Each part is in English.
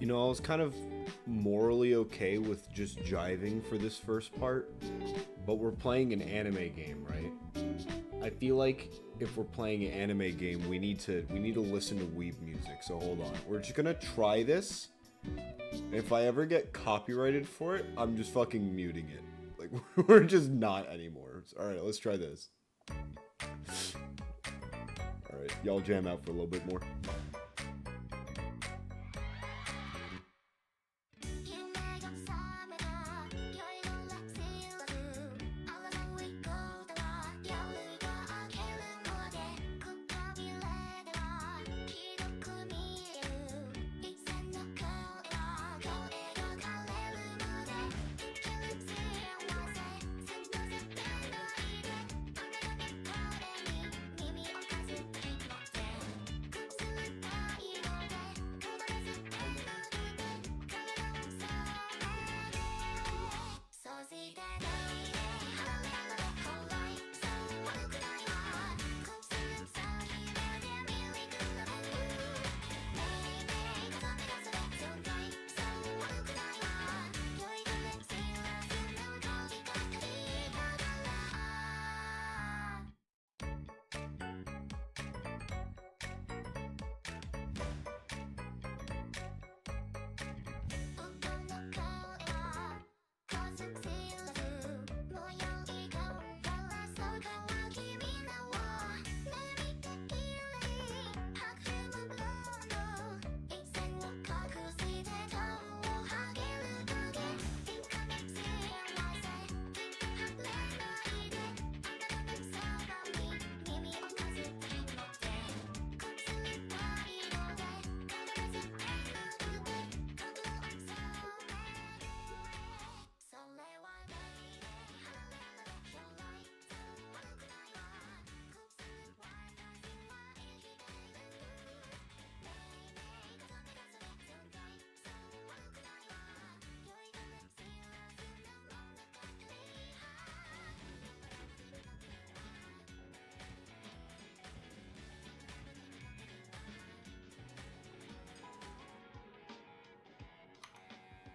You know, I was kind of morally okay with just jiving for this first part, but we're playing an anime game, right? I feel like if we're playing an anime game, we need to listen to weeb music. So hold on, we're just gonna try this. If I ever get copyrighted for it, I'm just fucking muting it. Like we're just not anymore. All right, let's try this. All right, y'all jam out for a little bit more.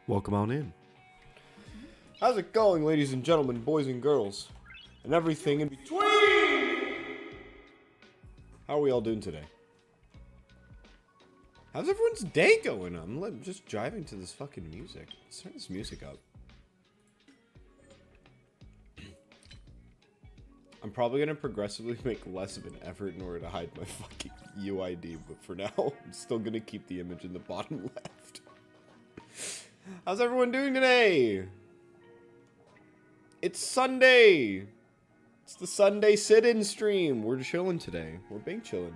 Welcome on in. How's it going, ladies and gentlemen, boys and girls, and everything in between? How are we all doing today? How's everyone's day going? I'm just jiving to this fucking music. Let's turn this music up. I'm probably gonna progressively make less of an effort in order to hide my fucking UID, but for now, I'm still gonna keep the image in the bottom left. How's everyone doing today? It's Sunday. It's the Sunday sit-in stream. We're chilling today. We're big chilling.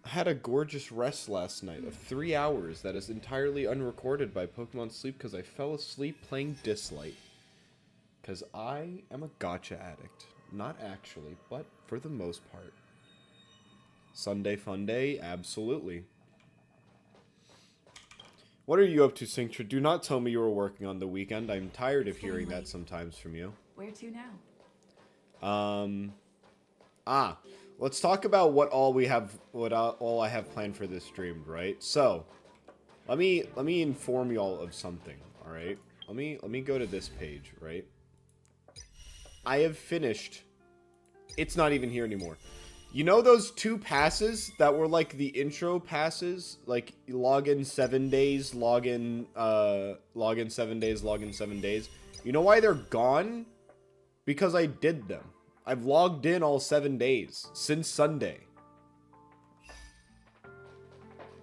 I had a gorgeous rest last night of 3 hours that is entirely unrecorded by Pokemon Sleep because I fell asleep playing Dislight. Because I am a gacha addict. Not actually, but for the most part. Sunday fun day? Absolutely. What are you up to, Cinctra? Do not tell me you were working on the weekend. I'm tired of hearing that sometimes from you. Where to now? Let's talk about what all I have planned for this stream, right? So, let me inform y'all of something, all right? Let me go to this page, right? I have finished. It's not even here anymore. You know those 2 passes that were like the intro passes? Like login 7 days, login 7 days, login 7 days. You know why they're gone? Because I did them. I've logged in all 7 days since Sunday.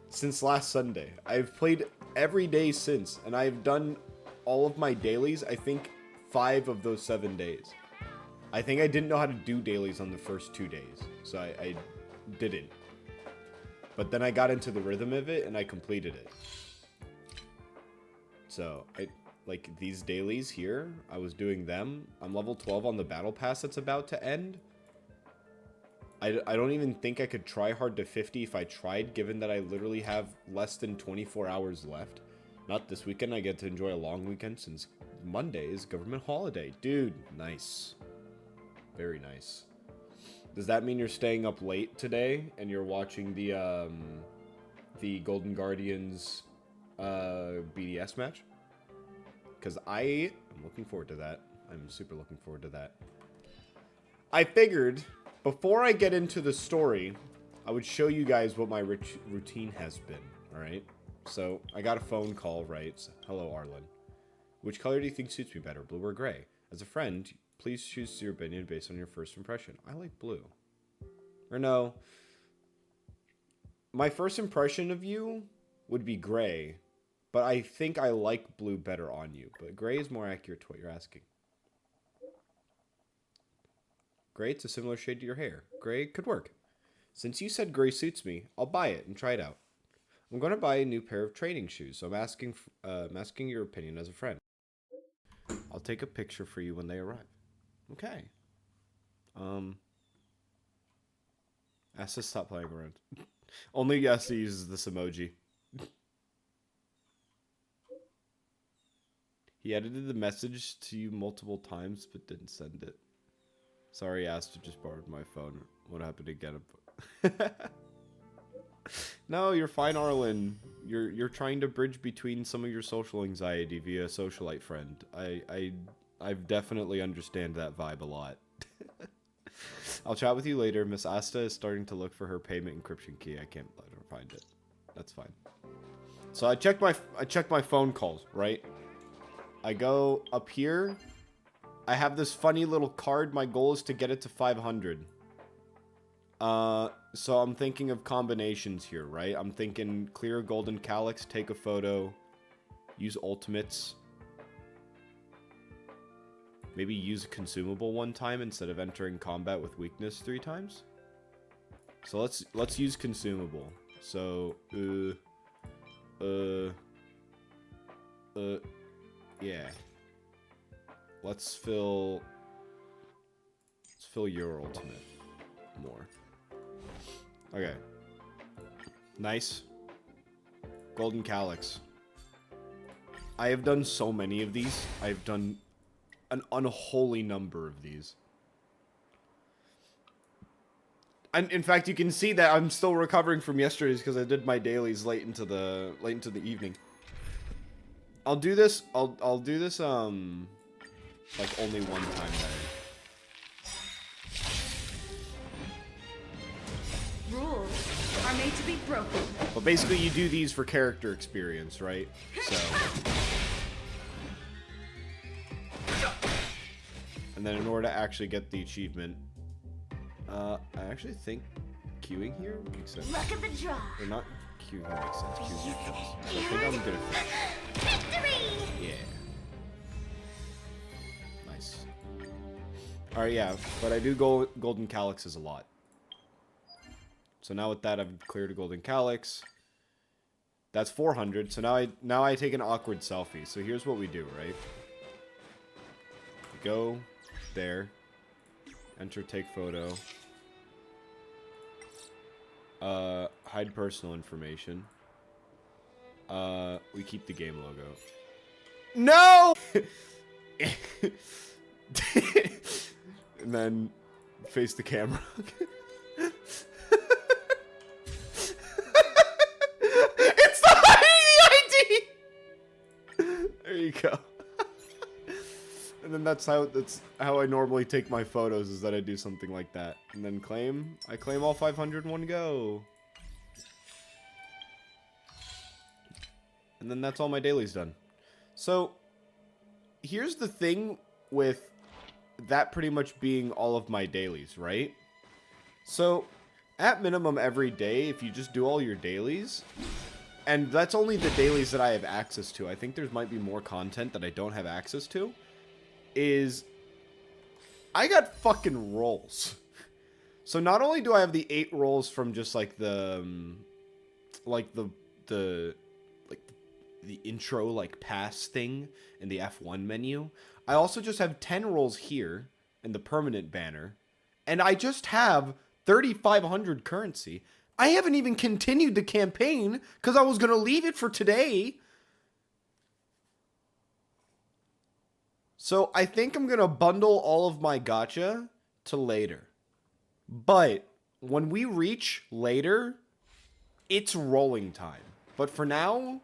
Since last Sunday. I've played every day since, and I've done all of my dailies, I think 5 of those 7 days. I think I didn't know how to do dailies on the first 2 days, so I didn't. But then I got into the rhythm of it, and I completed it. So, like, these dailies here, I was doing them. I'm level 12 on the battle pass that's about to end. I don't even think I could try hard to 50 if I tried, given that I literally have less than 24 hours left. Not this weekend. I get to enjoy a long weekend since Monday is government holiday. Dude, nice. Very nice. Does that mean you're staying up late today and you're watching the Golden Guardians BDS match? Because I am looking forward to that. I'm super looking forward to that. I figured before I get into the story, I would show you guys what my routine has been, alright? So, I got a phone call, right? So, hello, Arlen. Which color do you think suits me better, blue or gray? As a friend, please choose your opinion based on your first impression. I like blue. Or no. My first impression of you would be gray, but I think I like blue better on you. But gray is more accurate to what you're asking. Gray, it's a similar shade to your hair. Gray could work. Since you said gray suits me, I'll buy it and try it out. I'm going to buy a new pair of training shoes, so I'm asking your opinion as a friend. I'll take a picture for you when they arrive. Okay. Ask to stop playing around. Only Yasa uses this emoji. He edited the message to you multiple times, but didn't send it. Sorry, Asta just borrowed my phone. What happened again? No, you're fine, Arlen. You're trying to bridge between some of your social anxiety via a socialite friend. I definitely understand that vibe a lot. I'll chat with you later. Miss Asta is starting to look for her payment encryption key. I can't let her find it. That's fine. So I check my phone calls, right? I go up here. I have this funny little card. My goal is to get it to 500. So I'm thinking of combinations here, right? I'm thinking clear golden calyx, take a photo, use ultimates. Maybe use a consumable one time instead of entering combat with weakness 3 times. So let's use consumable. So yeah. Let's fill your ultimate more. Okay. Nice. Golden calyx. I have done so many of these. I've done an unholy number of these. And in fact, you can see that I'm still recovering from yesterday's because I did my dailies late into the evening. I'll do this. I'll do this. Like only one time though. Rules are made to be broken. But basically, you do these for character experience, right? So. And then in order to actually get the achievement, I actually think queuing here makes sense. Look at the draw. Or not queuing here makes sense. Queuing here does. So I think I'm gonna finish. Victory! Yeah. Nice. Alright, yeah. But I do go golden calyxes a lot. So now with that, I've cleared a golden calyx. That's 400. So now I take an awkward selfie. So here's what we do, right? Go there. Enter take photo. Hide personal information. We keep the game logo. No! And then face the camera. It's the hiding ID! There you go. And then that's how I normally take my photos, is that I do something like that. And then claim. I claim all 500 in one go. And then that's all my dailies done. So, here's the thing with that pretty much being all of my dailies, right? So, at minimum every day, if you just do all your dailies, and that's only the dailies that I have access to. I think there might be more content that I don't have access to. Is I got fucking rolls. So not only do I have the 8 rolls from just like the intro like pass thing in the F1 menu, I also just have 10 rolls here in the permanent banner, and I just have 3,500 currency. I haven't even continued the campaign because I was gonna leave it for today. So I think I'm going to bundle all of my gacha to later. But when we reach later, it's rolling time. But for now,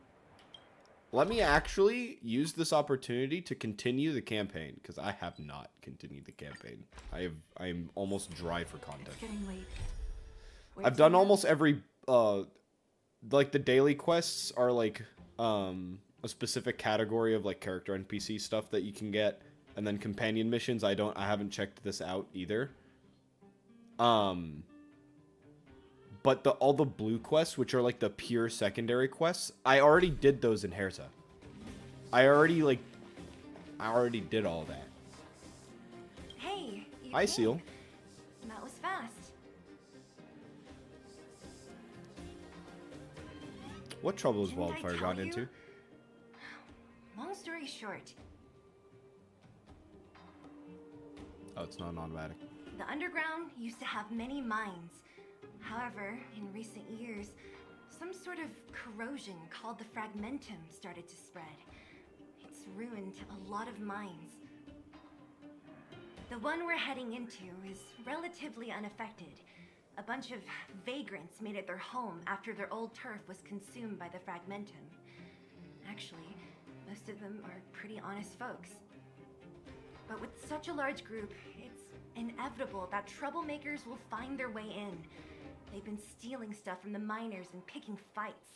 let me actually use this opportunity to continue the campaign, because I have not continued the campaign. I am almost dry for content. It's getting late. I've done almost every like the daily quests are like a specific category of like character NPC stuff that you can get, and then companion missions. I haven't checked this out either. But all the blue quests, which are like the pure secondary quests, I already did those in Herta. I already did all that. Hey, you Hi, came. Seal. That was fast. What trouble has Didn't I Wildfire tell gotten you? into? Long story short, Oh, it's not an automatic. the underground used to have many mines. However, in recent years, some sort of corrosion called the fragmentum started to spread. It's ruined a lot of mines. The one we're heading into is relatively unaffected. A bunch of vagrants made it their home after their old turf was consumed by the fragmentum. Actually, most of them are pretty honest folks. But with such a large group, it's inevitable that troublemakers will find their way in. They've been stealing stuff from the miners and picking fights.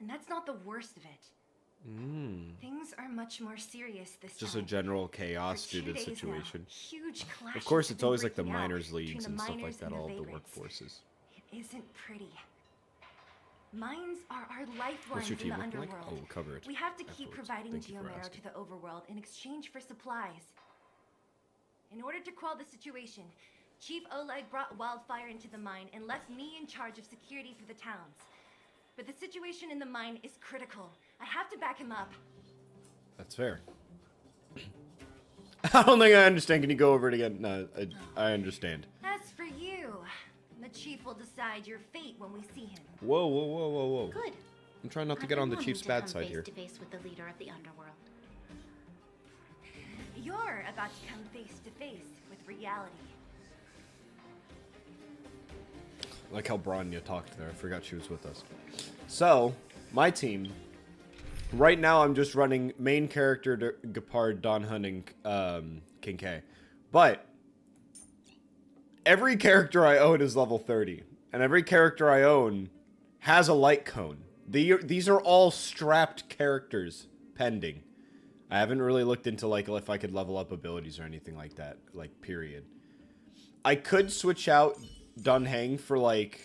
And that's not the worst of it. Things are much more serious this Just time. a general chaos For due 2 to the days now, situation. huge clashes Of course, have it's been always like the breaking out miners' between leagues the and stuff like miners that, and all the vagrants. workforces. It isn't pretty. Mines are our lifelines What's your in team the looking like? underworld. Oh, we'll cover it We have to keep afterwards. providing Thank you for geomarrow asking. to the overworld in exchange for supplies. In order to quell the situation, Chief Oleg brought Wildfire into the mine and left me in charge of security for the towns. But the situation in the mine is critical. I have to back him up. That's fair. I don't think I understand. Can you go over it again? No, I understand. As for you, the Chief will decide your fate when we see him. Whoa, whoa, whoa, whoa, whoa. Good. I'm trying not to I've get been on the wanting Chief's to bad come side face here. to face with the leader of the underworld. You're about to come face to face with reality. I like how Branya talked there. I forgot she was with us. So, my team. Right now, I'm just running main character Gepard, Don Hunting, King K. But every character I own is level 30. And every character I own has a light cone. These are all strapped characters pending. I haven't really looked into like if I could level up abilities or anything like that, like period. I could switch out Dunhang for like,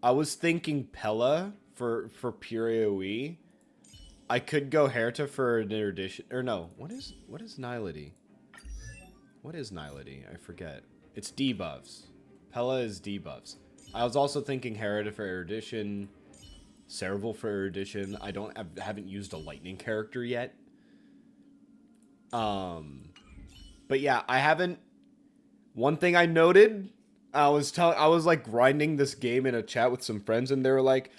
I was thinking Pella for pure AoE. I could go Herta for an addition, or no, what is Nihility? What is Nihility? I forget. It's debuffs. Pella is debuffs. I was also thinking Herta for erudition, Cereval for erudition. I haven't used a lightning character yet. But yeah, I haven't. One thing I noted, I was like grinding this game in a chat with some friends, and they were like,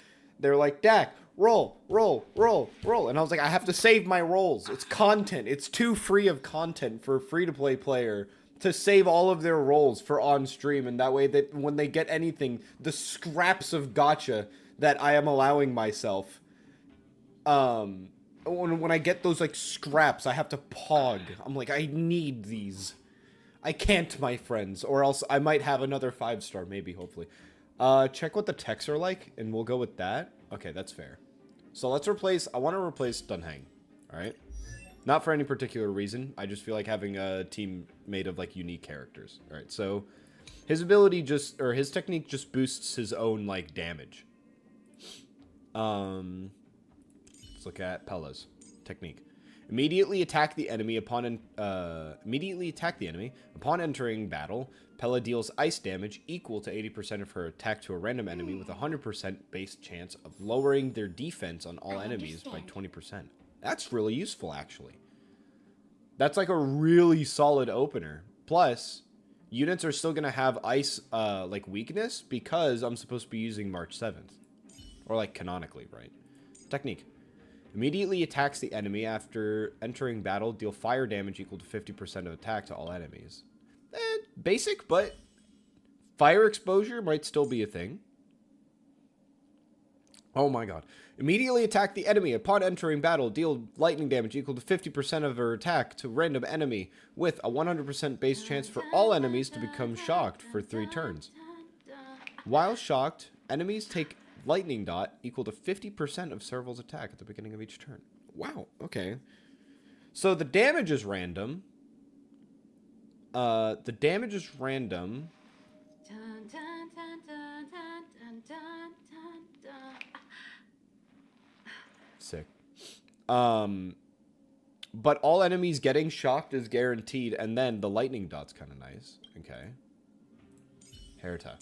Dak, roll, and I was like, I have to save my rolls. It's content. It's too free of content for a free-to-play player to save all of their rolls for on stream, and that way that when they get anything, the scraps of gacha that I am allowing myself, when I get those like scraps, I have to pog. I'm like, I need these. I can't, my friends, or else I might have another 5-star, maybe, hopefully. Check what the techs are like, and we'll go with that. Okay, that's fair. So let's replace, I want to replace Dunhang, alright? Not for any particular reason, I just feel like having a team made of, like, unique characters. Alright, so his ability just, or his technique just boosts his own, like, damage. Let's look at Pella's technique. Immediately attack the enemy upon entering battle. Pella deals ice damage equal to 80% of her attack to a random enemy with a 100% base chance of lowering their defense on all enemies by 20%. That's really useful, actually. That's like a really solid opener. Plus, units are still going to have ice like weakness because I'm supposed to be using March 7th. Or like canonically, right? Technique. Immediately attacks the enemy after entering battle. Deal fire damage equal to 50% of attack to all enemies. Basic, but Fire exposure might still be a thing. Oh my god. Immediately attack the enemy. Upon entering battle, deal lightning damage equal to 50% of their attack to random enemy with a 100% base chance for all enemies to become shocked for 3 turns. While shocked, enemies take lightning dot equal to 50% of Serval's attack at the beginning of each turn. Wow, okay. So the damage is random. The damage is random. Sick. But all enemies getting shocked is guaranteed, and then the lightning dot's kind of nice. Okay. Herta.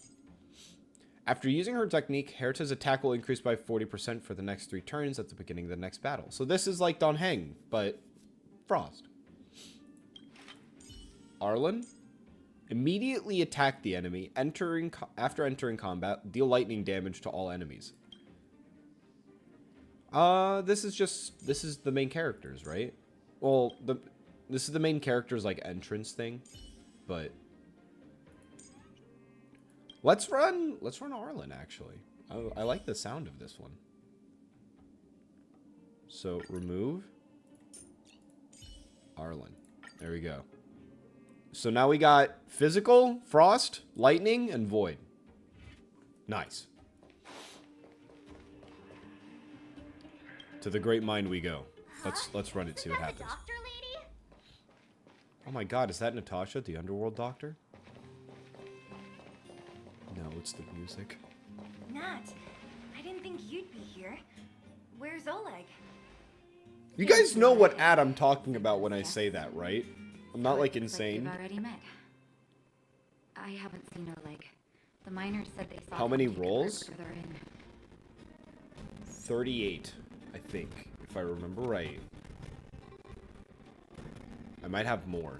After using her technique, Herta's attack will increase by 40% for the next 3 turns at the beginning of the next battle. So this is like Don Heng, but Frost. Arlen. Immediately attack the enemy. After entering combat, deal lightning damage to all enemies. This is the main characters, right? Well, this is the main character's like entrance thing, but let's run Arlen actually. I like the sound of this one. So remove Arlen. There we go. So now we got physical, frost, lightning, and void. Nice. To the great mind we go. Let's run it, see what happens. Doctor lady? Oh my god, is that Natasha, the underworld doctor? No, it's the music. Nat, I didn't think you'd be here. Where's Oleg? You guys know what ad I'm talking about when I say that, right? I'm not like insane. We've already met. I haven't seen Oleg. The miners said they saw How him many take a rolls? look further in. 38, I think, if I remember right. I might have more.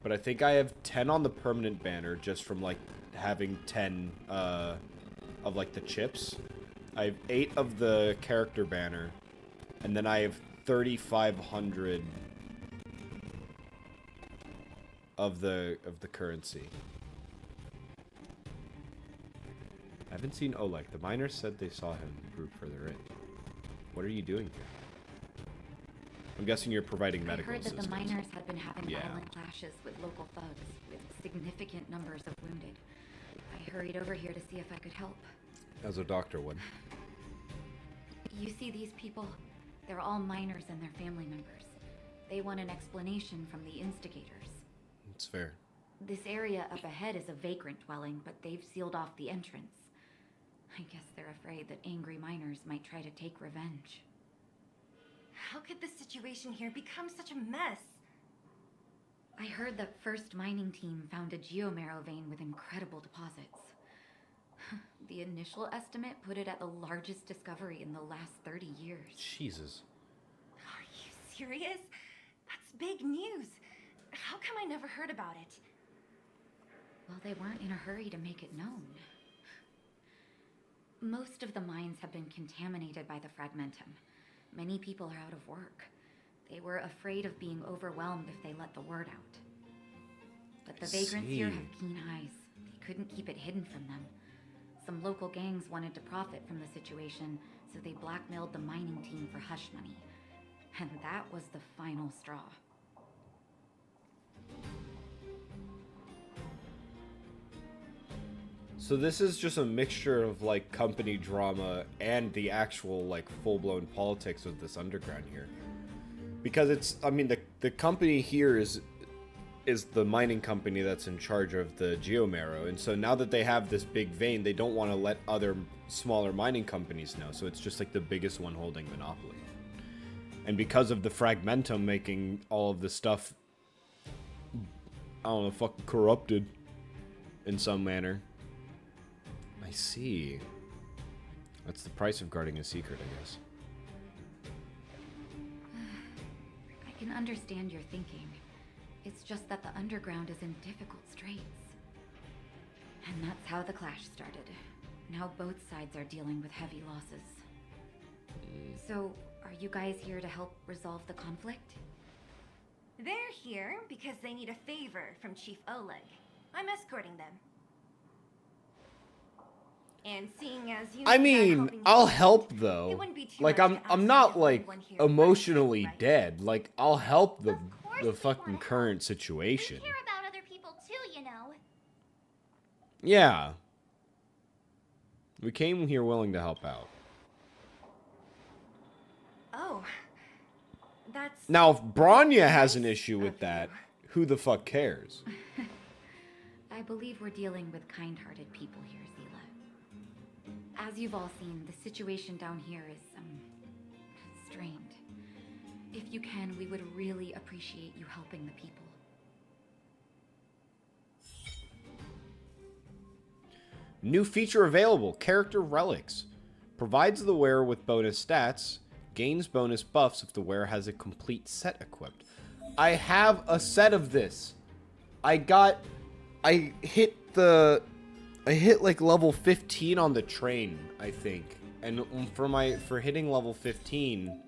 But I think I have 10 on the permanent banner just from like having 10 of like the chips. I have 8 of the character banner, and then I have 3,500 of the currency. I haven't seen Oleg. The miners said they saw him group further in. What are you doing here? I'm guessing you're providing medical assistance. I heard that the miners had been having Yeah. violent clashes with local thugs, with significant numbers of wounded. I hurried over here to see if I could help. As a doctor would. You see these people? They're all miners and their family members. They want an explanation from the instigators. It's fair. This area up ahead is a vagrant dwelling, but they've sealed off the entrance. I guess they're afraid that angry miners might try to take revenge. How could the situation here become such a mess? I heard that First Mining Team found a geomarrow vein with incredible deposits. The initial estimate put it at the largest discovery in the last 30 years. Jesus. Are you serious? That's big news. How come I never heard about it? Well, they weren't in a hurry to make it known. Most of the mines have been contaminated by the fragmentum. Many people are out of work. They were afraid of being overwhelmed if they let the word out. But the vagrants here have keen eyes. They couldn't keep it hidden from them. Some local gangs wanted to profit from the situation, so they blackmailed the mining team for hush money. And that was the final straw. So this is just a mixture of like company drama and the actual like full-blown politics of this underground here. Because it's, I mean, the company here is the mining company that's in charge of the geomarrow, and so now that they have this big vein, they don't want to let other smaller mining companies know, so it's just like the biggest one holding monopoly. And because of the fragmentum making all of this stuff, I don't know, fucking corrupted in some manner. I see. That's the price of guarding a secret, I guess. I can understand your thinking. It's just that the underground is in difficult straits. And that's how the clash started. Now both sides are dealing with heavy losses. So, are you guys here to help resolve the conflict? They're here because they need a favor from Chief Oleg. I'm escorting them. And seeing as you I are mean, helping I'll the help it though. wouldn't be too Like much to I'm ask not you to like find one here first, emotionally right? dead. Like I'll help the Of course we fucking wanna current help. situation. We care about other people too, you know. Yeah. We came here willing to help out. Oh. That's Now, if Branya has an nice issue with of that, you. who the fuck cares? I believe we're dealing with kind-hearted people here, Zila. As you've all seen, the situation down here is, strained. If you can, we would really appreciate you helping the people. New feature available, character relics. Provides the wearer with bonus stats, gains bonus buffs if the wearer has a complete set equipped. I have a set of this. I hit like level 15 on the train, I think. And for hitting level 15,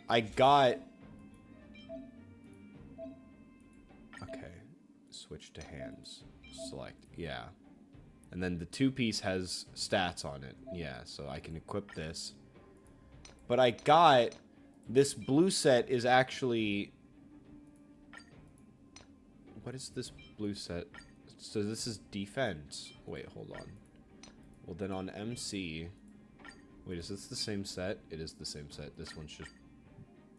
I got... Okay, switch to hands. Select, yeah. And then the 2-piece has stats on it. Yeah, so I can equip this. But I got... This blue set is actually... What is this blue set? So this is defense. Wait, hold on. Well, then on MC... Wait, is this the same set? It is the same set. This one's just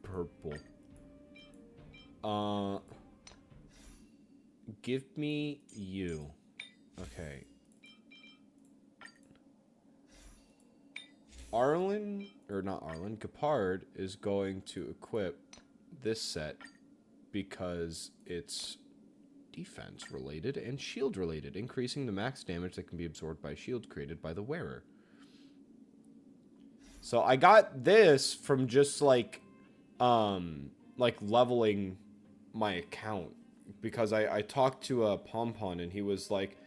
purple. Give me you. Okay. Gepard is going to equip this set because it's defense related and shield related, increasing the max damage that can be absorbed by shield created by the wearer. So I got this from just like leveling my account because I talked to a Pompon and he was like,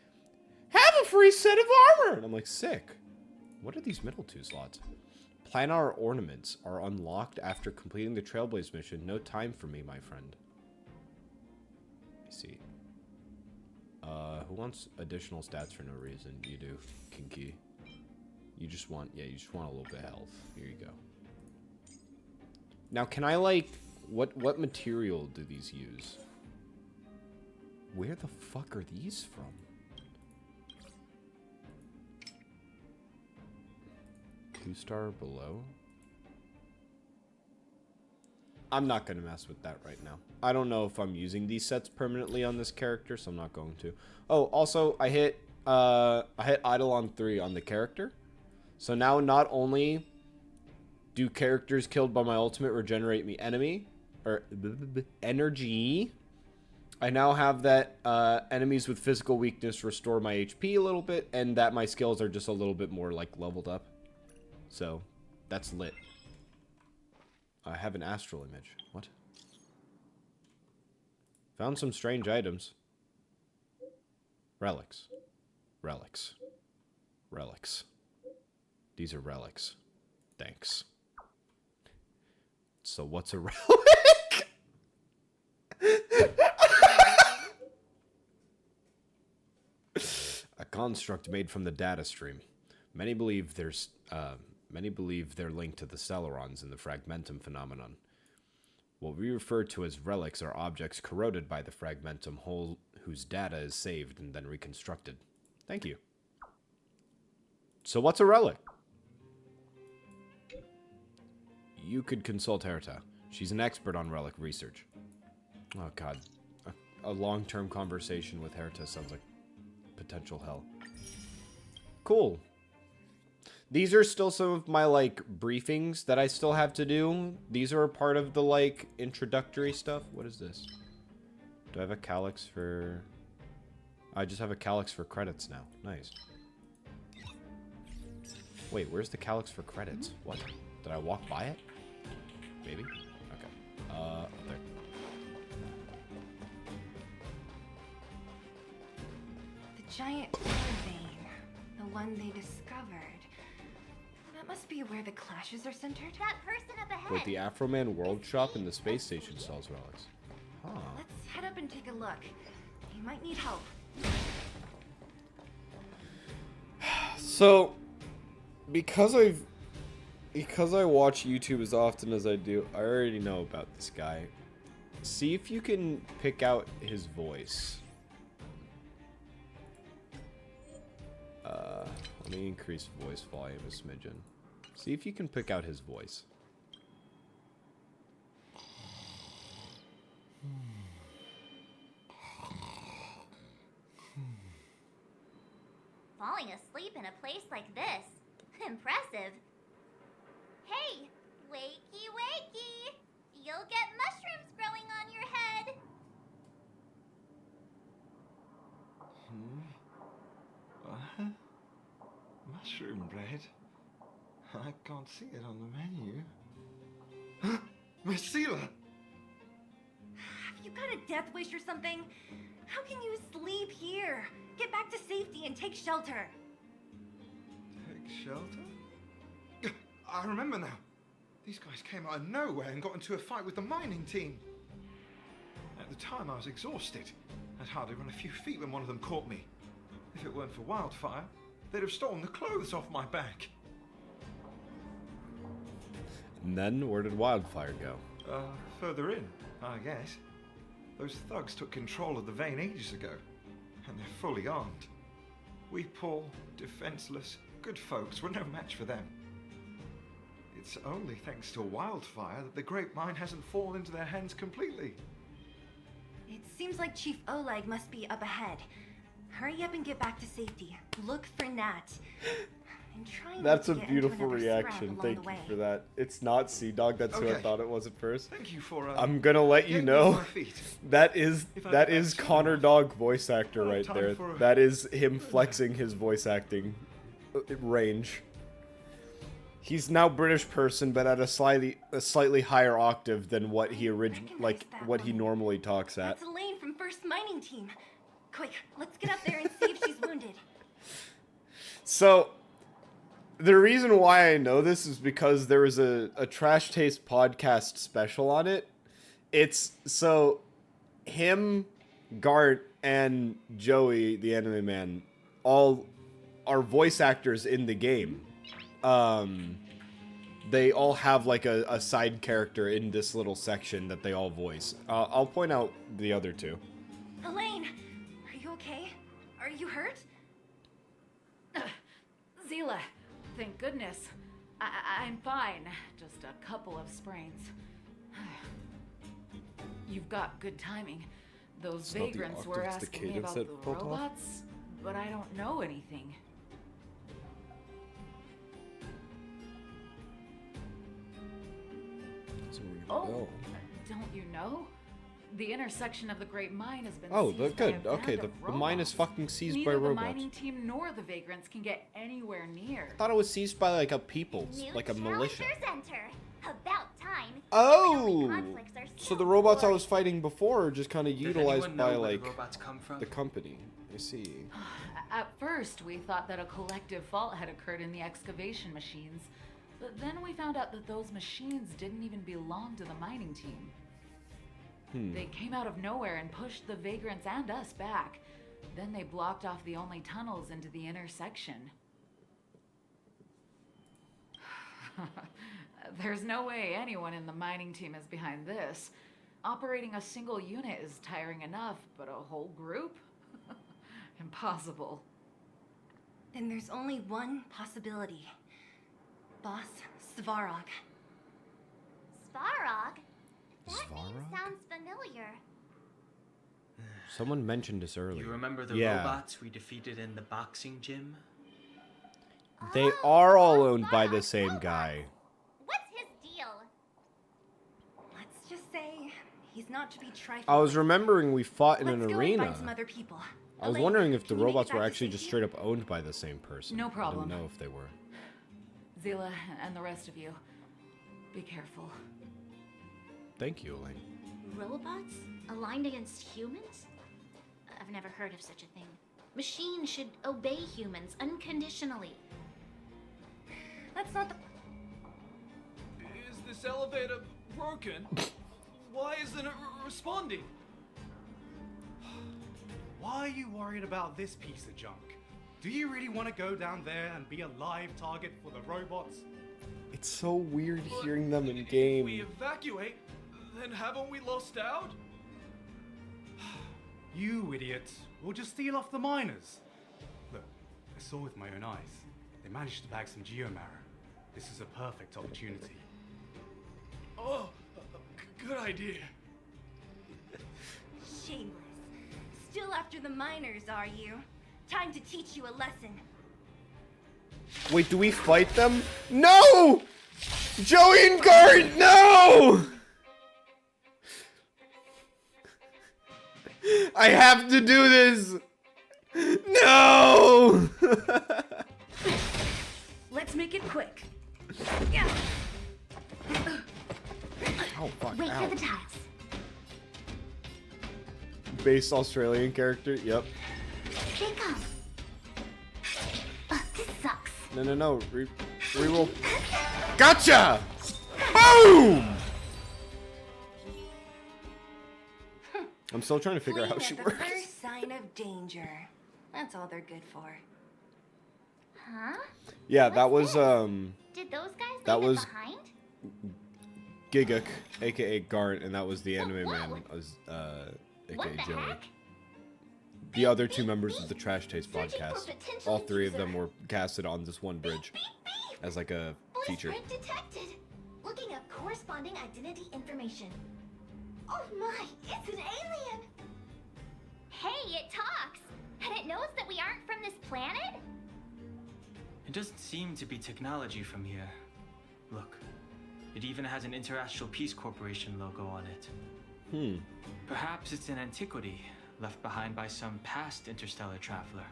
have a free set of armor! And I'm like, sick. What are these middle 2 slots? Planar ornaments are unlocked after completing the Trailblaze mission. No time for me, my friend. Let me see. Who wants additional stats for no reason? You do, Kinky. You just want, yeah, you just want a little bit of health. Here you go. Now, can I, like, what material do these use? Where the fuck are these from? Two-star below? I'm not going to mess with that right now. I don't know if I'm using these sets permanently on this character, so I'm not going to. Oh, also, I hit Eidolon 3 on the character. So now not only do characters killed by my ultimate regenerate me energy, I now have that enemies with physical weakness restore my HP a little bit, and that my skills are just a little bit more, like, leveled up. So, that's lit. I have an astral image. What? Found some strange items. Relics. Relics. Relics. These are relics. Thanks. So what's a relic? A construct made from the data stream. Many believe they're linked to the Celerons in the Fragmentum phenomenon. What we refer to as relics are objects corroded by the Fragmentum whose data is saved and then reconstructed. Thank you. So what's a relic? You could consult Herta. She's an expert on relic research. Oh god. A long-term conversation with Herta sounds like potential hell. Cool. These are still some of my, like, briefings that I still have to do. These are a part of the, like, introductory stuff. What is this? Do I have a calyx for... I just have a calyx for credits now. Nice. Wait, where's the calyx for credits? What? Did I walk by it? Maybe? Okay. Up there. The giant ore vein. The one they discovered. That must be where the clashes are centered. That person up ahead. Wait, the Afroman World Shop in the space station sells relics. Huh. Let's head up and take a look. You might need help. So, because I watch YouTube as often as I do, I already know about this guy. See if you can pick out his voice. Let me increase voice volume a smidgen. See if you can pick out his voice. Falling asleep in a place like this. Impressive. Hey, wakey wakey. You'll get mushrooms growing on your head. What? Mushroom bread? I can't see it on the menu. Miss Seela! Have you got a death wish or something? How can you sleep here? Get back to safety and take shelter. Take shelter? I remember now. These guys came out of nowhere and got into a fight with the mining team. At the time, I was exhausted. I'd hardly run a few feet when one of them caught me. If it weren't for Wildfire, they'd have stolen the clothes off my back. And then, where did Wildfire go? Further in, I guess. Those thugs took control of the vein ages ago, and they're fully armed. We poor, defenseless, good folks were no match for them. It's only thanks to Wildfire that the Great Mine hasn't fallen into their hands completely. It seems like Chief Oleg must be up ahead. Hurry up and get back to safety. Look for Nat. And try not That's to a get into beautiful another scrap reaction. along Thank the you way. for that. It's not Sea Dog. That's who I Okay. thought it was at first. Thank you for, I'm gonna let you getting me on know my feet. that is If I that get is back Connor soon. Dog voice actor Well, right time there. for- That is him flexing his voice acting range. He's now British person, but at a slightly higher octave than what he Recognize that what he woman. normally talks at. That's Elaine from First Mining Team. Quick, let's get up there and see if she's wounded. So, the reason why I know this is because there was a Trash Taste podcast special on it. It's so him, Gart, and Joey, the anime man, all are voice actors in the game. They all have like a side character in this little section that they all voice. I'll point out the other two. Elaine, are you okay? Are you hurt? Zila, thank goodness. I'm fine. Just a couple of sprains. You've got good timing. Those It's not the vagrants were octave, it's the asking me cadence about that the felt off. robots, but I don't know anything. Oh, don't you know? The intersection of the Great Mine has been Oh, seized by a good. band Okay, of the mine is robots. fucking seized Neither by the robots. mining team nor the vagrants can get anywhere near. I thought it was seized by like a people, New like a militia. challengers enter. About time. Oh! Human conflicts are So the robots I was boring. fighting before are just kind of Does utilized anyone by know where like the robots come from? the company. I see. At first, we thought that a collective fault had occurred in the excavation machines, but then we found out that those machines didn't even belong to the mining team. They came out of nowhere and pushed the vagrants and us back. Then they blocked off the only tunnels into the intersection. There's no way anyone in the mining team is behind this. Operating a single unit is tiring enough, but a whole group? Impossible. Then there's only one possibility. Boss Svarog. Svarog? That name Svarog? sounds familiar. Someone mentioned this earlier. You remember the Yeah. robots we defeated in the boxing gym? They Oh, are all owned by the Svarog same robots. guy. What's his deal? Let's just say he's not to be trifled. I was with. remembering we fought in Let's an go arena. And find some other people. I was Elaine, wondering if the can you make it robots were back to actually just safety? straight up owned by the same person. No problem. I didn't know if they were. Zila and the rest of you, be careful. Thank you, Elaine. Robots? Aligned against humans? I've never heard of such a thing. Machines should obey humans unconditionally. That's not the. Is this elevator broken? Why isn't it responding? Why are you worried about this piece of junk? Do you really want to go down there and be a live target for the robots? It's so weird hearing them in If we game. evacuate, then haven't we lost out? You idiot. We'll just steal off the miners. Look, I saw with my own eyes. They managed to bag some geomarrow. This is a perfect opportunity. Oh, good idea. Shameless. Still after the miners, are you? Time to teach you a lesson. Wait, do we fight them? No! Joey and Gart, no! I have to do this! No! Let's make it quick. Oh, fuck, Wait ow. for the tiles. Base Australian character, yep. They come. This sucks. No. Reroll. Gotcha! Boom! I'm still trying to figure out how Clean she at the works. first sign of danger. That's all they're good for. Huh? Yeah, that was, Did those guys that leave was- us behind? Giguk, aka Gart, and that was the anime Whoa. man, What aka the Joey. heck? The other two members of the Trash Taste Searching for podcast. potential All three of them user. were casted on this one bridge Beep, beep. as like a Voice feature. print detected. Looking up corresponding identity information. Oh my, it's an alien! Hey, it talks! And it knows that we aren't from this planet? It doesn't seem to be technology from here. Look, it even has an Interastral Peace Corporation logo on it. Perhaps it's an antiquity left behind by some past interstellar traveler.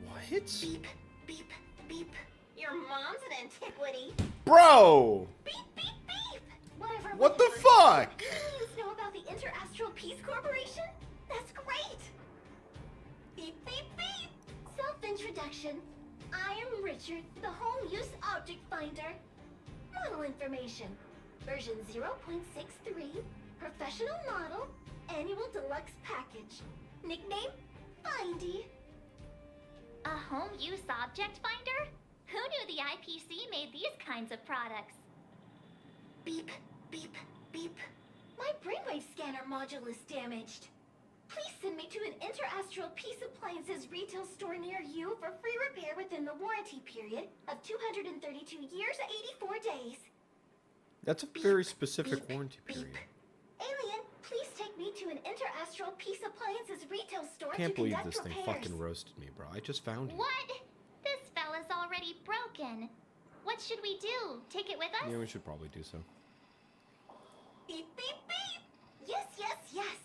What? Beep, beep, beep. Your mom's an antiquity. Bro! Beep, beep, beep! Whatever. What the whatever. fuck? You aliens know about the Interastral Peace Corporation? That's great! Beep, beep, beep! Self-introduction. I am Richard, the Home Use Object Finder. Model information. Version 0.63. Professional model. Annual deluxe package. Nickname? Findy. A home use object finder? Who knew the IPC made these kinds of products? Beep, beep, beep. My brainwave scanner module is damaged. Please send me to an Interastral Peace Appliances retail store near you for free repair within the warranty period of 232 years, 84 days. That's a very specific warranty period. Alien, please take me to an Interastral Peace Appliances retail store I can't to believe conduct this thing repairs. fucking roasted me, bro. I just found you. What? This fella's already broken. What should we do? Take it with us? Yeah, we should probably do so. Beep, beep, beep! Yes, yes, yes!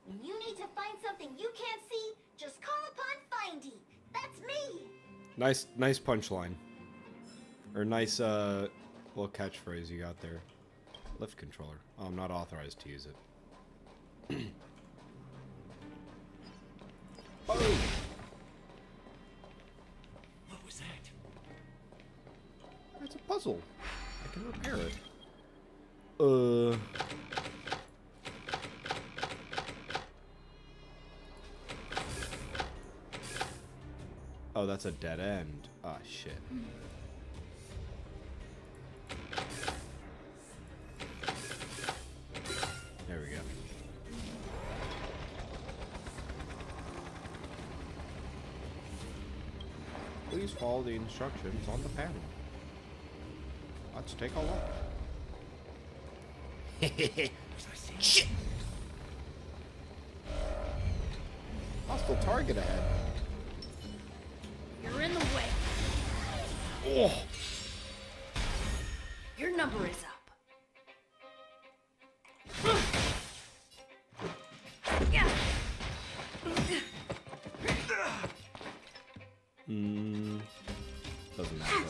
When you need to find something you can't see, just call upon Findy. That's me! Nice punchline. Or nice, little catchphrase you got there. Lift controller. Oh, I'm not authorized to use it. Oh! What was that? It's a puzzle. I can repair it. Oh, that's a dead end. Ah, shit. There we go. Please follow the instructions on the panel. Let's take a look. Shit! Hostile target ahead. You're in the way. Oh! Your number is up. Doesn't matter.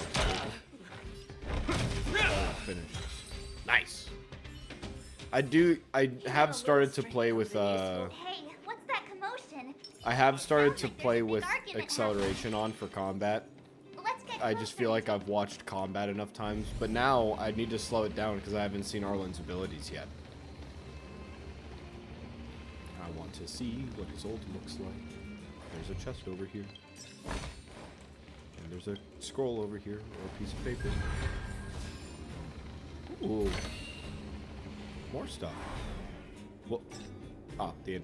Finish. Nice. I have started to play with Hey, what's that commotion? I have started to Sounds like play there's a big with argument acceleration on for combat. Let's get I just feel like I've watched combat enough times, but now I need to slow it down because I haven't seen Arlen's abilities yet. I want to see what his ult looks like. There's a chest over here. And there's a scroll over here, or a piece of paper. Ooh. More stuff. Well, ah, the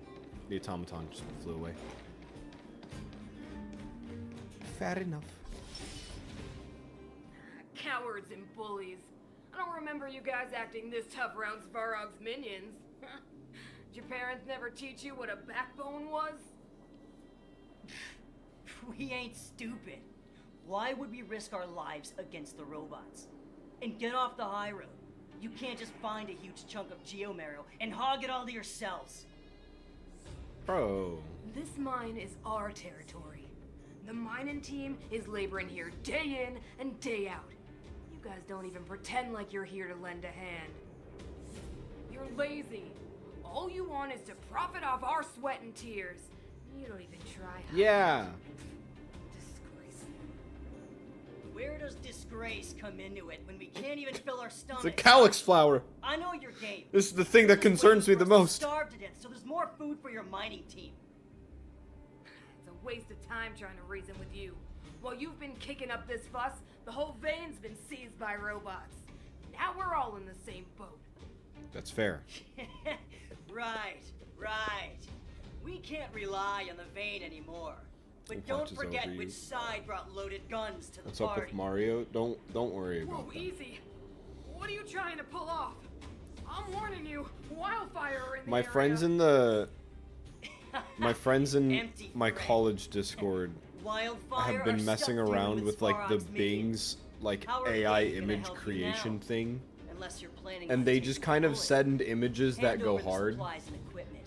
automaton just flew away. Fair enough. Cowards and bullies. I don't remember you guys acting this tough around Svarog's minions. Did your parents never teach you what a backbone was? We ain't stupid. Why would we risk our lives against the robots? And get off the high road. You can't just find a huge chunk of geomarrow and hog it all to yourselves. Bro. This mine is our territory. The mining team is laboring here day in and day out. You guys don't even pretend like you're here to lend a hand. You're lazy. All you want is to profit off our sweat and tears. You don't even try. Yeah. Disgraceful. Where does disgrace come into it when we can't even fill our stomachs? It's a calyx flower. I know your game. This is the thing that concerns me the most. Starve to death, so there's more food for your mining team. It's a waste of time trying to reason with you. While you've been kicking up this fuss, the whole vein's been seized by robots. Now we're all in the same boat. That's fair. Right. We can't rely on the vein anymore. But It don't watches forget over which you. side brought loaded guns to the What's party. up with Mario? Don't worry Whoa, about that. easy. What are you trying to pull off? I'm warning you, wildfire are in the My area. friends in the Empty my threat. college Discord Wildfire have been are messing stuck dealing around with like the Svarog's minions. Bing's like How are AI they gonna image help you creation now? thing, Unless you're planning and on they taking just the kind of bullet. send images that Hand go over the hard, supplies and equipment.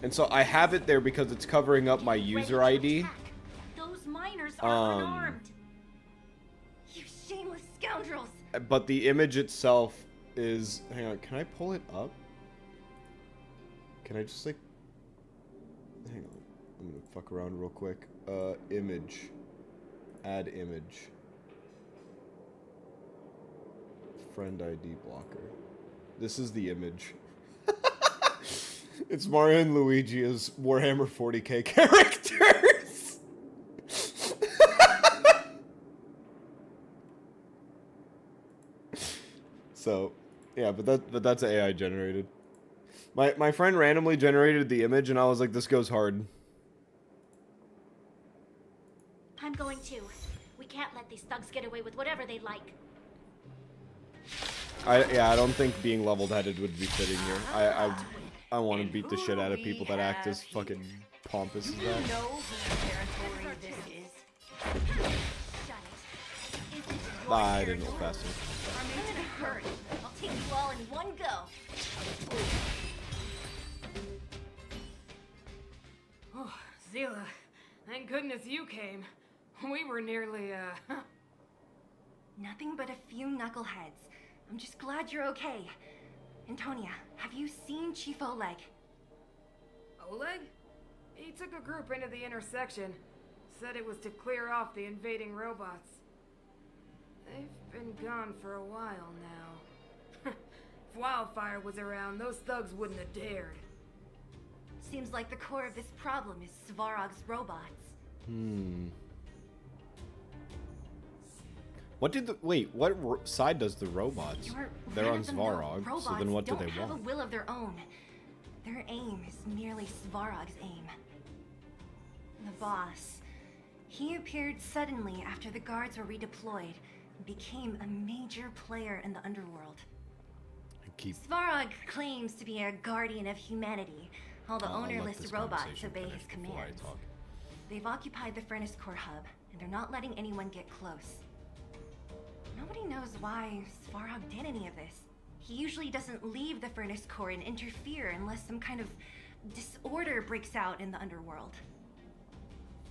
and so I have it there because it's covering up my user ID. Those miners are Um, unarmed. You shameless scoundrels! But the image itself is. Hang on, can I pull it up? Can I just like. Hang on. I'm gonna fuck around real quick. Image. Add image. Friend ID blocker. This is the image. It's Mario and Luigi as Warhammer 40k characters! So, yeah, but that's AI generated. My friend randomly generated the image, and I was like, this goes hard. I'm going to. We can't let these thugs get away with whatever they like. I don't think being leveled-headed would be fitting here. I want to beat the shit out of people that act as fucking pompous as Do you that. know whose territory this is? Shut it. Is it your Nah, I didn't go territory? fast enough. I'm in a hurry. I'll take you all in one go. Oh, Zila, thank goodness you came. We were nearly, Nothing but a few knuckleheads. I'm just glad you're okay. Antonia, have you seen Chief Oleg? Oleg? He took a group into the intersection. Said it was to clear off the invading robots. They've been gone for a while now. If Wildfire was around, those thugs wouldn't have dared. Seems like the core of this problem is Svarog's robots. What did the what side does the robots? Your They're on run-of-the-mill Svarog, robots so then what do don't they have want? a will of their own. Their aim is merely Svarog's aim. The boss. He appeared suddenly after the guards were redeployed and became a major player in the underworld. I keep Svarog claims to be a guardian of humanity, while the I'll let ownerless this robots conversation obey finish his before I commands. talk. They've occupied the furnace core hub, and they're not letting anyone get close. Nobody knows why Svarog did any of this. He usually doesn't leave the furnace core and interfere unless some kind of disorder breaks out in the underworld.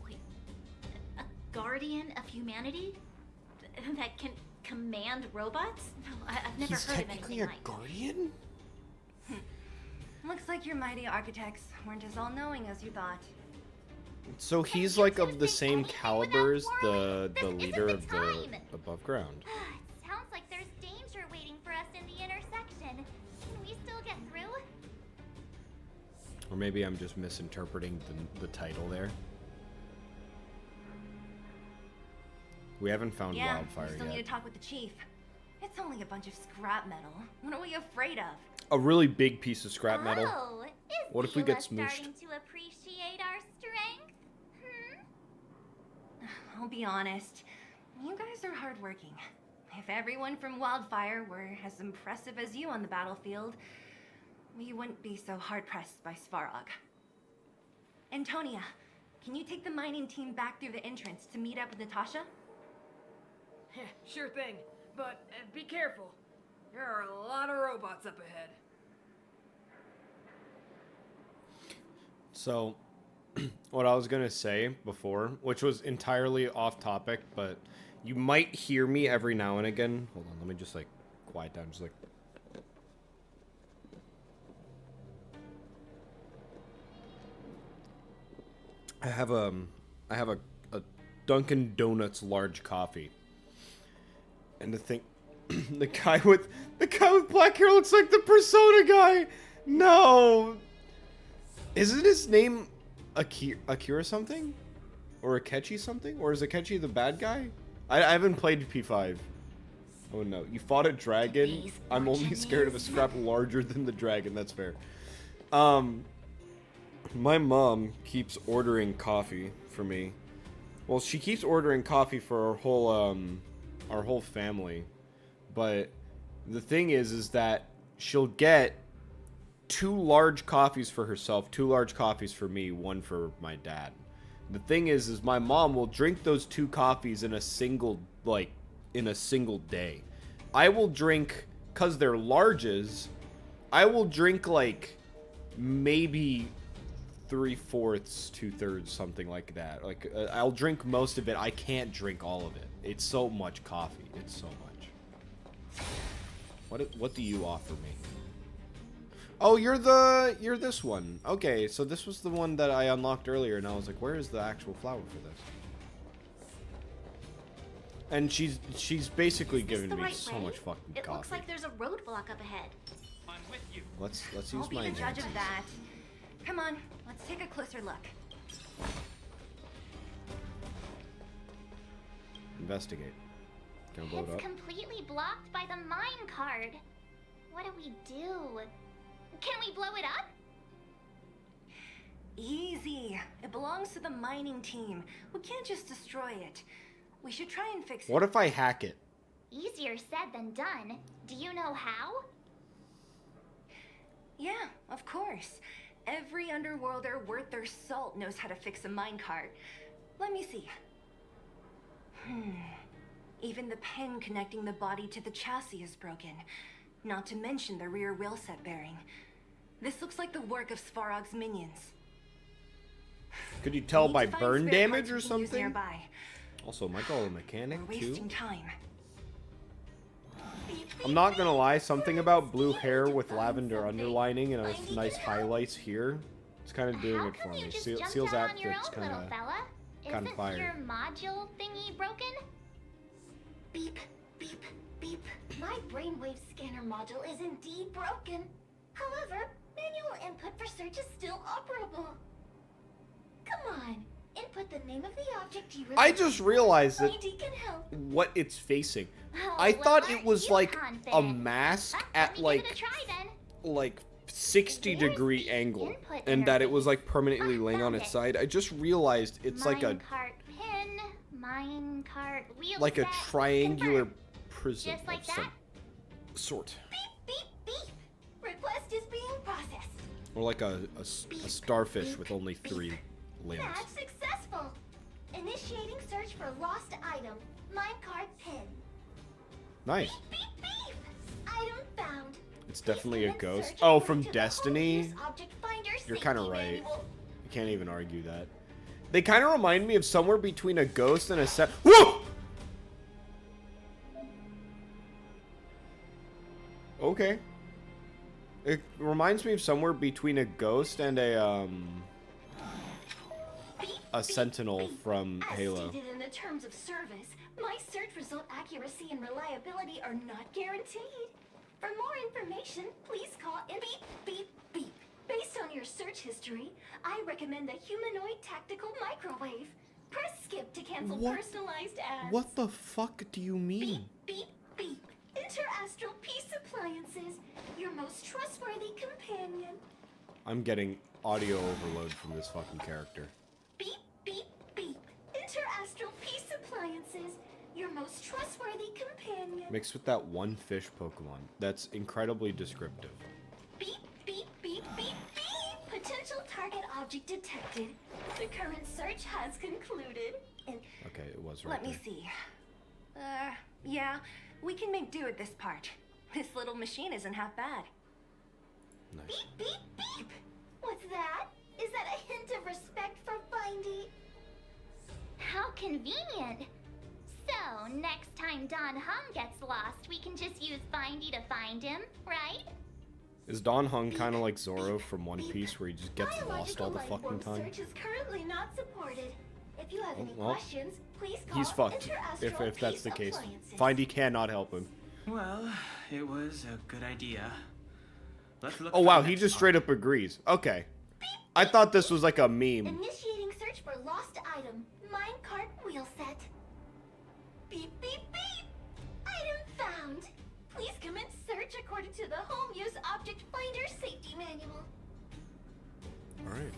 Wait, a guardian of humanity? That can command robots? No, I've never He's heard of technically anything a like guardian? Looks like your mighty architects weren't as all-knowing as you thought. So he's you like could've of the been same anything caliber as without the warning. This leader isn't of the the time. above ground. It sounds like there's danger waiting for us in the intersection. Can we still get through? Or maybe I'm just misinterpreting the title there. We haven't found Yeah, Wildfire we still yet. need to talk with the chief. It's only a bunch of scrap metal. What are we afraid of? A really big piece of scrap metal. Oh, is What if we get Leela smooshed? starting to appreciate our strength? I'll be honest. You guys are hardworking. If everyone from Wildfire were as impressive as you on the battlefield, we wouldn't be so hard-pressed by Svarog. Antonia, can you take the mining team back through the entrance to meet up with Natasha? Sure thing, but be careful. There are a lot of robots up ahead. So, what I was gonna say before, which was entirely off topic, but you might hear me every now and again. Hold on, let me just like quiet down. Just like. I have a Dunkin' Donuts large coffee, and to think, the guy with black hair looks like the Persona guy. No, isn't his name Akira something, or Akechi something, or is Akechi the bad guy? I haven't played P5. Oh no, you fought a dragon. I'm only scared of a scrap larger than the dragon. That's fair. My mom keeps ordering coffee for me. Well, she keeps ordering coffee for our whole family. But the thing is that she'll get 2 large coffees for herself, 2 large coffees for me, 1 for my dad. The thing is my mom will drink those 2 coffees in a single day. I will drink, cause they're larges, I will drink like maybe 3/4, 2/3, something like that. Like I'll drink most of it. I can't drink all of it. It's so much coffee. It's so much. What do you offer me? Oh, you're this one. Okay, so this was the one that I unlocked earlier, and I was like, where is the actual flower for this? And she's basically giving me so much fucking It coffee. looks like there's a roadblock up ahead. I'm with you. Let's use I'll be my the judge hands. of that. Come on, let's take a closer look. Investigate. Can I blow it It's up? completely blocked by the mine card. What do we do? Can we blow it up? Easy. It belongs to the mining team. We can't just destroy it. We should try and fix it. What if I hack it? Easier said than done. Do you know how? Yeah, of course. Every underworlder worth their salt knows how to fix a minecart. Let me see. Even the pin connecting the body to the chassis is broken. Not to mention the rear wheel set bearing. This looks like the work of Svarog's minions. Could you tell Need by to find burn spare damage parts or we can use something? nearby. Also, am I called a mechanic We're too? wasting time. I'm not gonna lie, something about blue hair with lavender underlining and a nice highlights here. It's kind of doing How it for come me. you just Seals jumped out out on your that's own, kind little of fella? kinda Isn't fire. your module thingy broken? Beep, beep, beep. My brainwave scanner module is indeed broken. However, manual input for search is still operable. Come on, input the name of the object you I just realized that Mindy can help. what it's facing. Oh, I well, thought aren't it was you like a confident? mask Let at me give it a like try then. 60-degree There's the angle, input and that it was interface. like permanently laying on Found its it. side. I just realized it's like a Minecart pin, minecart wheel like a set, triangular confirm. prism Just like of that? some sort, Beep, beep, beep. Request is being processed. or like a starfish with only 3 limbs. That's successful. Initiating search for lost item. Minecart pin. Nice. Beep, beep. Item found. It's definitely a Please ghost. search Oh, according from to the Destiny? home use object finder You're safety kind of right. manual. You can't even argue that. They kind of remind me of somewhere between a ghost and a set. Whoa! Okay. It reminds me of somewhere between a ghost and a sentinel from As Halo. stated in the terms of service, my search result accuracy and reliability are not guaranteed. For more information, please call in beep, beep, beep. Based on your search history, I recommend the humanoid tactical microwave. Press skip to cancel personalized ads. What the fuck do you mean? Beep, beep, beep. Interastral Peace Appliances, your most trustworthy companion. I'm getting audio overload from this fucking character. Beep, beep, beep. Interastral Peace Appliances, your most trustworthy companion. Mixed with that one fish Pokemon. That's incredibly descriptive. Beep, beep, beep, beep, beep. Potential target object detected. The current search has concluded. And Okay, it was right Let there. me see. Yeah, we can make do with this part. This little machine isn't half bad. Nice. beep, beep, beep. What's that? Is that a hint of respect for Findy? How convenient. So, next time Don Hung gets lost, we can just use Findy to find him, right? Is Don Hung kind of like Zoro from One Piece, where he just gets lost all the fucking time? Search is currently not supported. If you have any well, questions, please call He's fucked, Interastral if that's Peace the case. Appliances. Findy cannot help him. Well, it was a good idea. Let's look Oh for wow, the he next just one. straight up agrees. Okay. I thought this was like a meme. Initiating search for lost item. Minecart wheel set. Beep, beep, beep. Item found. Please commence search according to the Home Use Object Finder Safety Manual. Alright.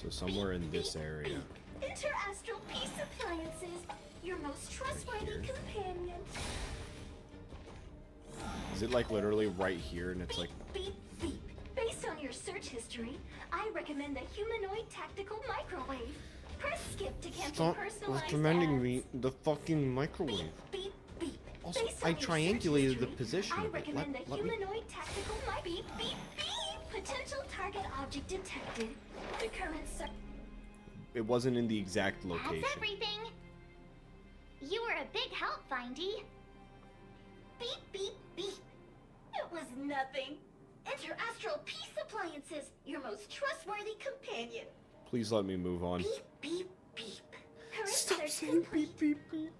So somewhere in this area. Interastral Peace Appliances, your most trustworthy here. companion. Is it like literally right here and it's like... Beep, beep. Based on your search history, I recommend the humanoid tactical microwave. Press skip to cancel Stop personalized recommending ads. me the fucking microwave. Beep, beep. Also, Based I on your search triangulated the history, position I of it. recommend the Let me... humanoid tactical beep, beep, beep. Potential target object detected. The current It wasn't in the exact location. That's everything. You were a big help, Findy. beep, beep, beep. It was nothing. Interastral Peace Appliances, your most trustworthy companion. Please let me move on. Beep, beep, beep. Current Stop search saying complete. beep, beep, beep.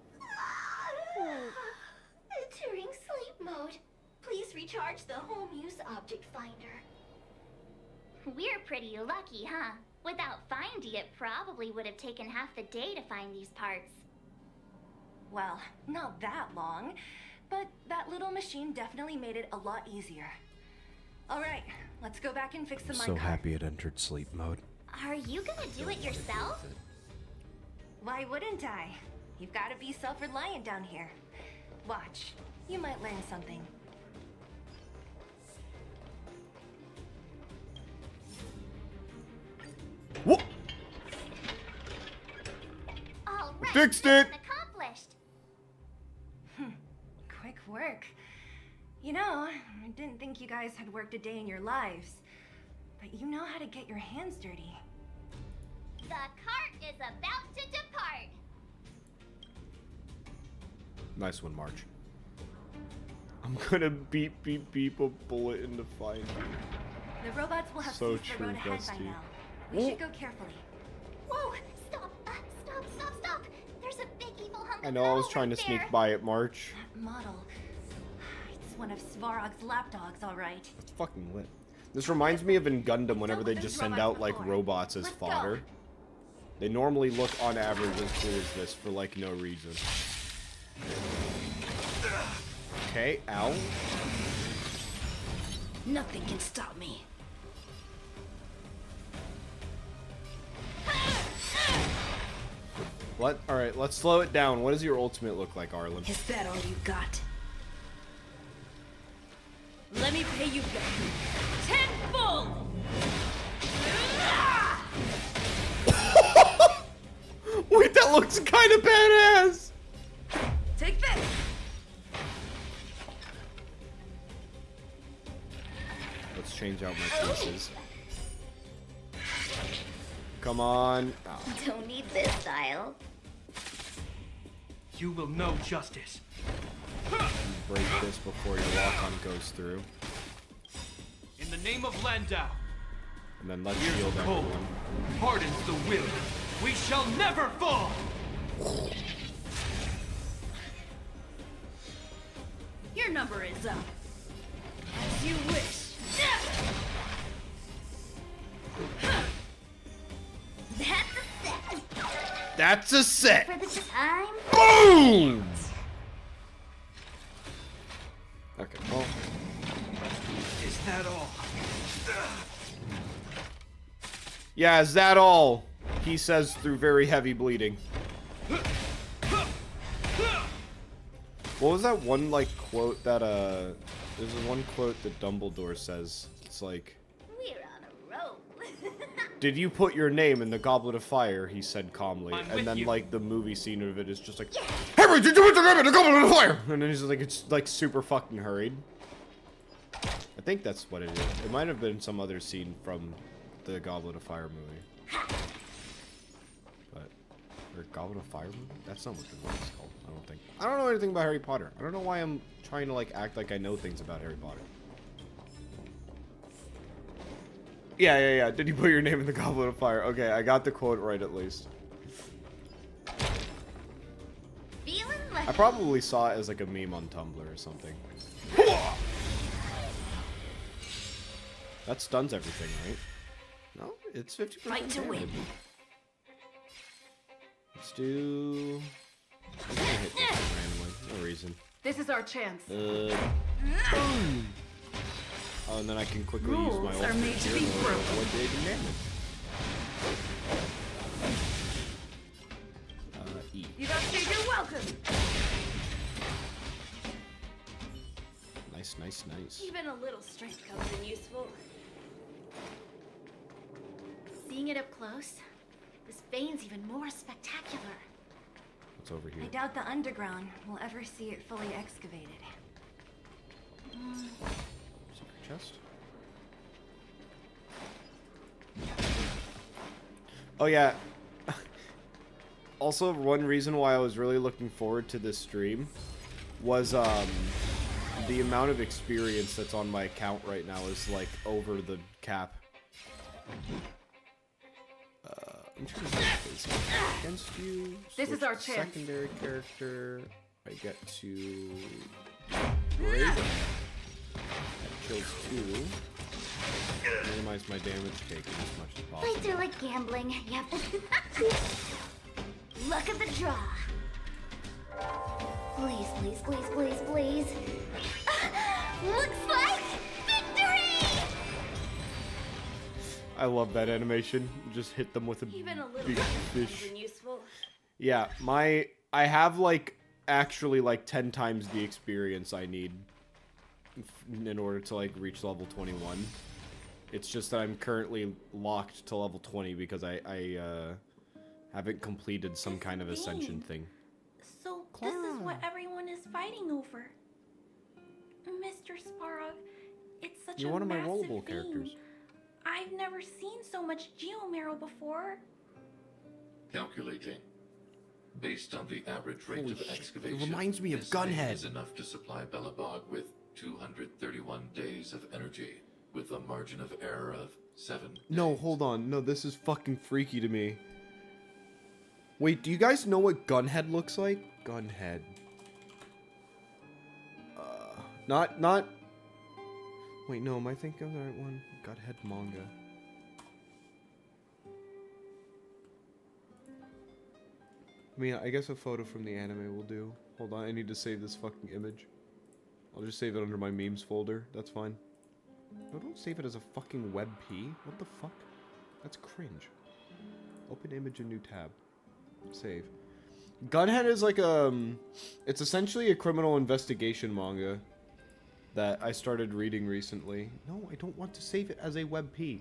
Entering sleep mode. Please recharge the Home Use Object Finder. We're pretty lucky, huh? Without Findy, it probably would have taken half the day to find these parts. Well, not that long, but that little machine definitely made it a lot easier. Alright, let's go back and fix the So minecart. happy it entered sleep mode. Are you gonna do it yourself? Why wouldn't I? You've got to be self-reliant down here. Watch, you might learn something. Whoop! All right, Fixed mission it! accomplished. Quick work. You know, I didn't think you guys had worked a day in your lives, but you know how to get your hands dirty. The cart is about to depart. Nice one, March. I'm gonna beep, beep, beep a bullet into Findy. The robots will have So seized the true, road ahead by Dusty. now. We should go carefully. Whoa! Stop! Stop! There's a big evil hunk I of know I was metal trying right to sneak there. by it, March. That model. It's one of Svarog's lapdogs, all right. It's fucking lit. This reminds me of in Gundam whenever they Dealt with just those send robots out like before. robots as Let's go. fodder. They normally look on average as cool as this for like no reason. Okay, ow. Nothing can stop me. What? Alright, let's slow it down. What does your ultimate look like, Arlen? Is that all you got? Let me pay you back. Tenfold! Wait, that looks kind of badass! Take this! Let's change out my pieces. Come on. Oh. Don't need this style. You will know justice. Break this before your lock-on goes through. In the name of Landau, And then let's Here's shield the cold. everyone. hardens the will. We shall never fall! Your number is up. As you wish. That's a set. That's a set. For the time. Boom! Okay, well. Is that all? Yeah, is that all? He says through very heavy bleeding. What was that one, like, quote that, there's one quote that Dumbledore says. It's like, We're on a roll. did you put your name in the Goblet of Fire? He said calmly. I'm And with then, you. like, the movie scene of it is just like, Harry, did you put your name in the Goblet of Fire? And then he's like, it's, like, super fucking hurried. I think that's what it is. It might have been some other scene from the Goblet of Fire movie. But, or Goblet of Fire movie? That's not what the movie's called, I don't think. I don't know anything about Harry Potter. I don't know why I'm trying to, like, act like I know things about Harry Potter. Yeah. Did you put your name in the Goblet of Fire? Okay, I got the quote right at least. Feeling lucky. I probably saw it as, like, a meme on Tumblr or something. That stuns everything, right? No, it's 50%. Fight to win. Let's do... I'm gonna hit this randomly. No reason. This is our chance. Boom. Oh, and then I can quickly use my Rules are ultimate made to here be to broken. avoid taking damage. E. You don't say you're welcome. Nice. Even a little strength comes in useful. Seeing it up close, this vein's even more spectacular. What's over here? I doubt the underground will ever see it fully excavated. Secret chest? Oh yeah. Also, one reason why I was really looking forward to this stream was the amount of experience that's on my account right now is like over the cap. I'm trying to face against you. This is Switch our to chance. Secondary character. I get to break. That kills 2. Minimize my damage taken as much as possible. Fights are like gambling. You have to... Luck of the draw. Please. Looks like victory! I love that animation. Just hit them with a Even a little big strength fish. comes in useful. Yeah, I have like actually like 10 times the experience I need in order to like reach level 21. It's just that I'm currently locked to level 20 because I haven't completed some kind of ascension thing. So this is what everyone is fighting over. Mr. Sparrow, it's such You're a one of my massive rollable thing. characters. I've never seen so much geomarrow before. Calculating. Based on the average rate Holy of shit, excavation, it reminds me of this thing Gunhead. is enough to supply Belobog with 231 days of energy, with a margin of error of 7 No, days. hold on. No, this is fucking freaky to me. Wait, do you guys know what Gunhead looks like? Gunhead. Not... Wait, no, am I thinking of the right one? Gunhead manga. I mean, I guess a photo from the anime will do. Hold on, I need to save this fucking image. I'll just save it under my memes folder. That's fine. No, don't save it as a fucking WebP. What the fuck? That's cringe. Open image in new tab. Save. Gunhead is like it's essentially a criminal investigation manga that I started reading recently. No, I don't want to save it as a WebP.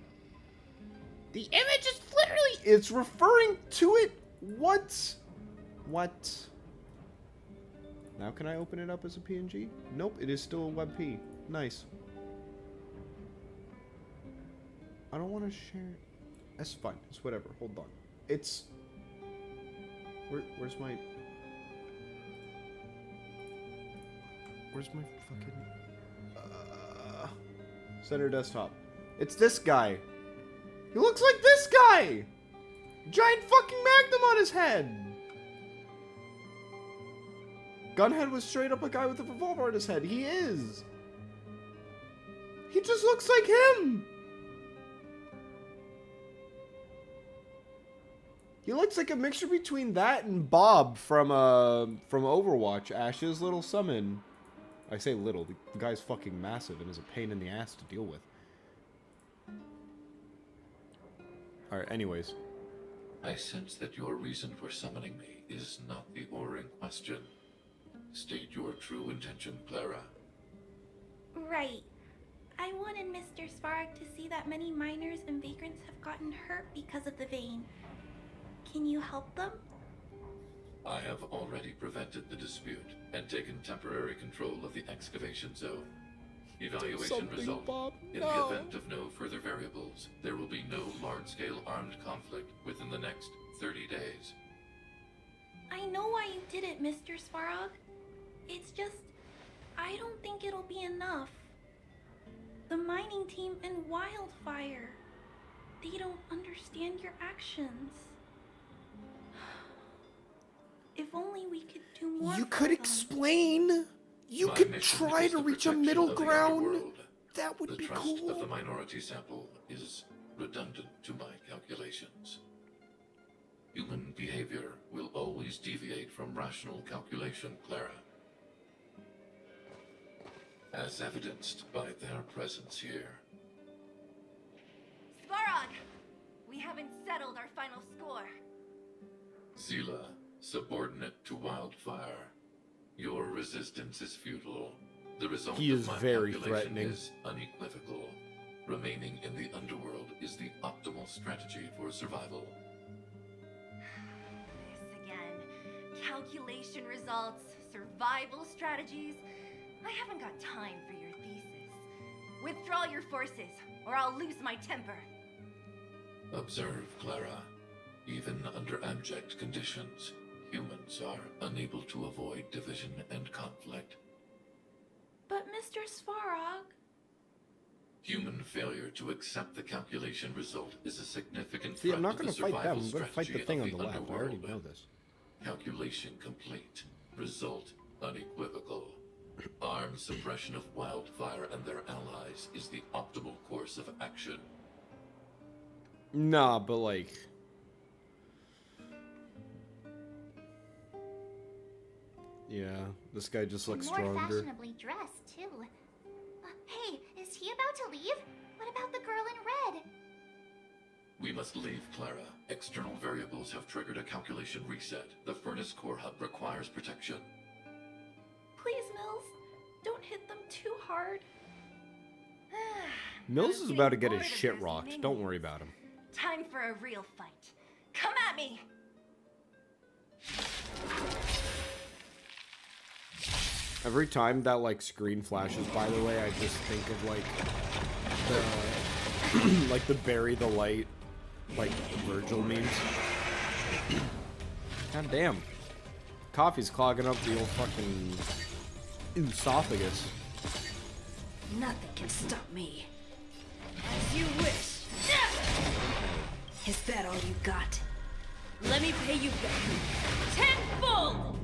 The image is literally... It's referring to it. What? Now can I open it up as a PNG? Nope, it is still a WebP. Nice. I don't want to share it. That's fine. It's whatever. Hold on. It's... Where's my... Where's my fucking... Center desktop. It's this guy. He looks like this guy! Giant fucking magnum on his head! Gunhead was straight up a guy with a revolver on his head. He is. He just looks like him. He looks like a mixture between that and Bob from Overwatch, Ash's little summon. I say little, the guy's fucking massive and is a pain in the ass to deal with. Alright, anyways. I sense that your reason for summoning me is not the ore in question. State your true intention, Clara. Right. I wanted Mr. Svarog to see that many miners and vagrants have gotten hurt because of the vein. Can you help them? I have already prevented the dispute and taken temporary control of the excavation zone. Evaluation result. Bob. In the event of no further variables, there will be no large-scale armed conflict within the next 30 days. I know why you did it, Mr. Svarog. It's just, I don't think it'll be enough. The mining team and Wildfire, they don't understand your actions. If only we could do more. You could explain. You could try to reach a middle ground. That would be cool. The trust of the minority sample is redundant to my calculations. Human behavior will always deviate from rational calculation, Clara. As evidenced by their presence here. Svarog! We haven't settled our final score. Zila, subordinate to Wildfire. Your resistance is futile. The result of my calculation is unequivocal. Remaining in the underworld is the optimal strategy for survival. This again. Calculation results, survival strategies. I haven't got time for your thesis. Withdraw your forces, or I'll lose my temper. Observe, Clara. Even under abject conditions, humans are unable to avoid division and conflict. But Mr. Svarog... Human failure to accept the calculation result is a significant See, threat I'm not to going the to fight them. survival I'm going to fight the strategy thing of on the left. I already underworld. know this. Calculation complete. Result unequivocal. Armed suppression of Wildfire and their allies is the optimal course of action. Nah, but like... Yeah, this guy just looks More stronger. fashionably dressed, too. Hey, is he about to leave? What about the girl in red? We must leave, Clara. External variables have triggered a calculation reset. The furnace core hub requires protection. Please, Mills, don't hit them too hard. Mills is about to get his shit rocked. Don't worry about him. Time for a real fight. Come at me! Every time that like screen flashes, by the way, I just think of like the like the bury the light, like Virgil memes. God damn, coffee's clogging up the old fucking esophagus. Nothing can stop me. As you wish. Is that all you got? Let me pay you back. Tenfold!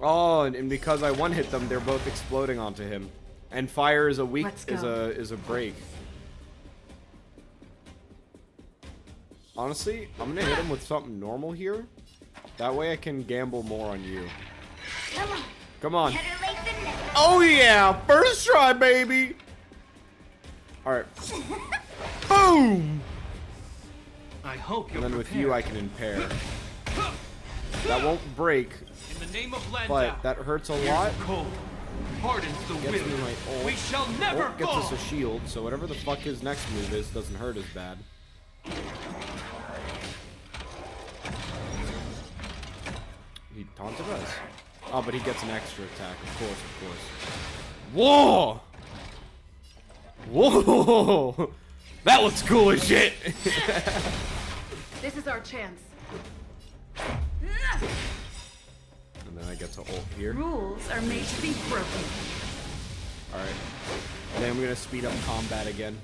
Oh, and because I one hit them, they're both exploding onto him. And fire is a weak is a break. Honestly, I'm gonna hit him with something normal here. That way I can gamble more on you. Come on. Come on. Better late than never. Oh yeah! First try, baby! Alright. Boom! I hope you're And then with prepared. you I can impair. That won't break. In the name of Landau, But that hurts a lot. cold hardens the Gets will. me my ult. We shall never Ult gets fall. us a shield, so whatever the fuck his next move is doesn't hurt as bad. He taunted us. Oh, but he gets an extra attack, of course. Whoa! Whoa! That looks cool as shit! This is our chance. And then I get to ult here. Rules are made to be broken. Alright. And then I'm gonna speed up combat again.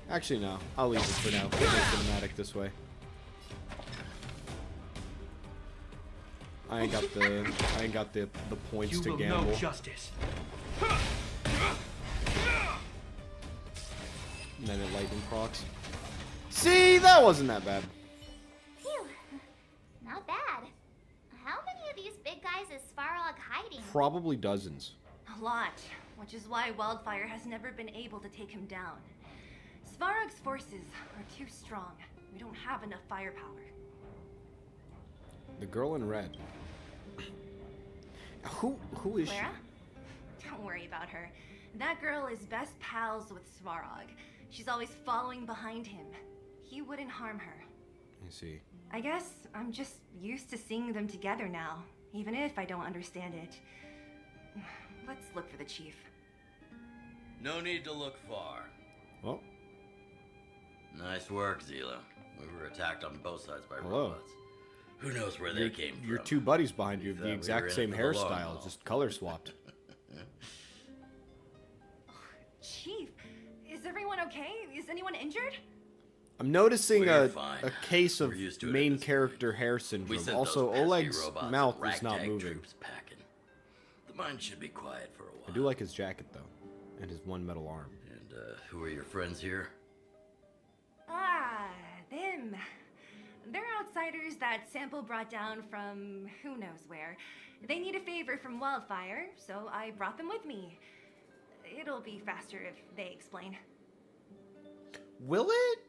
Actually, no. I'll leave it for now. We'll go cinematic this way. I ain't got the points to gamble. Know justice. And then it lightning procs. See, that wasn't that bad. Phew. Not bad. How many of these big guys is Svarog hiding? Probably dozens. A lot, which is why Wildfire has never been able to take him down. Svarog's forces are too strong. We don't have enough firepower. The girl in red. Who is Clara? Don't worry about her. That girl is best pals with Svarog. She's always following behind him. He wouldn't harm her. I see. I guess I'm just used to seeing them together now, even if I don't understand it. Let's look for the chief. No need to look far. Well. Nice work, Zila. We were attacked on both sides by Hello. robots. Who knows where they came from? Your two buddies behind you have the we were exact in same for the long hairstyle, haul. just color swapped. Chief, is everyone okay? Is anyone injured? I'm noticing We're a fine. case of We're used to it at main this character hair We syndrome. sent Also, those pesky Oleg's robots mouth and is not ragtag moving. troops packing. The mine should be quiet for a while. I do like his jacket though, and his one metal arm. And who are your friends here? Ah, them. They're outsiders that Sample brought down from who knows where. They need a favor from Wildfire, so I brought them with me. It'll be faster if they explain. Will it?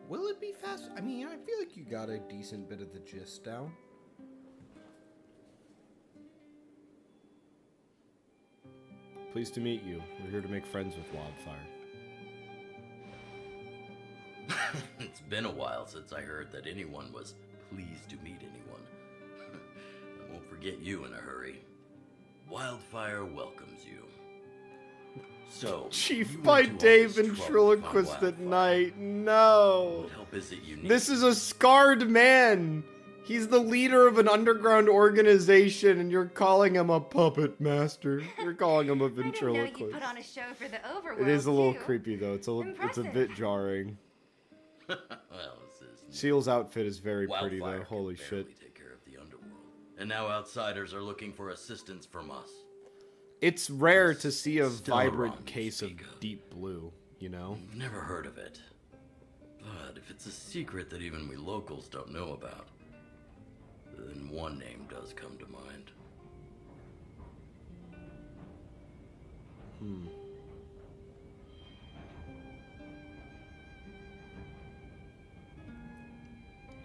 Will it be fast? I mean, I feel like you got a decent bit of the gist down. Pleased to meet you. We're here to make friends with Wildfire. It's been a while since I heard that anyone was pleased to meet anyone. I won't forget you in a hurry. Wildfire welcomes you. So, Chief you by went to all Dave this ventriloquist trouble to at find night. No. What help is it you need? This is a scarred man. He's the leader of an underground organization, and you're calling him a puppet master. You're calling him a I didn't know ventriloquist. you put on a show for the overworld. It is a little too. creepy though. It's a Impressive. bit jarring. Well, this is Seal's outfit is very pretty Wildfire though. can Holy barely shit. take care of the underworld. And now outsiders are looking for assistance from us. It's rare to see a Still vibrant wrong to case of speak of. deep blue, you know? I've never heard of it. But if it's a secret that even we locals don't know about, then one name does come to mind.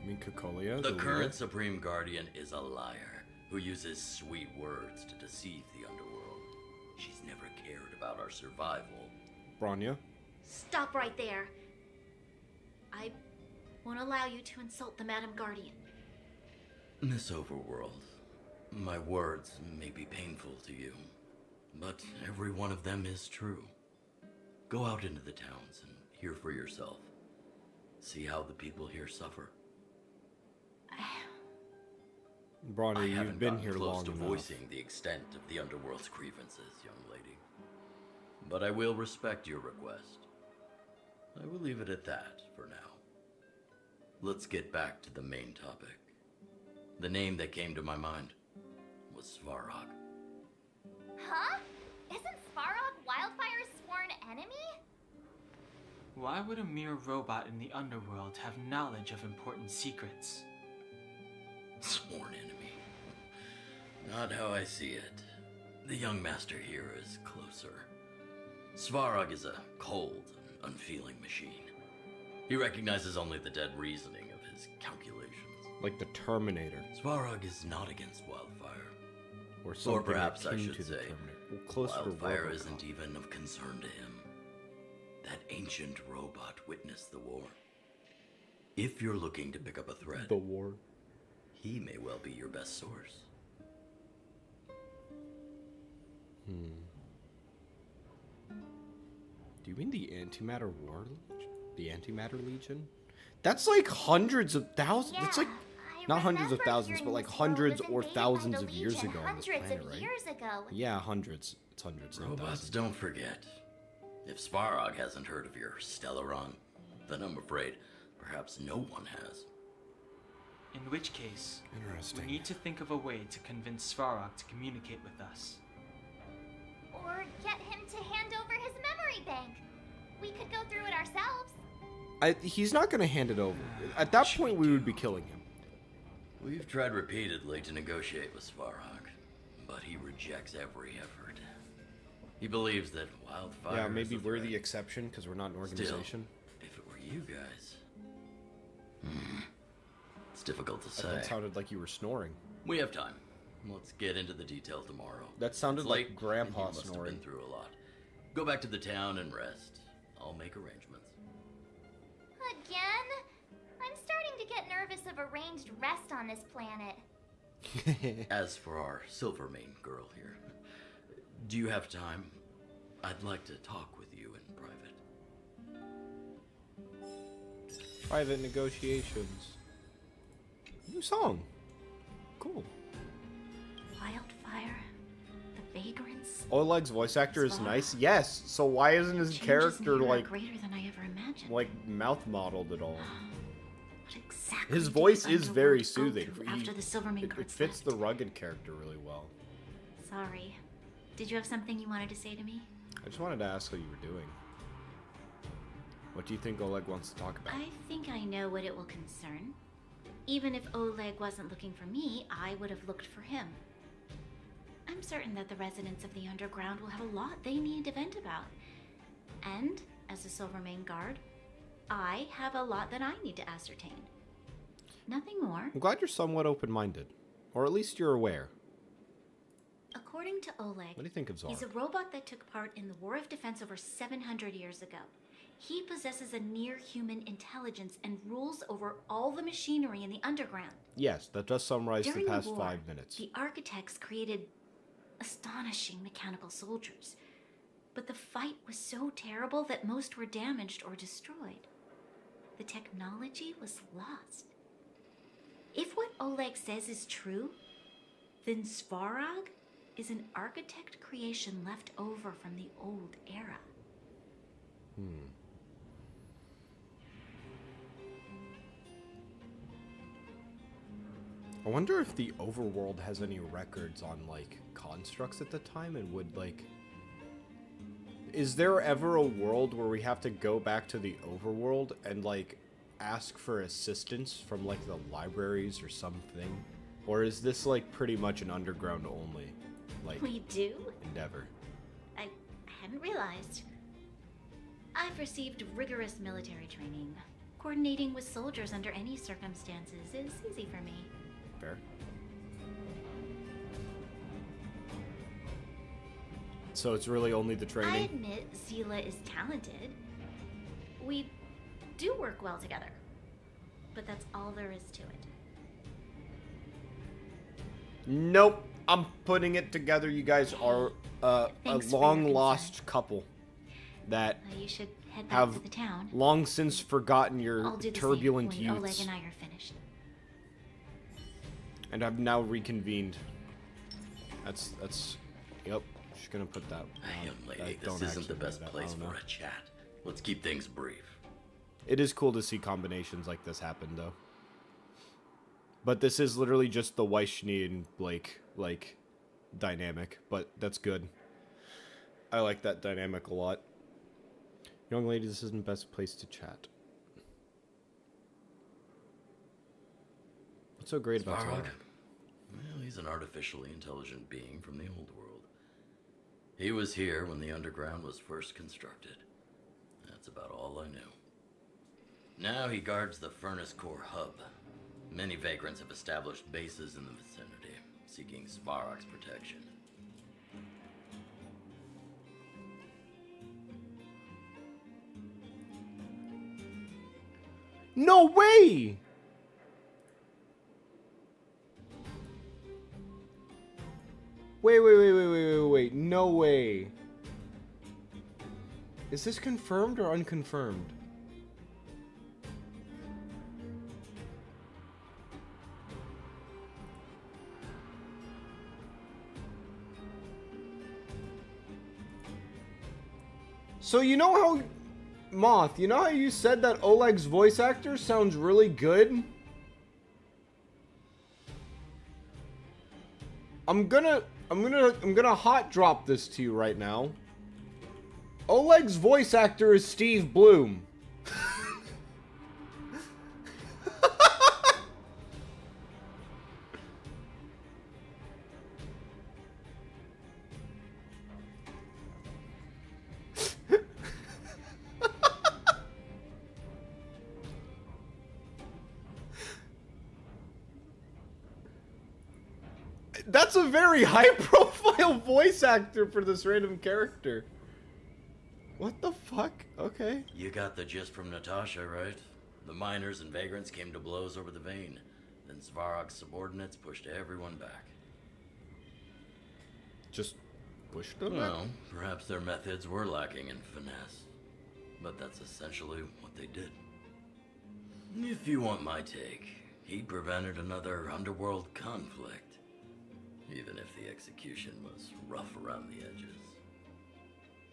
You mean Kokolia? The leader? current Supreme Guardian is a liar who uses sweet words to deceive the underworld. She's never cared about our survival. Branya? Stop right there. I won't allow you to insult the Madam Guardian. Miss Overworld, my words may be painful to you, but every one of them is true. Go out into the towns and hear for yourself. See how the people here suffer. Branya, I you've haven't been gotten here close long to enough. voicing the extent of the underworld's grievances, young lady. But I will respect your request. I will leave it at that for now. Let's get back to the main topic. The name that came to my mind was Svarog. Huh? Isn't Svarog Wildfire's sworn enemy? Why would a mere robot in the underworld have knowledge of important secrets? Sworn enemy. Not how I see it. The young master here is closer. Svarog is a cold and unfeeling machine. He recognizes only the dead reasoning of his calculations. Like the Terminator. Svarog is not against Wildfire. Or something perhaps I akin should to the say, Terminator. Well, closer to Wildfire Robocop. isn't even of concern to him. That ancient robot witnessed the war. If you're looking to pick up a thread, The war. he may well be your best source. Do you mean the Antimatter War Legion? The Antimatter Legion? That's like hundreds of thousands. It's like not hundreds of thousands, but like hundreds or thousands of years ago on this Hundreds planet, of right? years ago. Yeah, hundreds. It's hundreds, not Robots thousands. don't forget. If Svarog hasn't heard of your Stellaron, then I'm afraid perhaps no one has. In which case, Interesting. we need to think of a way to convince Svarog to communicate with us. Or get him to hand over his memory bank. We could go through it ourselves. He's not going to hand it over. At that point, we would be killing him. We've tried repeatedly to negotiate with Svarog, but he rejects every effort. He believes that wildfire. Yeah, maybe is a we're threat. the exception because we're not an organization. Still, if it were you guys, it's difficult to say. That sounded like you were snoring. We have time. Let's get into the details tomorrow. That sounded It's like late, Grandpa and you must have snoring. been through a lot. Go back to the town and rest. I'll make arrangements. Again? I'm starting to get nervous of arranged rest on this planet. As for our Silvermane girl here, do you have time? I'd like to talk with you in private. Private negotiations. New song. Cool. Wildfire, the vagrants. Oleg's voice actor is nice. Yes. So why isn't his Changes character in me are like greater than I ever imagined. mouth modeled at all? What exactly His did voice the is very underworld go soothing. through after the Silvermane It guards fits left? the rugged character really well. Sorry. Did you have something you wanted to say to me? I just wanted to ask how you were doing. What do you think Oleg wants to talk about? I think I know what it will concern. Even if Oleg wasn't looking for me, I would have looked for him. I'm certain that the residents of the underground will have a lot they need to vent about. And, as a Silvermane guard, I have a lot that I need to ascertain. Nothing more. I'm glad you're somewhat open-minded. Or at least you're aware. According to Oleg, What do you think of Zara? he's a robot that took part in the War of Defense over 700 years ago. He possesses a near-human intelligence and rules over all the machinery in the underground. Yes, that does summarize During the past war, 5 minutes. The architects created astonishing mechanical soldiers. But the fight was so terrible that most were damaged or destroyed. The technology was lost. If what Oleg says is true, then Svarog is an architect creation left over from the old era. I wonder if the overworld has any records on, like, constructs at the time and would, like... Is there ever a world where we have to go back to the overworld and, like, ask for assistance from, like, the libraries or something? Or is this, like, pretty much an underground only, like, We do? endeavor? I hadn't realized. I've received rigorous military training. Coordinating with soldiers under any circumstances is easy for me. Fair. So it's really only the I training? admit Zila is talented. We do work well together. But that's all there is to it. Nope. I'm putting it together. You guys are a Thanks for your long-lost couple that You should head back have to the town. long since forgotten your I'll do the turbulent same when Oleg youths and I are finished. and have now reconvened. That's yep. Just gonna put that. Young lady, I this don't isn't actually the best do that. I place don't for know. a chat. Let's keep things brief. It is cool to see combinations like this happen, though. But this is literally just the Weishney and Blake, like, dynamic. But that's good. I like that dynamic a lot. Young lady, this isn't the best place to chat. What's so great about Svarog? Svarog? Well, he's an artificially intelligent being from the old world. He was here when the underground was first constructed. That's about all I knew. Now he guards the Furnace Core hub. Many vagrants have established bases in the vicinity, seeking Svarog's protection. No way! Wait. No way. Is this confirmed or unconfirmed? So you know how... Moth, you know how you said that Oleg's voice actor sounds really good? I'm gonna hot drop this to you right now. Oleg's voice actor is Steve Bloom. That's a very high-profile voice actor for this random character. What the fuck? Okay. You got the gist from Natasha, right? The miners and vagrants came to blows over the vein. Then Svarog's subordinates pushed everyone back. Just pushed them back? Well, perhaps their methods were lacking in finesse. But that's essentially what they did. If you want my take, he prevented another underworld conflict. Even if the execution was rough around the edges.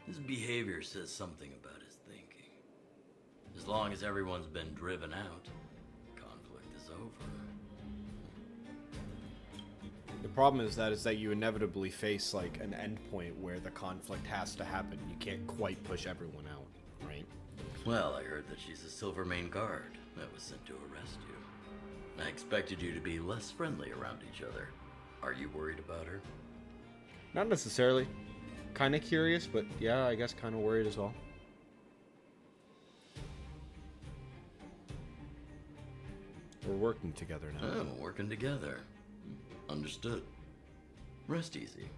His behavior says something about his thinking. As long as everyone's been driven out, conflict is over. The problem is that you inevitably face like an endpoint where the conflict has to happen. You can't quite push everyone out, right? Well, I heard that she's a Silvermane guard that was sent to arrest you. I expected you to be less friendly around each other. Are you worried about her? Not necessarily. Kind of curious, but yeah, I guess kind of worried as well. We're working together now. Oh, working together. Understood. Rest easy.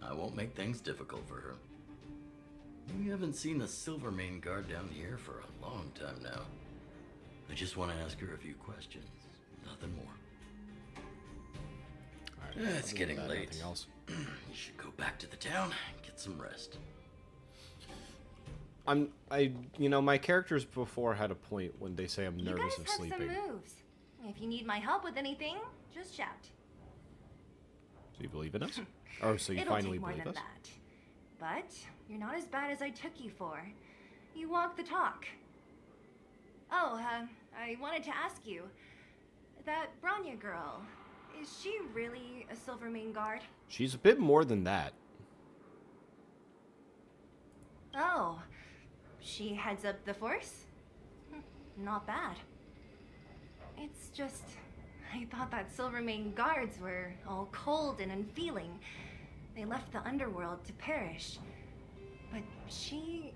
I won't make things difficult for her. We haven't seen a Silvermane guard down here for a long time now. I just want to ask her a few questions. Nothing more. It's getting late. Else. You should go back to the town and get some rest. You know, my characters before had a point when they say I'm nervous of sleeping. You guys have some moves. If you need my help with anything, just shout. So you believe in us? Oh, so you finally believe us? That. But you're not as bad as I took you for. You walk the talk. Oh, I wanted to ask you. That Bronya girl, is she really a Silvermane guard? She's a bit more than that. Oh, she heads up the force? Not bad. It's just, I thought that Silvermane guards were all cold and unfeeling. They left the underworld to perish. But she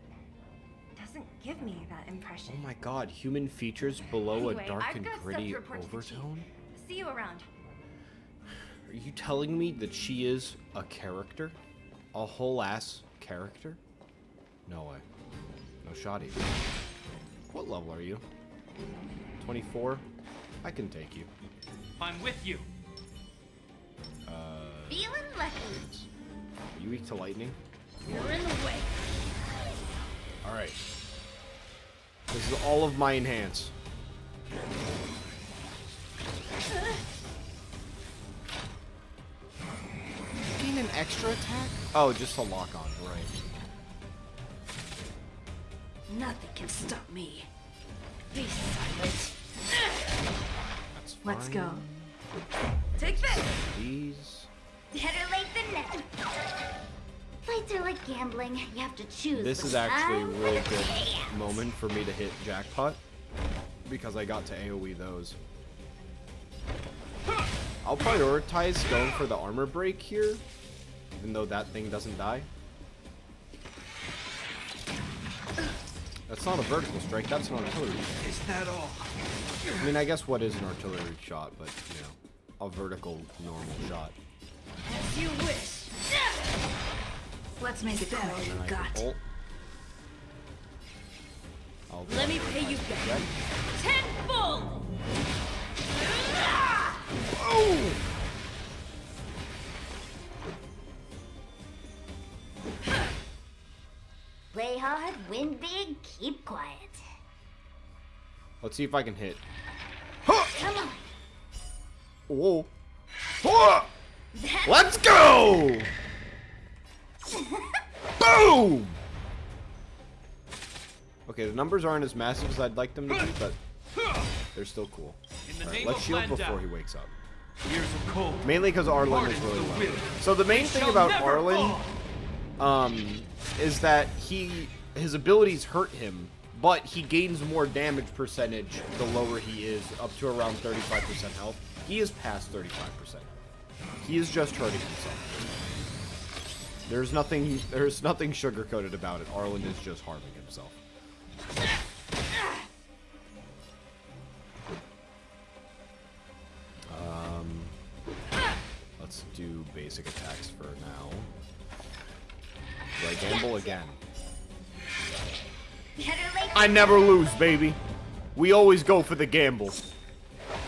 doesn't give me that impression. Oh my god, human features below Anyway, a dark I've and got stuff gritty to report to the chief. overtone? See you around. Are you telling me that she is a character? A whole ass character? No way. No shoddy. What level are you? 24? I can take you. I'm with you. Feeling lucky. Are you weak to lightning? You're in the way. Alright. This is all of my enhance. Gain an extra attack? Oh, just a lock on, right. Nothing can stop me. Be silent. That's fine. Let's go. Take this! These. Better late than never. Fights are like gambling. You have to choose. This is actually a really good moment for me to hit jackpot. Because I got to AoE those. I'll prioritize going for the armor break here. Even though that thing doesn't die. That's not a vertical strike, that's an artillery. Is that all? I mean, I guess what is an artillery shot, but, you know, a vertical normal shot. As you wish. Let's make it that all you got. Let me pay you back. Tenfold! Oh! Play hard, win big, keep quiet. Let's see if I can hit. Come on. Whoa. Let's go! Boom! Okay, the numbers aren't as massive as I'd like them to be, but they're still cool. Alright, let's shield before he wakes up. Mainly because Arlen is really low. So the main thing about Arlen, is that his abilities hurt him, but he gains more damage percentage the lower he is, up to around 35% health. He is past 35%. He is just hurting himself. There's nothing sugar-coated about it. Arlen is just harming himself. Let's do basic attacks for now. Do I gamble again? I never lose, baby. We always go for the gamble.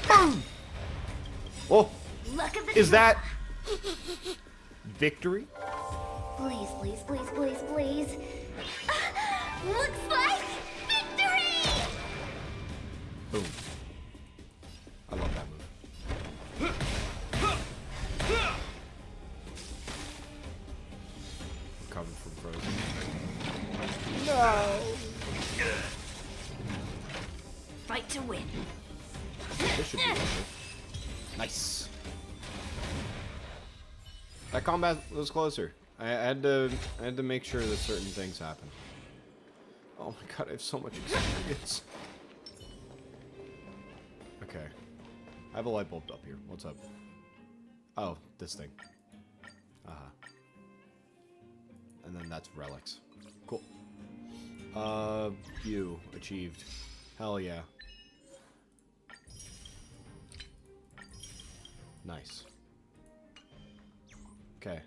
Boom! Oh, is that victory? Please, please, please, please, please. Looks like victory! Boom. I love that move. Recovered from frozen. No. Fight to win. This should be okay. Nice. That combat was closer. I had to make sure that certain things happen. Oh my god, I have so much experience. Okay. I have a light bulb up here. What's up? Oh, this thing. And then that's relics. Cool. You achieved. Hell yeah. Nice. Okay.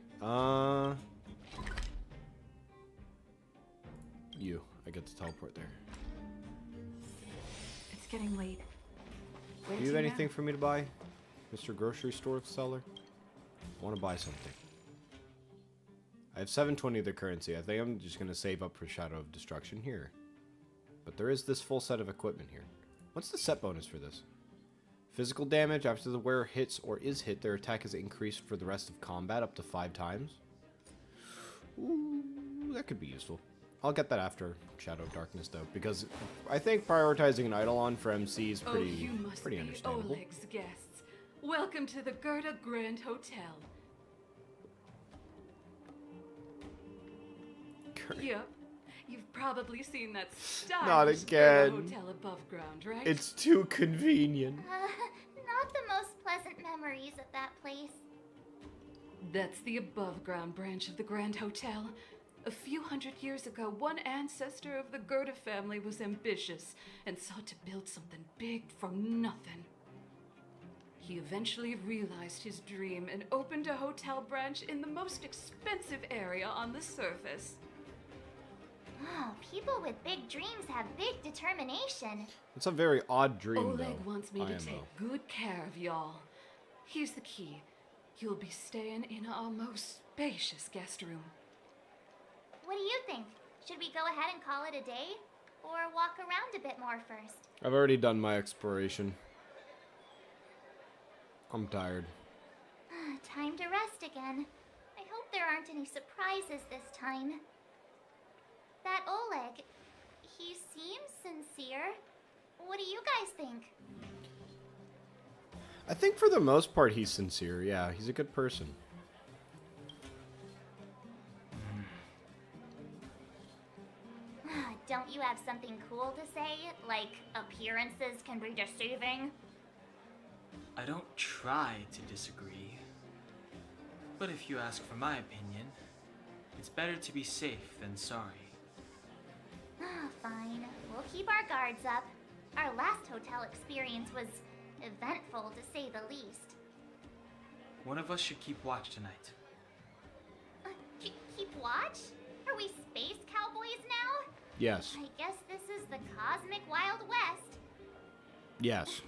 You. I get to teleport there. It's getting late. Do you have anything for me to buy? Mr. Grocery Store Seller? I want to buy something. I have 720 of the currency. I think I'm just going to save up for Shadow of Destruction here. But there is this full set of equipment here. What's the set bonus for this? Physical damage. After the wearer hits or is hit, their attack is increased for the rest of combat up to 5 times. Ooh, that could be useful. I'll get that after Shadow of Darkness, though, because I think prioritizing an Eidolon for MC is pretty understandable. Oleg's guests. Welcome to the Gerda Grand Hotel. Yep. You've probably seen that stylish hotel above ground, right? It's too convenient. Not the most pleasant memories of that place. That's the above ground branch of the Grand Hotel. A few hundred years ago, one ancestor of the Gerda family was ambitious and sought to build something big from nothing. He eventually realized his dream and opened a hotel branch in the most expensive area on the surface. Oh, people with big dreams have big determination. It's a very odd dream, Oleg though. wants me to take good care of y'all. Here's the key. You'll be staying in our most spacious guest room. What do you think? Should we go ahead and call it a day? Or walk around a bit more first? I've already done my exploration. I'm tired. Time to rest again. I hope there aren't any surprises this time. That Oleg, he seems sincere. What do you guys think? I think for the most part he's sincere, yeah. He's a good person. Don't you have something cool to say? Like, appearances can be deceiving? I don't try to disagree. But if you ask for my opinion, it's better to be safe than sorry. Fine. We'll keep our guards up. Our last hotel experience was eventful, to say the least. One of us should keep watch tonight. Keep watch? Are we space cowboys now? Yes. I guess this is the cosmic Wild West. Yes.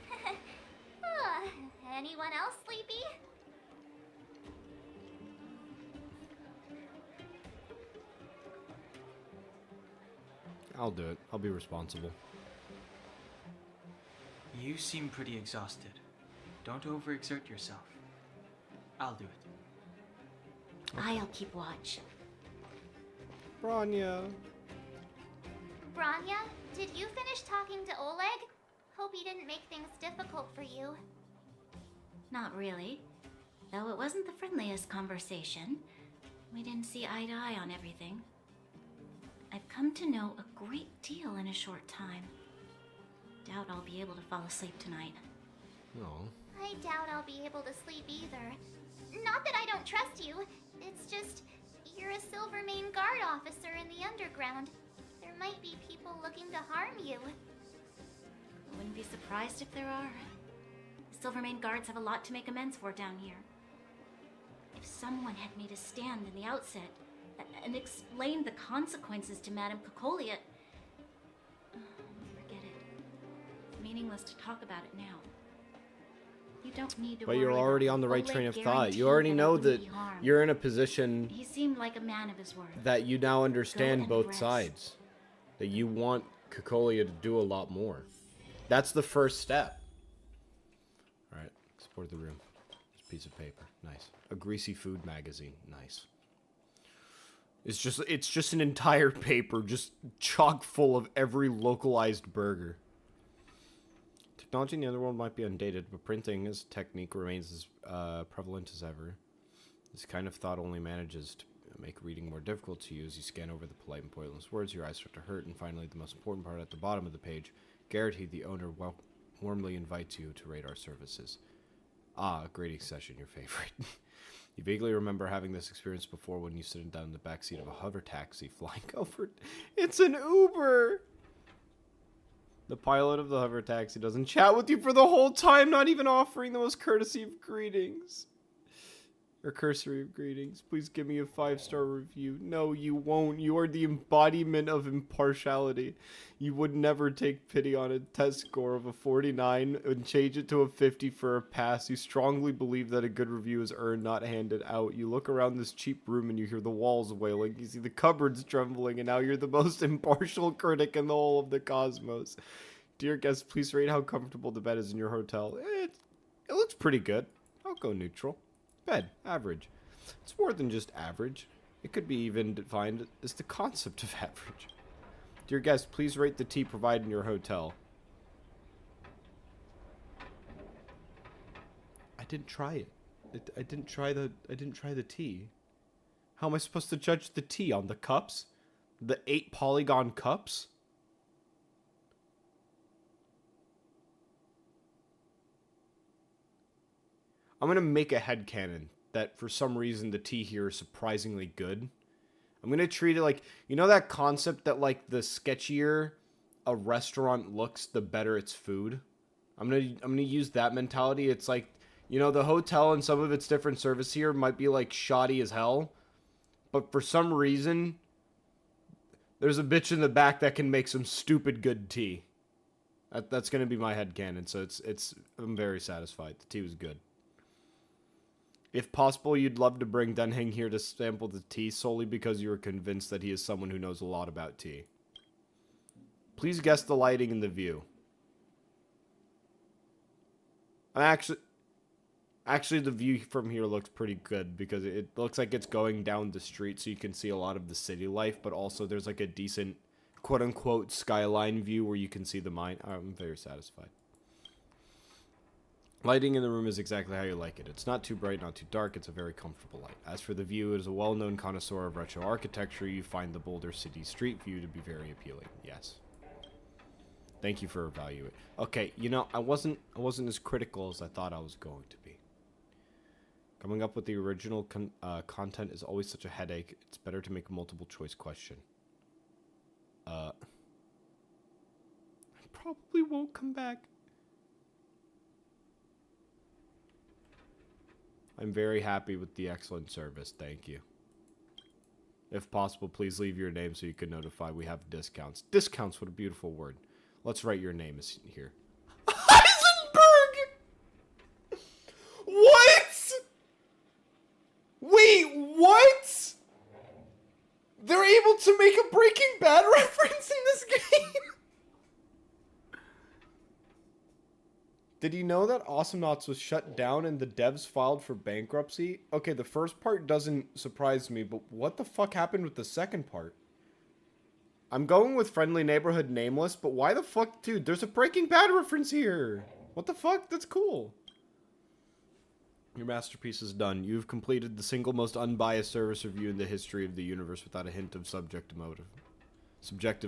Anyone else sleepy? I'll do it. I'll be responsible. You seem pretty exhausted. Don't overexert yourself. I'll do it. I'll keep watch. Branya. Branya, did you finish talking to Oleg? Hope he didn't make things difficult for you. Not really. Though it wasn't the friendliest conversation. We didn't see eye to eye on everything. I've come to know a great deal in a short time. Doubt I'll be able to fall asleep tonight. No. I doubt I'll be able to sleep either. Not that I don't trust you. It's just, you're a Silvermane Guard officer in the underground. There might be people looking to harm you. I wouldn't be surprised if there are. The Silvermane Guards have a lot to make amends for down here. If someone had made a stand in the outset and explained the consequences to Madame Cocolia... forget it. It's meaningless to talk about it now. You don't need to But you're worry already about on the right Oleg train of thought. guaranteeing You already that I know wouldn't that be harmed. you're in a position He seemed like a man of his word. that you now Go understand and both rest. sides. That you want Cocolia to do a lot more. That's the first step. Alright, explore the room. There's a piece of paper. Nice. A greasy food magazine. Nice. It's just an entire paper, just chock full of every localized burger. Technology in the underworld might be undated, but printing as a technique remains as prevalent as ever. This kind of thought only manages to make reading more difficult to you as you scan over the polite and pointless words. Your eyes start to hurt, and finally, the most important part at the bottom of the page, Garrity, the owner, warmly invites you to rate our services. Ah, a grading session, your favorite. You vaguely remember having this experience before when you sit down in the backseat of a hover taxi flying over. It's an Uber! The pilot of the hover taxi doesn't chat with you for the whole time, not even offering the most courtesy of greetings. Or cursory of greetings. Please give me a 5-star review. No, you won't. You are the embodiment of impartiality. You would never take pity on a test score of a 49 and change it to a 50 for a pass. You strongly believe that a good review is earned, not handed out. You look around this cheap room and you hear the walls wailing. You see the cupboards trembling, and now you're the most impartial critic in the whole of the cosmos. Dear guests, please rate how comfortable the bed is in your hotel. It looks pretty good. I'll go neutral. Bed, average. It's more than just average. It could be even defined as the concept of average. Dear guests, please rate the tea provided in your hotel. I didn't try it. I didn't try the tea. How am I supposed to judge the tea? On the cups? The 8 polygon cups? I'm going to make a headcanon that for some reason the tea here is surprisingly good. I'm going to treat it like, you know that concept that like the sketchier a restaurant looks, the better its food? I'm going to use that mentality. It's like, you know, the hotel and some of its different service here might be like shoddy as hell, but for some reason there's a bitch in the back that can make some stupid good tea. That's going to be my headcanon, so I'm very satisfied. The tea was good. If possible, you'd love to bring Denheng here to sample the tea solely because you are convinced that he is someone who knows a lot about tea. Please guess the lighting and the view. Actually, the view from here looks pretty good because it looks like it's going down the street so you can see a lot of the city life, but also there's like a decent quote-unquote skyline view where you can see the mine. I'm very satisfied. Lighting in the room is exactly how you like it. It's not too bright, not too dark. It's a very comfortable light. As for the view, as a well-known connoisseur of retro architecture, you find the Baldur City street view to be very appealing. Yes. Thank you for evaluating. Okay, you know, I wasn't as critical as I thought I was going to be. Coming up with the original content is always such a headache. It's better to make a multiple choice question. I probably won't come back. I'm very happy with the excellent service. Thank you. If possible, please leave your name so you can notify we have discounts. Discounts, what a beautiful word. Let's write your name here. Heisenberg! What? Wait, what? They're able to make a Breaking Bad reference in this game? Did you know that Awesomenauts was shut down and the devs filed for bankruptcy? Okay, the first part doesn't surprise me, but what the fuck happened with the second part? I'm going with Friendly Neighborhood Nameless, but why the fuck, dude? There's a Breaking Bad reference here. What the fuck? That's cool. Your masterpiece is done. You've completed the single most unbiased service review in the history of the universe without a hint of subjective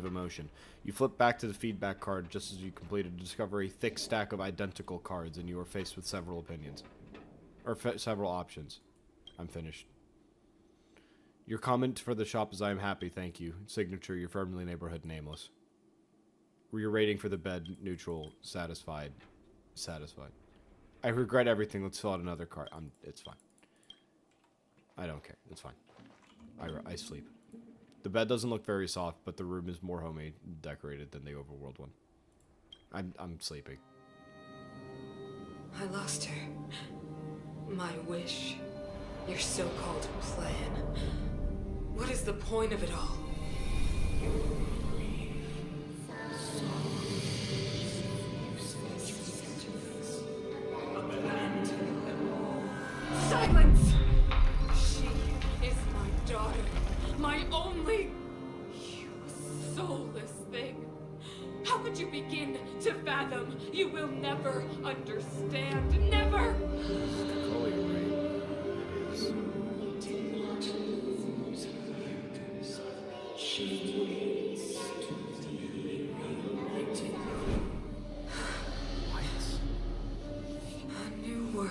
emotion. You flip back to the feedback card just as you completed to discover a thick stack of identical cards, and you are faced with several opinions. Or several options. I'm finished. Your comment for the shop is I am happy, thank you. Signature, your Friendly Neighborhood Nameless. Your rating for the bed, neutral, satisfied. Satisfied. I regret everything. Let's fill out another card. It's fine. I don't care. It's fine. I sleep. The bed doesn't look very soft, but the room is more homemade decorated than the overworld one. I'm sleeping. I lost her. My wish. Your so-called plan. What is the point of it all? Silence! She is my daughter. My only... You soulless thing. How could you begin to fathom? You will never understand. Never! A new world.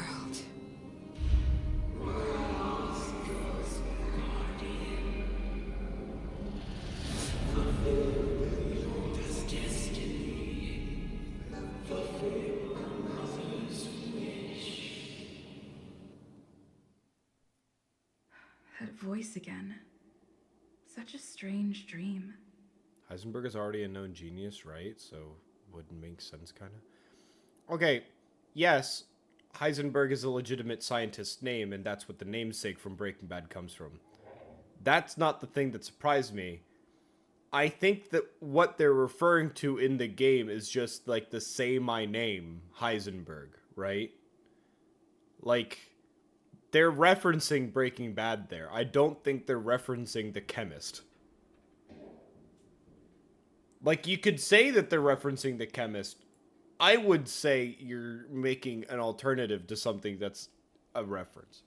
That voice again. Such a strange dream. Heisenberg is already a known genius, right? So wouldn't make sense, kind of. Okay, yes, Heisenberg is a legitimate scientist name, and that's what the namesake from Breaking Bad comes from. That's not the thing that surprised me. I think that what they're referring to in the game is just like the say my name, Heisenberg, right? Like, they're referencing Breaking Bad there. I don't think they're referencing the chemist. Like, you could say that they're referencing the chemist. I would say you're making an alternative to something that's a reference.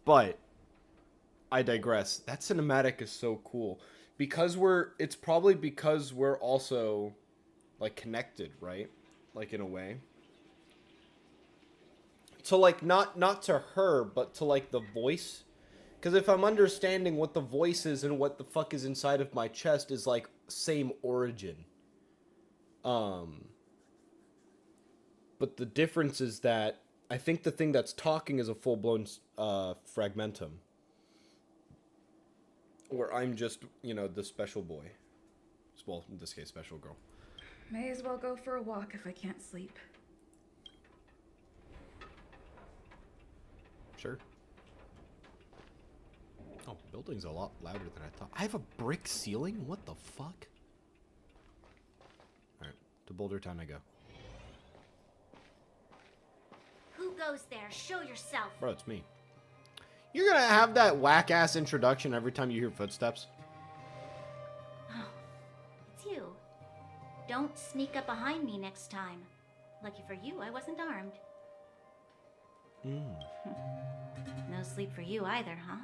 But I digress. That cinematic is so cool. Because it's probably because we're also, like, connected, right? Like, in a way. So, like, not to her, but to, like, the voice. Because if I'm understanding what the voice is and what the fuck is inside of my chest is, like, same origin. But the difference is that I think the thing that's talking is a full-blown fragmentum. Where I'm just, you know, the special boy. Well, in this case, special girl. May as well go for a walk if I can't sleep. Sure. Oh, building's a lot louder than I thought. I have a brick ceiling? What the fuck? Alright, to Boulder Town I go. Who goes there? Show yourself. Bro, it's me. You're gonna have that whack-ass introduction every time you hear footsteps? Oh, it's you. Don't sneak up behind me next time. Lucky for you, I wasn't armed. No sleep for you either, huh?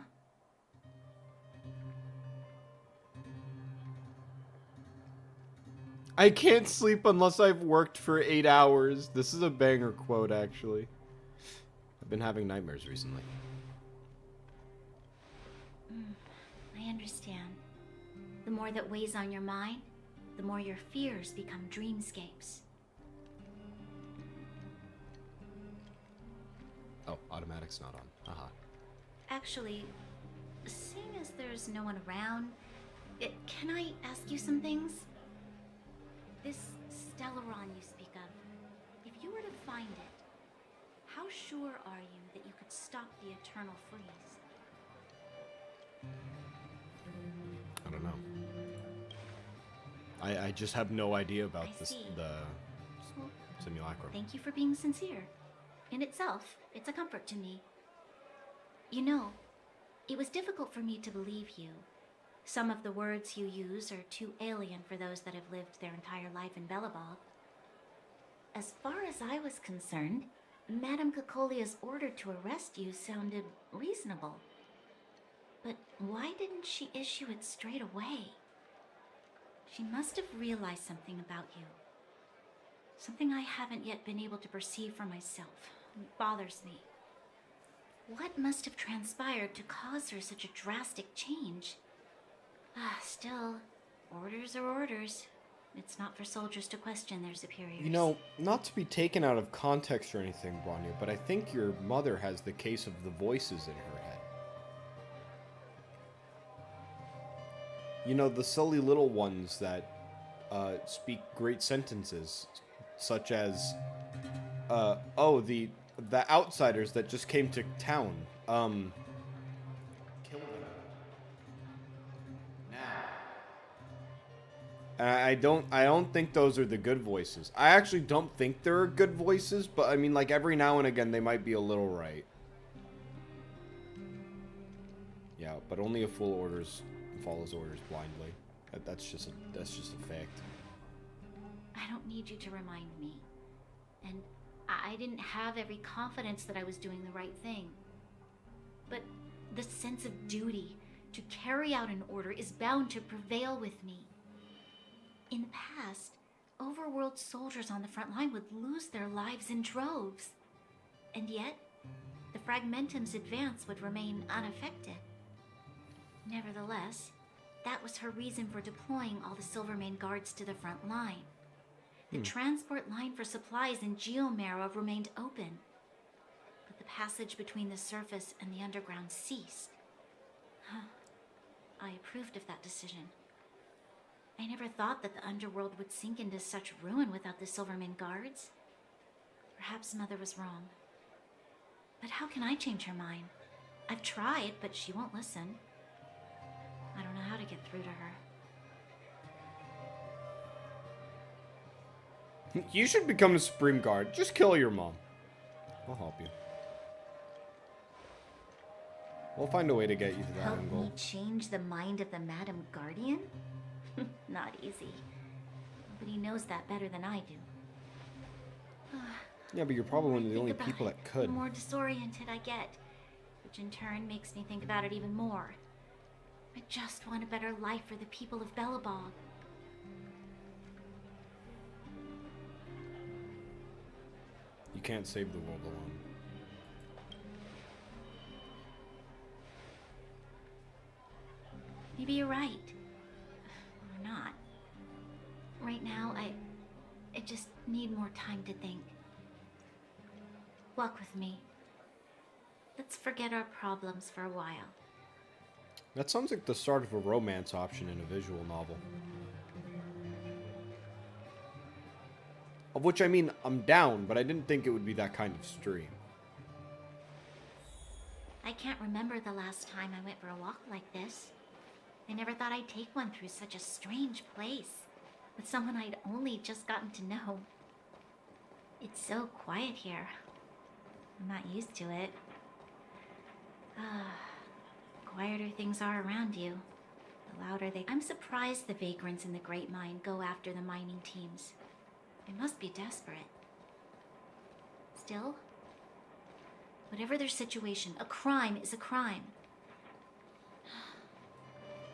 I can't sleep unless I've worked for 8 hours. This is a banger quote, actually. I've been having nightmares recently. I understand. The more that weighs on your mind, the more your fears become dreamscapes. Oh, automatic's not on. Haha. Actually, seeing as there's no one around, can I ask you some things? This Stellaron you speak of, if you were to find it, how sure are you that you could stop the eternal freeze? I don't know. I just have no idea about the simulacrum. Thank you for being sincere. In itself, it's a comfort to me. You know, it was difficult for me to believe you. Some of the words you use are too alien for those that have lived their entire life in Belobog. As far as I was concerned, Madame Cocolia's order to arrest you sounded reasonable. But why didn't she issue it straight away? She must have realized something about you. Something I haven't yet been able to perceive for myself. It bothers me. What must have transpired to cause her such a drastic change? Still, orders are orders. It's not for soldiers to question their superiors. You know, not to be taken out of context or anything, Branya, but I think your mother has the case of the voices in her head. You know, the silly little ones that speak great sentences, such as, the outsiders that just came to town. Kill them. Now. I don't think those are the good voices. I actually don't think they're good voices, but I mean, like, every now and again they might be a little right. Yeah, but only a fool follows orders blindly. That's just a fact. I don't need you to remind me. And I didn't have every confidence that I was doing the right thing. But the sense of duty to carry out an order is bound to prevail with me. In the past, overworld soldiers on the front line would lose their lives in droves. And yet, the Fragmentum's advance would remain unaffected. Nevertheless, that was her reason for deploying all the Silvermane guards to the front line. The transport line for supplies in Geomarrow remained open, but the passage between the surface and the underground ceased. I approved of that decision. I never thought that the underworld would sink into such ruin without the Silvermane guards. Perhaps Mother was wrong. But how can I change her mind? I've tried, but she won't listen. I don't know how to get through to her. You should become a Supreme Guard. Just kill your mom. I'll help you. We'll find a way to get you to that Help end goal. me change the mind of the Madam Guardian? Not easy. Nobody knows that better than I do. Yeah, but you're probably one of the Think only about people it, that could. The more disoriented I get, which in turn makes me think about it even more. I just want a better life for the people of Belobog. You can't save the world alone. Maybe you're right. Or not. Right now, I just need more time to think. Walk with me. Let's forget our problems for a while. That sounds like the start of a romance option in a visual novel. Of which, I mean, I'm down, but I didn't think it would be that kind of stream. I can't remember the last time I went for a walk like this. I never thought I'd take one through such a strange place, with someone I'd only just gotten to know. It's so quiet here. I'm not used to it. Quieter things are around you, the louder they... I'm surprised the vagrants in the Great Mine go after the mining teams. They must be desperate. Still, whatever their situation, a crime is a crime.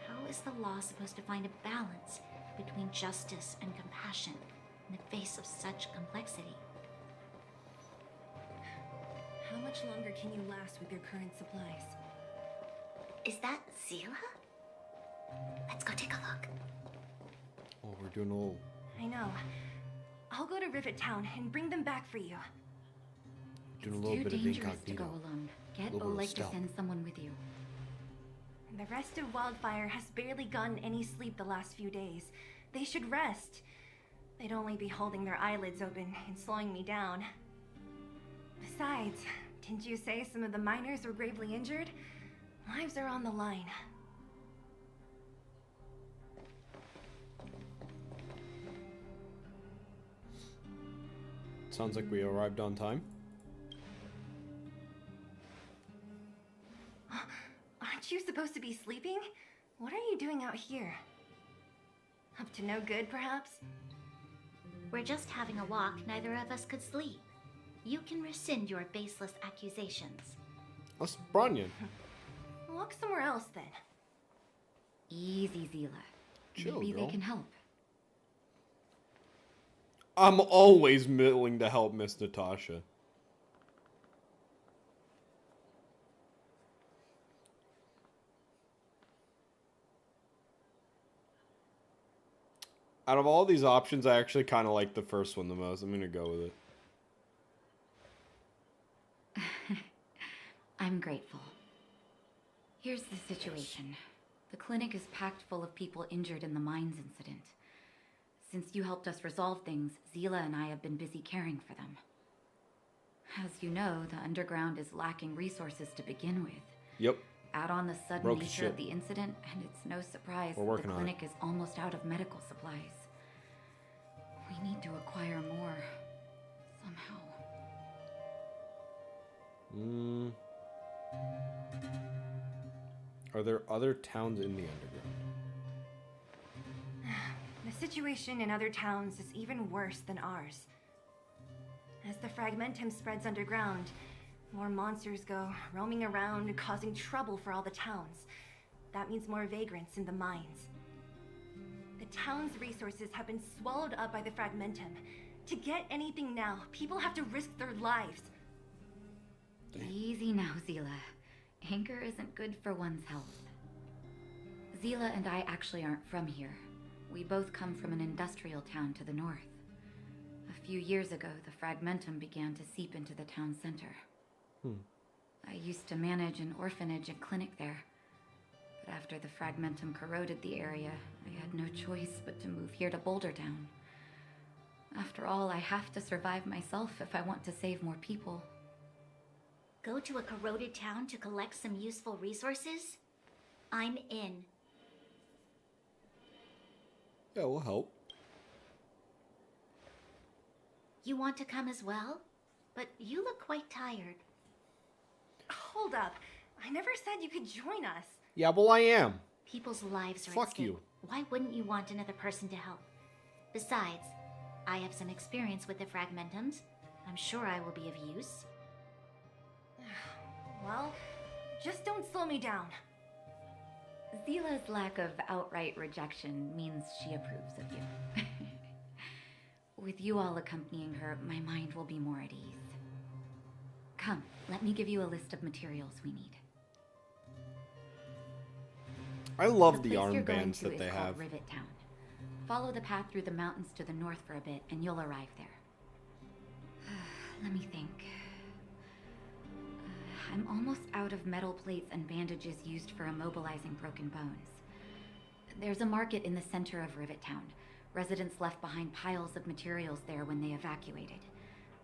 How is the law supposed to find a balance between justice and compassion in the face of such complexity? How much longer can you last with your current supplies? Is that Zila? Let's go take a look. Oh, we're doing a little... I know. I'll go to Rivet Town and bring them back for you. Doing a little bit of Too dangerous to incognito. go alone. Get Little bit of Oleg to stealth. send someone with you. The rest of Wildfire has barely gotten any sleep the last few days. They should rest. They'd only be holding their eyelids open and slowing me down. Besides, didn't you say some of the miners were gravely injured? Lives are on the line. Sounds like we arrived on time. Aren't you supposed to be sleeping? What are you doing out here? Up to no good, perhaps? We're just having a walk. Neither of us could sleep. You can rescind your baseless accusations. That's Bronyan. Walk somewhere else, then. Easy, Zila. Chill, Maybe girl. they can help. I'm always willing to help Miss Natasha. Out of all these options, I actually kind of like the first one the most. I'm going to go with it. I'm grateful. Here's the situation. The clinic is packed full of people injured in the mines incident. Since you helped us resolve things, Zila and I have been busy caring for them. As you know, the underground is lacking resources to begin with. Yep. Add on the sudden Broke nature shit. of the incident, and it's no surprise We're that working the on it. clinic is almost out of medical supplies. We need to acquire more. Somehow. Are there other towns in the underground? The situation in other towns is even worse than ours. As the fragmentum spreads underground, more monsters go roaming around, causing trouble for all the towns. That means more vagrants in the mines. The town's resources have been swallowed up by the fragmentum. To get anything now, people have to risk their lives. Easy now, Zila. Anger isn't good for one's health. Zila and I actually aren't from here. We both come from an industrial town to the north. A few years ago, the fragmentum began to seep into the town center. I used to manage an orphanage and clinic there. But after the fragmentum corroded the area, I had no choice but to move here to Baldur Town. After all, I have to survive myself if I want to save more people. Go to a corroded town to collect some useful resources? I'm in. Yeah, we'll help. You want to come as well? But you look quite tired. Hold up. I never said you could join us. Yeah, well, I am. People's lives are at Fuck stake. you. Why wouldn't you want another person to help? Besides, I have some experience with the fragmentums. I'm sure I will be of use. Well, just don't slow me down. Zila's lack of outright rejection means she approves of you. With you all accompanying her, my mind will be more at ease. Come, let me give you a list of materials we need. I love the place you're going armbands to that is they called have. Rivet Town. Follow the path through the mountains to the north for a bit, and you'll arrive there. Let me think. I'm almost out of metal plates and bandages used for immobilizing broken bones. There's a market in the center of Rivet Town. Residents left behind piles of materials there when they evacuated.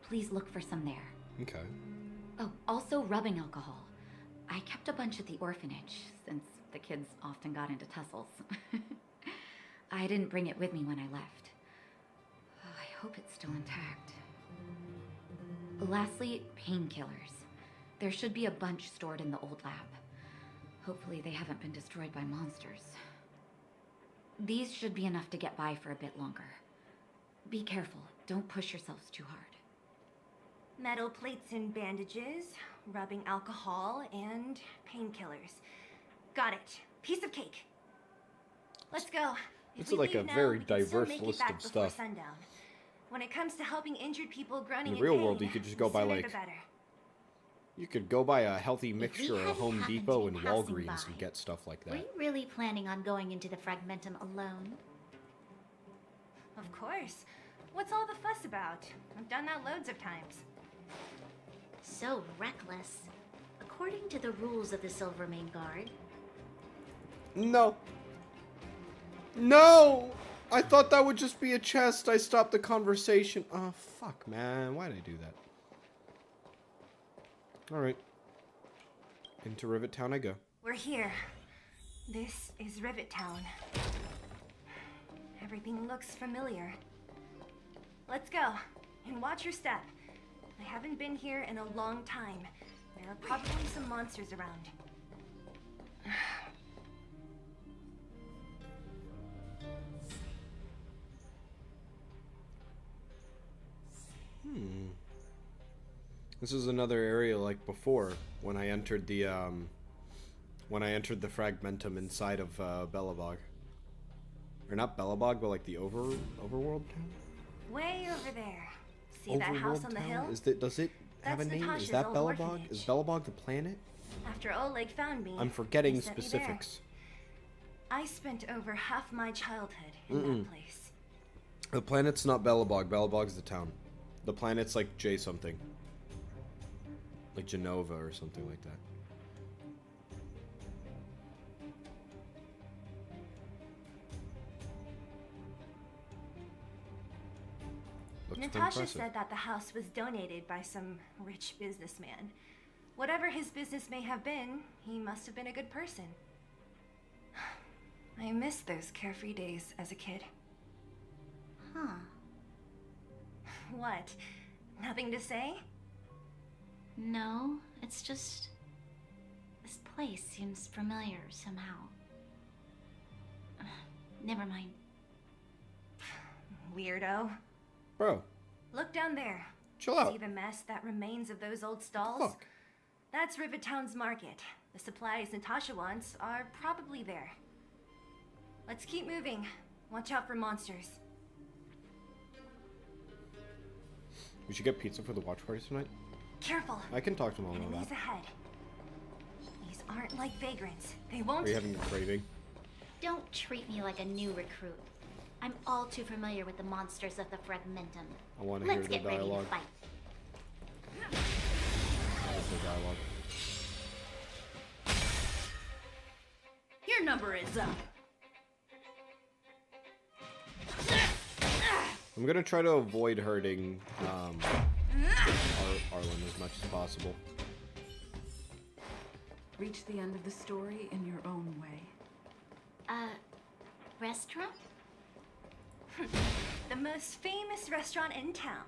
Please look for some there. Okay. Oh, also rubbing alcohol. I kept a bunch at the orphanage, since the kids often got into tussles. I didn't bring it with me when I left. Oh, I hope it's still intact. Lastly, painkillers. There should be a bunch stored in the old lab. Hopefully they haven't been destroyed by monsters. These should be enough to get by for a bit longer. Be careful, don't push yourselves too hard. Metal plates and bandages, rubbing alcohol, and painkillers. Got it. Piece of cake. Let's go. If It's we like leave a now, very we can still diverse make it list back of before stuff. sundown. When it comes to helping injured people groaning In the real pain, world, you could just go the by, sooner like, the better. You could go buy a healthy mixture at had Home happened Depot to and be passing Walgreens by, and get stuff like Were that. you really planning on going into the fragmentum alone? Of course. What's all the fuss about? I've done that loads of times. So reckless. According to the rules of the Silvermane Guard, No. No! I thought that would just be a chest. I stopped the conversation. Oh, fuck, man. Why did I do that? Alright. Into Rivet Town I go. We're here. This is Rivet Town. Everything looks familiar. Let's go, and watch your step. I haven't been here in a long time. There are probably some monsters around. This is another area like before when I entered the fragmentum inside of Belobog. Or not Belobog, but like the overworld town. Way over there. See that house on the hill? Does it have a name? Natasha's Is that old Belobog? orphanage. Is Belobog the planet? After Oleg found me, I'm forgetting he sent me there. specifics. I spent over half my childhood in that place. The planet's not Belobog. Belobog's the town. The planet's like J something. Like Genova or something like that. Looks Natasha impressive. said that the house was donated by some rich businessman. Whatever his business may have been, he must have been a good person. I miss those carefree days as a kid. Huh. What? Nothing to say? No, it's just... This place seems familiar somehow. Never mind. Weirdo. Bro. Look down there. Chill out. See the mess that remains of those old stalls? Fuck. That's Rivet Town's market. The supplies Natasha wants are probably there. Let's keep moving. Watch out for monsters. We should get pizza for the watch party tonight. Careful. I can talk to Mom about Enemies that. ahead. These aren't like vagrants. They won't. Are you having a craving? Don't treat me like a new recruit. I'm all too familiar with the monsters of the Fragmentum. I want to hear Let's the get ready to dialogue. fight. What's the dialogue? Your number is up. I'm gonna try to avoid hurting Arlen as much as possible. Reach the end of the story in your own way. Restaurant? The most famous restaurant in town.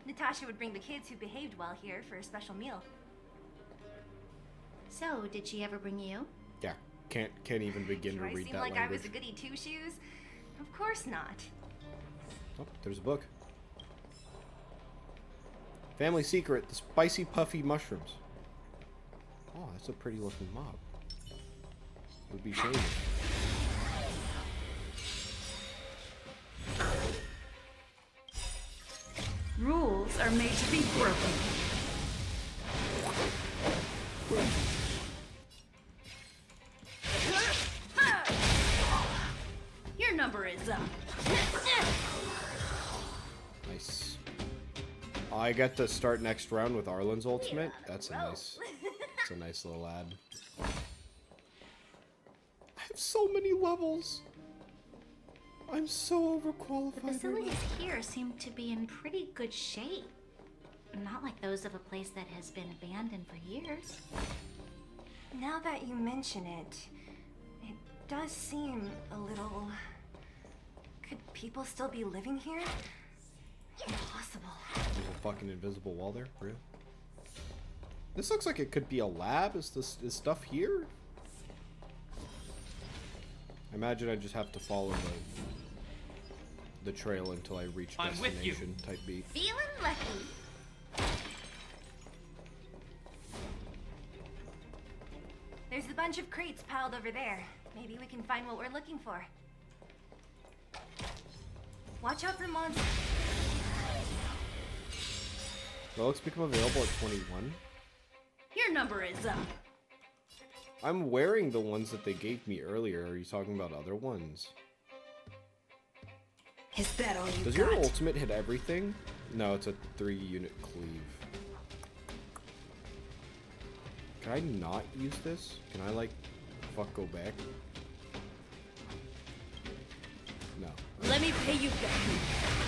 Natasha would bring the kids who behaved well here for a special meal. So, did she ever bring you? Yeah, can't even begin Do to I read seem that like language. I was a goody two-shoes? Of course not. Oh, there's a book. Family secret: the spicy puffy mushrooms. Oh, that's a pretty looking mob. It would be shame. Rules are made to be broken. Your number is up. Nice. I get to start next round with Arlen's ultimate. That's a nice little ad. I have so many levels. I'm so overqualified. The facilities here seem to be in pretty good shape. Not like those of a place that has been abandoned for years. Now that you mention it, it does seem a little... Could people still be living here? Impossible. There's a fucking invisible wall there, for real. This looks like it could be a lab. Is stuff here? I imagine I just have to follow the trail until I reach I'm with you. destination type beat. Feeling lucky. There's a bunch of crates piled over there. Maybe we can find what we're looking for. Watch out for monsters. Relics become available at 21. Your number is up. I'm wearing the ones that they gave me earlier. Are you talking about other ones? Is that all you Does got? your ultimate hit everything? No, it's a 3-unit cleave. Can I not use this? Can I, like, fuck go back? No. Let me pay you back.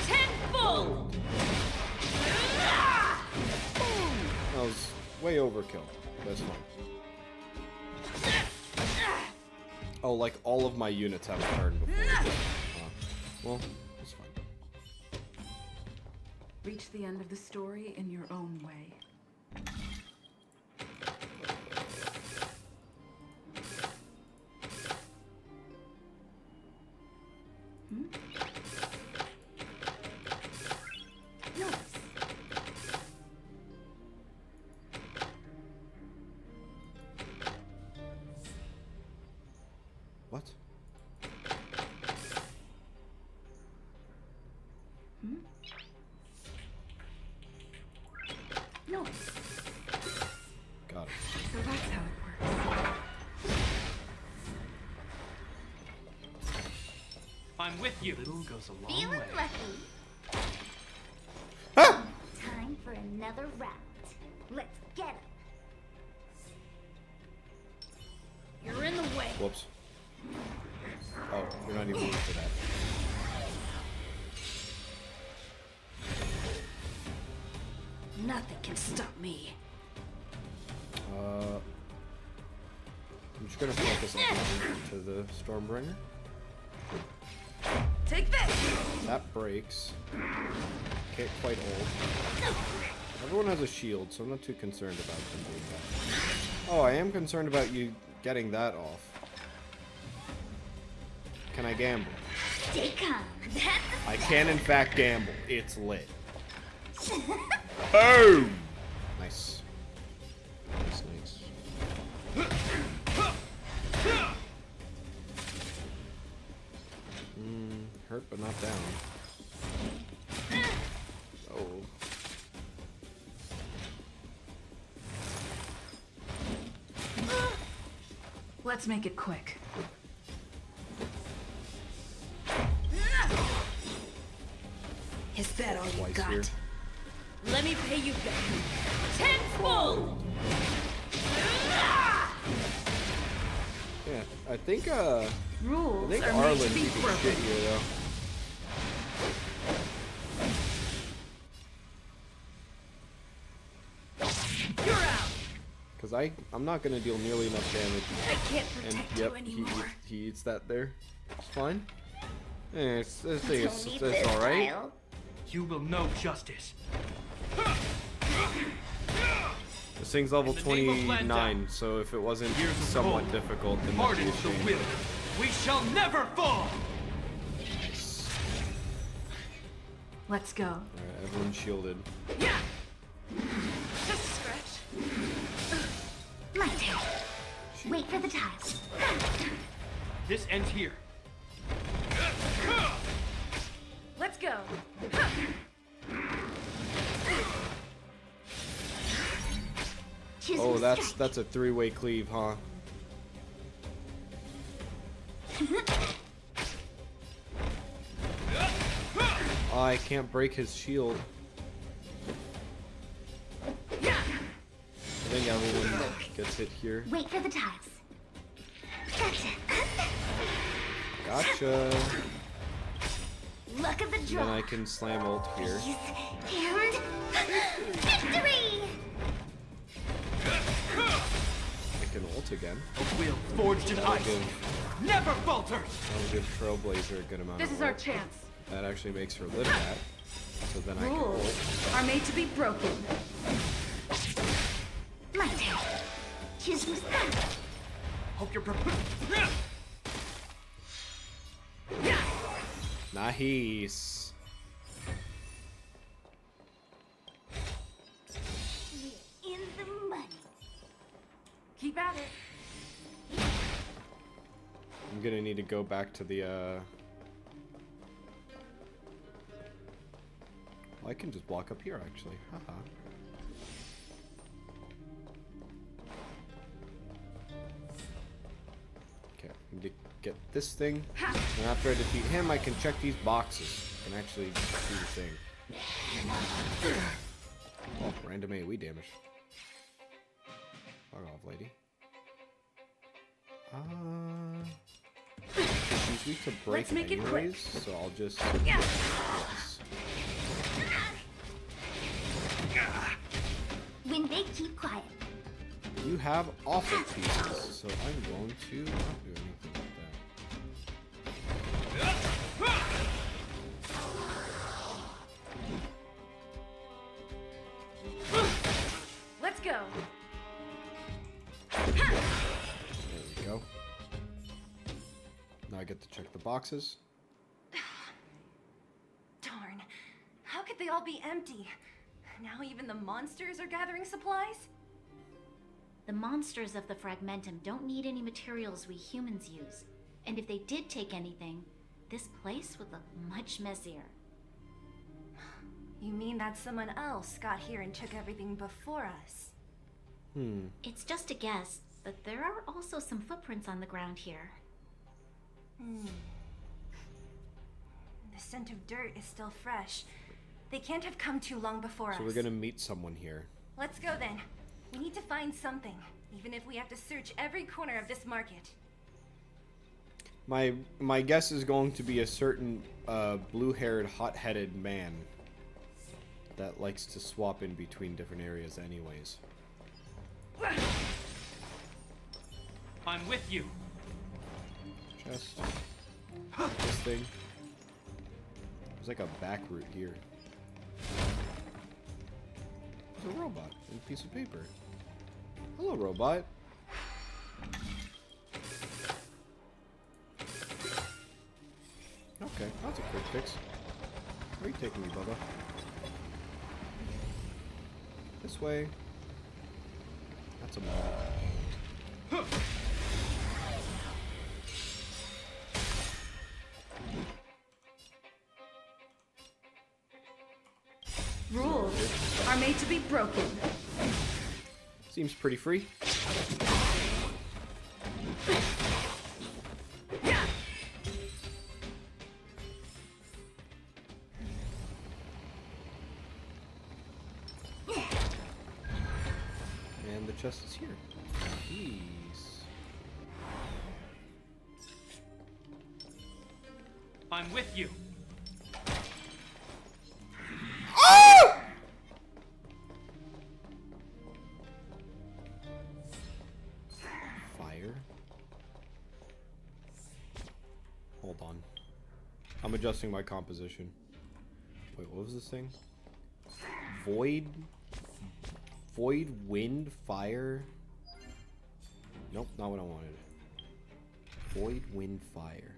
Tenfold! That was way overkill. That's fine. Oh, like all of my units have a turn before. Well, that's fine. Reach the end of the story in your own way. I'm with you. Little goes a long Feeling way. lucky. Ah! Time for another round. Let's get him. You're in the way. Whoops. Oh, you're not even moving for that. Nothing can stop me. I'm just gonna focus on to the Stormbringer. Take this. That breaks. Can't quite hold. Everyone has a shield, so I'm not too concerned about them doing that. Oh, I am concerned about you getting that off. Can I gamble? Stay calm. I can in fact gamble. It's lit. Boom! Nice. Nice, nice. Hurt but not down. Oh. Let's make it quick. Is that all you Twice got? here. Let me pay you back. Tenfold! Yeah, I think Rules I think are made to Arlen's be eating broken. shit here though. You're out. Cause I'm not gonna deal nearly enough damage. I can't And protect yep, you anymore. he eats that there. It's fine. Yeah, it's need this all right. file. You will know justice. This thing's level In the name of 29, so if it wasn't Years of somewhat gold. difficult, then that'd be a Hardens the shame. will. We shall never fall. Let's go. Alright, everyone's shielded. Yeah. Just a scratch. My turn. Wait for the tiles. This ends here. Let's go. Choose Oh, your that's strike. a three-way cleave, huh? Oh, I can't break his shield. I think everyone gets hit here. Wait for the tiles. Gotcha. Gotcha. Look at the And draw. then I can slam ult here. And victory! I can ult again. A will forged in That'll ice. give, Never falters. that'll give Trailblazer a good amount This of is our ult. chance. That actually makes her live that. So then I can Rules ult. are made to be broken. My turn. Choose your strike. Hope you're prepared. Nice. We're in the money. Keep at it. I'm gonna need to go back to the well, I can just block up here actually. Haha. Okay, I need to get this thing. And after I defeat him, I can check these boxes. I can actually do the thing. Oh, random AoE damage. Fuck off, lady. She's weak to break Let's make it quick. anyways, so I'll just... Yeah. Yes. When big, keep quiet. You have awful pieces, so I'm going to not do anything with that. Let's go. There we go. Now I get to check the boxes. Darn. How could they all be empty? Now even the monsters are gathering supplies? The monsters of the Fragmentum don't need any materials we humans use. And if they did take anything, this place would look much messier. You mean that someone else got here and took everything before us? It's just a guess, but there are also some footprints on the ground here. scent of dirt is still fresh. They can't have come too long before us. So we're gonna meet someone here. Let's go then. We need to find something, even if we have to search every corner of this market. My guess is going to be a certain blue-haired, hot-headed man that likes to swap in between different areas anyways. I'm with you. Chest. This thing. There's like a back route here. There's a robot and a piece of paper. Hello, robot. Okay, that's a quick fix. Where are you taking me, Bubba? This way. That's a ball. Rules are made to be broken. Seems pretty free. And the chest is here. Jeez. I'm with you. Fire. Hold on. I'm adjusting my composition. Wait, what was this thing? Void, wind, fire. Nope, not what I wanted. Void, wind, fire.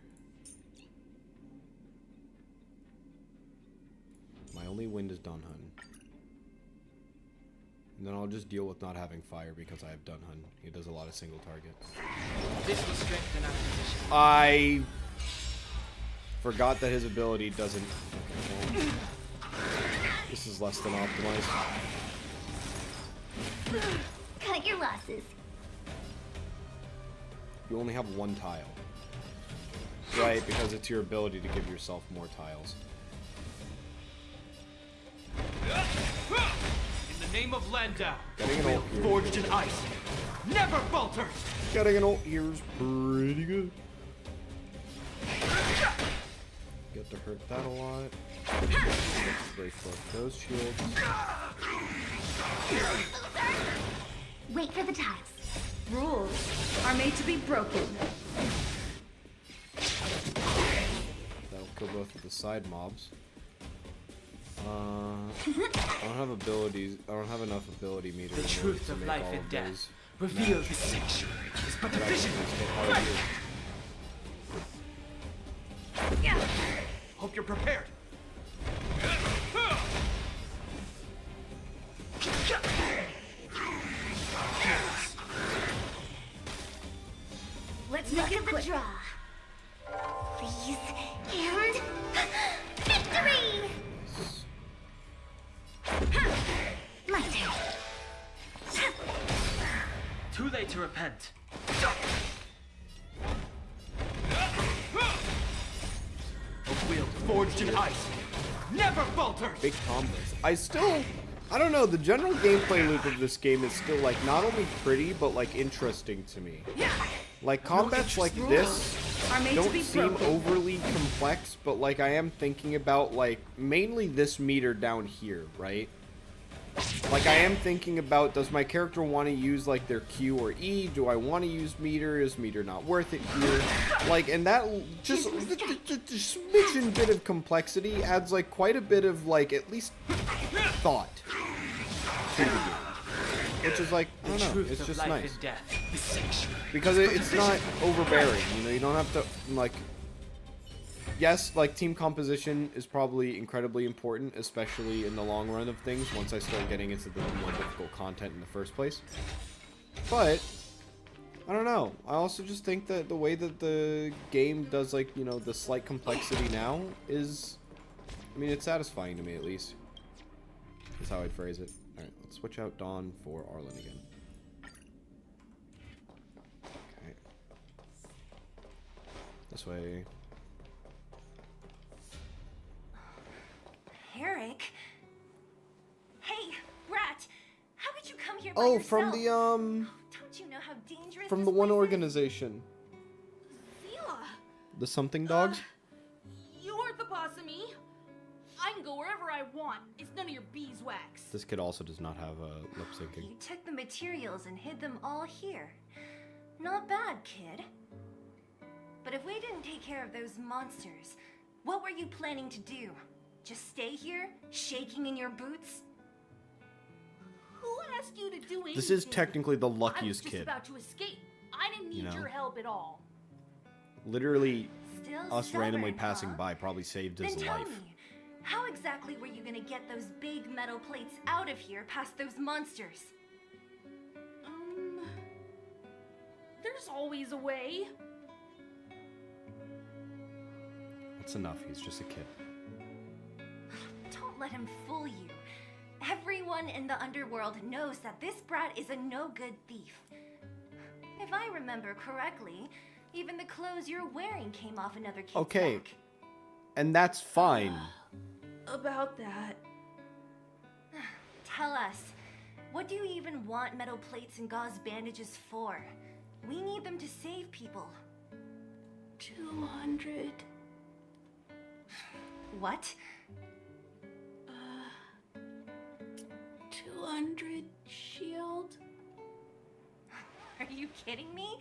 My only wind is Dunhun. And then I'll just deal with not having fire because I have Dunhun. He does a lot of single target. This will strengthen our position. I forgot that his ability doesn't... Okay, well, this is less than optimized. Cut your losses. You only have one tile. Right, because it's your ability to give yourself more tiles. In the name of Landau, Getting an ult here. forged in ice. Never falter! Getting an ult here is pretty good. Get to hurt that a lot. Break both those shields. Wait for the tiles. Rules are made to be broken. That'll kill both of the side mobs. I don't have abilities. I don't have enough ability meters. The truth of life and death. Reveal the sanctuary is but a vision. Hope you're prepared. Let's make it quick. Draw. Please. And victory! My turn. Too late to repent. A wield forged in ice. Never falters! Big combos. I don't know, the general gameplay loop of this game is still, like, not only pretty, but, like, interesting to me. Like, combats like this don't seem overly complex, but, like, I am thinking about, like, mainly this meter down here, right? Like, I am thinking about, does my character want to use, like, their Q or E? Do I want to use meter? Is meter not worth it here? Like, and that, just a smidgen bit of complexity adds, like, quite a bit of, like, at least thought to the game. Which is, like, I don't know, it's just nice. Because it's not overbearing, you know, you don't have to, like... Yes, like, team composition is probably incredibly important, especially in the long run of things, once I start getting into the more difficult content in the first place. But, I don't know. I also just think that the way that the game does, like, you know, the slight complexity now is... I mean, it's satisfying to me, at least. That's how I'd phrase it. Alright, let's switch out Dawn for Arlen again. Okay. This way... here by Oh, yourself. from the Don't you know how dangerous from this the one place is? organization. Seela, The something dogs? you aren't the boss of me. I can go wherever I want. It's none of your beeswax. This kid also does not have lip syncing. You took the materials and hid them all here. Not bad, kid. But if we didn't take care of those monsters, what were you planning to do? Just stay here, shaking in your boots? Who asked you to do anything? This is technically the I was luckiest just kid. about to escape. I didn't need You know? your help at all. Literally, Still us randomly stubborn, passing huh? by probably saved Then his tell life. me, how exactly were you gonna get those big metal plates out of here past those monsters? There's always a way. That's enough. He's just a kid. Don't let him fool you. Everyone in the underworld knows that this brat is a no-good thief. If I remember correctly, even the clothes you're wearing came off another kid's Okay. back. And that's fine. About that. Tell us, what do you even want metal plates and gauze bandages for? We need them to save people. 200. What? 200 shield. Are you kidding me?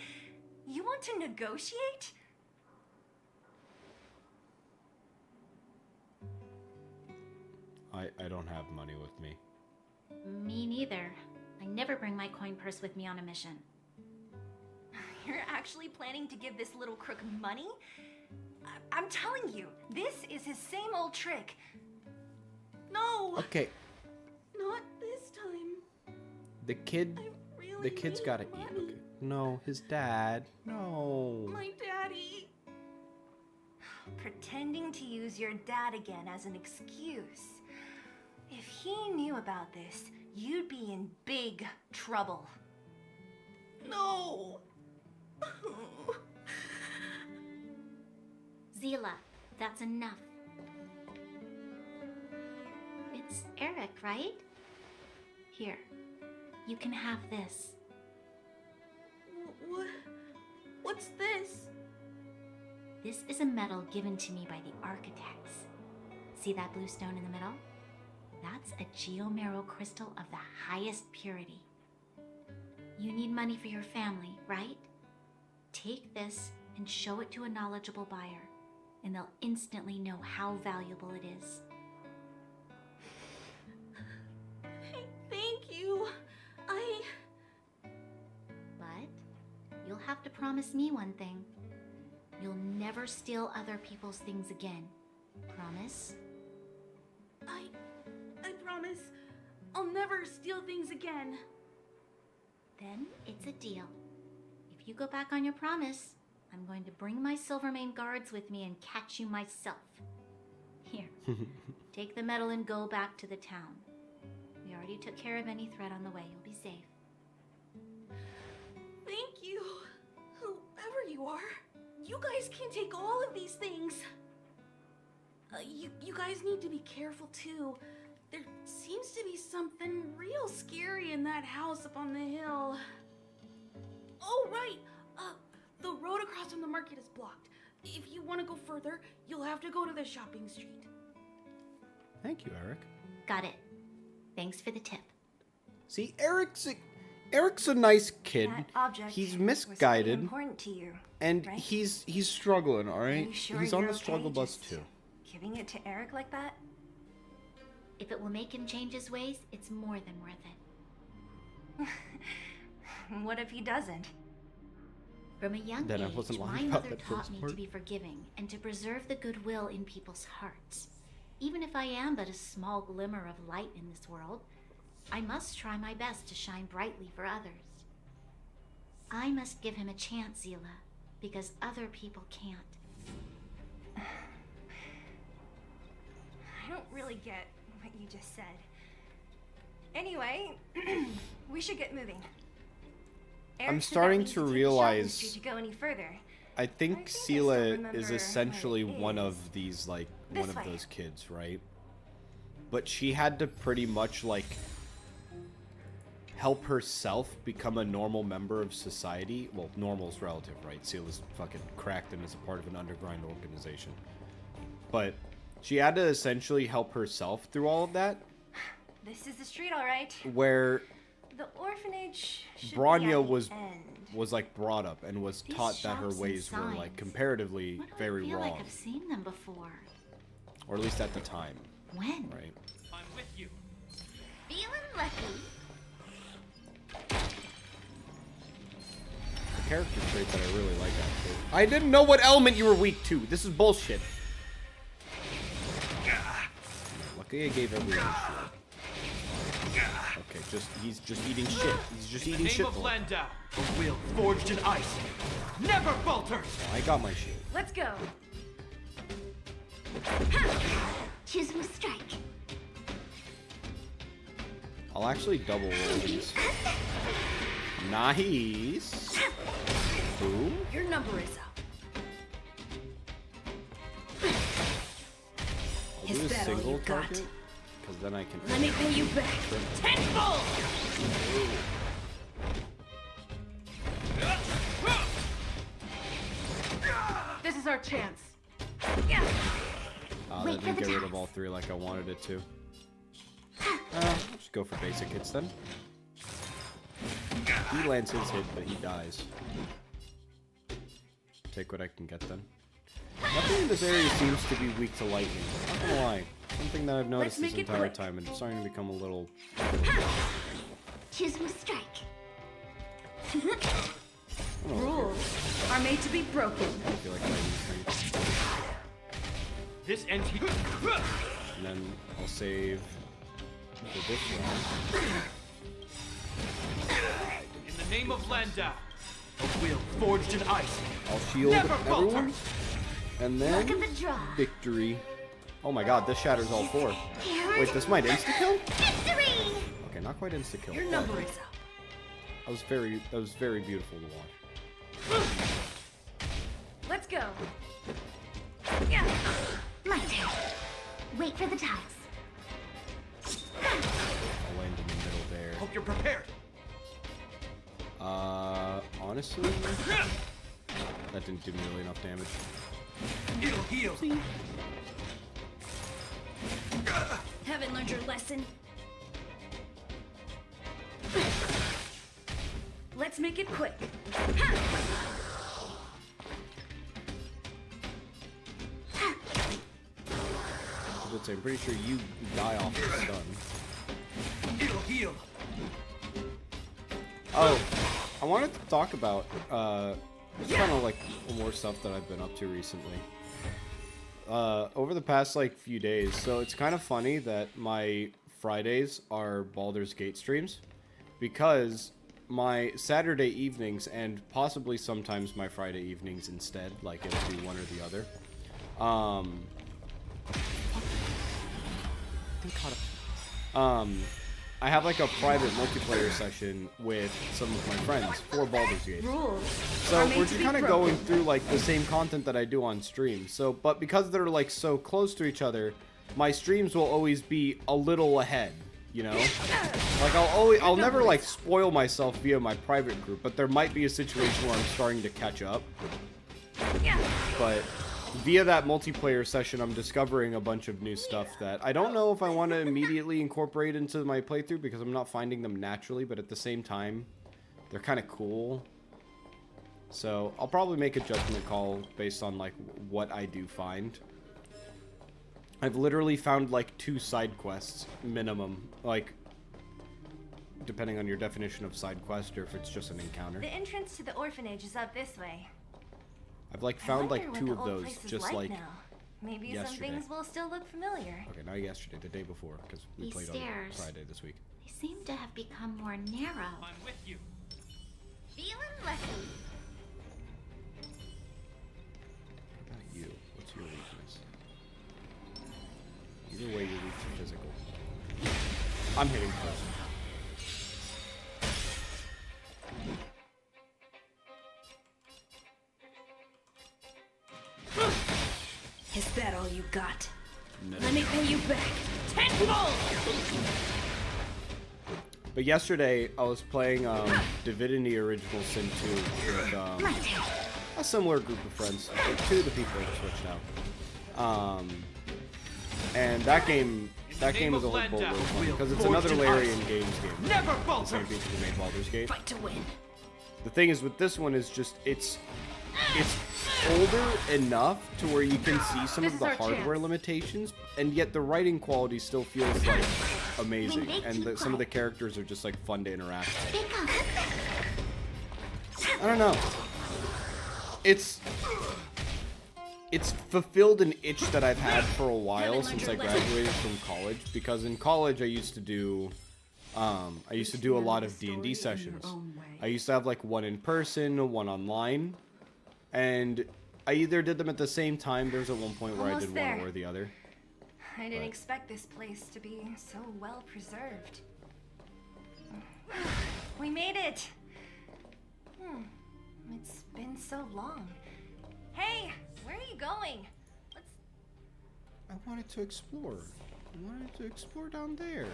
You want to negotiate? I don't have money with me. Me neither. I never bring my coin purse with me on a mission. You're actually planning to give this little crook money? I'm telling you, this is his same old trick. No! Okay, Not this time. the kid's gotta eat. Okay. No, his dad. No. My daddy. Pretending to use your dad again as an excuse. If he knew about this, you'd be in big trouble. No! Zila, that's enough. It's Eric, right? Here, you can have this. What's this? This is a medal given to me by the architects. See that blue stone in the middle? That's a geomarrow crystal of the highest purity. You need money for your family, right? Take this and show it to a knowledgeable buyer, and they'll instantly know how valuable it is. Thank you. But you'll have to promise me one thing. You'll never steal other people's things again. Promise? I promise I'll never steal things again. Then it's a deal. If you go back on your promise, I'm going to bring my Silvermane guards with me and catch you myself. Here, take the medal and go back to the town. We already took care of any threat on the way. You'll be safe. Thank you. Whoever you are, you guys can take all of these things. You guys need to be careful too. There seems to be something real scary in that house up on the hill. Oh, right. The road across from the market is blocked. If you want to go further, you'll have to go to the shopping street. Thank you, Eric. Got it. Thanks for the tip. See, Eric's a nice kid. That object He's was pretty misguided, important to you, and right? he's struggling. All Are right, you sure he's on you're the struggle okay bus just too. Giving it to Eric like that? If it will make him change his ways, it's more than worth it. What if he doesn't? From a young Then I age, wasn't my lying about mother that taught first me part. to be forgiving and to preserve the goodwill in people's hearts. Even if I am but a small glimmer of light in this world, I must try my best to shine brightly for others. I must give him a chance, Zila, because other people can't. I don't really get what you just said. Anyway, we should get moving. I'm Eric said that starting we need to take the shopping realize. street to go any further. I think still Sela remember is what essentially it one is. of these, like, This one of way. those kids, right? But she had to pretty much, like, help herself become a normal member of society. Well, normal's relative, right? Seela's fucking cracked and is a part of an underground organization. But she had to essentially help herself through all of that. This is the street, all right. Where the orphanage should Bronya be at the end. was like brought up and was These taught that her shops and ways were like signs. comparatively Why do I very feel wrong. like I've seen them before? Or at least at the time. When? Right. I'm with you. Feeling lucky. The character trait that I really like actually. I didn't know what element you were weak to. This is bullshit. Lucky I gave everyone shit. Okay, he's just eating shit. He's just eating shit. In the name of Landau, a will forged in ice never falters. I got my shit. Let's go. Choose my strike. I'll actually double roll these. Nice. Boom. Your number is up. I'll do a Is that all single you got? target, because then I can. Let me pay you back. Tenfold! This is our chance. That didn't get rid of all three like I wanted it to. I'll just go for basic hits then. He lands his hit, but he dies. Take what I can get then. Nothing in this area seems to be weak to lightning. Not gonna lie. Something that I've noticed this entire time, and it's starting to become a little... Choose my strike. Rules are made to be broken. I feel like lightning strength. This ends here. And then I'll save for this round. In the name of Landau, a will forged in ice. I'll shield never everyone. falters. And then Look at the draw. victory. Oh my god, this shatters all four. Wait, this might insta-kill? Victory! Okay, not quite insta-kill. Your number is up. That was very beautiful to watch. Let's go. My turn. Wait for the tides. I'll land in the middle there. Hope you're prepared. Honestly, that didn't do nearly enough damage. It'll heal. Haven't learned your lesson. Let's make it quick. I would say, I'm pretty sure you die off the stun. It'll heal. Oh, I wanted to talk about just kind of like more stuff that I've been up to recently. Over the past like few days, so it's kind of funny that my Fridays are Baldur's Gate streams, because my Saturday evenings and possibly sometimes my Friday evenings instead, like it'll be one or the other. I have like a private multiplayer session with some of my friends for Baldur's Gate. So we're just kind of going through like the same content that I do on stream. So, but because they're like so close to each other, my streams will always be a little ahead, you know? Like I'll never like spoil myself via my private group, but there might be a situation where I'm starting to catch up. But via that multiplayer session, I'm discovering a bunch of new stuff that I don't know if I want to immediately incorporate into my playthrough because I'm not finding them naturally, but at the same time, they're kind of cool. So I'll probably make a judgment call based on like what I do find. I've literally found like 2 side quests minimum, like depending on your definition of side quest or if it's just an encounter. The entrance to the orphanage is up this way. I've like found like 2 of those just like now. Maybe yesterday. some things will still look familiar. Okay, not yesterday, the day before, because we These played stairs. on Friday this week. They seem to have become more narrow. I'm with you. Feeling lucky. How about you? What's your weakness? Either way, you're weak to physical. I'm hitting first. Is that all you got? No. Let me pay you back. Tenfold! But yesterday, I was playing Divinity Original Sin 2 with a similar group of friends. Like, 2 of the people have switched out. And that game was a whole boatload of fun because it's another Larian Games game. Never the same people who made Baldur's Gate. Fight to win. The thing is with this one is just it's older enough to where you can see some of the hardware limitations, and yet the writing quality still feels like amazing, and some of the characters are just like fun to interact with. I don't know. It's fulfilled an itch that I've had for a while since I graduated from college, because in college I used to do a lot of D&D sessions. I used to have like one in person, one online, and I either did them at the same time. There was at one point where I did one or the other. I didn't expect this place to be so well preserved. We made it! It's been so long. Hey, where are you going? I wanted to explore. Down there.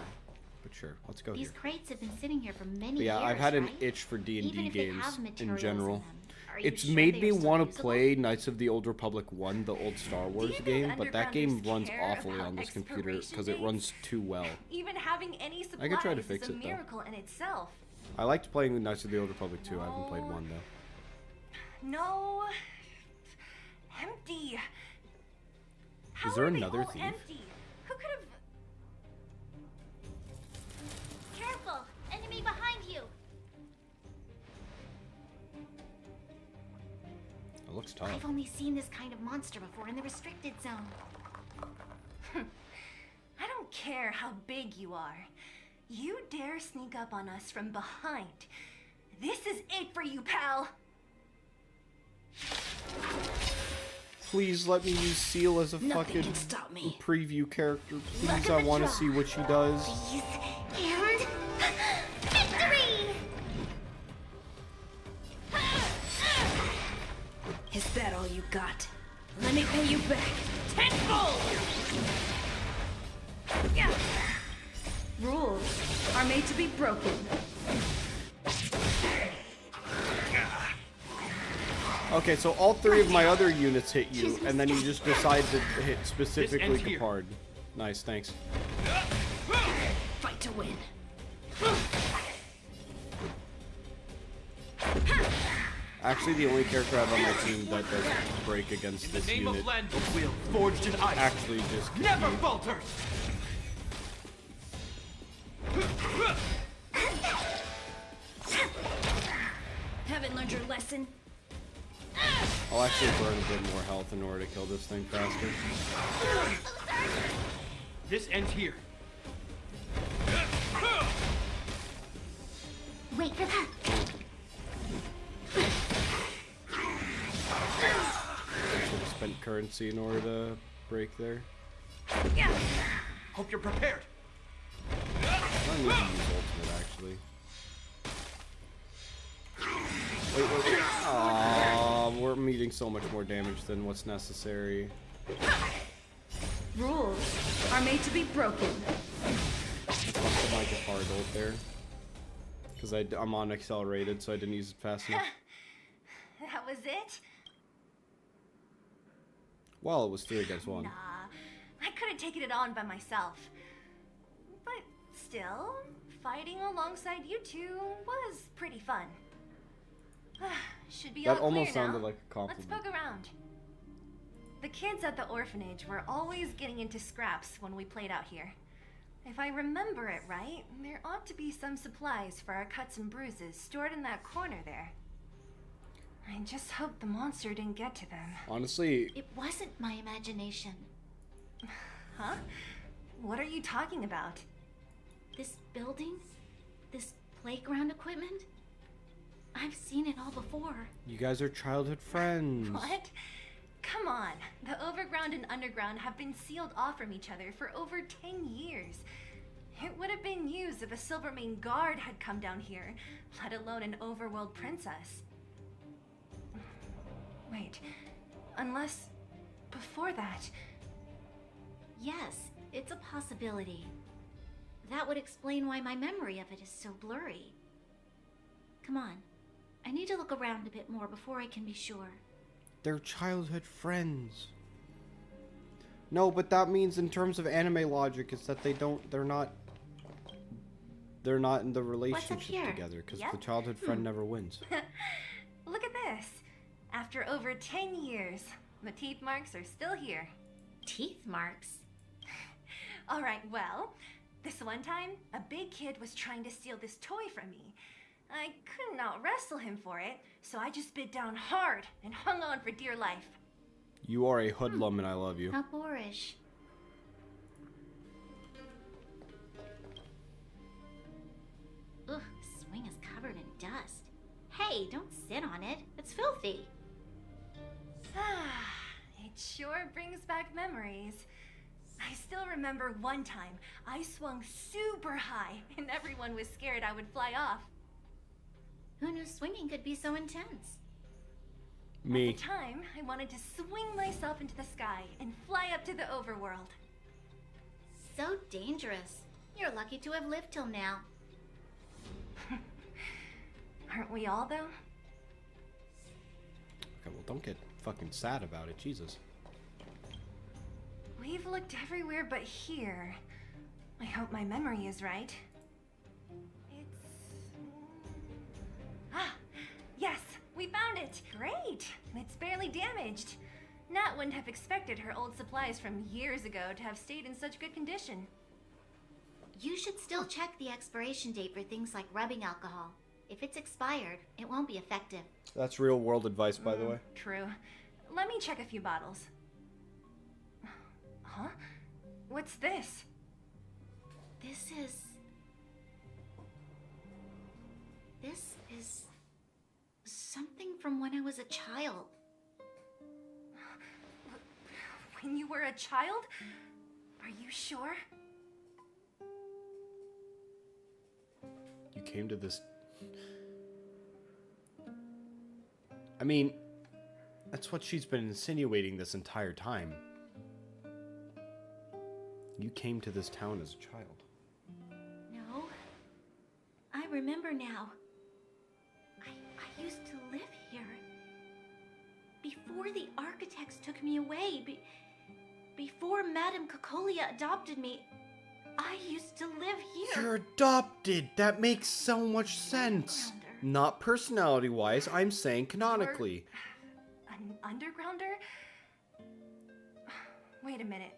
But sure, let's go These here. crates have been sitting here for many But yeah, years, I've had an right? itch for D&D Even if they games have in materials general. in them, are you It's sure made they me are still want to usable? play Knights of the Old Republic 1, the old Star Wars game, but that game runs care awfully about on this computer expiration because it dates? runs too well. Even having any supplies I could try to fix is a it, though. miracle in itself. I liked playing Knights of the Old Republic 2. I haven't played 1 though. No. Empty. How Is there are they another all thief? empty? Who could have... Careful! Enemy behind you! It looks tough. I've only seen this kind of monster before in the restricted zone. I don't care how big you are. You dare sneak up on us from behind. This is it for you, pal. Please let me use Seal as a Nothing fucking can stop me. preview character. Luck Please, of I the want to draw. see what she does. And victory! Is that all you got? Let me pay you back tenfold! Yeah. Rules are made to be broken. Okay, so all 3 of my other units hit you, and then you just decide to hit specifically ends here. Capard. Nice, thanks. Fight to win. Actually, the only character I have on my team that doesn't break against this Name unit of land of will forged in ice. actually just Never falters. Haven't learned your lesson? I'll actually burn a bit more health in order to kill this thing faster. This ends here. Wait for that! Should have spent currency in order to break there. Yeah. Hope you're prepared. I don't need to use ultimate, actually. Wait. Aww, we're meeting so much more damage than what's necessary. Rules are made to be broken. I fucked my Capard ult there. Because I'm on accelerated, so I didn't use it fast enough. That was it? Well, it was 3 against 1. Nah, I could have taken it on by myself. But still, fighting alongside you two was pretty fun. Should be That all almost clear sounded now. like a compliment. Let's poke around. The kids at the orphanage were always getting into scraps when we played out here. If I remember it right, there ought to be some supplies for our cuts and bruises stored in that corner there. I just hope the monster didn't get to them. Honestly, It wasn't my imagination. Huh? What are you talking about? This building? This playground equipment? I've seen it all before. you guys are childhood friends. What? Come on. The overground and underground have been sealed off from each other for over 10 years. It would have been used if a Silvermane guard had come down here, let alone an overworld princess. Wait, unless before that... Yes, it's a possibility. That would explain why my memory of it is so blurry. Come on. I need to look around a bit more before I can be sure. They're childhood friends. No, but that means in terms of anime logic is that they're not in the relationship together because the childhood friend never wins. Look at this. After over 10 years, the teeth marks are still here. Teeth marks? Alright, well, this one time, a big kid was trying to steal this toy from me. I couldn't out-wrestle him for it, so I just bit down hard and hung on for dear life. You are a hoodlum and I love you. How boorish. Ugh, the swing is covered in dust. Hey, don't sit on it. It's filthy. It sure brings back memories. I still remember one time I swung super high and everyone was scared I would fly off. Who knew swinging could be so intense? Me. At the time, I wanted to swing myself into the sky and fly up to the overworld. So dangerous. You're lucky to have lived till now. Aren't we all, though? Okay, well, don't get fucking sad about it, Jesus. We've looked everywhere but here. I hope my memory is right. Yes, we found it! Great! It's barely damaged. Nat wouldn't have expected her old supplies from years ago to have stayed in such good condition. You should still check the expiration date for things like rubbing alcohol. If it's expired, it won't be effective. That's real world advice, by the way. True. Let me check a few bottles. Huh? What's this? This is something from when I was a child. When you were a child? Are you sure? You came to this... I mean, that's what she's been insinuating this entire time. You came to this town as a child. No. I remember now. I used to live here. Before the architects took me away, before Madame Cocolia adopted me, I used to live here. You're adopted! That makes so much sense! Not personality-wise, I'm saying canonically. An undergrounder? Wait a minute.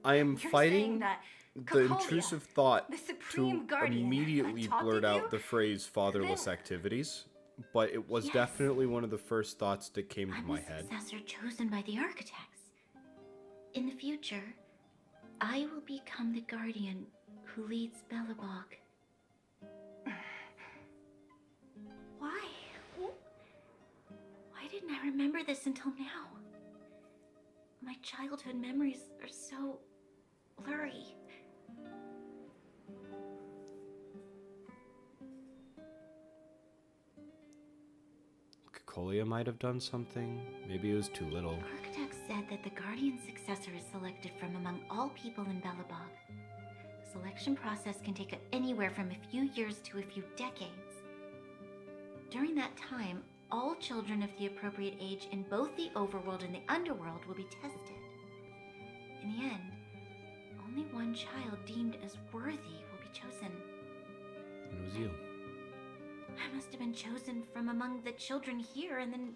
I am You're fighting that the Cocolia, intrusive thought the Supreme to Guardian, immediately adopted blurt you? out the phrase fatherless activities, but it was Yes. definitely one of the first thoughts that came to my head. I'm the successor chosen by the architects. In the future, I will become the guardian who leads Belobog. Why? Why didn't I remember this until now? My childhood memories are so blurry. Cocolia might have done something. Maybe it was too little. Architects said that the guardian successor is selected from among all people in Belobog. The selection process can take anywhere from a few years to a few decades. During that time, all children of the appropriate age in both the overworld and the underworld will be tested. In the end, only one child deemed as worthy will be chosen. It was you. I must have been chosen from among the children here and then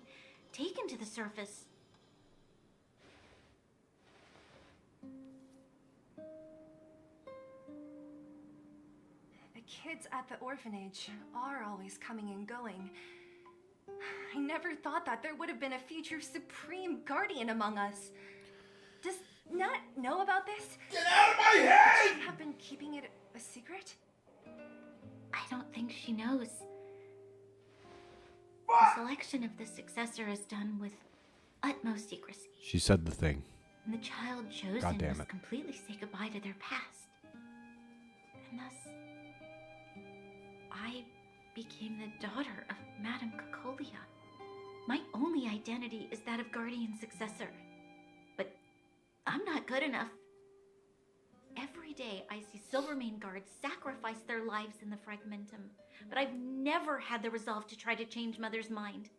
taken to the surface. The kids at the orphanage are always coming and going. I never thought that there would have been a future Supreme Guardian among us. Does Nat know about this? Get out of my head! Would she have been keeping it a secret? I don't think she knows. The selection of the successor is done with utmost secrecy. She said the thing. And the child God chosen damn must it. completely say goodbye to their past. And thus, I became the daughter of Madame Cocolia. My only identity is that of guardian successor. But I'm not good enough. Every day I see Silvermane guards sacrifice their lives in the Fragmentum, but I've never had the resolve to try to change Mother's mind.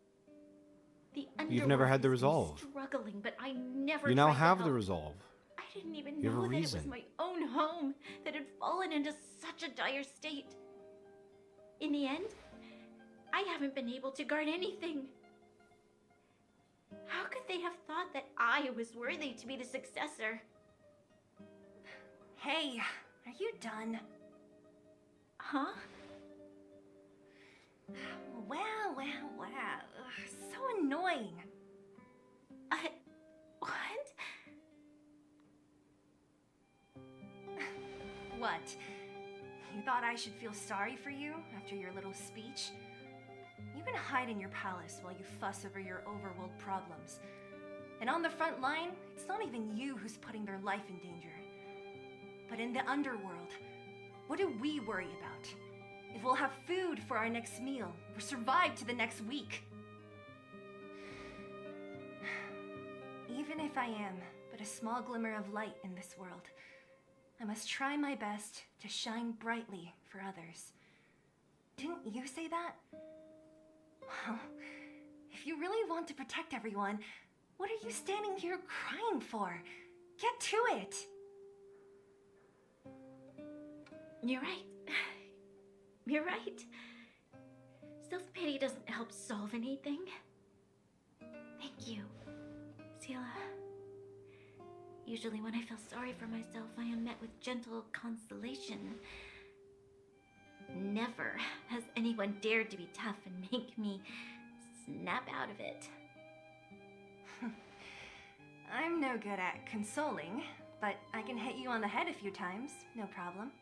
The You've never had the Underworld has resolve. been struggling, but I never You now tried to have the help. resolve. I didn't even You have a know that it was reason. my own home that had fallen into such a dire state. In the end, I haven't been able to guard anything. How could they have thought that I was worthy to be the successor? Hey, are you done? Huh? Wow. Ugh, so annoying. What? What? You thought I should feel sorry for you after your little speech? You can hide in your palace while you fuss over your overworld problems. And on the front line, it's not even you who's putting their life in danger. But in the underworld, what do we worry about? If we'll have food for our next meal, or survive to the next week. Even if I am but a small glimmer of light in this world, I must try my best to shine brightly for others. Didn't you say that? Well, if you really want to protect everyone, what are you standing here crying for? Get to it! You're right. You're right. Self-pity doesn't help solve anything. Thank you, Seela. Usually when I feel sorry for myself, I am met with gentle consolation. Never has anyone dared to be tough and make me snap out of it. I'm no good at consoling, but I can hit you on the head a few times, no problem.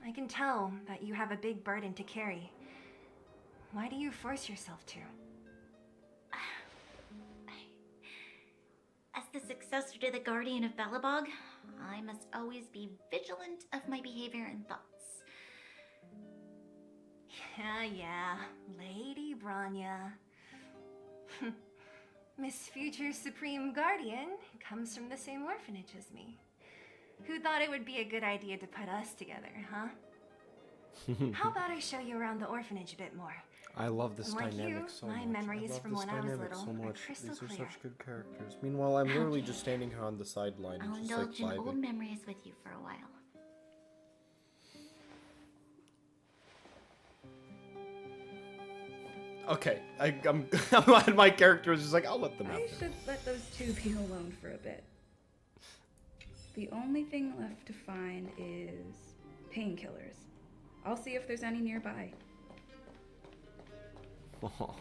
I can tell that you have a big burden to carry. Why do you force yourself to? As the successor to the Guardian of Balabog, I must always be vigilant of my behavior and thoughts. Yeah, Lady Branya. Miss Future Supreme Guardian comes from the same orphanage as me. Who thought it would be a good idea to put us together, huh? How about I show you around the orphanage a bit more? I love this Like dynamic you, so my much. memories I love from this when I was dynamic little so are much. crystal These are clear. such good characters. Meanwhile, I'm literally just standing here on the sideline, I'll just like indulge in old vibing. memories with you for a while. Okay, I'm glad my character is just like, I'll let them I out. should let those two be alone for a bit. The only thing left to find is painkillers. I'll see if there's any nearby. Pick up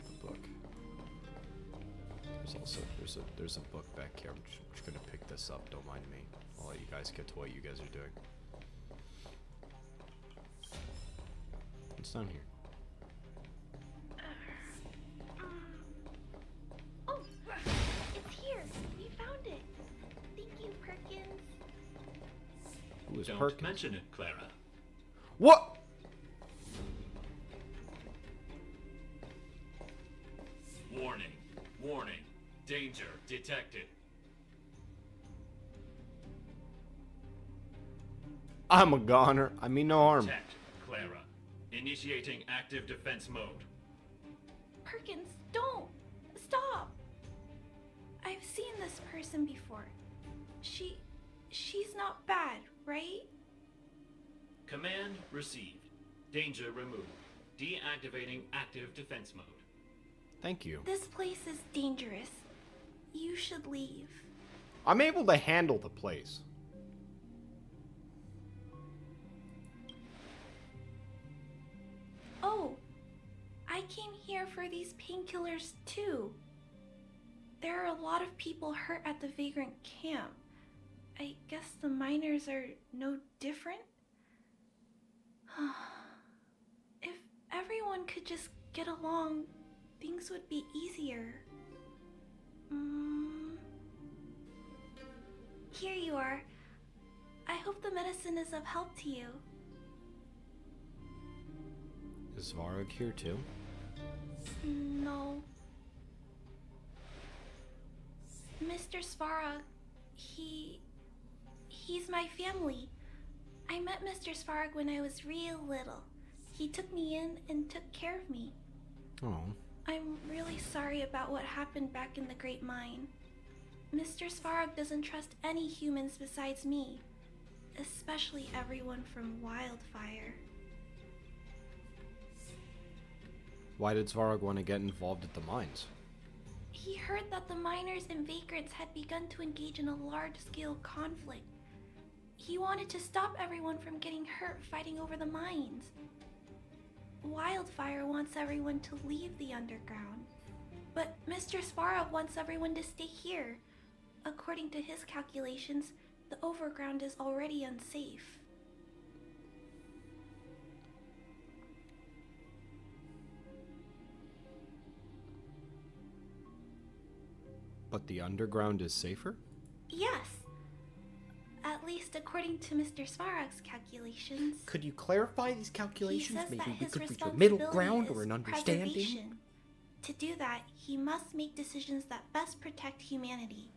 the book. There's also there's a book back here. I'm just gonna pick this up. Don't mind me. I'll let you guys get to what you guys are doing. What's down here? Oh, it's here. We found it. Thank you, Perkins. Who is Don't Perkins? mention it, Clara. What? Warning. Warning. Danger detected. I'm a goner. I mean no harm. Detect, Clara. Initiating active defense mode. Perkins, don't! Stop! I've seen this person before. She's not bad, right? Command received. Danger removed. Deactivating active defense mode. Thank you. This place is dangerous. You should leave. I'm able to handle the place. Oh, I came here for these painkillers too. There are a lot of people hurt at the Vagrant camp. I guess the miners are no different? If everyone could just get along, things would be easier. Here you are. I hope the medicine is of help to you. Is Svarog here too? No. Mr. Svarog, he's my family. I met Mr. Svarog when I was real little. He took me in and took care of me. Oh. I'm really sorry about what happened back in the Great Mine. Mr. Svarog doesn't trust any humans besides me, especially everyone from Wildfire. Why did Svarog want to get involved at the mines? He heard that the miners and vagrants had begun to engage in a large-scale conflict. He wanted to stop everyone from getting hurt fighting over the mines. Wildfire wants everyone to leave the underground, but Mr. Svarog wants everyone to stay here. According to his calculations, the overground is already unsafe. But the underground is safer? Yes. At least according to Mr. Svarog's calculations. Could you clarify these calculations? He says Maybe that we his could reach a responsibility middle ground or is an understanding? preservation. To do that, he must make decisions that best protect humanity.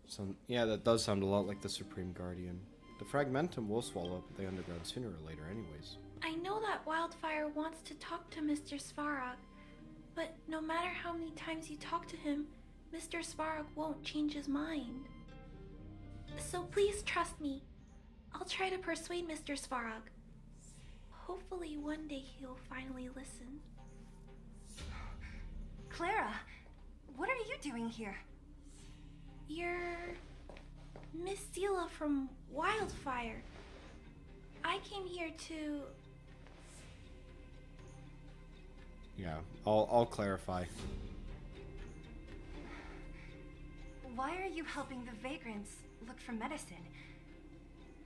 So, yeah, that does sound a lot like the Supreme Guardian. The Fragmentum will swallow up the underground sooner or later anyways. I know that Wildfire wants to talk to Mr. Svarog, but no matter how many times you talk to him, Mr. Svarog won't change his mind. So please trust me. I'll try to persuade Mr. Svarog. Hopefully one day he'll finally listen. Clara, what are you doing here? You're Miss Seela from Wildfire. I came here to... Yeah, I'll clarify. Why are you helping the vagrants look for medicine?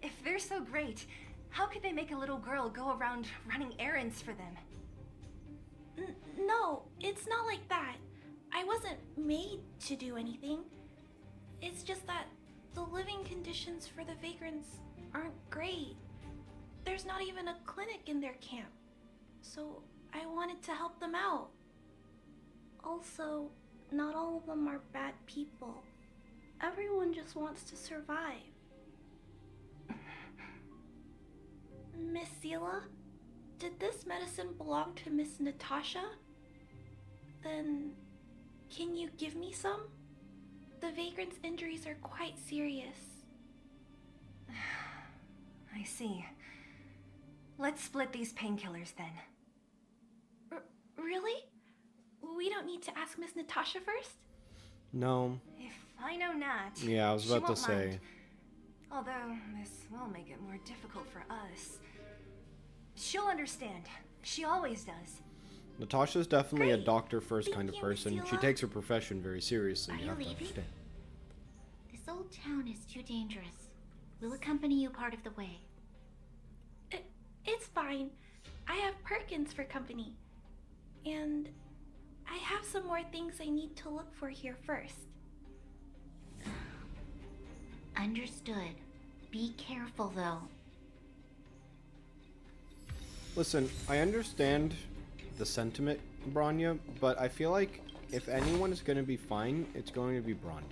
If they're so great, how could they make a little girl go around running errands for them? No, it's not like that. I wasn't made to do anything. It's just that the living conditions for the vagrants aren't great. There's not even a clinic in their camp. So I wanted to help them out. Also, not all of them are bad people. Everyone just wants to survive. Miss Seela, did this medicine belong to Miss Natasha? Then, can you give me some? The vagrant's injuries are quite serious. I see. Let's split these painkillers then. Really? We don't need to ask Miss Natasha first? No. If I know Nat, Yeah, I was she about to won't say. mind. Although this will make it more difficult for us. She'll understand. She always does. Natasha's definitely a doctor first kind of person. She Seela. takes her profession very seriously. Are You you have to leaving? understand. This old town is too dangerous. We'll accompany you part of the way. It's fine. I have Perkins for company. And I have some more things I need to look for here first. Understood. Be careful, though. Listen, I understand the sentiment, Branya, but I feel like if anyone is going to be fine, it's going to be Branya.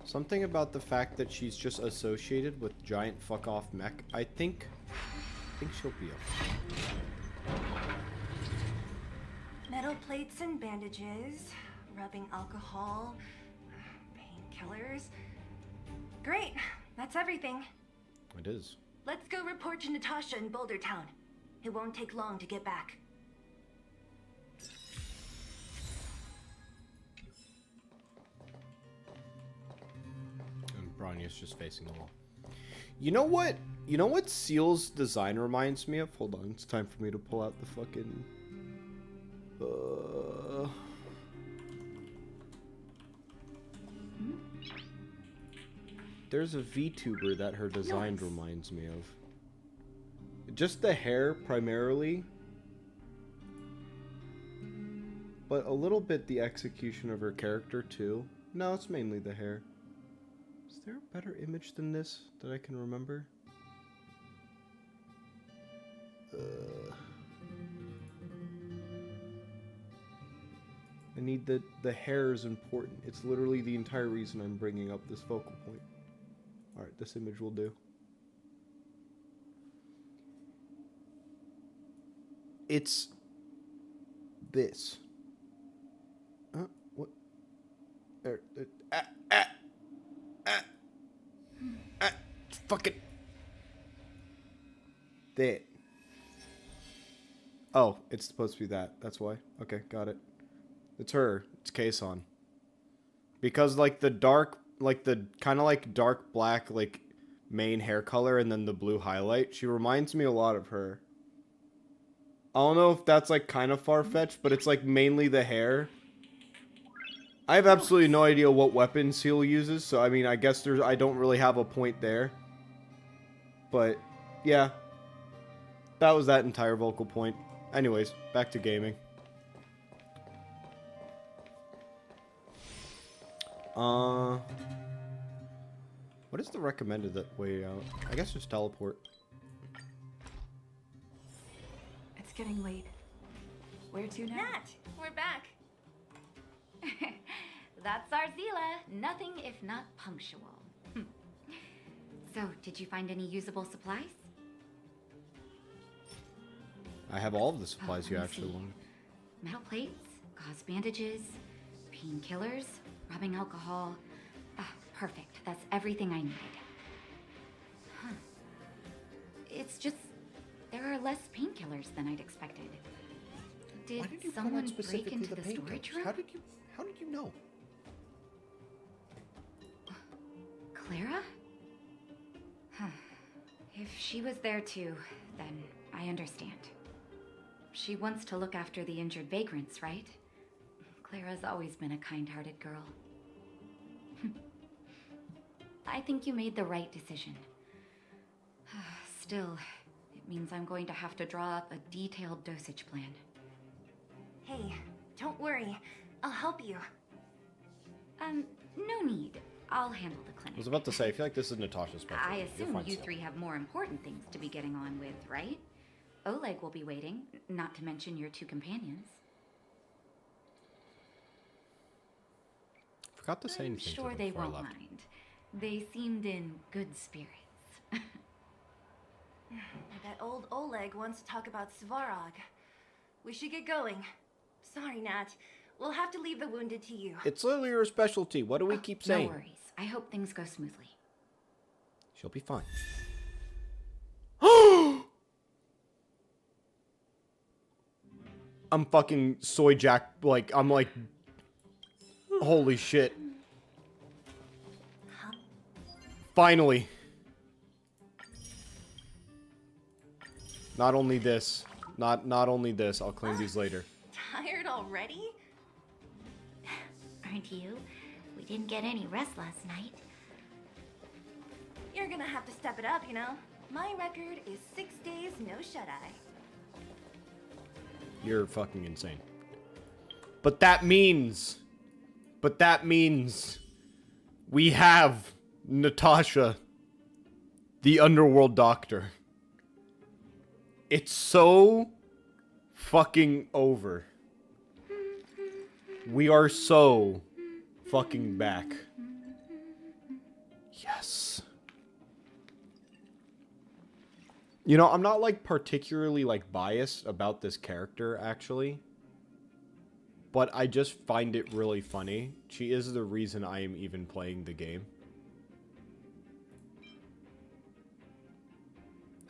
Something about the fact that she's just associated with giant fuck-off mech, I think she'll be okay. Metal plates and bandages, rubbing alcohol, painkillers. Great, that's everything. It is. Let's go report to Natasha in Baldur Town. It won't take long to get back. And Branya's just facing the wall. You know what? You know what Seal's design reminds me of? Hold on, it's time for me to pull out the fucking... There's a VTuber that her design reminds me of. Just the hair, primarily. But a little bit the execution of her character, too. No, it's mainly the hair. Is there a better image than this that I can remember? I need the hair is important. It's literally the entire reason I'm bringing up this focal point. Alright, this image will do. It's this. What? Fuck it. That. Oh, it's supposed to be that. That's why. Okay, got it. It's her. It's Kason. Because, like, the dark, like, the kind of, like, dark black, like, main hair color and then the blue highlight, she reminds me a lot of her. I don't know if that's, like, kind of far-fetched, but it's, like, mainly the hair. I have absolutely no idea what weapon Seal uses, so, I mean, I guess I don't really have a point there. But, yeah. That was that entire vocal point. Anyways, back to gaming. What is the recommended way out? I guess just teleport. It's getting late. Where to now? Nat, we're back. That's our Zila. Nothing if not punctual. So, did you find any usable supplies? I have all of the supplies you actually wanted. Metal plates, gauze bandages, painkillers, rubbing alcohol. Perfect. That's everything I needed. Huh. It's just, there are less painkillers than I'd expected. Did someone break into the storage room? How did you know? Clara? Huh. If she was there too, then I understand. She wants to look after the injured vagrants, right? Clara's always been a kind-hearted girl. I think you made the right decision. Still, it means I'm going to have to draw up a detailed dosage plan. Hey, don't worry. I'll help you. No need. I'll handle the clinic. I was about to say, I feel like this is Natasha's specialty. I assume you three have more important things to be getting on with, right? Oleg will be waiting, not to mention your two companions. Forgot to say anything. I'm sure they won't mind. They seemed in good spirits. That old Oleg wants to talk about Svarog. We should get going. Sorry, Nat. We'll have to leave the wounded to you. It's literally her specialty. What do we keep saying? No worries. I hope things go smoothly. She'll be fine. I'm fucking soy jack. Like, I'm like, holy shit. Finally. Not only this. Not only this. I'll claim these later. Tired already? Aren't you? We didn't get any rest last night. You're gonna have to step it up, you know? My record is 6 days, no shut-eye. You're fucking insane. But that means we have Natasha, the underworld doctor. It's so fucking over. We are so fucking back. Yes. You know, I'm not, like, particularly, like, biased about this character, actually. But I just find it really funny. She is the reason I am even playing the game.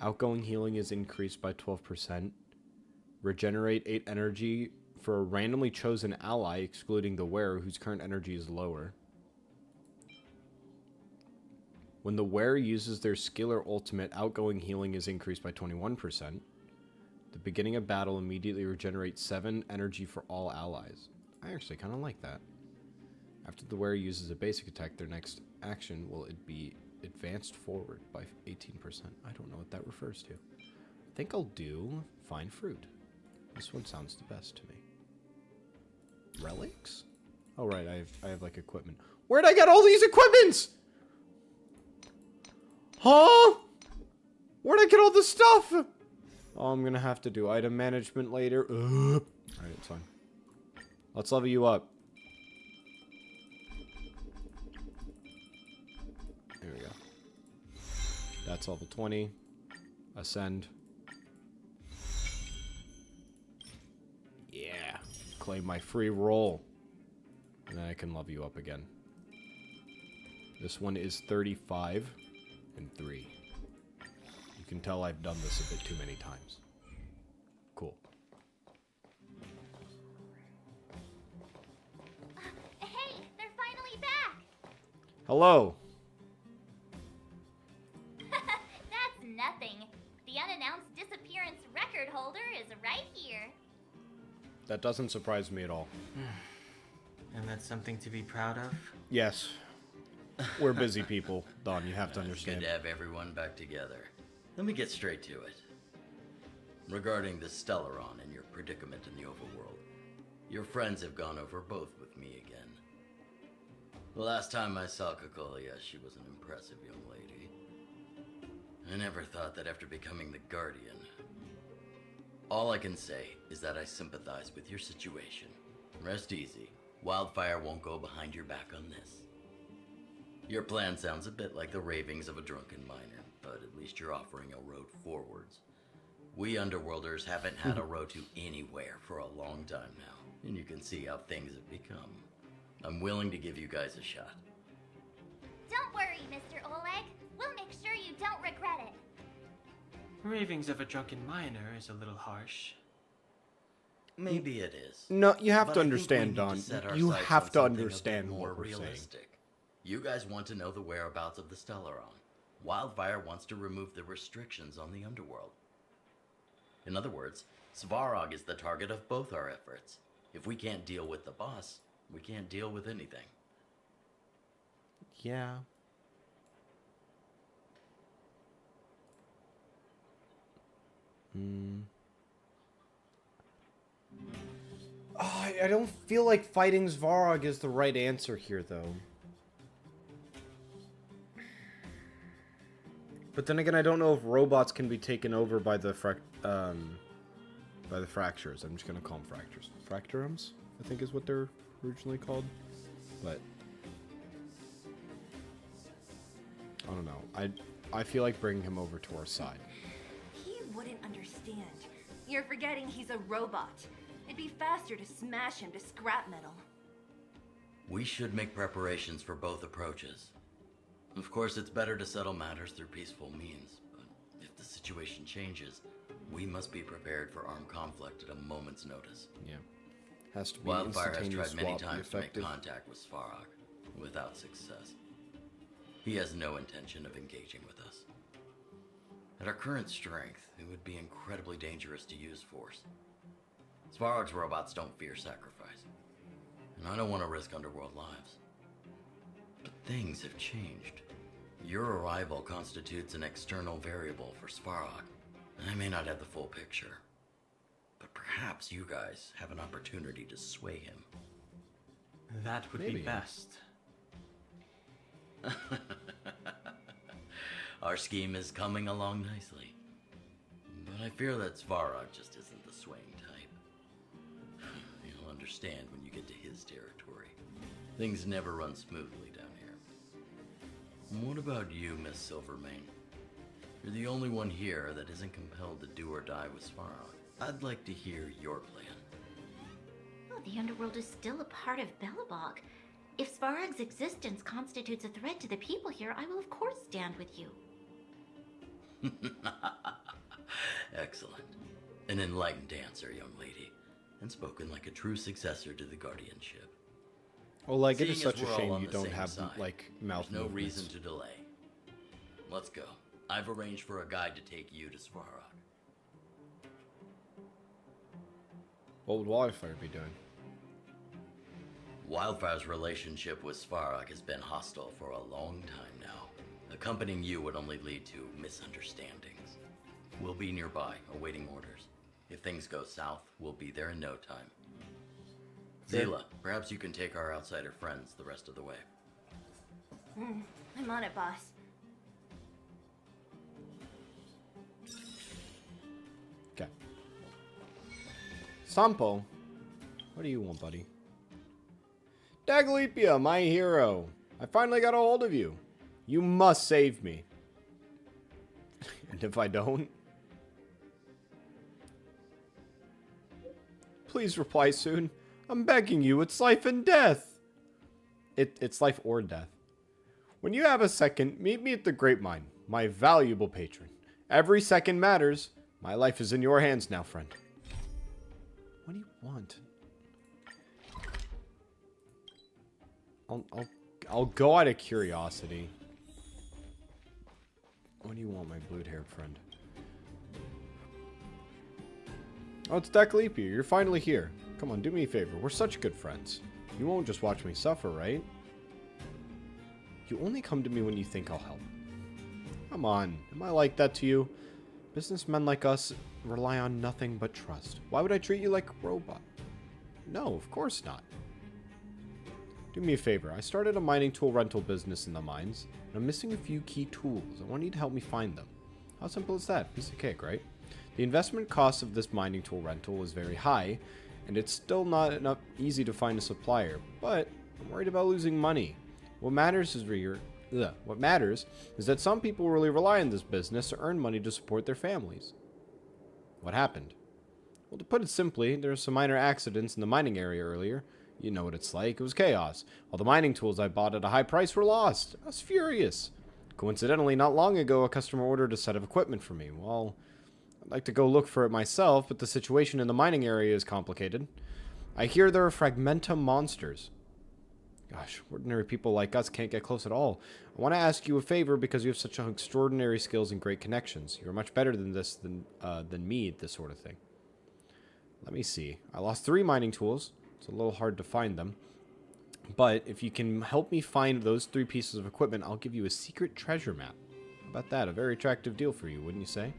Outgoing healing is increased by 12%. Regenerate 8 energy for a randomly chosen ally, excluding the wearer, whose current energy is lower. When the wearer uses their skill or ultimate, outgoing healing is increased by 21%. The beginning of battle immediately regenerates 7 energy for all allies. I actually kind of like that. After the wearer uses a basic attack, their next action will be advanced forward by 18%. I don't know what that refers to. I think I'll do Fine Fruit. This one sounds the best to me. Relics? Oh, right, I have like equipment. Where'd I get all these equipments? Huh? Where'd I get all this stuff? Oh, I'm gonna have to do item management later. Alright, it's fine. Let's level you up. There we go. That's level 20. Ascend. Yeah. Claim my free roll. And then I can level you up again. This one is 35 and 3. You can tell I've done this a bit too many times. Cool. Hey, they're finally back! Hello. That's nothing. The unannounced disappearance record holder is right here. That doesn't surprise me at all. And that's something to be proud of? Yes. We're busy people, Don. You have to understand. Good to have everyone back together. Let me get straight to it. Regarding the Stellaron and your predicament in the overworld, your friends have gone over both with me again. The last time I saw Kokolia, she was an impressive young lady. I never thought that after becoming the Guardian. All I can say is that I sympathize with your situation. Rest easy. Wildfire won't go behind your back on this. Your plan sounds a bit like the ravings of a drunken miner, but at least you're offering a road forwards. We Underworlders haven't had a road to anywhere for a long time now, and you can see how things have become. I'm willing to give you guys a shot. Don't worry, Mr. Oleg. We'll make sure you don't regret it. Ravings of a drunken miner is a little harsh. Maybe it is. No, you have But to I think we understand, need to Don. set our You sights have on to something a bit understand more what we're saying. realistic. You guys want to know the whereabouts of the Stellaron. Wildfire wants to remove the restrictions on the underworld. In other words, Svarog is the target of both our efforts. If we can't deal with the boss, we can't deal with anything. Yeah. I don't feel like fighting Svarog is the right answer here, though. But then again, I don't know if robots can be taken over by the fractures. I'm just gonna call them fractures. Fracturums, I think is what they're originally called. But I don't know. I feel like bringing him over to our side. He wouldn't understand. You're forgetting he's a robot. It'd be faster to smash him to scrap metal. We should make preparations for both approaches. Of course, it's better to settle matters through peaceful means, but if the situation changes, we must be prepared for armed conflict at a moment's notice. Yeah. Has to be Wildfire has instantaneous tried many swap times to make effective. contact with Svarog, without success. He has no intention of engaging with us. At our current strength, it would be incredibly dangerous to use force. Svarog's robots don't fear sacrifice, and I don't want to risk Underworld lives. But things have changed. Your arrival constitutes an external variable for Svarog, and I may not have the full picture. But perhaps you guys have an opportunity to sway him. That would be best. Our scheme is coming along nicely. But I fear that Svarog just isn't the swaying type. You'll understand when you get to his territory. Things never run smoothly down here. And what about you, Miss Silvermane? You're the only one here that isn't compelled to do or die with Svarog. I'd like to hear your plan. Oh, the underworld is still a part of Belobog. If Svarog's existence constitutes a threat to the people here, I will of course stand with you. Excellent. An enlightened answer, young lady, and spoken like a true successor to the guardianship. Well, like, it Seeing is such as a we're all shame on you the don't same have, side, like, mouth there's no movements. reason to delay. Let's go. I've arranged for a guide to take you to Svarog. What would Wildfire be doing? Wildfire's relationship with Svarog has been hostile for a long time now. Accompanying you would only lead to misunderstandings. We'll be nearby, awaiting orders. If things go south, we'll be there in no time. Zila, perhaps you can take our outsider friends the rest of the way. I'm on it, boss. Okay. Sampo, what do you want, buddy? Daglepia, my hero. I finally got a hold of you. You must save me. And if I don't? Please reply soon. I'm begging you, it's life and death. It's life or death. When you have a second, meet me at the Grapevine, my valuable patron. Every second matters. My life is in your hands now, friend. What do you want? I'll go out of curiosity. What do you want, my blue-haired friend? Oh, it's Daglepia. You're finally here. Come on, do me a favor. We're such good friends. You won't just watch me suffer, right? You only come to me when you think I'll help. Come on. Am I like that to you? Businessmen like us rely on nothing but trust. Why would I treat you like a robot? No, of course not. Do me a favor. I started a mining tool rental business in the mines, and I'm missing a few key tools. I want you to help me find them. How simple is that? Piece of cake, right? The investment cost of this mining tool rental is very high, and it's still not enough easy to find a supplier, but I'm worried about losing money. What matters is that some people really rely on this business to earn money to support their families. What happened? Well, to put it simply, there were some minor accidents in the mining area earlier. You know what it's like. It was chaos. All the mining tools I bought at a high price were lost. I was furious. Coincidentally, not long ago, a customer ordered a set of equipment for me. Well, I'd like to go look for it myself, but the situation in the mining area is complicated. I hear there are fragmentum monsters. Gosh, ordinary people like us can't get close at all. I want to ask you a favor because you have such extraordinary skills and great connections. You're much better than me at this sort of thing. Let me see. I lost 3 mining tools. It's a little hard to find them. But if you can help me find those 3 pieces of equipment, I'll give you a secret treasure map. How about that? A very attractive deal for you, wouldn't you say?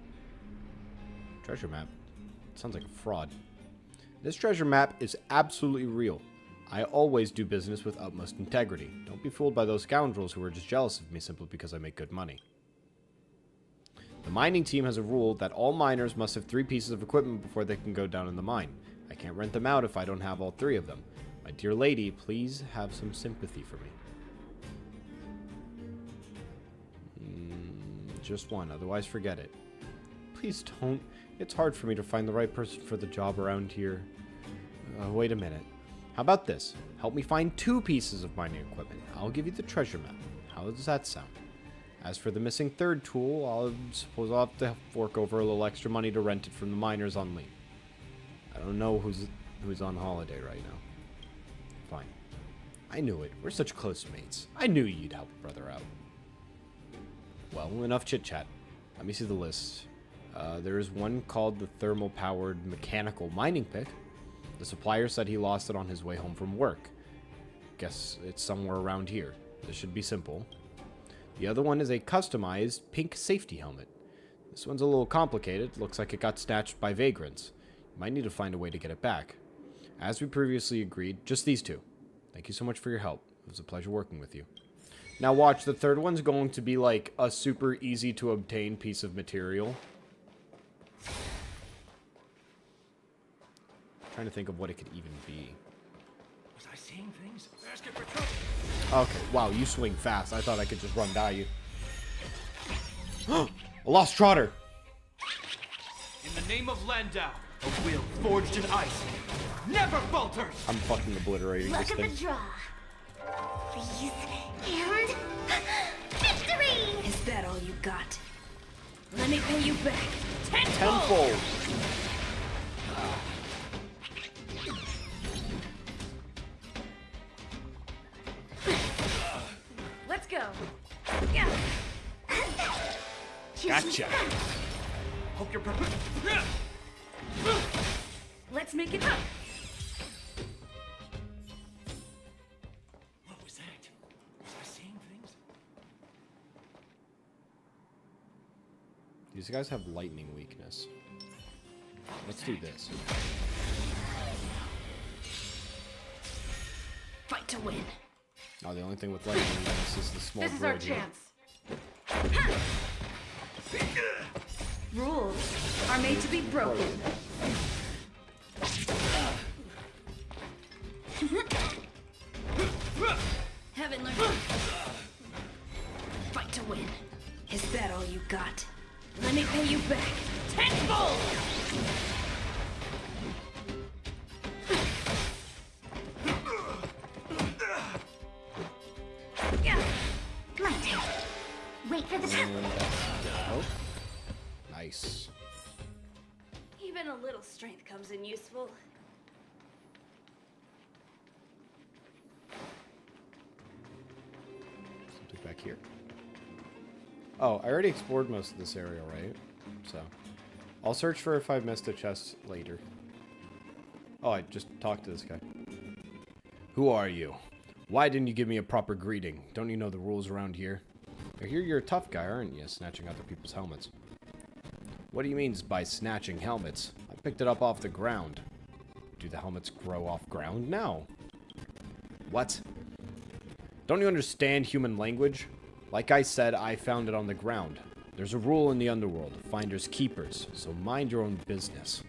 Treasure map? Sounds like a fraud. This treasure map is absolutely real. I always do business with utmost integrity. Don't be fooled by those scoundrels who are just jealous of me simply because I make good money. The mining team has a rule that all miners must have 3 pieces of equipment before they can go down in the mine. I can't rent them out if I don't have all 3 of them. My dear lady, please have some sympathy for me. Just 1, otherwise forget it. Please don't. It's hard for me to find the right person for the job around here. Wait a minute. How about this? Help me find 2 pieces of mining equipment. I'll give you the treasure map. How does that sound? As for the missing 3rd tool, I suppose I'll have to fork over a little extra money to rent it from the miners on leave. I don't know who's on holiday right now. Fine. I knew it. We're such close mates. I knew you'd help a brother out. Well, enough chit-chat. Let me see the list. There is one called the thermal-powered mechanical mining pick. The supplier said he lost it on his way home from work. Guess it's somewhere around here. This should be simple. The other one is a customized pink safety helmet. This one's a little complicated. Looks like it got snatched by vagrants. You might need to find a way to get it back. As we previously agreed, just these 2. Thank you so much for your help. It was a pleasure working with you. Now watch, the 3rd one's going to be like a super easy to obtain piece of material. Trying to think of what it could even be. Was I seeing things? Basket for trouble. Okay, wow, you swing fast. I thought I could just run by you. A lost trotter. In the name of Landau, a will forged in ice never falters. I'm fucking obliterating Luck this of thing. the draw. Freeze and victory! Is that all you got? Let me pay you back. Tenfold. Let's go. Gotcha. Hope you're prepared. Let's make it up. What was that? Was I seeing things? These guys have lightning weakness. Let's do this. Fight to win. Oh, the only thing with lightning weakness is the small This is our bird here. chance. Rules are made to be broken. you back tenfold! My turn. Wait for the time. Oh. Nice. Even a little strength comes in useful. Something back here. Oh, I already explored most of this area, right? So, I'll search for if I missed a chest later. Oh, I just talked to this guy. Who are you? Why didn't you give me a proper greeting? Don't you know the rules around here? I hear you're a tough guy, aren't you? Snatching other people's helmets. What do you mean by snatching helmets? I picked it up off the ground. Do the helmets grow off ground now? What? Don't you understand human language? Like I said, I found it on the ground. There's a rule in the underworld, finders keepers, so mind your own business.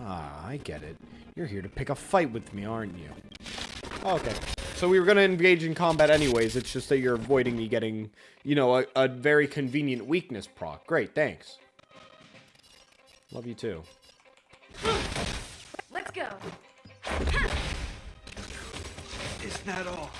Ah, I get it. You're here to pick a fight with me, aren't you? Oh, okay. So we were going to engage in combat anyways, it's just that you're avoiding me getting, you know, a very convenient weakness proc. Great, thanks. Love you too. Let's go. Is that all?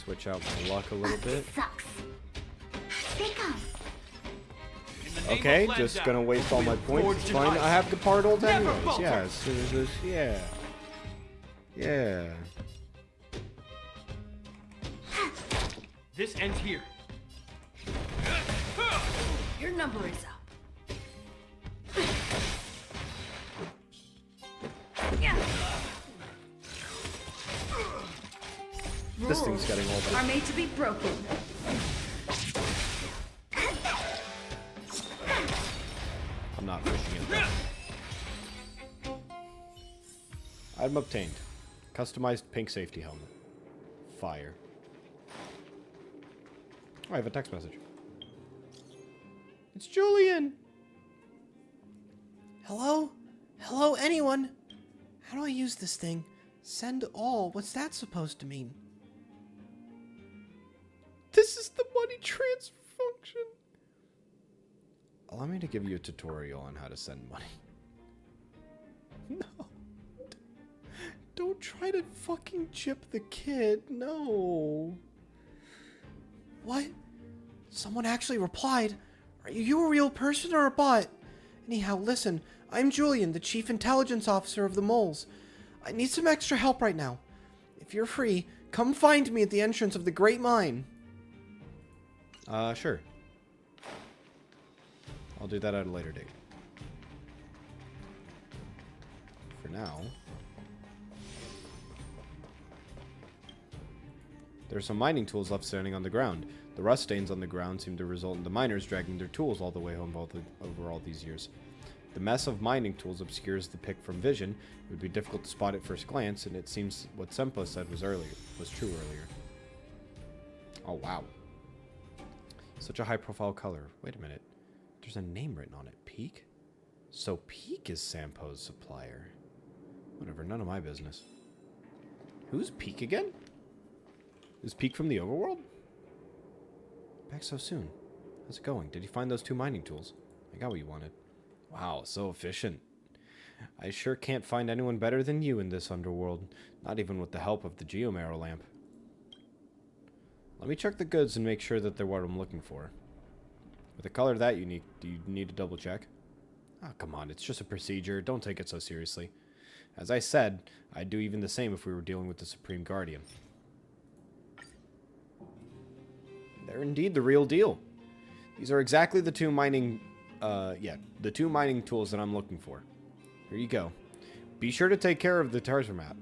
Switch out my luck a little bit. Sucks. Stay calm. Okay, just gonna waste all my points. It's fine. I have the part ult anyways. Yeah, as soon as this. Yeah. Yeah. This ends here. Your number is up. This thing's getting old. Are made to be broken. I'm not pushing it. Item obtained. Customized pink safety helmet. Fire. Oh, I have a text message. It's Julian! Hello? Hello, anyone? How do I use this thing? Send all. What's that supposed to mean? This is the money transfer function. Allow me to give you a tutorial on how to send money. No. Don't try to fucking chip the kid. No. What? Someone actually replied. Are you a real person or a bot? Anyhow, listen. I'm Julian, the Chief Intelligence Officer of the Moles. I need some extra help right now. If you're free, come find me at the entrance of the Great Mine. Sure. I'll do that at a later date. For now... There are some mining tools left standing on the ground. The rust stains on the ground seem to result in the miners dragging their tools all the way home over all these years. The mess of mining tools obscures the pick from vision. It would be difficult to spot at first glance, and it seems what Senpo said was true earlier. Oh, wow. Such a high-profile color. Wait a minute. There's a name written on it. Peak? So Peak is Sampo's supplier. Whatever, none of my business. Who's Peak again? Is Peak from the overworld? Back so soon. How's it going? Did you find those 2 mining tools? I got what you wanted. Wow, so efficient. I sure can't find anyone better than you in this underworld. Not even with the help of the Geomarrow lamp. Let me check the goods and make sure that they're what I'm looking for. With a color that unique, do you need to double check? Oh, come on, it's just a procedure. Don't take it so seriously. As I said, I'd do even the same if we were dealing with the Supreme Guardian. They're indeed the real deal. These are exactly the 2 mining... the 2 mining tools that I'm looking for. Here you go. Be sure to take care of the treasure map.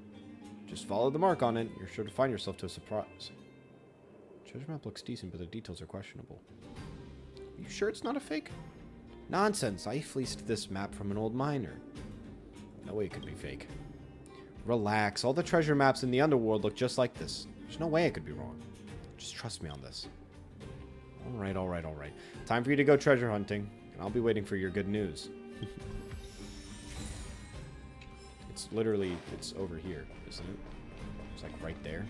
Just follow the mark on it. You're sure to find yourself to a surprise. Treasure map looks decent, but the details are questionable. Are you sure it's not a fake? Nonsense. I fleeced this map from an old miner. No way it could be fake. Relax. All the treasure maps in the underworld look just like this. There's no way I could be wrong. Just trust me on this. Alright, alright, alright. Time for you to go treasure hunting, and I'll be waiting for your good news. It's literally, it's over here, isn't it? It's like right there.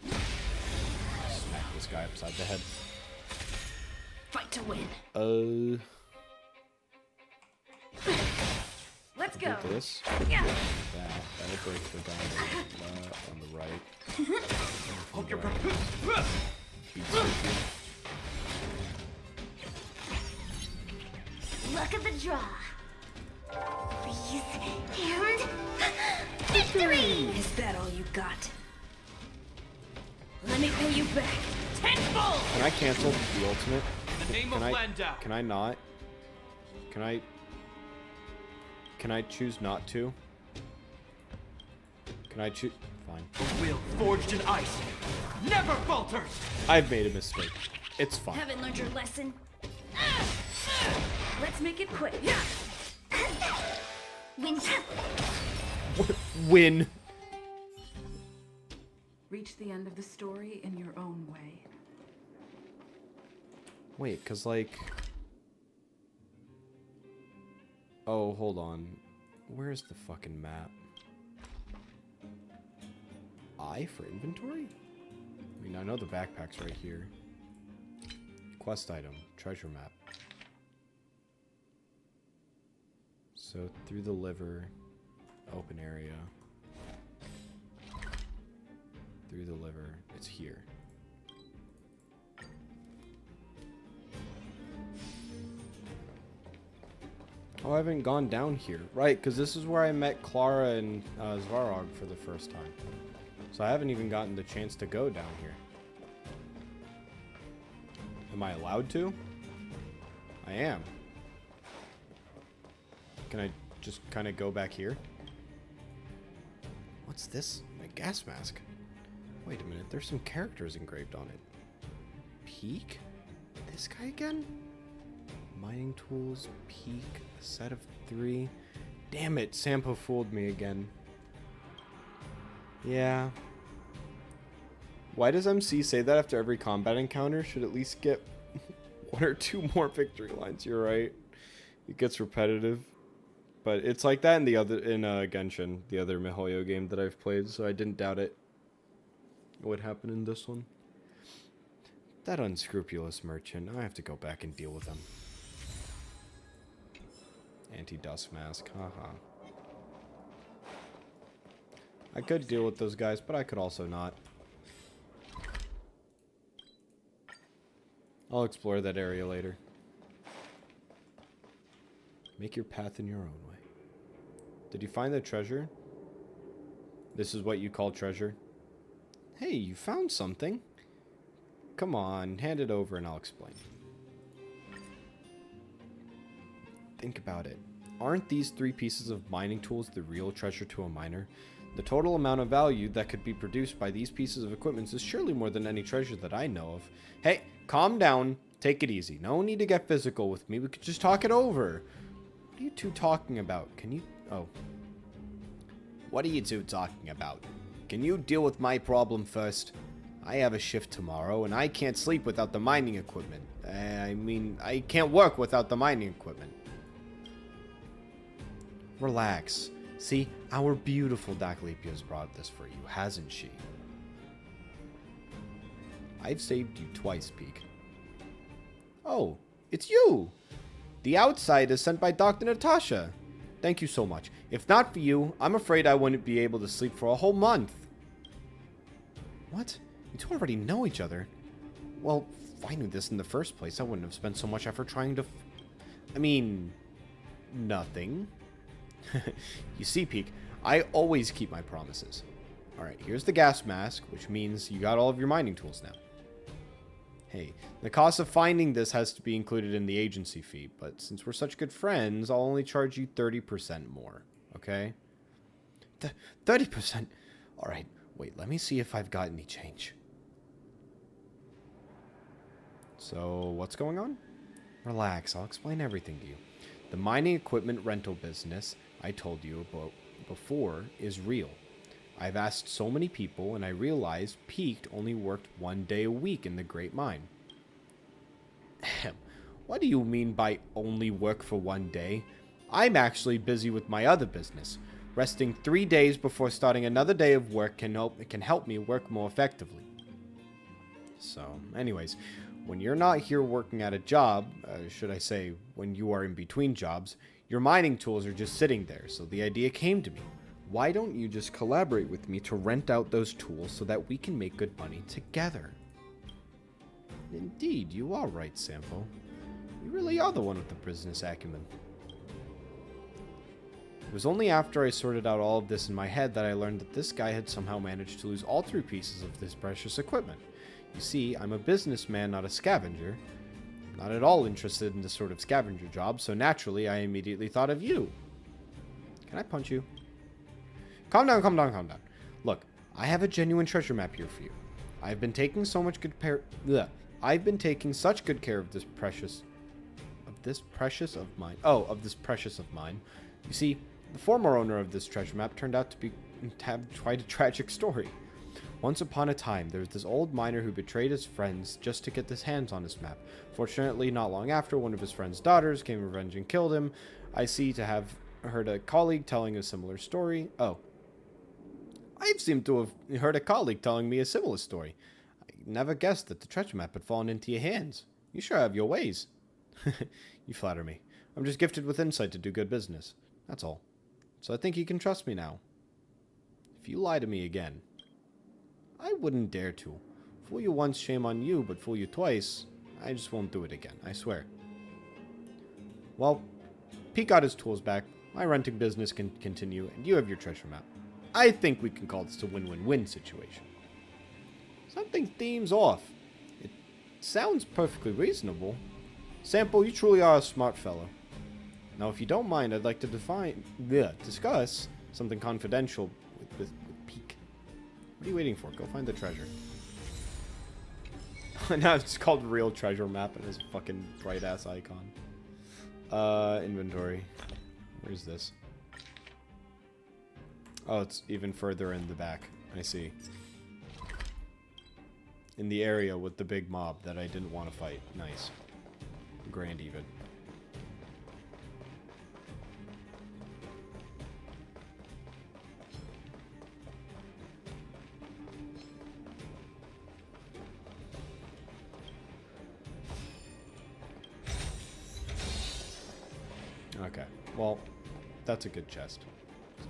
Smack this guy upside the head. Fight to win. Let's go. Do this. Yeah. That'll break the guy on the right. Hold your breath. Luck of the draw. Freeze and victory! Is that all you got? Let me pay you back tenfold! Can I cancel the ultimate? In the name of Landau. Can I not? Can I choose not to? Can I choose? Fine. A will forged in ice never falters! I've made a mistake. It's fine. Haven't learned your lesson? Let's make it quick. Win. Win. Reach the end of the story in your own way. Wait, cause like... Oh, hold on. Where's the fucking map? I for inventory? I mean, I know the backpack's right here. Quest item, treasure map. So through the liver, open area. Through the liver, it's here. Oh, I haven't gone down here. Right, because this is where I met Clara and Svarog for the first time. So I haven't even gotten the chance to go down here. Am I allowed to? I am. Can I just kind of go back here? What's this? A gas mask? Wait a minute, there's some characters engraved on it. Peak? This guy again? Mining tools, peak, a set of 3. Damn it, Sampo fooled me again. Yeah. Why does MC say that after every combat encounter? Should at least get 1 or 2 more victory lines. You're right. It gets repetitive. But it's like that in the other Genshin, the other MiHoYo game that I've played, so I didn't doubt it would happen in this one. That unscrupulous merchant. I have to go back and deal with him. Anti-dust mask. Haha. I could deal with those guys, but I could also not. I'll explore that area later. Make your path in your own way. Did you find the treasure? This is what you call treasure? Hey, you found something. Come on, hand it over and I'll explain. Think about it. Aren't these 3 pieces of mining tools the real treasure to a miner? The total amount of value that could be produced by these pieces of equipment is surely more than any treasure that I know of. Hey, calm down. Take it easy. No need to get physical with me. We could just talk it over. What are you two talking about? Can you... Oh. What are you two talking about? Can you deal with my problem first? I have a shift tomorrow, and I can't sleep without the mining equipment. I mean, I can't work without the mining equipment. Relax. See, our beautiful Daklepia's brought this for you, hasn't she? I've saved you twice, Peak. Oh, it's you! The outside is sent by Dr. Natasha. Thank you so much. If not for you, I'm afraid I wouldn't be able to sleep for a whole month. What? You two already know each other? Well, if I knew this in the first place, I wouldn't have spent so much effort trying to... I mean... nothing. You see, Peak, I always keep my promises. Alright, here's the gas mask, which means you got all of your mining tools now. Hey, the cost of finding this has to be included in the agency fee, but since we're such good friends, I'll only charge you 30% more, okay? 30%? Alright, wait, let me see if I've got any change. So, what's going on? Relax, I'll explain everything to you. The mining equipment rental business I told you about before is real. I've asked so many people, and I realized Peaked only worked 1 day a week in the Great Mine. What do you mean by only work for 1 day? I'm actually busy with my other business. Resting 3 days before starting another day of work can help me work more effectively. So, anyways, when you're not here working at a job, should I say, when you are in between jobs, your mining tools are just sitting there, so the idea came to me. Why don't you just collaborate with me to rent out those tools so that we can make good money together? Indeed, you are right, Sampo. You really are the one with the business acumen. It was only after I sorted out all of this in my head that I learned that this guy had somehow managed to lose all 3 pieces of this precious equipment. You see, I'm a businessman, not a scavenger. I'm not at all interested in this sort of scavenger job, so naturally I immediately thought of you. Can I punch you? Calm down, calm down, calm down. Look, I have a genuine treasure map here for you. I've been taking so much good I've been taking such good care of this precious of mine. You see, the former owner of this treasure map turned out to have quite a tragic story. Once upon a time, there was this old miner who betrayed his friends just to get his hands on this map. Fortunately, not long after, one of his friend's daughters came revenge and killed him. I see to have heard a colleague telling a similar story. Oh. I've seemed to have heard a colleague telling me a similar story. I never guessed that the treasure map had fallen into your hands. You sure have your ways. You flatter me. I'm just gifted with insight to do good business. That's all. So I think you can trust me now. If you lie to me again, I wouldn't dare to. Fool you once, shame on you, but fool you twice, I just won't do it again, I swear. Well, Pete got his tools back, my renting business can continue, and you have your treasure map. I think we can call this a win-win-win situation. Something themes off. It sounds perfectly reasonable. Sampo, you truly are a smart fellow. Now, if you don't mind, I'd like to discuss something confidential with Peek. What are you waiting for? Go find the treasure. Now it's called Real Treasure Map and his fucking bright-ass icon. Inventory. Where's this? Oh, it's even further in the back. I see. In the area with the big mob that I didn't want to fight. Nice. Grand even. Okay, well, that's a good chest.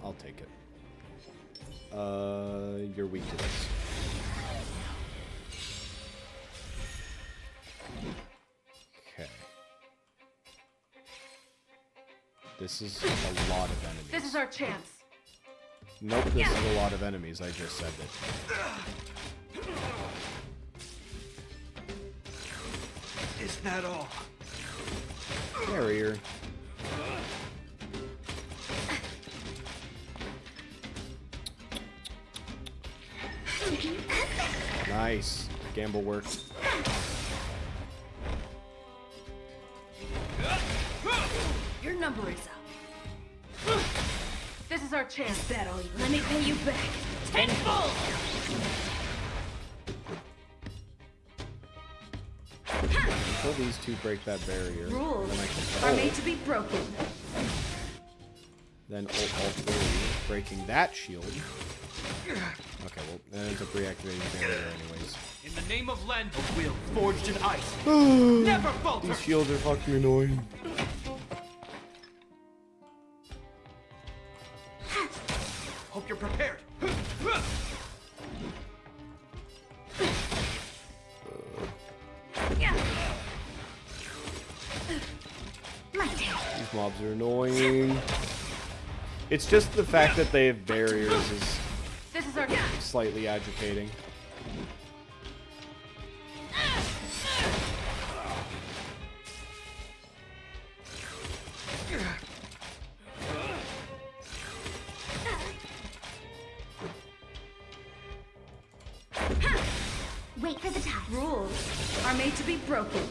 I'll take it. You're weak to this. Okay. This is a lot of enemies. This is our chance. Nope, this is a lot of enemies. I just said it. Is that all? Barrier. Nice. Gamble works. Your number is up. This is our chance. Is that all you? Let me pay you back tenfold. Until these two break that barrier, Rules then I can are made to be broken. Then all three, breaking that shield. Okay, well, that ends up reactivating the barrier anyways. In the name of Lend, a will forged in ice. Never falter! These shields are fucking annoying. Hope you're prepared. These mobs are annoying. It's just the fact that they have barriers is slightly agitating. Wait for the tide. Rules are made to be broken.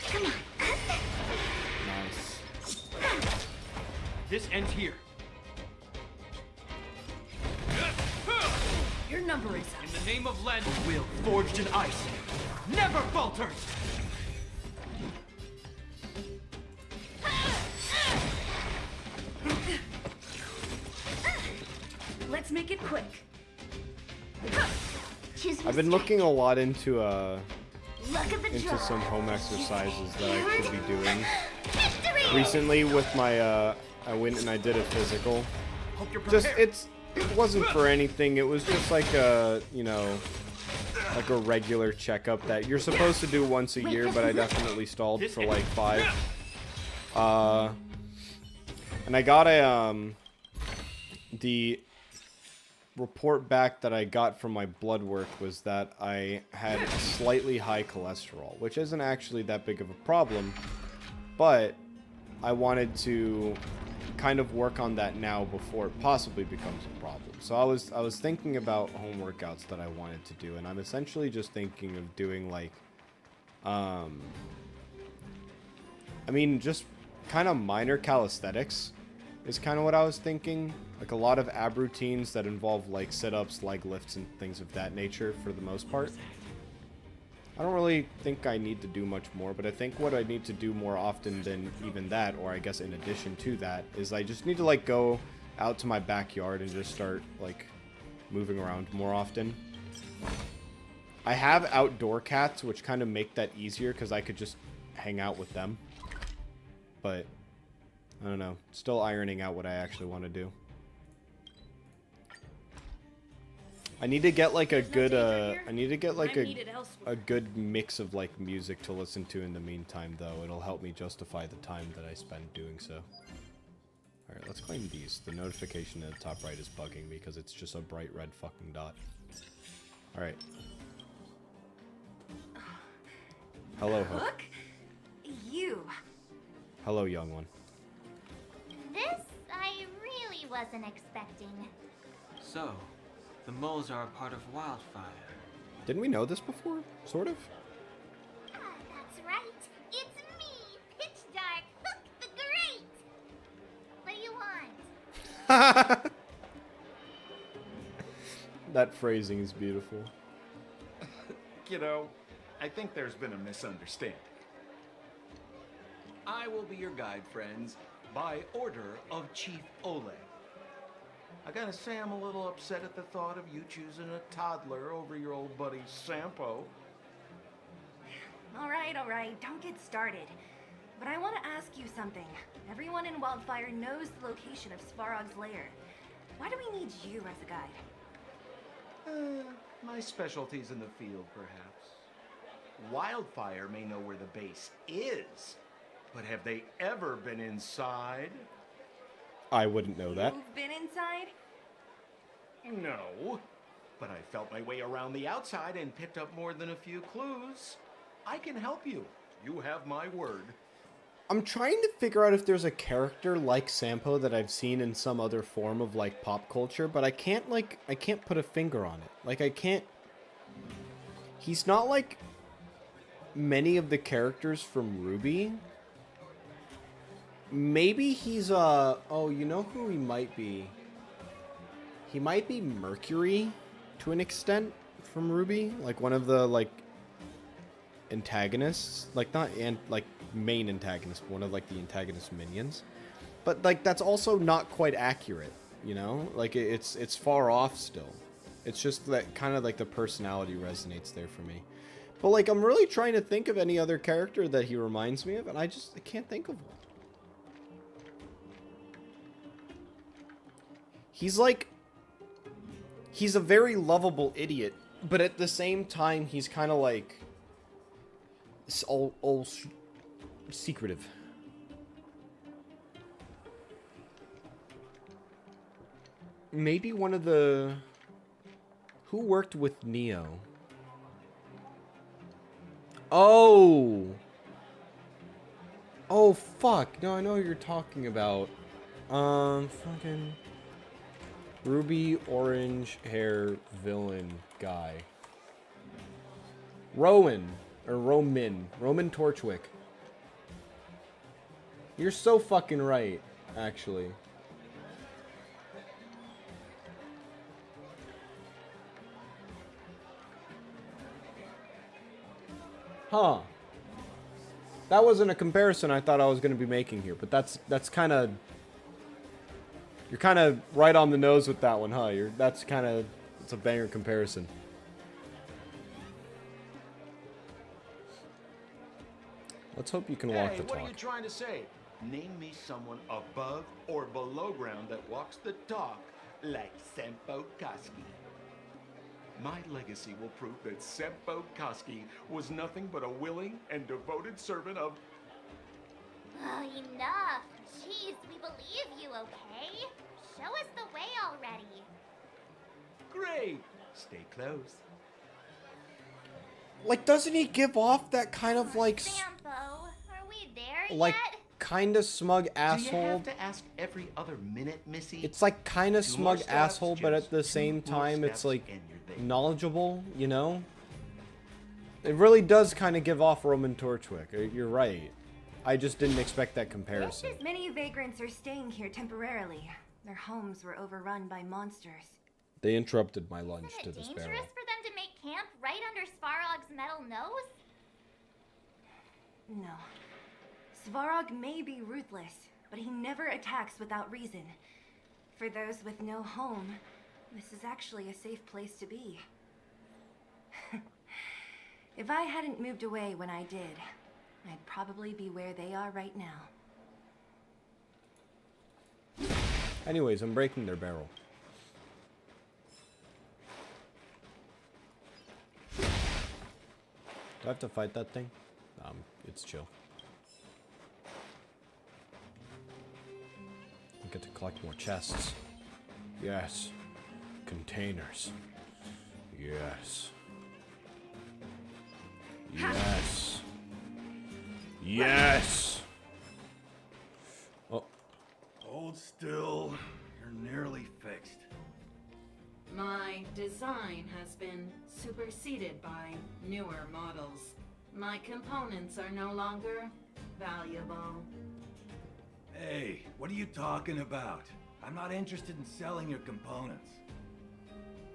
Come on. Nice. This ends here. Your number is it? In the name of Len, a will forged in ice never falters! Let's make it quick. I've been looking a lot into Luck of the draw. some home exercises that I should be doing. Recently with my I went and I did a physical. It wasn't for anything. It was just like a, you know, like a regular checkup that you're supposed to do once a year, but I definitely stalled for like 5. And I got the report back that I got from my blood work was that I had slightly high cholesterol, which isn't actually that big of a problem, but I wanted to kind of work on that now before it possibly becomes a problem. So I was thinking about home workouts that I wanted to do, and I'm essentially just thinking of doing like I mean, just kind of minor calisthenics is kind of what I was thinking. Like a lot of ab routines that involve like sit-ups, leg lifts, and things of that nature for the most part. I don't really think I need to do much more, but I think what I need to do more often than even that, or I guess in addition to that, is I just need to like go out to my backyard and just start like moving around more often. I have outdoor cats, which kind of make that easier because I could just hang out with them. But I don't know, still ironing out what I actually want to do. I need to get like a good I need to get like a good mix of like music to listen to in the meantime, though. It'll help me justify the time that I spend doing so. Alright, let's claim these. The notification at the top right is bugging me because it's just a bright red fucking dot. Alright. Hello, Hook. You. Hello, young one. This I really wasn't expecting. So, the moles are a part of Wildfire. Didn't we know this before? Sort of? That's right. It's me, Pitch Dark, Hook the Great. What do you want? That phrasing is beautiful. You know, I think there's been a misunderstanding. I will be your guide, friends, by order of Chief Oleg. I gotta say I'm a little upset at the thought of you choosing a toddler over your old buddy Sampo. All right, don't get started. But I want to ask you something. Everyone in Wildfire knows the location of Svarog's lair. Why do we need you as a guide? My specialty's in the field, perhaps. Wildfire may know where the base is, but have they ever been inside? I wouldn't know that. You've been inside? No, but I felt my way around the outside and picked up more than a few clues. I can help you. You have my word. I'm trying to figure out if there's a character like Sampo that I've seen in some other form of like pop culture, but I can't put a finger on it. Like I can't. He's not like many of the characters from Ruby. Maybe he's oh, you know who he might be? He might be Mercury to an extent from Ruby, like one of the like antagonists, like not like main antagonist, but one of like the antagonist minions. But like that's also not quite accurate, you know? Like it's far off still. It's just that kind of like the personality resonates there for me. But like I'm really trying to think of any other character that he reminds me of, and I can't think of one. He's a very lovable idiot, but at the same time, he's kind of like all secretive. Maybe one of the... Who worked with Neo? Oh! Oh, fuck. No, I know who you're talking about. Fucking... Ruby orange hair villain guy. Rowan Torchwick. You're so fucking right, actually. Huh. That wasn't a comparison I thought I was going to be making here, but that's kind of... You're kind of right on the nose with that one, huh? That's kind of... It's a banger comparison. Let's hope you can walk the talk. What are you trying to say? Name me someone above or below ground that walks the talk like Senpo Koski. My legacy will prove that Senpo Koski was nothing but a willing and devoted servant of... Oh, enough. Jeez, we believe you, okay? Show us the way already. Great. Stay close. Like, doesn't he give off that kind of, like... Sampo, are we there like, yet? kind of smug asshole? Do you have to ask every other minute, Missy? It's like kind of 2 smug more steps, asshole, but just at the 2 same more time, it's steps like and you're there. knowledgeable, you know? It really does kind of give off Roman Torchwick. You're right. I just didn't expect that comparison. Many vagrants are staying here temporarily. Their homes were overrun by monsters. They interrupted my lunch to this Dangerous barrel. for them to make camp right under Svarog's metal nose? No. Svarog may be ruthless, but he never attacks without reason. For those with no home, this is actually a safe place to be. If I hadn't moved away when I did, I'd probably be where they are right now. Anyways, I'm breaking their barrel. Do I have to fight that thing? It's chill. I get to collect more chests. Yes. Containers. Yes. Yes. Yes. Oh. Hold still. You're nearly fixed. My design has been superseded by newer models. My components are no longer valuable. Hey, what are you talking about? I'm not interested in selling your components.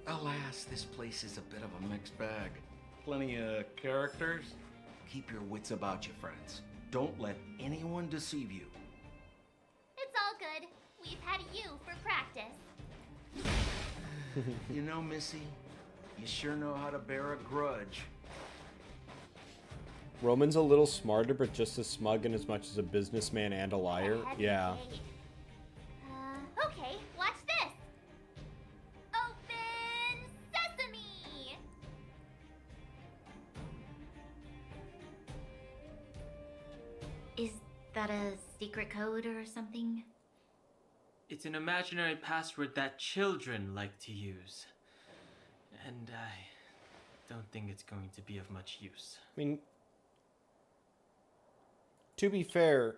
Alas, this place is a bit of a mixed bag. Plenty of characters. Keep your wits about you, friends. Don't let anyone deceive you. It's all good. We've had you for practice. You know, Missy, you sure know how to bear a grudge. Roman's a little smarter, but just as smug in as much as a businessman and a liar. Yeah. Okay, watch this. Open sesame! Is that a secret code or something? It's an imaginary password that children like to use. And I don't think it's going to be of much use. I mean, to be fair,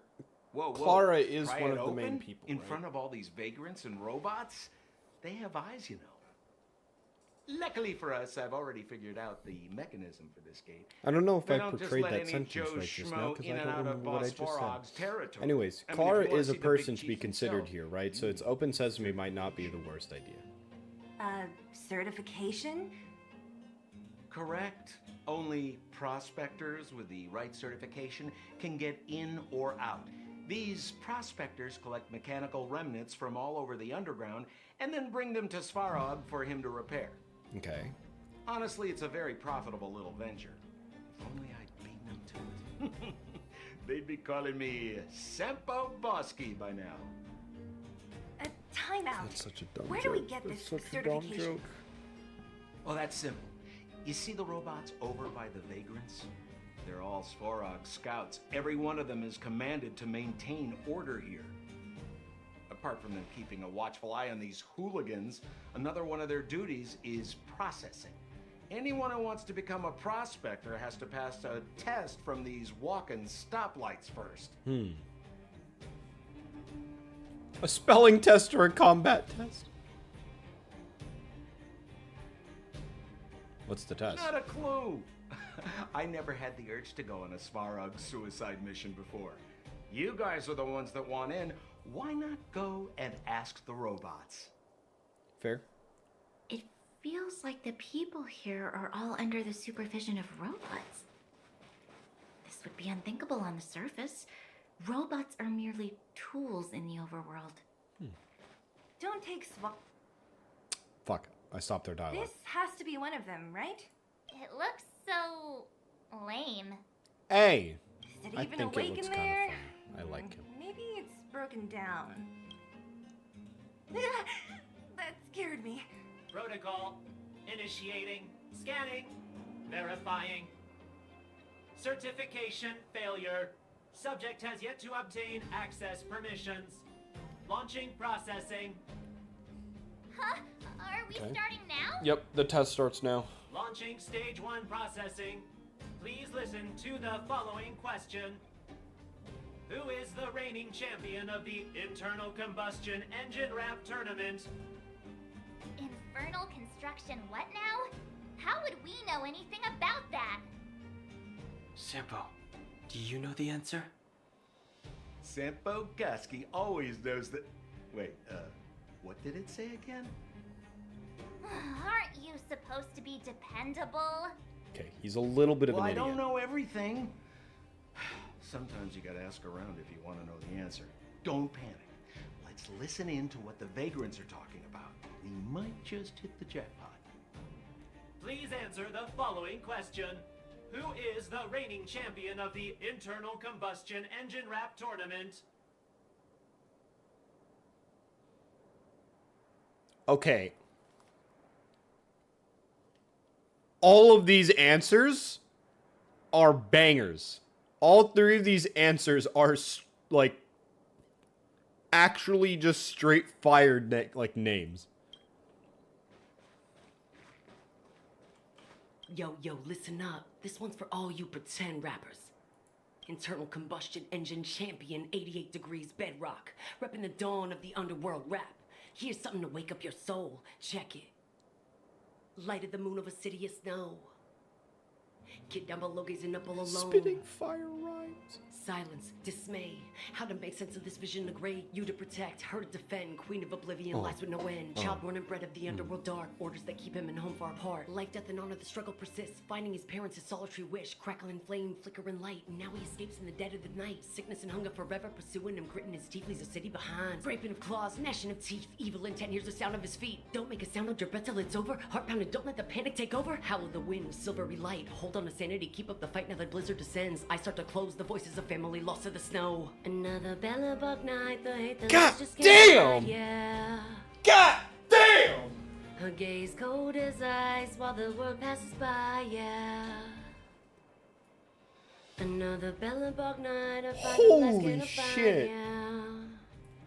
Whoa, Clara is Pry one it of the main open? people, In right? front of all these vagrants and robots? They have eyes, you know. Luckily for us, I've already figured out the mechanism for this gate. I don't know if They I don't just portrayed let that any sentence Joe right just now, schmo because in I and don't out of remember what I just Bosporog's said. territory. Anyways, I mean, if Clara you wanna is a see the big person to be chief considered himself. here, right? So it's open sesame might not be the worst idea. Certification? Correct. Only prospectors with the right certification can get in or out. These prospectors collect mechanical remnants from all over the underground and then bring them to Svarog for him to repair. Okay. Honestly, it's a very profitable little venture. If only I'd beaten them to it. They'd be calling me Sempo Bosky by now. Time out. That's such a dumb Where joke. do we get That's this such a dumb certification? joke. Well, that's simple. You see the robots over by the vagrants? They're all Svarog scouts. Every one of them is commanded to maintain order here. Apart from them keeping a watchful eye on these hooligans, another one of their duties is processing. Anyone who wants to become a prospector has to pass a test from these walk-in stoplights first. A spelling test or a combat test? What's the test? Not a clue. I never had the urge to go on a Svarog suicide mission before. You guys are the ones that want in. Why not go and ask the robots? Fair. It feels like the people here are all under the supervision of robots. would be unthinkable on the surface. Robots are merely tools in the overworld. Don't take Fuck. I stopped their dialogue. This has to be one of them, right? It looks so lame. Hey! Is it I even think awake it looks in kind there? of fun. I like him. Maybe it's broken down. That scared me. Protocol. Initiating. Scanning. Verifying. Certification failure. Subject has yet to obtain access permissions. Launching processing. Huh? Are we starting now? Yep, the test starts now. Launching stage 1 processing. Please listen to the following question. Who is the reigning champion of the internal combustion engine wrap tournament? Infernal construction what now? How would we know anything about that? Simple. Do you know the answer? Sampo Gusky always knows that. Wait, what did it say again? Aren't you supposed to be dependable? Okay, he's a little bit of Well, an I idiot. don't know everything. Sometimes you gotta ask around if you want to know the answer. Don't panic. Let's listen in to what the vagrants are talking about. We might just hit the jackpot. Please answer the following question. Who is the reigning champion of the internal combustion engine wrap tournament? Okay. All of these answers are bangers. All three of these answers are like actually just straight fired like names. Yo, listen up. This one's for all you pretend rappers. Internal combustion engine champion, 88 degrees bedrock. Repping the dawn of the underworld rap. Here's something to wake up your soul. Check it. Light of the moon of a city of snow. Kid down below gazing up all alone. Spitting fire rhymes. Silence, dismay. How to make sense of this vision to grade. You to protect, her to defend. Queen of oblivion, lies with no end. Child born and bred of the underworld dark. Orders that keep him and home far apart. Life, death, and honor, the struggle persists. Finding his parents, his solitary wish. Crackling flame, flickering light. And now he escapes in the dead of the night. Sickness and hunger forever pursuing him. Gritting his teeth, leaves a city behind. Scraping of claws, gnashing of teeth. Evil intent, hears the sound of his feet. Don't make a sound, hold your breath till it's over. Heart pounding, don't let the panic take over. Howl of the wind, silvery light. Hold on to sanity, keep up the fight now that blizzard descends. I start to close the voices of family lost to the snow. Another bellabug night, the hate the God just damn! Yeah. God damn! Her gaze cold as ice while the world passes by, yeah. Another bellabug night, a fight Holy shit. yeah.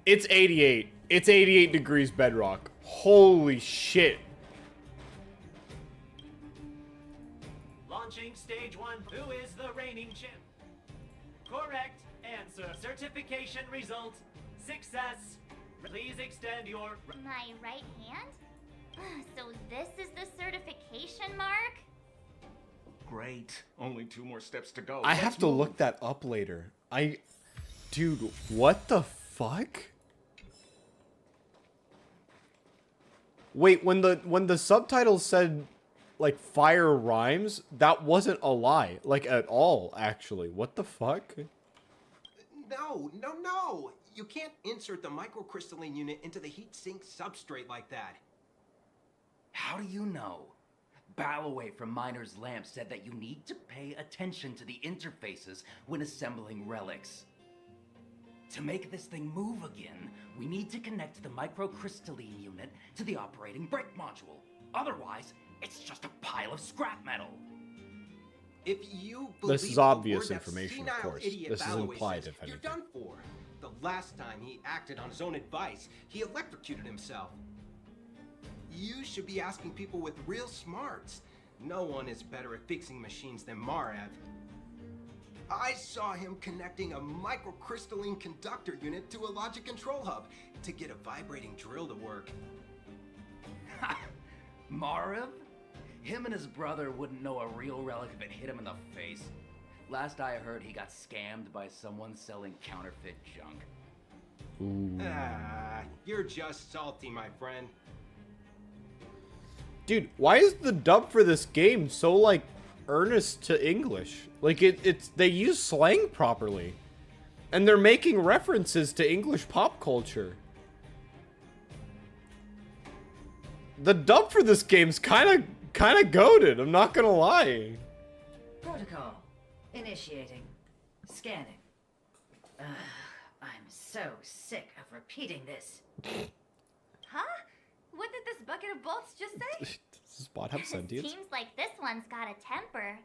It's 88. It's 88 degrees bedrock. Holy shit. Launching stage 1. Who is the reigning champ? Correct answer. Certification result. Success. Please extend your... My right hand? So this is the certification mark? Great. Only 2 more steps to go. I have to look that up later. Dude, what the fuck? Wait, when the subtitles said like fire rhymes, that wasn't a lie, like at all, actually. What the fuck? No. You can't insert the microcrystalline unit into the heat sink substrate like that. How do you know? Balloway from Miner's Lamp said that you need to pay attention to the interfaces when assembling relics. To make this thing move again, we need to connect the microcrystalline unit to the operating brake module. Otherwise, it's just a pile of scrap metal. If you This believe is the obvious word that information, of senile course. idiot This is Balloway implied, says, if you're anything. done for. The last time he acted on his own advice, he electrocuted himself. You should be asking people with real smarts. No one is better at fixing machines than Marev. I saw him connecting a microcrystalline conductor unit to a logic control hub to get a vibrating drill to work. Marev? Him and his brother wouldn't know a real relic if it hit him in the face. Last I heard, he got scammed by someone selling counterfeit junk. Ah, you're just salty, my friend. Dude, why is the dub for this game so, like, earnest to English. Like it's they use slang properly. And they're making references to English pop culture. The dub for this game's kind of goated, I'm not gonna lie. Protocol. Initiating. Scanning. Ugh, I'm so sick of repeating this. Huh? What did this bucket of bolts just say? Does this bot have sentience? Seems like this one's got a temper.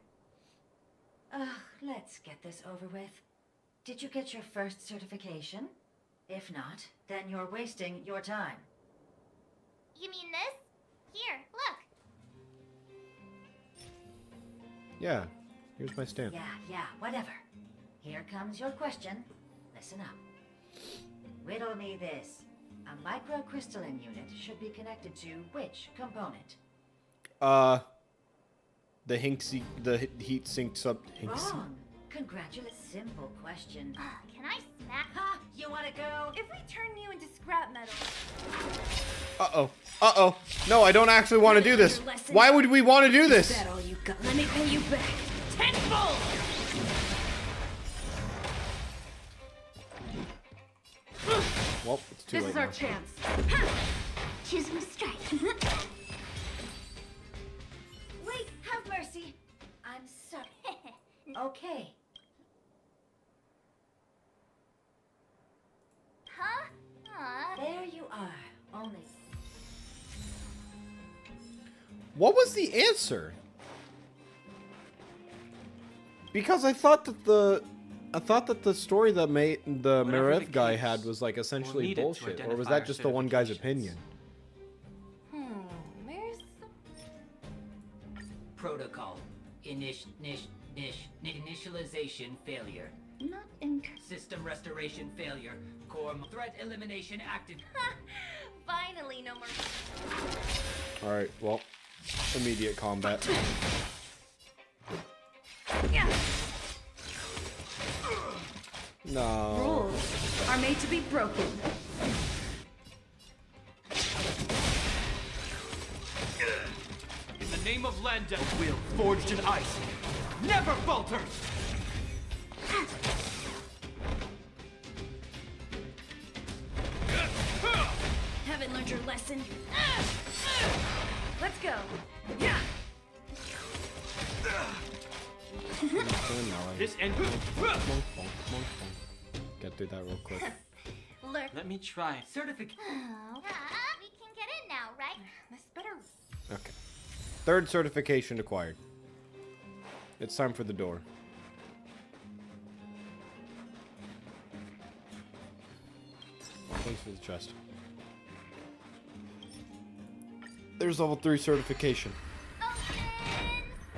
Ugh, let's get this over with. Did you get your first certification? If not, then you're wasting your time. You mean this? Here, look. Yeah, here's my stamp. Yeah, whatever. Here comes your question. Listen up. Riddle me this. A microcrystalline unit should be connected to which component? The heat sinks up. Wrong. Congratulations. Simple question. Can I smack? Ha! You wanna go? If we turn you into scrap metal. Uh-oh. No, I don't actually want to do this. Why would we want to do this? Is that all you got? Let me pay you back. Tenfold! Well, it's too late This is our now. chance. Choose from strike. Wait, have mercy. I'm sorry. Okay. Huh? Aw. There you are. Only. What was the answer? Because I thought that the story that the Merev guy had was like essentially need it to bullshit, or was identify that our just the one guy's opinion? Where's... Protocol. Initialization failure. Not in... System restoration failure. Core threat elimination active. Finally, no more... Alright, well, immediate combat. Yeah. No. Rules are made to be broken. In the name of Landa, will forged in ice never falter! Haven't learned your lesson. Let's go. Yeah. This end. Get through that real quick. Look. Let me try. Certificate. We can get in now, right? This better... Okay. Third certification acquired. It's time for the door. Thanks for the chest. There's level 3 certification.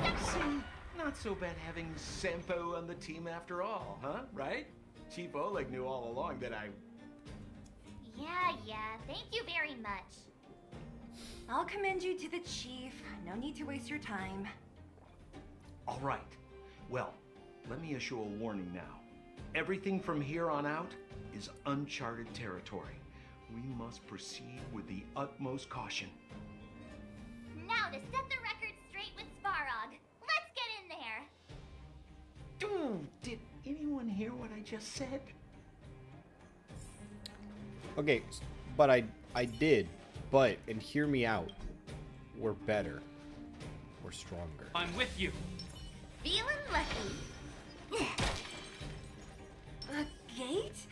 See, not so bad having Sampo on the team after all, huh? Right? Chief Oleg knew all along that I... Yeah. Thank you very much. I'll commend you to the chief. No need to waste your time. All right. Well, let me issue a warning now. Everything from here on out is uncharted territory. We must proceed with the utmost caution. Now to set the record straight with Svarog. Let's get in there. Dude, did anyone hear what I just said? Okay, but I did. But, and hear me out, we're better. We're stronger. I'm with you. Feeling lucky. A gate?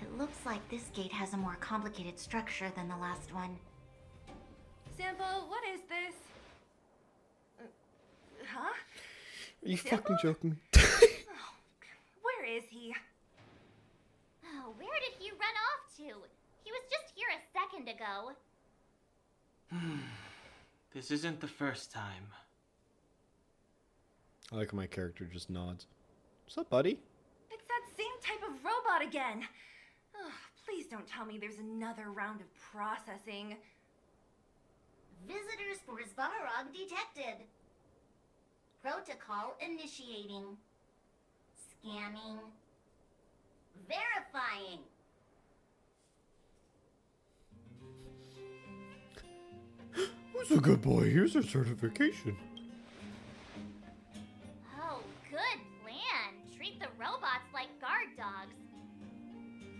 It looks like this gate has a more complicated structure than the last one. Sample, what is this? Huh? Are you fucking joking me? Where is he? Oh, where did he run off to? He was just here a second ago. This isn't the first time. I like how my character just nods. What's up, buddy? It's that same type of robot again. Ugh, please don't tell me there's another round of processing. Visitors for Svarog detected. Protocol initiating. Scanning. Verifying. Who's a good boy? Here's a certification. Oh, good plan. Treat the robots like guard dogs.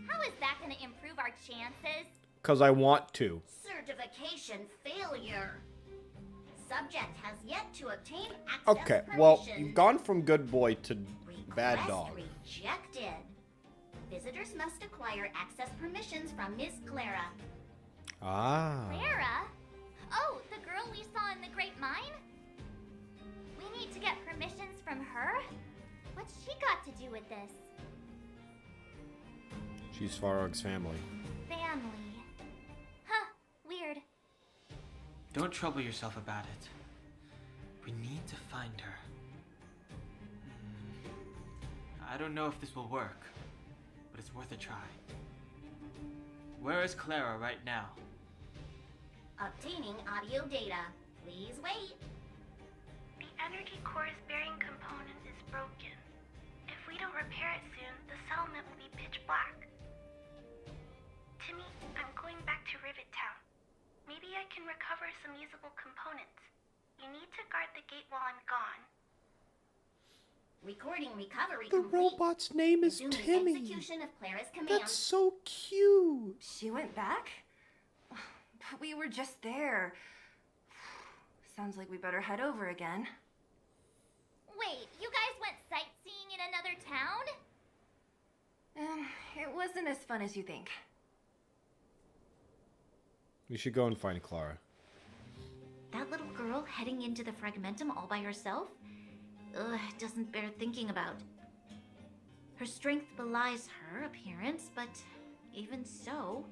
How is that gonna improve our chances? Because I want to. Certification failure. Subject has yet to obtain access Okay, well, you've gone from good boy to bad Request dog. rejected. Visitors must acquire access permissions from Miss Clara. Ah. Clara? Oh, the girl we saw in the Great Mine? We need to get permissions from her? What's she got to do with this? She's Farog's family. Family. Huh, weird. Don't trouble yourself about it. We need to find her. I don't know if this will work, but it's worth a try. Where is Clara right now? Obtaining audio data. Please wait. The energy core's bearing component is broken. If we don't repair it soon, the settlement will be pitch black. Timmy, I'm going back to Rivet Town. Maybe I can recover some usable components. You need to guard the gate while I'm gone. Recording recovery The complete. robot's name is Resuming Timmy. execution of Clara's command. That's so cute. She went back? But we were just there. Sounds like we better head over again. Wait, you guys went sightseeing in another town? It wasn't as fun as you think. We should go and find Clara. That little girl heading into the Fragmentum all by herself? Ugh, doesn't bear thinking about. Her strength belies her appearance, but even so...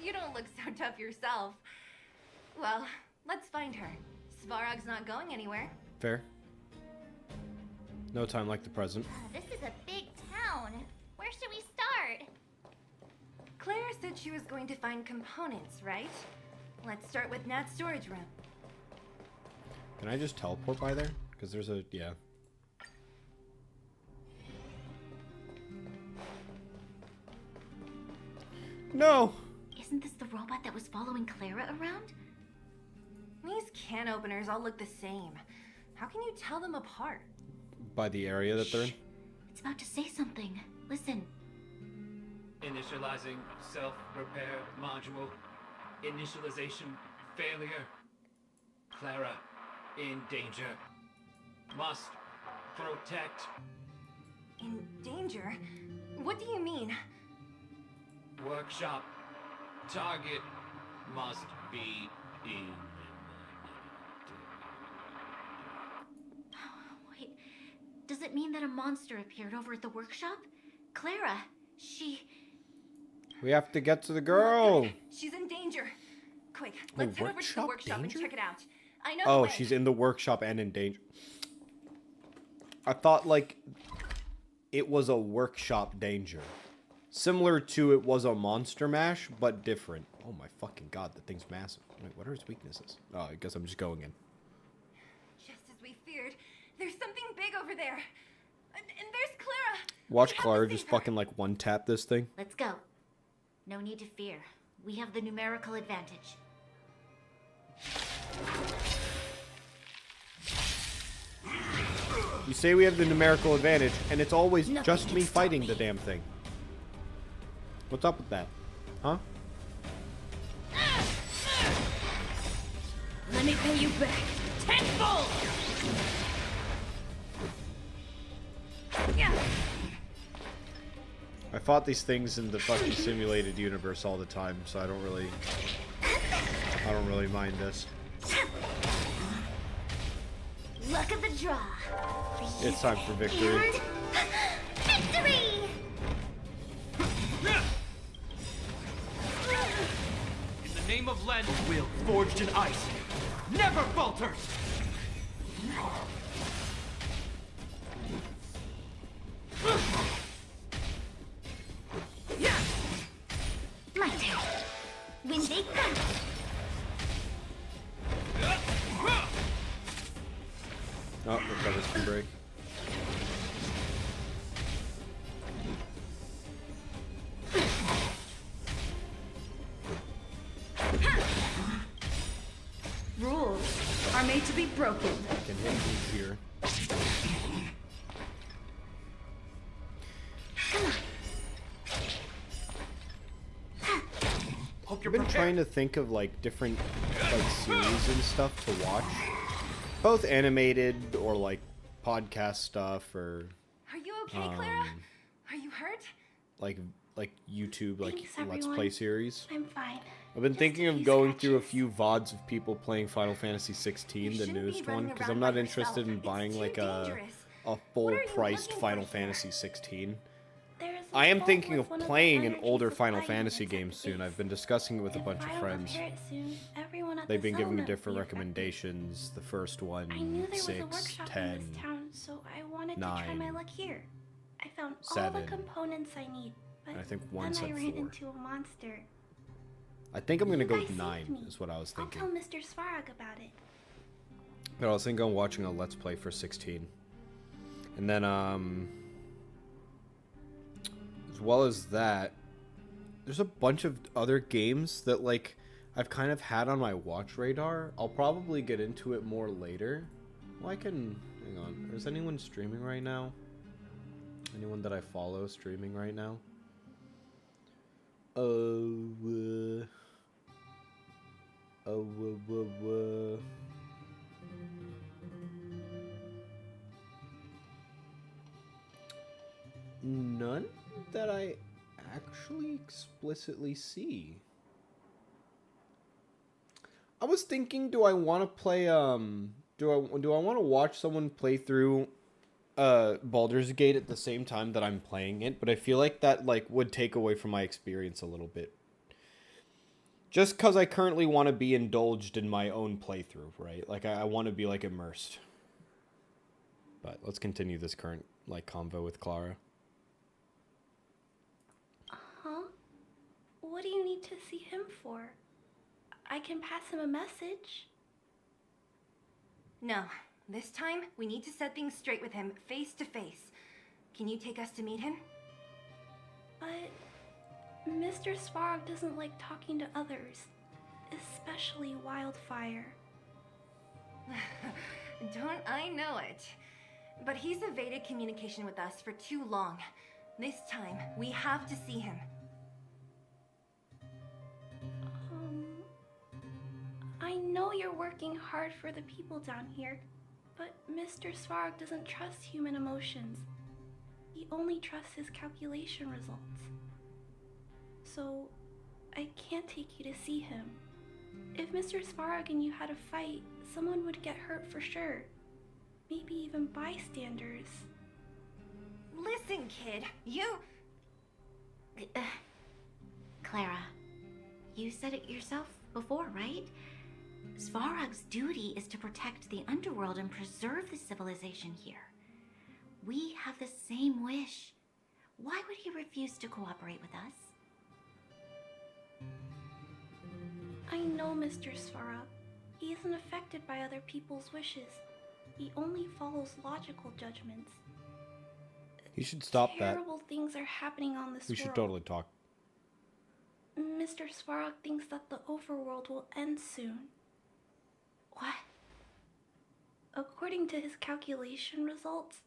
You don't look so tough yourself. Well, let's find her. Svarog's not going anywhere. Fair. No time like the present. This is a big town. Where should we start? Clara said she was going to find components, right? Let's start with Nat's storage room. Can I just teleport by there? Because there's a... yeah. No! Isn't this the robot that was following Clara around? These can openers all look the same. How can you tell them apart? By the area that they're in? It's about to say something. Listen. Initializing self-repair module. Initialization failure. Clara in danger. Must protect. In danger? What do you mean? Workshop. Target must be in. Wait, does it mean that a monster appeared over at the workshop? Clara, she... We have to get to the girl! She's in danger. Quick, The let's head over to the workshop danger? and check it out. I know the Oh, way. she's in the workshop and in danger. I thought, like, it was a workshop danger. Similar to it was a monster mash, but different. Oh my fucking god, that thing's massive. Wait, what are his weaknesses? Oh, I guess I'm just going in. Just as we feared, there's something big over there. And there's Clara. Watch Clara just fucking, like, one-tap this thing. Let's go. No need to fear. We have the numerical advantage. You say we have the numerical advantage, and it's always just me fighting the damn thing. What's up with that? Huh? Let me pay you back tenfold! I fought these things in the fucking simulated universe all the time, so I don't really mind this. Luck of the draw. It's time for victory. And victory! In the name of Len, will forged in ice never falters! My turn. When they come. Oh, recovers from break. you're been prepared. trying to think of like different like series and stuff to watch, both animated or like podcast stuff or. Are you okay, Clara? Are you hurt? Like YouTube like Thanks, Let's everyone. Play series. I'm fine. I've been Just thinking a of few going through a scratches. few VODs of people playing Final Fantasy 16, the shouldn't be newest one, running because around I'm by not interested in yourself. buying It's like too a dangerous. full-priced looking Final for here? Fantasy 16. There's a I am vault thinking with of one the playing an energy older supply Final Fantasy units at game the soon. base. I've been discussing it with a If bunch I of don't friends. repair it soon, everyone at They've the been giving me settlement will different be affected. recommendations. The first one, I knew there was a 6, workshop 10. in this town, so I wanted to try 9, my luck here. I found all 7, the components I need, but and I think one then I said ran 4. into a monster. I think I'm gonna You go guys with saved 9, me. is what I was I'll thinking. tell Mr. Svarog about it. But I was thinking of watching a Let's Play for 16. And then, as well as that, there's a bunch of other games that, like, I've kind of had on my watch radar. I'll probably get into it more later. Well, I can... Hang on. Is anyone streaming right now? Anyone that I follow streaming right now? None that I actually explicitly see. I was thinking, do I want to play do I want to watch someone play through Baldur's Gate at the same time that I'm playing it, but I feel like that like would take away from my experience a little bit. Just cuz I currently want to be indulged in my own playthrough, right? Like I want to be like immersed. But let's continue this current like convo with Clara. Huh? What do you need to see him for? I can pass him a message. No. This time, we need to set things straight with him, face to face. Can you take us to meet him? But Mr. Svarog doesn't like talking to others, especially Wildfire. Don't I know it? But he's evaded communication with us for too long. This time, we have to see him. I know you're working hard for the people down here, but Mr. Svarog doesn't trust human emotions. He only trusts his calculation results. So, I can't take you to see him. If Mr. Svarog and you had a fight, someone would get hurt for sure. Maybe even bystanders. Listen, kid, you... Clara, you said it yourself before, right? Svarog's duty is to protect the underworld and preserve the civilization here. We have the same wish. Why would he refuse to cooperate with us? I know Mr. Svarog. He isn't affected by other people's wishes. He only follows logical judgments. You should stop that. Terrible things are happening on this We world. should totally talk. Mr. Svarog thinks that the overworld will end soon. What? According to his calculation results,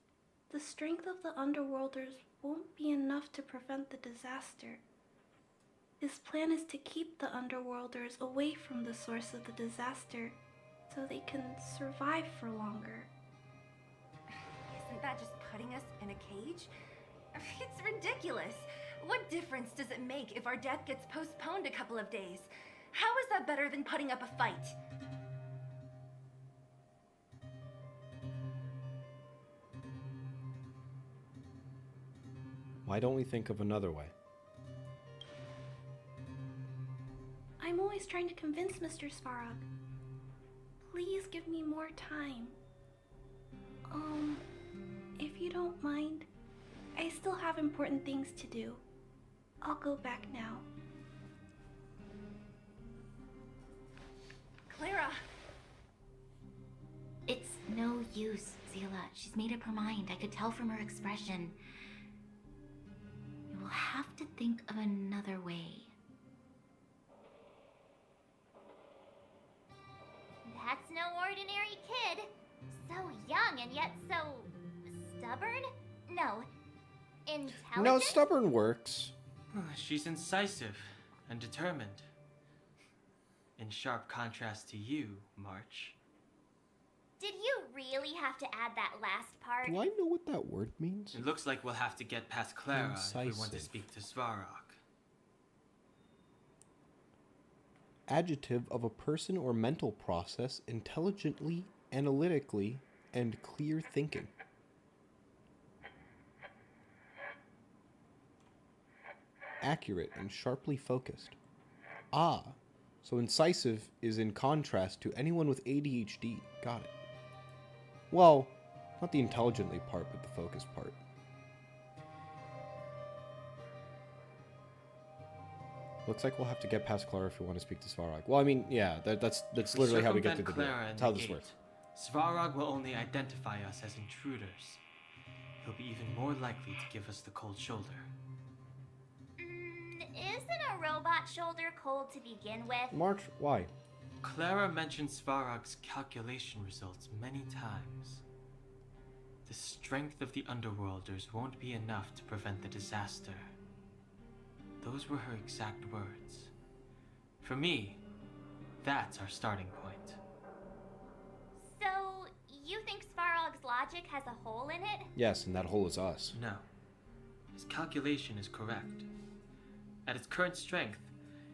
the strength of the Underworlders won't be enough to prevent the disaster. His plan is to keep the Underworlders away from the source of the disaster so they can survive for longer. Isn't that just putting us in a cage? It's ridiculous. What difference does it make if our death gets postponed a couple of days? How is that better than putting up a fight? Why don't we think of another way? I'm always trying to convince Mr. Svarog. Please give me more time. If you don't mind, I still have important things to do. I'll go back now. Clara! It's no use, Zila. She's made up her mind. I could tell from her expression. You will have to think of another way. That's no ordinary kid. So young and yet so stubborn? No, intelligent? No, stubborn works. She's incisive and determined. In sharp contrast to you, March. Did you really have to add that last part? Do I know what that word means? It looks like we'll have to get past Clara if we want to Incisive. speak to Svarog. Adjective of a person or mental process intelligently, analytically, and clear thinking. Accurate and sharply focused. Ah, so incisive is in contrast to anyone with ADHD. Got it. Well, not the intelligently part, but the focus part. Looks like we'll have to get past Clara if we want to speak to Svarog. Well, I mean, yeah, that's literally how we get through the door. That's how this works. Svarog will only identify us as intruders. He'll be even more likely to give us the cold shoulder. Isn't a robot shoulder cold to begin with? March, why? Clara mentioned Svarog's calculation results many times. The strength of the Underworlders won't be enough to prevent the disaster. Those were her exact words. For me, that's our starting point. So, you think Svarog's logic has a hole in it? Yes, and that hole is us. No. His calculation is correct. At its current strength,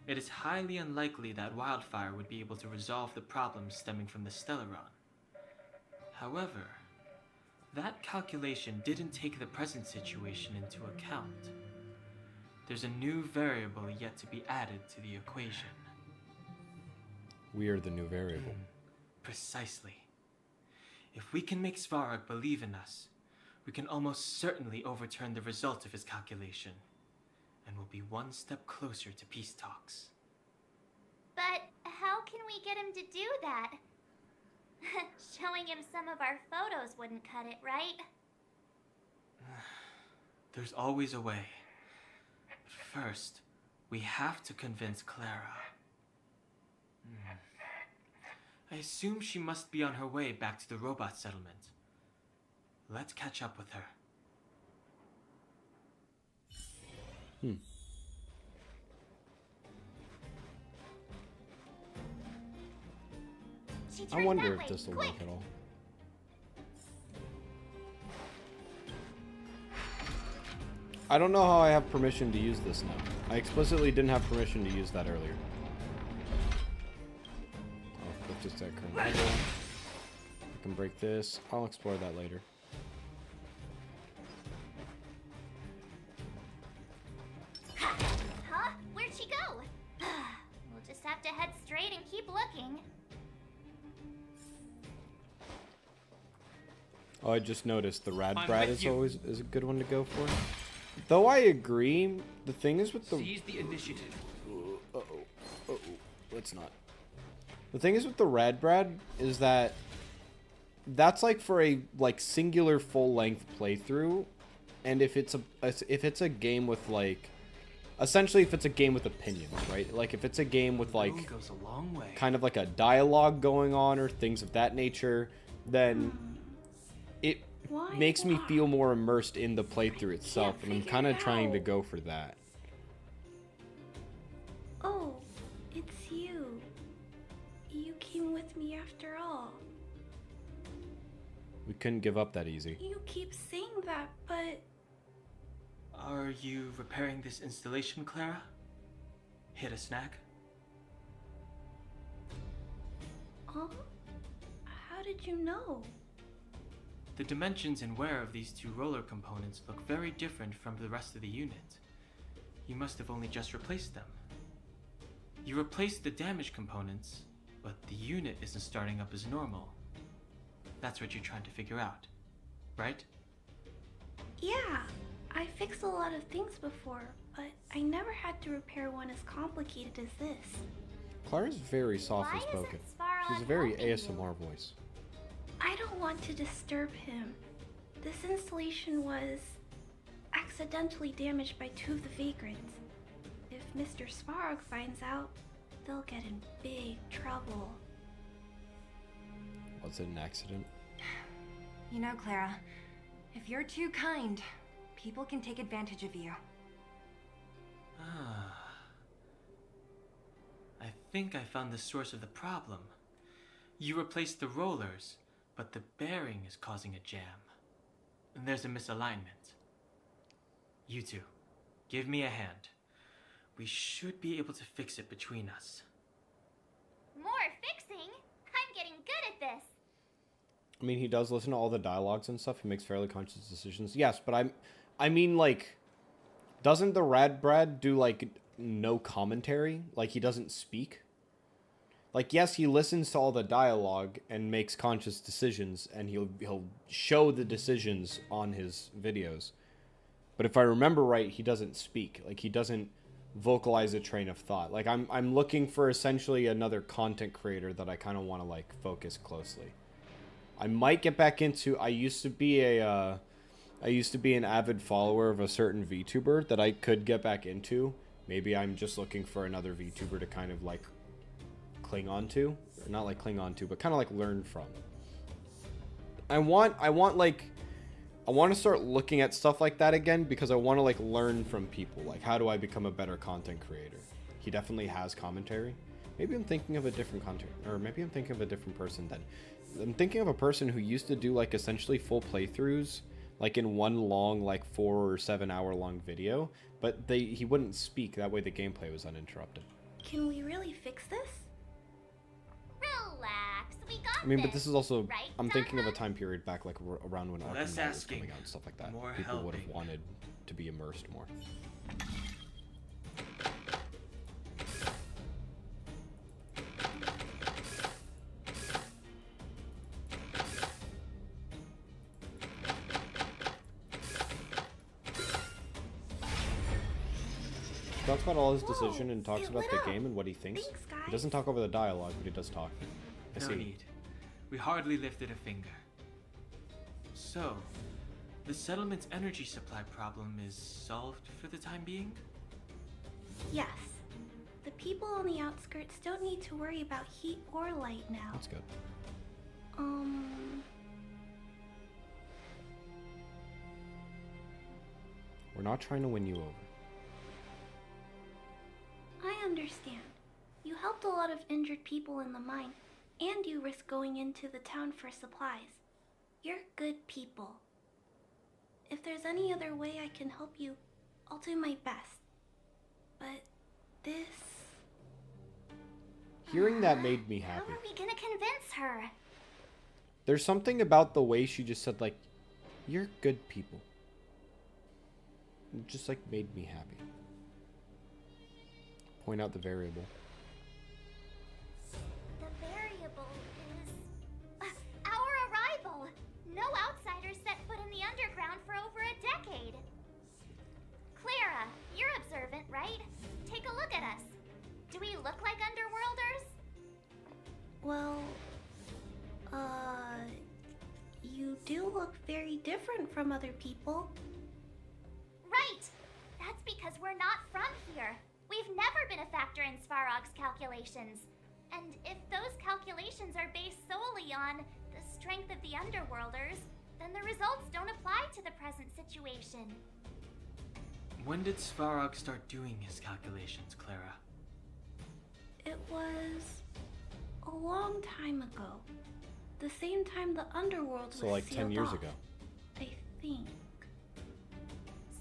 it is highly unlikely that Wildfire would be able to resolve the problems stemming from the Stellaron. However, that calculation didn't take the present situation into account. There's a new variable yet to be added to the equation. We are the new variable. Precisely. If we can make Svarog believe in us, we can almost certainly overturn the result of his calculation, and we'll be one step closer to peace talks. But how can we get him to do that? Showing him some of our photos wouldn't cut it, right? There's always a way. But first, we have to convince Clara. I assume she must be on her way back to the robot settlement. Let's catch up with her. I wonder if this will work at all. I don't know how I have permission to use this now. I explicitly didn't have permission to use that earlier. Oh, that's just that current level. I can break this. I'll explore that later. Huh? Where'd she go? We'll just have to head straight and keep looking. Oh, I just noticed the Rad I'm Brad with is you. always a good one to go for. Though I agree, the thing is with the Seize the initiative. let's not. The thing is with the Rad Brad is that that's like for a singular full length playthrough, and if it's a game with essentially if it's a game with opinions, right? Like if it's a game with Goes a long way. kind of like a dialogue going on or things of that nature, then it makes me feel more immersed in the playthrough itself, and I'm kind of trying to go for that. Oh, it's you. You came with me after all. We couldn't give up that easy. You keep saying that, but... Are you repairing this installation, Clara? Hit a snack? Huh? How did you know? The dimensions and wear of these two roller components look very different from the rest of the unit. You must have only just replaced them. You replaced the damaged components, but the unit isn't starting up as normal. That's what you're trying to figure out, right? Yeah, I fixed a lot of things before, but I never had to repair one as complicated as this. Clara's very softly spoken. She's a very ASMR voice. I don't want to disturb him. This installation was accidentally damaged by two of the vagrants. If Mr. Svarog finds out, they'll get in big trouble. Was it an accident? You know, Clara, if you're too kind, people can take advantage of you. Ah. I think I found the source of the problem. You replaced the rollers, but the bearing is causing a jam. And there's a misalignment. You two, give me a hand. We should be able to fix it between us. More fixing? I'm getting good at this. I mean, he does listen to all the dialogues and stuff. He makes fairly conscious decisions. Yes, but I mean, like, doesn't the Rad Brad do, like, no commentary? Like, he doesn't speak? Like, yes, he listens to all the dialogue and makes conscious decisions, and he'll show the decisions on his videos. But if I remember right, he doesn't speak. Like, he doesn't vocalize a train of thought. Like, I'm looking for essentially another content creator that I kind of want to, like, focus closely. I might get back into... I used to be an avid follower of a certain VTuber that I could get back into. Maybe I'm just looking for another VTuber to kind of, like, cling on to. Or not, like, cling on to, but kind of, like, learn from. I want to start looking at stuff like that again because I want to, like, learn from people. Like, how do I become a better content creator? He definitely has commentary. Maybe I'm thinking of a different content... Or maybe I'm thinking of a different person then. I'm thinking of a person who used to do, like, essentially full playthroughs, like, in one long, like, 4 or 7 hour long video, but he wouldn't speak. That way the gameplay was uninterrupted. Can we really fix this? Relax, we got I mean, but this is also... right, I'm thinking of a time period back, like, around when Arkham Less Knight was asking, coming out and stuff like that. more People would have helping. wanted to be immersed more. He talks about all his decision and talks about the game and what he thinks. Thanks, guys. He doesn't talk over the dialogue, but he does talk. I No see. need. We hardly lifted a finger. So, the settlement's energy supply problem is solved for the time being? Yes. The people on the outskirts don't need to worry about heat or light now. That's good. We're not trying to win you over. I understand. You helped a lot of injured people in the mine, and you risked going into the town for supplies. You're good people. If there's any other way I can help you, I'll do my best. But this... Hearing that made me happy. How are we gonna convince her? There's something about the way she just said, like, you're good people. It just, like, made me happy. Point out the variable. The variable is our arrival. No outsiders set foot in the underground for over a decade. Clara, you're observant, right? Take a look at us. Do we look like underworlders? Well, you do look very different from other people. Right! That's because we're not from here. We've never been a factor in Svarog's calculations. And if those calculations are based solely on the strength of the Underworlders, then the results don't apply to the present situation. When did Svarog start doing his calculations, Clara? It was a long time ago. The same time the underworld So, was like, 10 sealed years off, ago. I think.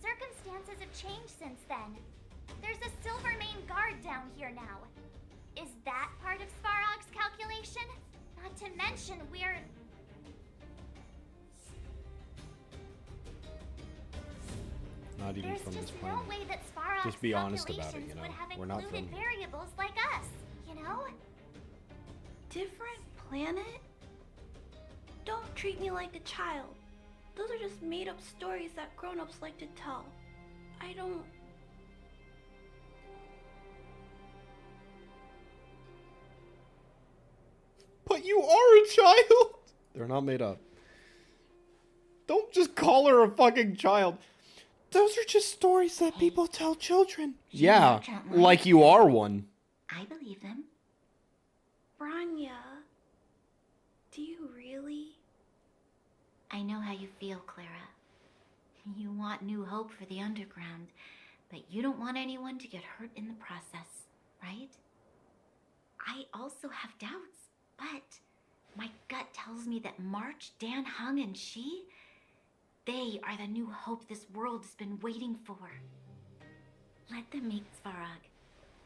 Circumstances have changed since then. There's a Silvermane guard down here now. Is that part of Svarog's calculation? Not to mention we're... Not even There's from this just planet. no way that Svarog's Just be honest about it, calculations you know? would have We're not included from... variables like us, you know? Different planet? Don't treat me like a child. Those are just made up stories that grown-ups like to tell. I don't... But you are a child! They're not made up. Don't just call her a fucking child. Those are just stories that people tell children. Yeah, like you are one. I believe them. Branya, do you really? I know how you feel, Clara. You want new hope for the underground, but you don't want anyone to get hurt in the process, right? I also have doubts, but my gut tells me that March, Dan, Hung, and she, they are the new hope this world has been waiting for. Let them meet Svarog,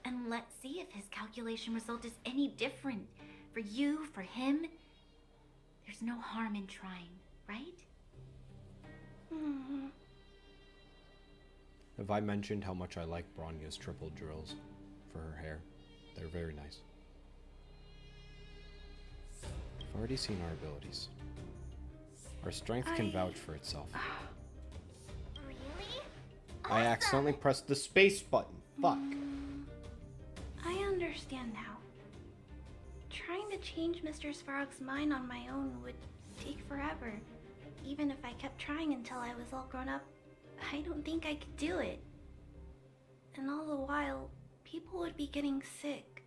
and let's see if his calculation result is any different. For you, for him, there's no harm in trying, right? Have I mentioned how much I like Bronya's triple drills for her hair? They're very nice. I've already seen our abilities. Our strength can vouch for itself. Really? I accidentally pressed the space button. Fuck. I understand now. Trying to change Mr. Svarog's mind on my own would take forever. Even if I kept trying until I was all grown up, I don't think I could do it. And all the while, people would be getting sick,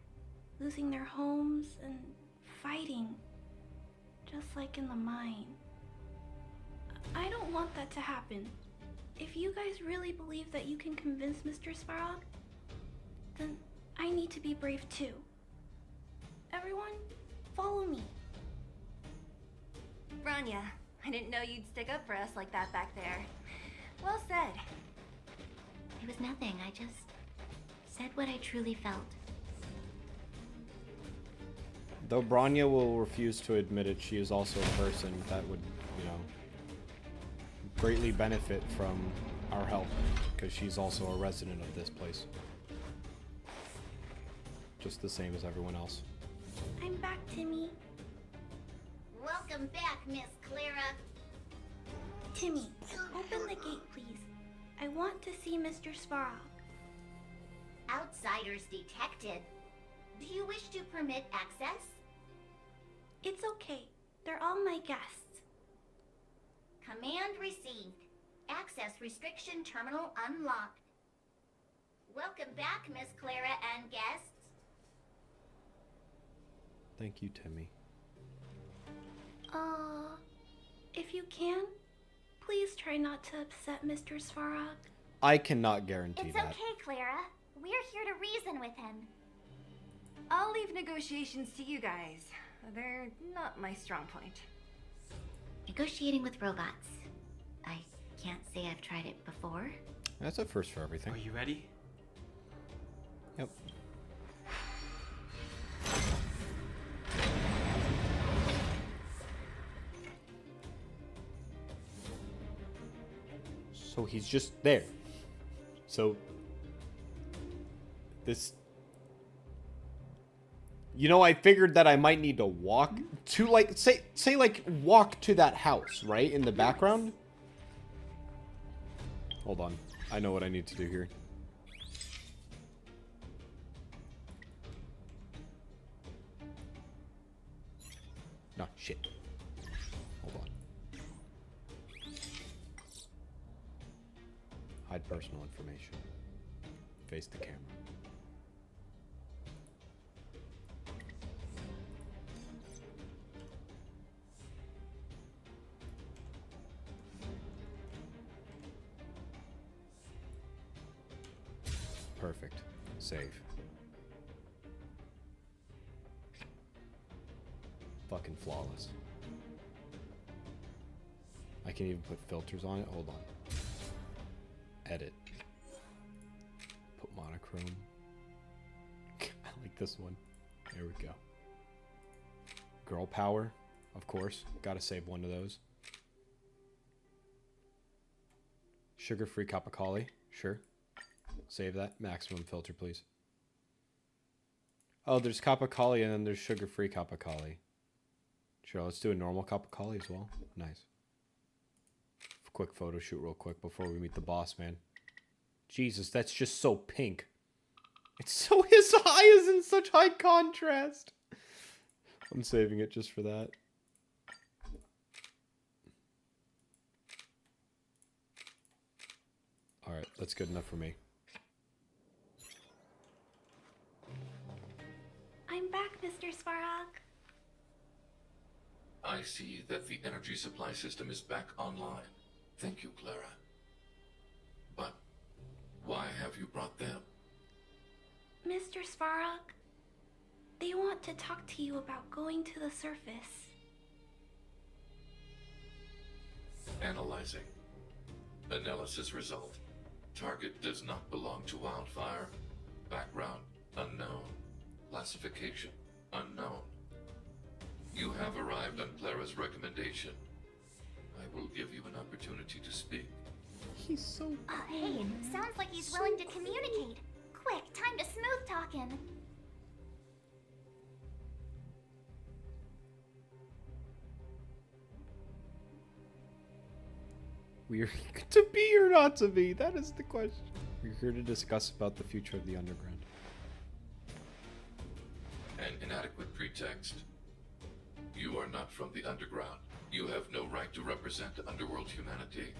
losing their homes, and fighting. Just like in the mine. I don't want that to happen. If you guys really believe that you can convince Mr. Svarog, then I need to be brave too. Everyone, follow me. Bronya, I didn't know you'd stick up for us like that back there. Well said. It was nothing. I just said what I truly felt. Though Bronya will refuse to admit it, she is also a person that would, you know, greatly benefit from our help, because she's also a resident of this place. Just the same as everyone else. I'm back, Timmy. Welcome back, Miss Clara. Timmy, open the gate, please. I want to see Mr. Svarog. Outsiders detected. Do you wish to permit access? It's okay. They're all my guests. Command received. Access restriction terminal unlocked. Welcome back, Miss Clara and guests. Thank you, Timmy. If you can, please try not to upset Mr. Svarog. I cannot guarantee It's that. okay, Clara. We're here to reason with him. I'll leave negotiations to you guys. They're not my strong point. Negotiating with robots. I can't say I've tried it before. That's a first for everything. Are you ready? Yep. So he's just there. So this, you know, I figured that I might need to walk to, like, say like walk to that house, right, in the background. Hold on, I know what I need to do here. No, shit. Hold on. Hide personal information. Face the camera. Perfect. Save. Fucking flawless. I can even put filters on it. Hold on. Edit. Put monochrome. I like this one. There we go. Girl power, of course. Gotta save one of those. Sugar-free Kapakali. Sure. Save that. Maximum filter, please. Oh, there's Kapakali and then there's sugar-free Kapakali. Sure, let's do a normal Kapakali as well. Nice. Quick photo shoot real quick before we meet the boss, man. Jesus, that's just so pink. It's so, his eye is in such high contrast. I'm saving it just for that. Alright, that's good enough for me. I'm back, Mr. Svarog. I see that the energy supply system is back online. Thank you, Clara. But why have you brought them? Mr. Svarog, They want to talk to you about going to the surface. Analyzing. Analysis result. Target does not belong to Wildfire. Background unknown. Classification unknown. You have arrived on Clara's recommendation. I will give you an opportunity to speak. He's so Hey, sounds like he's willing to communicate. Quick, time to smooth talking. We're to be or not to be? That is the question. We're here to discuss about the future of the underground. An inadequate pretext. You are not from the underground. You have no right to represent underworld humanity.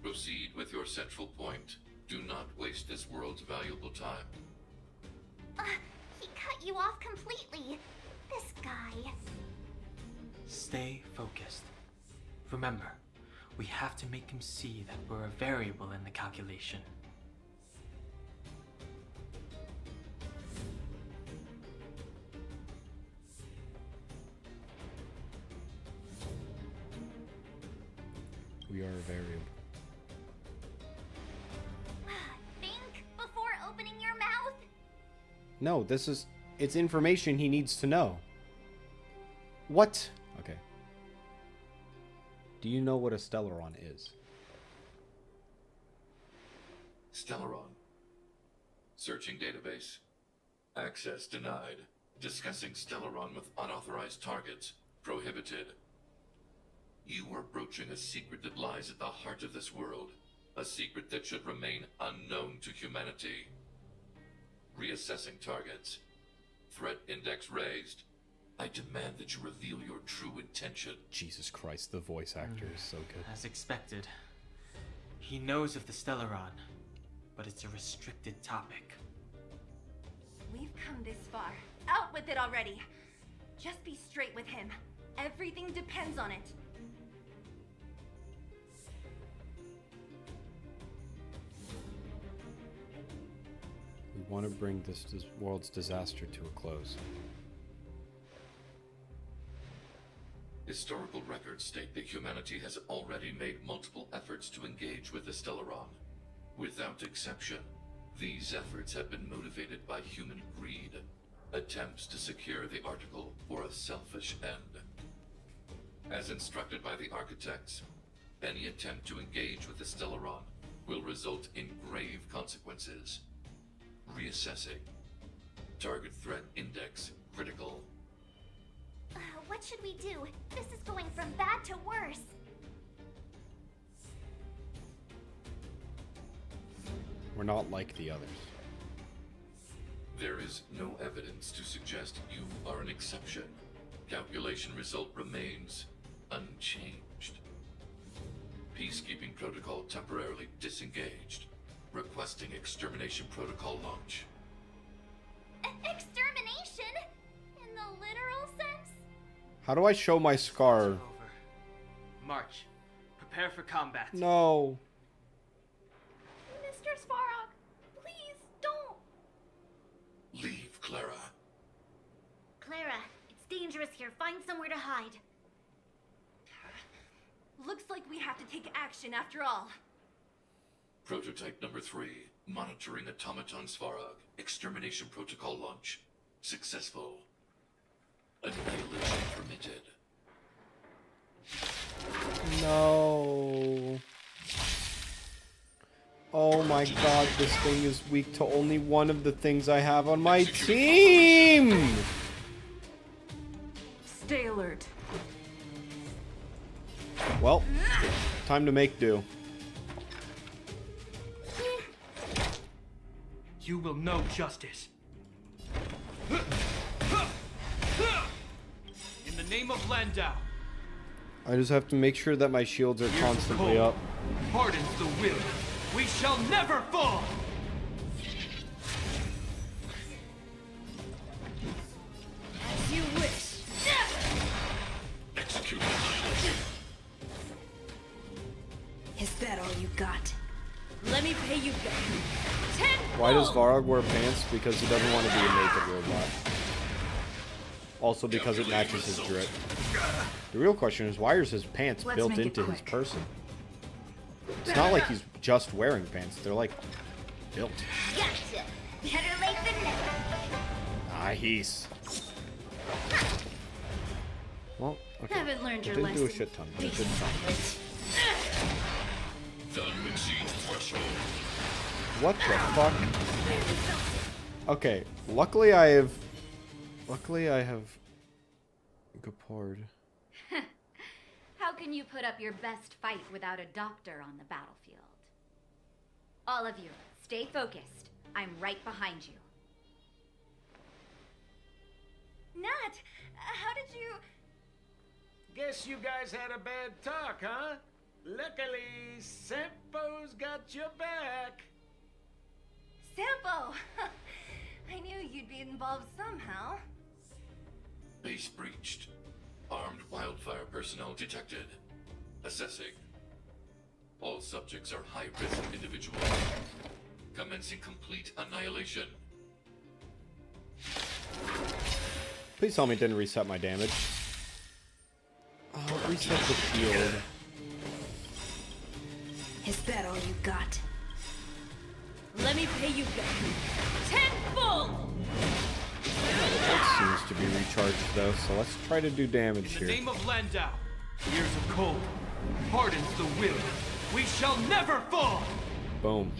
Proceed with your central point. Do not waste this world's valuable time. He cut you off completely. This guy. Stay focused. Remember, we have to make him see that we're a variable in the calculation. We are a variable. Think before opening your mouth. No, it's information he needs to know. What? Okay. Do you know what a Stellaron is? Stellaron. Searching database. Access denied. Discussing Stellaron with unauthorized targets. Prohibited. You are broaching a secret that lies at the heart of this world. A secret that should remain unknown to humanity. Reassessing targets. Threat index raised. I demand that you reveal your true intention. Jesus Christ, the voice actor is so good. As expected. He knows of the Stellaron, but it's a restricted topic. We've come this far. Out with it already. Just be straight with him. Everything depends on it. We want to bring this world's disaster to a close. Historical records state that humanity has already made multiple efforts to engage with the Stellaron. Without exception, these efforts have been motivated by human greed, attempts to secure the article for a selfish end. As instructed by the architects, any attempt to engage with the Stellaron will result in grave consequences. Reassessing. Target threat index critical. What should we do? This is going from bad to worse. We're not like the others. There is no evidence to suggest you are an exception. Calculation result remains unchanged. Peacekeeping protocol temporarily disengaged. Requesting extermination protocol launch. Extermination? In the literal sense? How do I show my scar? Over. March. Prepare for combat. No. Mr. Svarog, please don't. Leave, Clara. Clara, it's dangerous here. Find somewhere to hide. Looks like we have to take action after all. Prototype number 3. Monitoring automaton Svarog. Extermination protocol launch. Successful. Annihilation permitted. No. Oh my god, this thing is weak to only one of the things I have on my team! Stay alert. Well, time to make do. You will know justice. In the name of Landau. I just have to make sure that my shields are constantly up. Hardens the will. We shall never fall. As you wish. Execute. Is that all you got? Let me pay you back. Why does Varog wear pants? Because he doesn't want to be a naked robot. Also because it matches his drip. The real question is, why is his pants built into his person? It's not like he's just wearing pants. They're like built. Gotcha. Better late than never. Nice. Well, okay. Haven't learned your didn't do a lesson. shit ton, but it did some. What the fuck? Okay, luckily I have Gepard. How can you put up your best fight without a doctor on the battlefield? All of you, stay focused. I'm right behind you. Nat, how did you... Guess you guys had a bad talk, huh? Luckily, Sampo's got your back. Sampo! I knew you'd be involved somehow. Base breached. Armed wildfire personnel detected. Assessing. All subjects are high-risk individuals. Commencing complete annihilation. Please tell me it didn't reset my damage. Oh, reset the shield. Is that all you got? Let me pay you back. Tenfold! It seems to be recharged though, so let's try to do damage In the here. name of Landau, years of cold, hardens the will. We shall never fall! Boom.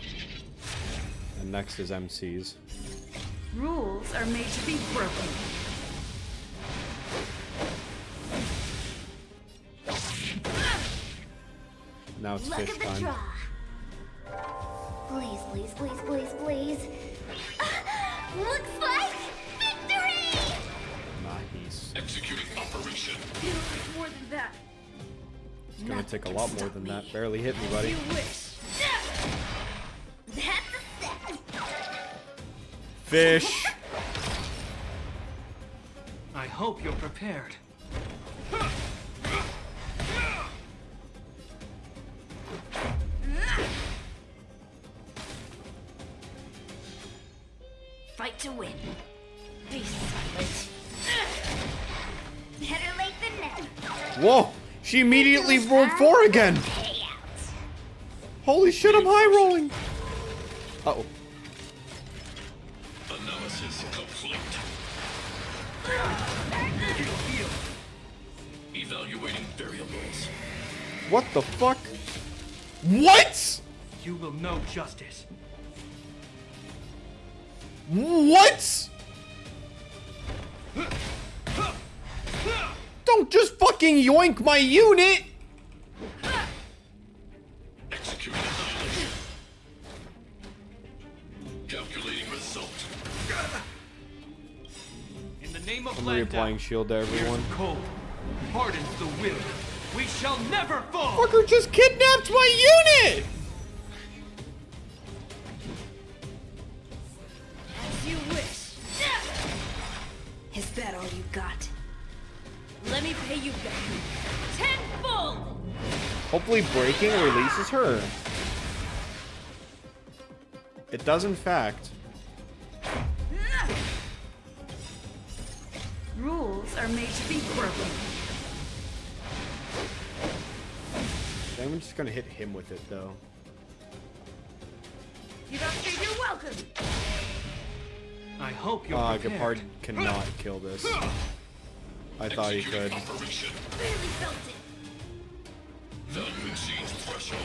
And next is MCs. Rules are made to be broken. Now it's Luck fish of the time. draw. Please, please, please, please, please. Looks like victory! Nice. Executing operation. More than that. It's gonna take a lot more than that. Barely hit me, buddy. You wish. That's a set. Fish. I hope you're prepared. Fight to win. Be silent. Better late than never. Whoa! She immediately rolled 4 again! Holy shit, I'm high rolling! Uh-oh. Analysis complete. Evaluating variables. What the fuck? What?! You will know justice. What?! Don't just fucking yoink my unit! Executing annihilation. Calculating result. In the name of I'm Landau, reapplying shield to everyone. years of cold, hardens the will. We shall never fall! Fucker just kidnapped my unit! As you wish. Is that all you got? Let me pay you back. Tenfold! Hopefully breaking releases her. It does in fact. Rules are made to be broken. I'm just gonna hit him with it though. You don't think you're welcome. I hope you're Gepard prepared. cannot kill this. I thought he could. Operation. Barely felt it. Value exceeds threshold.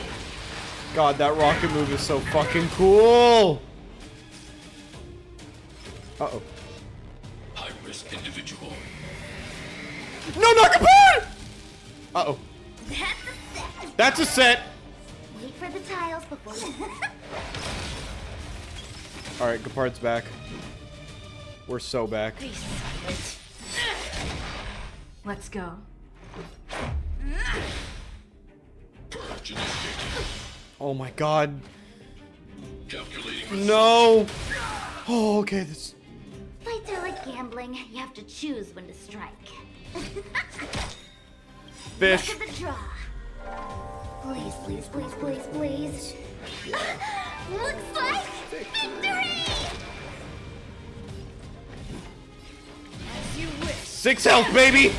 God, that rocket move is so fucking cool! Uh-oh. High-risk individual. No, not Gepard! Uh-oh. That's a set. That's a set! Wait for the tiles before you... Alright, Gepard's back. We're so back. Let's go. Oh my god. Calculating. No! Oh, okay, this... Fights are like gambling. You have to choose when to strike. Fish. Look at the draw. Please, please, please, please, please. Looks like victory! As you wish. 6 health, baby!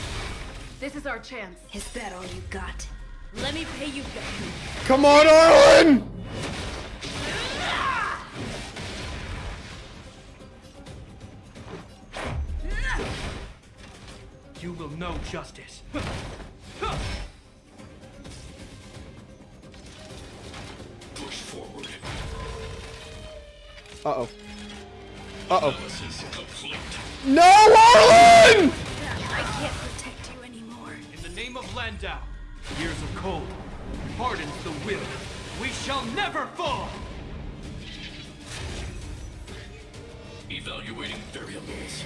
This is our chance. Is that all you got? Let me pay you back. Come on, Arlen! You will know justice. Push forward. Uh-oh. Uh-oh. Analysis complete. No, Arlen! I can't protect you anymore. In the name of Landau, years of cold hardens the will. We shall never fall! Evaluating variables.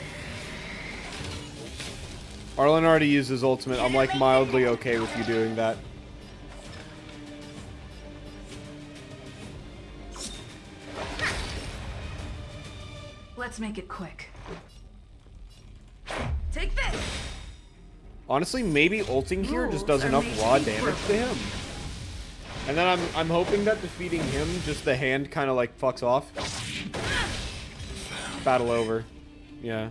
Arlen already used his ultimate. I'm like mildly okay with you doing that. Let's make it quick. Take this! Honestly, maybe ulting here just does enough raw damage to him. And then I'm hoping that defeating him, just the hand kind of like fucks off. Battle over. Yeah.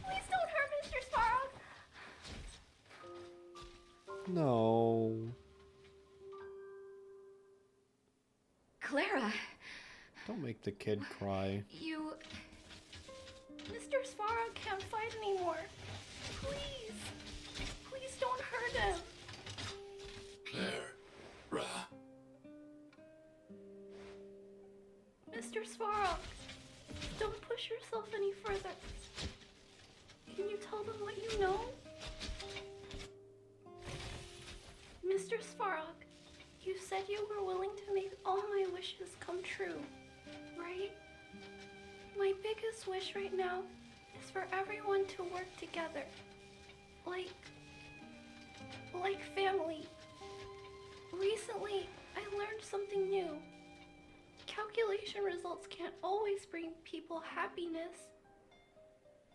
Please don't hurt Mr. Sparrow. No. Clara, Don't make the kid cry. You... Mr. Sparrow can't fight anymore. Please. Please don't hurt him. Claire. Ra. Mr. Sparrow, don't push yourself any further. Can you tell them what you know? Mr. Sparrow, you said you were willing to make all my wishes come true, right? My biggest wish right now is for everyone to work together. Like family. Recently, I learned something new. Calculation results can't always bring people happiness.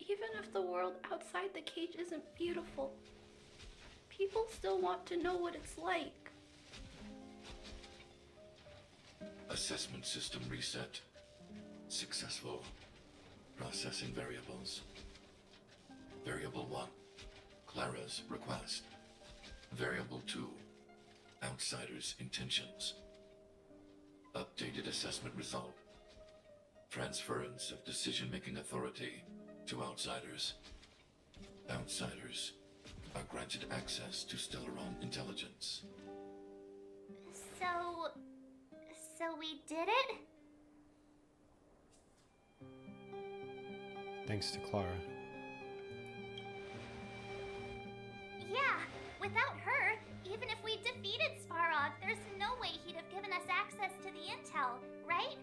Even if the world outside the cage isn't beautiful, people still want to know what it's like. Assessment system reset. Successful. Processing variables. Variable 1. Clara's request. Variable 2. Outsider's intentions. Updated assessment result. Transference of decision-making authority to outsiders. Outsiders are granted access to Stellaron intelligence. So we did it? Thanks to Clara. Yeah, without her, even if we defeated Svarog, there's no way he'd have given us access to the intel, right?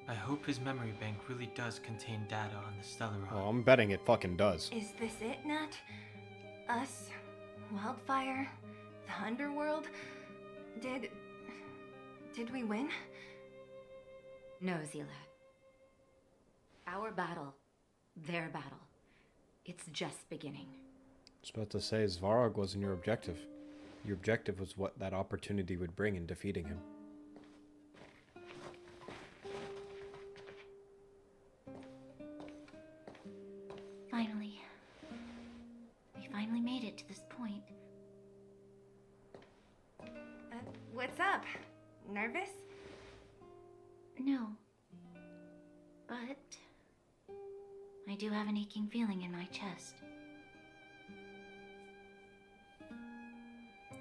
I hope his memory bank really does contain data on the Stellaron. Oh, I'm betting it fucking does. Is this it, Nat? Us? Wildfire? The underworld? Did we win? No, Zila. Our battle, their battle, it's just beginning. I was about to say, Svarog wasn't your objective. Your objective was what that opportunity would bring in defeating him. Finally. We finally made it to this point. What's up? Nervous? No. But I do have an aching feeling in my chest.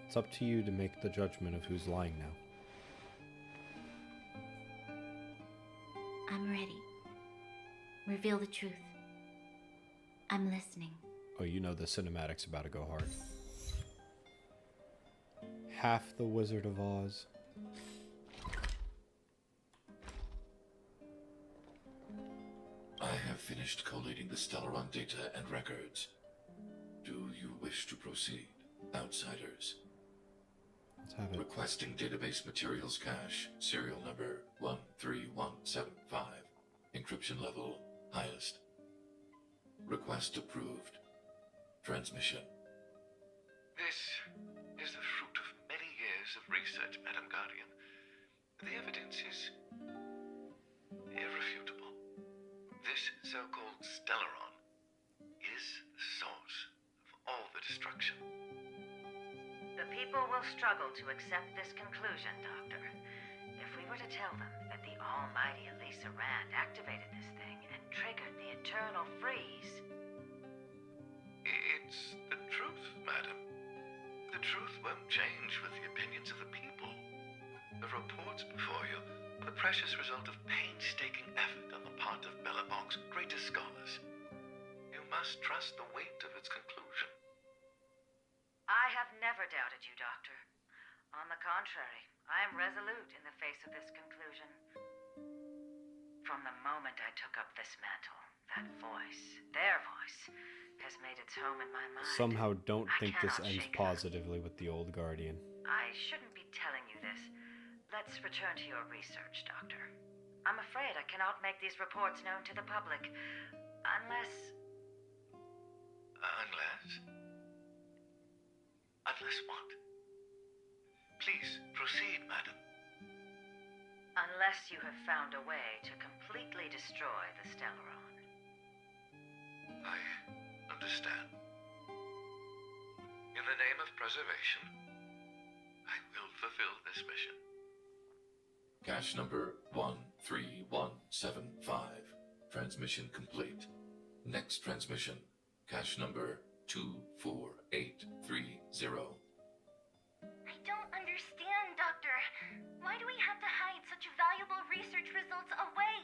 It's up to you to make the judgment of who's lying now. I'm ready. Reveal the truth. I'm listening. Oh, you know the cinematic's about to go hard. Half the Wizard of Oz. I have finished collating the Stellaron data and records. Do you wish to proceed, outsiders? Let's have it. Requesting database materials cache, serial number 13175. Encryption level highest. Request approved. Transmission. This is the fruit of many years of research, Madam Guardian. The evidence is irrefutable. This so-called Stellaron is the source of all the destruction. The people will struggle to accept this conclusion, Doctor. If we were to tell them that the almighty Elisa Rand activated this thing and triggered the eternal freeze. It's the truth, madam. The truth won't change with the opinions of the people. The reports before you are the precious result of painstaking effort on the part of Bellabong's greatest scholars. You must trust the weight of its conclusion. I have never doubted you, Doctor. On the contrary, I am resolute in the face of this conclusion. From the moment I took up this mantle, that voice, their voice, has made its home in my mind. Somehow don't think this cannot ends shake it. positively with the old Guardian. I shouldn't be telling you this. Let's return to your research, Doctor. I'm afraid I cannot make these reports known to the public, unless... Unless what? Please, proceed, madam. Unless you have found a way to completely destroy the Stellaron. I understand. In the name of preservation, I will fulfill this mission. Cache number 13175. Transmission complete. Next transmission. Cache number 24830. I don't understand, Doctor. Why do we have to hide such valuable research results away?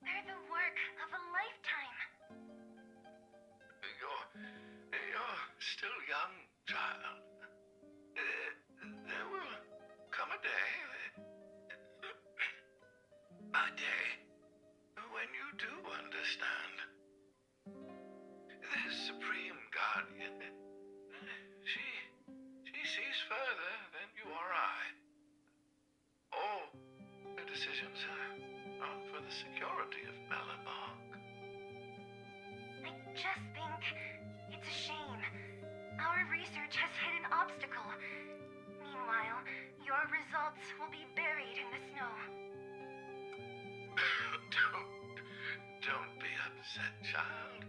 They're the work of a lifetime. You're still young, child. There will come a day when you do understand. This Supreme Guardian, she sees further than you or I. All the decisions are for the security of Baldur. I just think it's a shame. Our research has hit an obstacle. Meanwhile, your results will be buried in the snow. Don't be upset, child.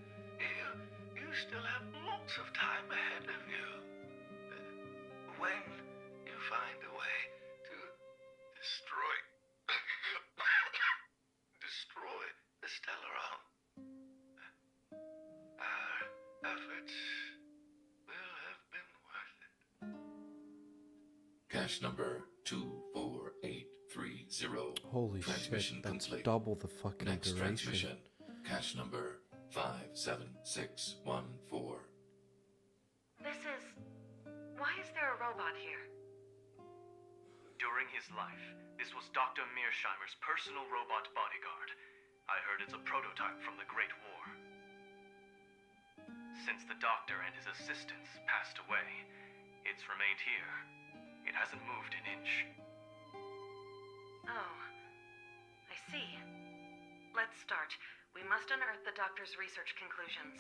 You still have lots of time ahead of you. When you find a way to destroy the Stellaron, our efforts will have been worth it. Cache number 24830. Holy Transmission shit, that's complete. double the fucking Next duration. transmission. Cache number 57614. Why is there a robot here? During his life, this was Dr. Mearsheimer's personal robot bodyguard. I heard it's a prototype from the Great War. Since the doctor and his assistants passed away, it's remained here. It hasn't moved an inch. Oh, I see. Let's start. We must unearth the doctor's research conclusions.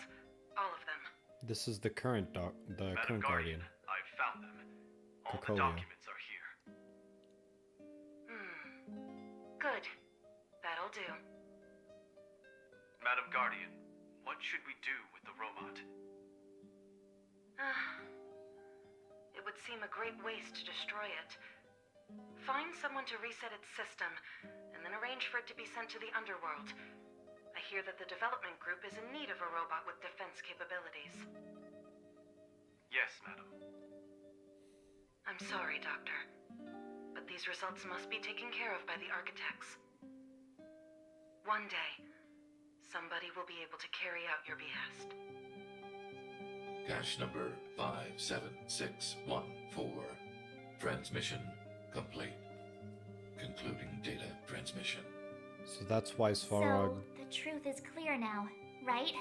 All of them. This is the current Madam Guardian. I've found them. All the Cocolia. documents are here. Good. That'll do. Madam Guardian, what should we do with the robot? It would seem a great waste to destroy it. Find someone to reset its system, and then arrange for it to be sent to the underworld. I hear that the development group is in need of a robot with defense capabilities. Yes, madam. I'm sorry, Doctor, but these results must be taken care of by the architects. One day, somebody will be able to carry out your behest. Cache number 57614. Transmission complete. Concluding data transmission. So that's why Svarog. So, the truth is clear now, right?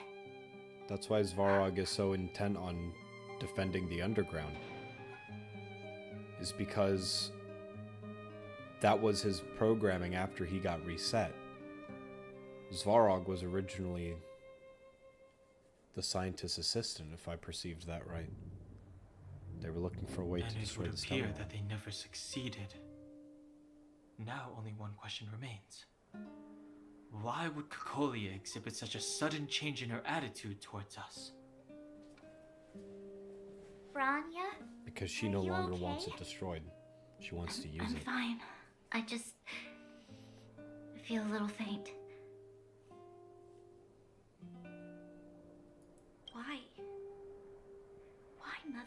That's why Svarog is so intent on defending the underground. Is because that was his programming after he got reset. Svarog was originally the scientist's assistant, if I perceived that right. They were looking for a way to And it destroy would the appear Stellaron. that they never succeeded. now only one question remains. Why would Kokolia exhibit such a sudden change in her attitude towards us? Branya? Because she Are no you longer okay? wants it destroyed. She wants to use I'm it. fine. I just feel a little faint. Why? Why, Mother?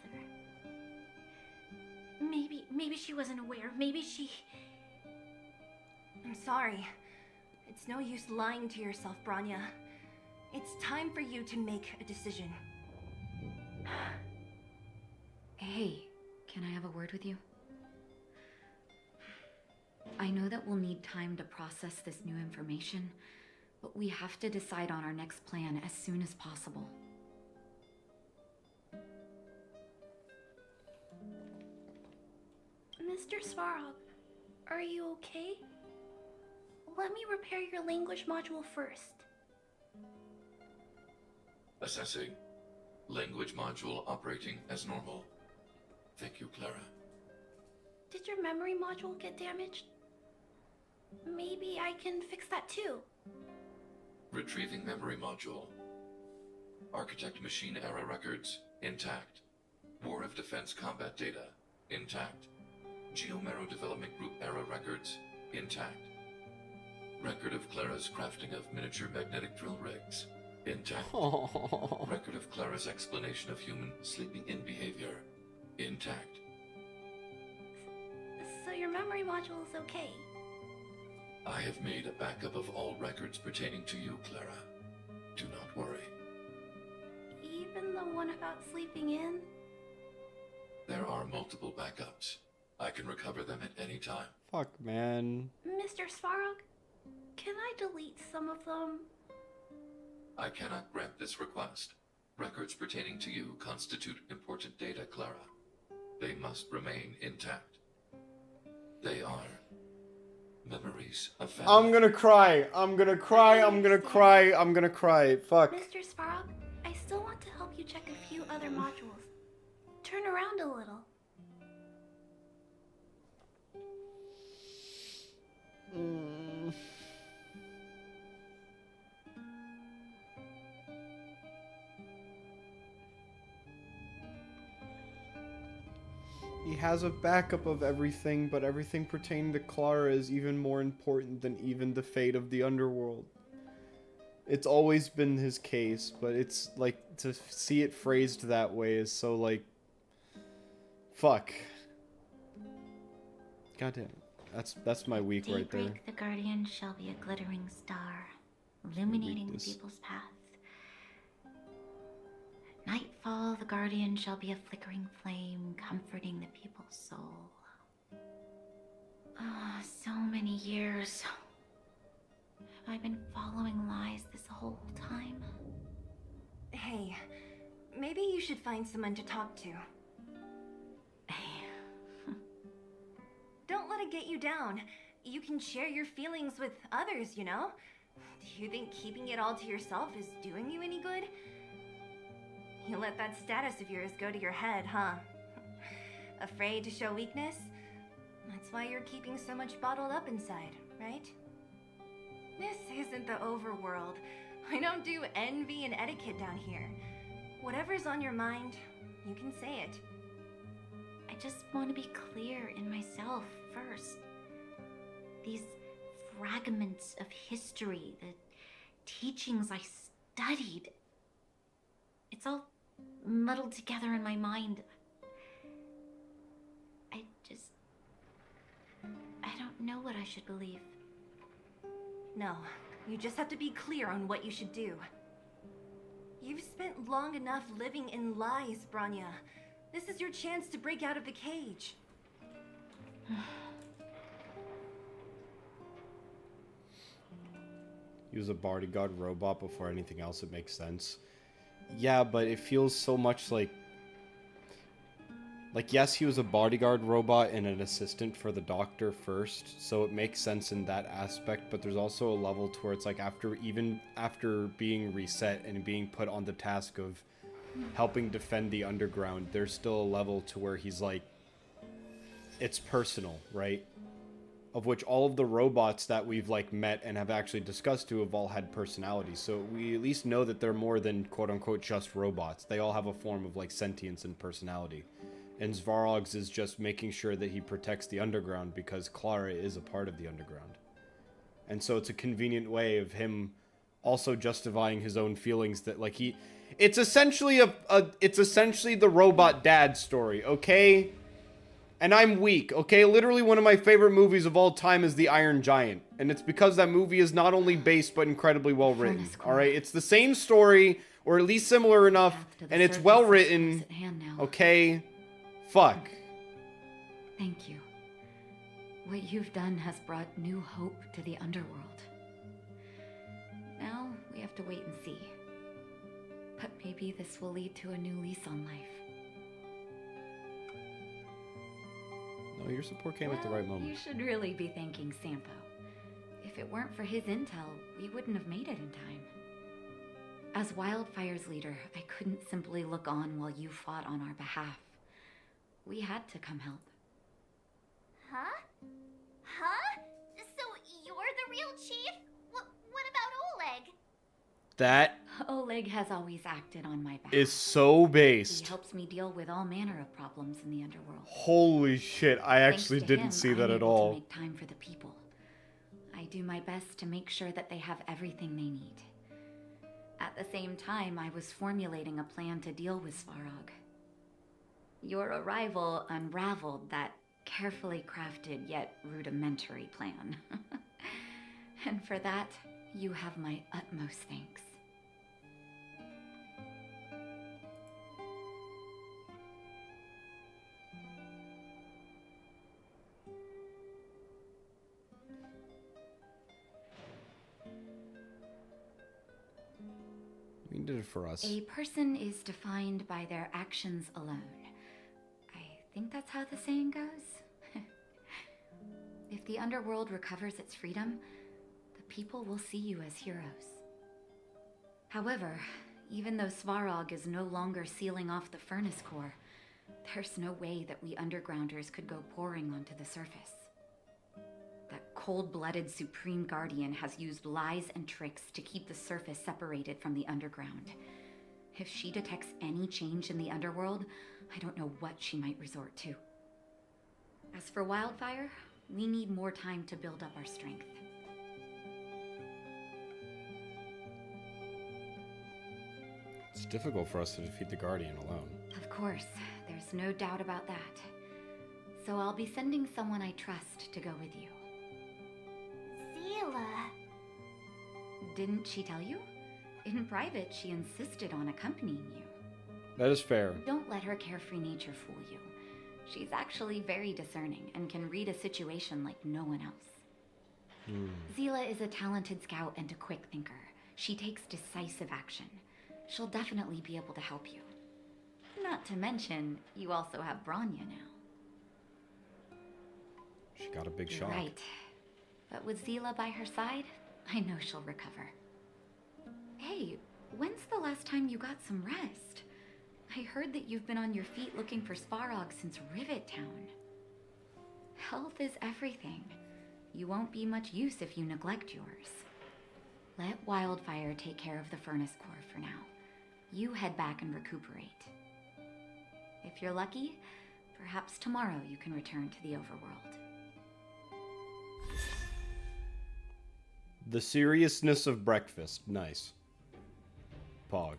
Maybe she wasn't aware. Maybe she... I'm sorry. It's no use lying to yourself, Branya. It's time for you to make a decision. Hey, can I have a word with you? I know that we'll need time to process this new information, but we have to decide on our next plan as soon as possible. Mr. Svarog, are you okay? Let me repair your language module first. Assessing. Language module operating as normal. Thank you, Clara. Did your memory module get damaged? Maybe I can fix that too. Retrieving memory module. Architect machine era records, intact. War of Defense combat data, intact. Geomero Development Group era records, intact. Record of Clara's crafting of miniature magnetic drill rigs, intact. Record of Clara's explanation of human sleeping-in behavior, intact. So your memory module is okay? I have made a backup of all records pertaining to you, Clara. Do not worry. Even the one about sleeping in? There are multiple backups. I can recover them at any time. Fuck, man. Mr. Svarog, can I delete some of them? I cannot grant this request. Records pertaining to you constitute important data, Clara. They must remain intact. They are memories of family. I'm gonna cry. I'm gonna cry. I'm gonna cry. I'm gonna cry. Fuck. Mr. Svarog, I still want to help you check a few other modules. Turn around a little. He has a backup of everything, but everything pertaining to Clara is even more important than even the fate of the underworld. It's always been his case, but it's like to see it phrased that way is so like fuck. God damn it. That's my week right there. Daybreak, the guardian shall be a glittering star, illuminating the people's path. At nightfall, the guardian shall be a flickering flame, comforting the people's soul. Ah, so many years. Have I been following lies this whole time? Hey, maybe you should find someone to talk to. Don't let it get you down. You can share your feelings with others, you know? Do you think keeping it all to yourself is doing you any good? You let that status of yours go to your head, huh? Afraid to show weakness? That's why you're keeping so much bottled up inside, right? This isn't the overworld. I don't do envy and etiquette down here. Whatever's on your mind, you can say it. I just want to be clear in myself first. These fragments of history, the teachings I studied, it's all muddled together in my mind. I don't know what I should believe. No, you just have to be clear on what you should do. You've spent long enough living in lies, Branya. This is your chance to break out of the cage. Use a bodyguard robot before anything else, it makes sense. Yeah, but it feels so much like yes, he was a bodyguard robot and an assistant for the doctor first, so it makes sense in that aspect, but there's also a level to where it's like after being reset and being put on the task of helping defend the underground, there's still a level to where he's like, it's personal, right? of which all of the robots that we've like met and have actually discussed to have all had personalities. So we at least know that they're more than quote unquote just robots. They all have a form of like sentience and personality. And Svarog's is just making sure that he protects the underground because Clara is a part of the underground. And so it's a convenient way of him also justifying his own feelings that like it's essentially it's essentially the robot dad story, okay? And I'm weak, okay? Literally one of my favorite movies of all time is The Iron Giant. And it's because that movie is not only based, but incredibly well written, alright? It's the same story, or at least similar enough, and it's well written, okay? Fuck. Thank you. What you've done has brought new hope to the underworld. Now, we have to wait and see. But maybe this will lead to a new lease on life. No, your support came at the right moment. You should really be thanking Sampo. If it weren't for his intel, we wouldn't have made it in time. As Wildfire's leader, I couldn't simply look on while you fought on our behalf. We had to come help. Huh? Huh? So you're the real chief? What about Oleg? That Oleg has always acted on my behalf. is so based. He helps me deal with all manner of problems in the underworld. Holy shit, I actually Thanks to didn't him, see I'm that at able all. To make time for the people. I do my best to make sure that they have everything they need. At the same time, I was formulating a plan to deal with Svarog. Your arrival unraveled that carefully crafted yet rudimentary plan. And for that, you have my utmost thanks. You did it for us. A person is defined by their actions alone. I think that's how the saying goes. If the underworld recovers its freedom, the people will see you as heroes. However, even though Svarog is no longer sealing off the furnace core, there's no way that we undergrounders could go pouring onto the surface. That cold-blooded Supreme Guardian has used lies and tricks to keep the surface separated from the underground. If she detects any change in the underworld, I don't know what she might resort to. As for Wildfire, we need more time to build up our strength. It's difficult for us to defeat the Guardian alone. Of course, there's no doubt about that. So I'll be sending someone I trust to go with you. Zila. Didn't she tell you? In private, she insisted on accompanying you. That is fair. Don't let her carefree nature fool you. She's actually very discerning and can read a situation like no one else. Zila is a talented scout and a quick thinker. She takes decisive action. She'll definitely be able to help you. Not to mention, you also have Branya now. She got a big shot. Right. But with Zila by her side, I know she'll recover. Hey, when's the last time you got some rest? I heard that you've been on your feet looking for Svarog since Rivet Town. Health is everything. You won't be much use if you neglect yours. Let Wildfire take care of the furnace core for now. You head back and recuperate. If you're lucky, perhaps tomorrow you can return to the overworld. The seriousness of breakfast. Nice. Pog.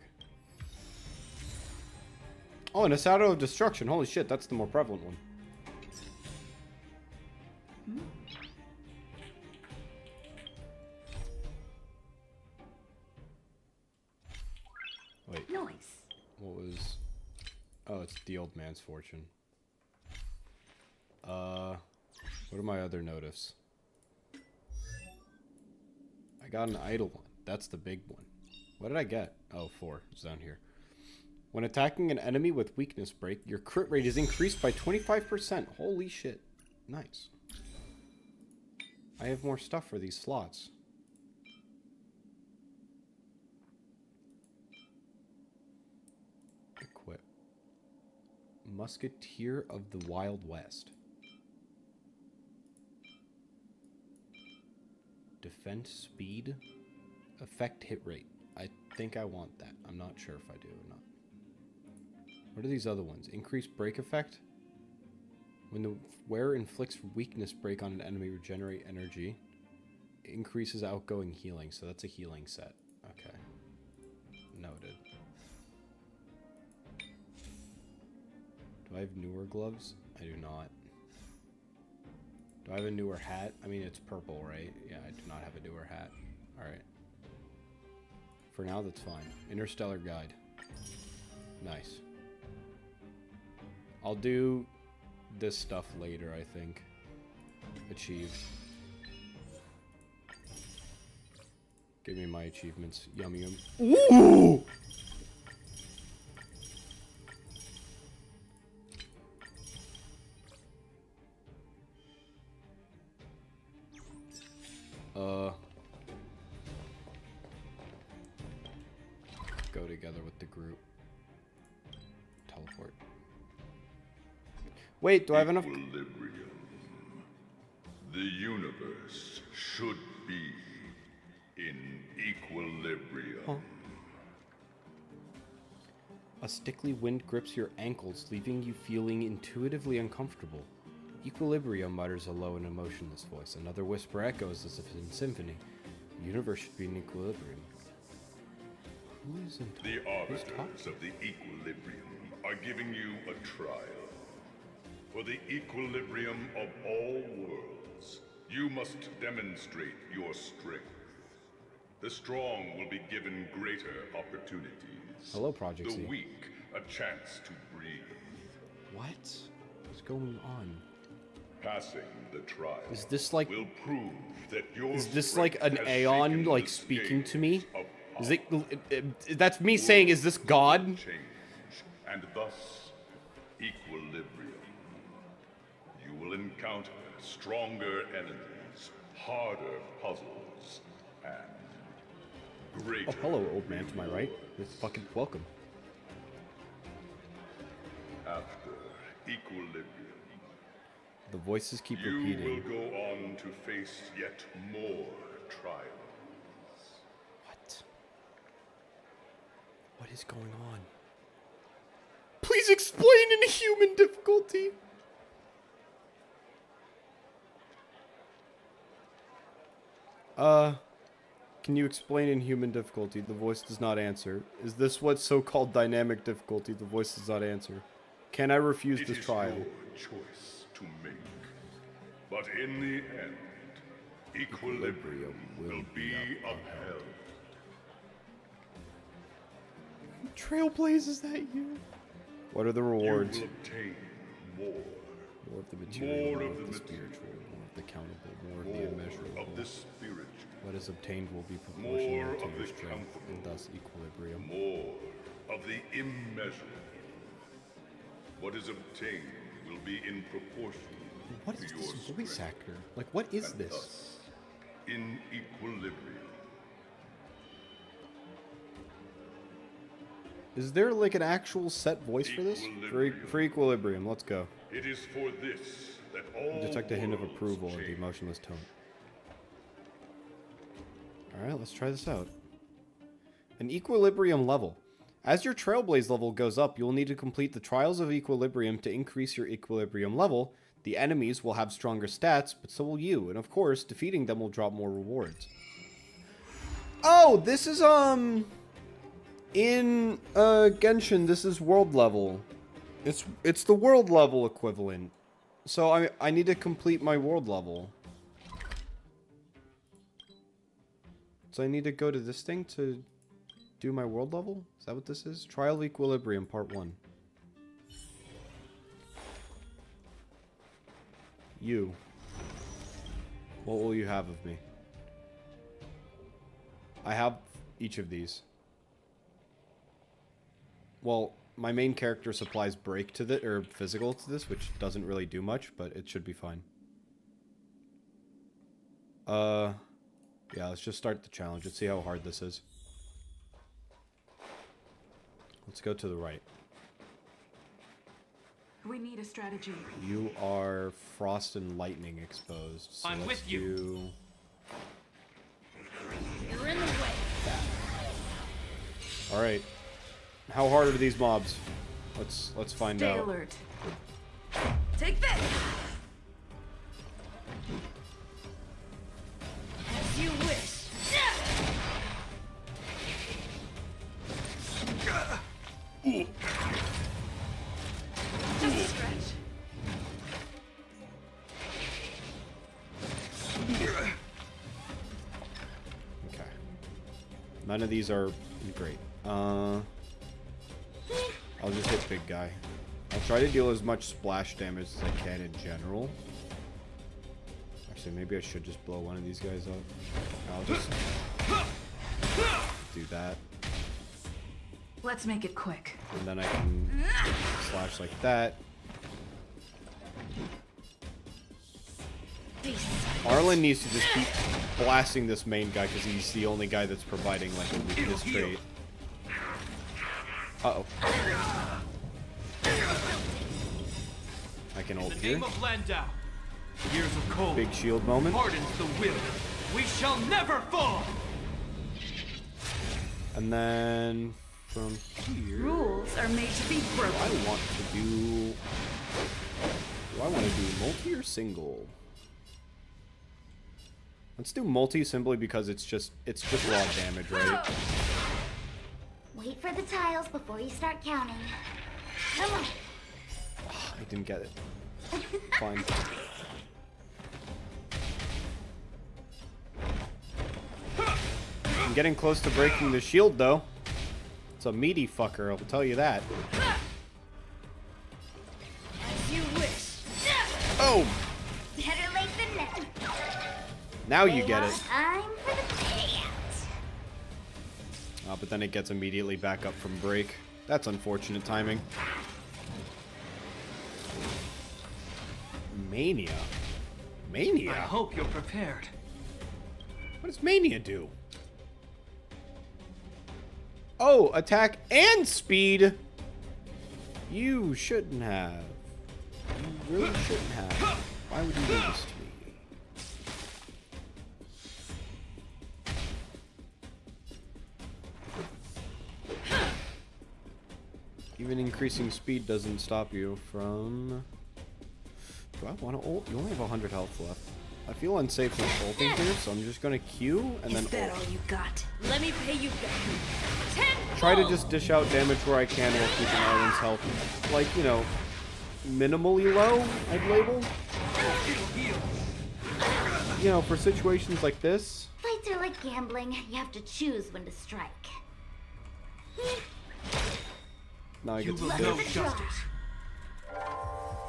Oh, and a Shadow of Destruction. Holy shit, that's the more prevalent one. Wait. Nice. What was... Oh, it's the old man's fortune. What are my other notifs? I got an idle one. That's the big one. What did I get? Oh, 4. It's down here. When attacking an enemy with weakness break, your crit rate is increased by 25%. Holy shit. Nice. I have more stuff for these slots. Equip. Musketeer of the Wild West. Defense, speed, effect, hit rate. I think I want that. I'm not sure if I do or not. What are these other ones? Increase break effect. When the wearer inflicts weakness break on an enemy, regenerate energy. Increases outgoing healing, so that's a healing set. Okay. Noted. Do I have newer gloves? I do not. Do I have a newer hat? I mean, it's purple, right? Yeah, I do not have a newer hat. Alright. For now, that's fine. Interstellar Guide. Nice. I'll do this stuff later, I think. Achieved. Give me my achievements. Yum yum. Ooh! Go together with the group. Teleport. Wait, do I have enough? Equilibrium. The universe should be in equilibrium. Huh. A stickly wind grips your ankles, leaving you feeling intuitively uncomfortable. Equilibrium, mutters a low and emotionless voice. Another whisper echoes as if in symphony. The universe should be in equilibrium. Who is in The arbiters of the equilibrium are giving you a trial. For the equilibrium of all worlds, you must demonstrate your strength. The strong will be given greater opportunities. Hello, Project Z. The weak, a chance to breathe. What is going on? Passing the trial Is this like? will prove that your Is this like an strength has Aeon shaken like the speaking to scales me? of Is it? That's me saying, is this God? change, and thus equilibrium. You will encounter stronger enemies, harder puzzles, and greater. Oh, hello, old man to my right. You're fucking welcome. After equilibrium, The voices keep you repeating. will go on to face yet more trials. What is going on? Please explain in human difficulty. Can you explain in human difficulty? The voice does not answer. Is this what's so-called dynamic difficulty? The voice does not answer. Can I refuse this trial? It is your choice to make. But in the end, equilibrium will be upheld. Trailblaze, is that you? What are the rewards? You will obtain more. More of the material, More more of of the the spiritual, more of the countable, more of the More immeasurable. of the spiritual. What is obtained will be More proportional to of your the strength, countable. and thus equilibrium. More of the immeasurable. What is obtained will be in proportion What to is your this voice strength. actor? Like, what is And this? thus, in equilibrium. Is there like an actual set voice for this? For equilibrium, let's go. It is for this that all Detect a hint of worlds approval in the change. emotionless tone. Alright, let's try this out. An equilibrium level. As your Trailblaze level goes up, you will need to complete the Trials of Equilibrium to increase your equilibrium level. The enemies will have stronger stats, but so will you. And of course, defeating them will drop more rewards. Oh, this is, in, Genshin, this is world level. It's the world level equivalent. So I need to complete my world level. So I need to go to this thing to do my world level? Is that what this is? Trial of Equilibrium, Part 1. You. What will you have of me? I have each of these. Well, my main character supplies break to the or physical to this, which doesn't really do much, but it should be fine. Yeah, let's just start the challenge. Let's see how hard this is. Let's go to the right. We need a strategy. You are frost and lightning exposed. So I'm let's with you. do Alright. How hard are these mobs? Let's find Stay out. alert. Take this! As you wish. Just a stretch. Okay. None of these are great. I'll just hit big guy. I'll try to deal as much splash damage as I can in general. Actually, maybe I should just blow one of these guys up. I'll just do that. Let's make it quick. And then I can slash like that. Arlen needs to just keep blasting this main guy because he's the only guy that's providing like a weakness trait. Uh-oh. I can ult here. Name of Landau. Years of cold. Big shield moment. Hardens the will. We shall never fall. And then from here, Rules are made to be broken. I want to do. Do I want to do multi or single? Let's do multi simply because it's just raw damage, right? Wait for the tiles before you start counting. Come on. I didn't get it. Fine. I'm getting close to breaking the shield, though. It's a meaty fucker, I'll tell you that. As you wish. Oh! Better late than never. Now you get it. Time for the payout. But then it gets immediately back up from break. That's unfortunate timing. Mania. Mania? I hope you're prepared. What does Mania do? Oh, attack and speed. You shouldn't have. You really shouldn't have. Why would you do this to me? Even increasing speed doesn't stop you from... Do I want to ult? You only have 100 health left. I feel unsafe with ulting here, so I'm just gonna Q and then Is that ult. all you got? Let me pay you back. Try to just dish out damage where I can while keeping Arlen's health, like, you know, minimally low, I'd label. You know, for situations like this. Fights are like gambling. You have to choose when to strike. Now I get to Look dish. at the draw.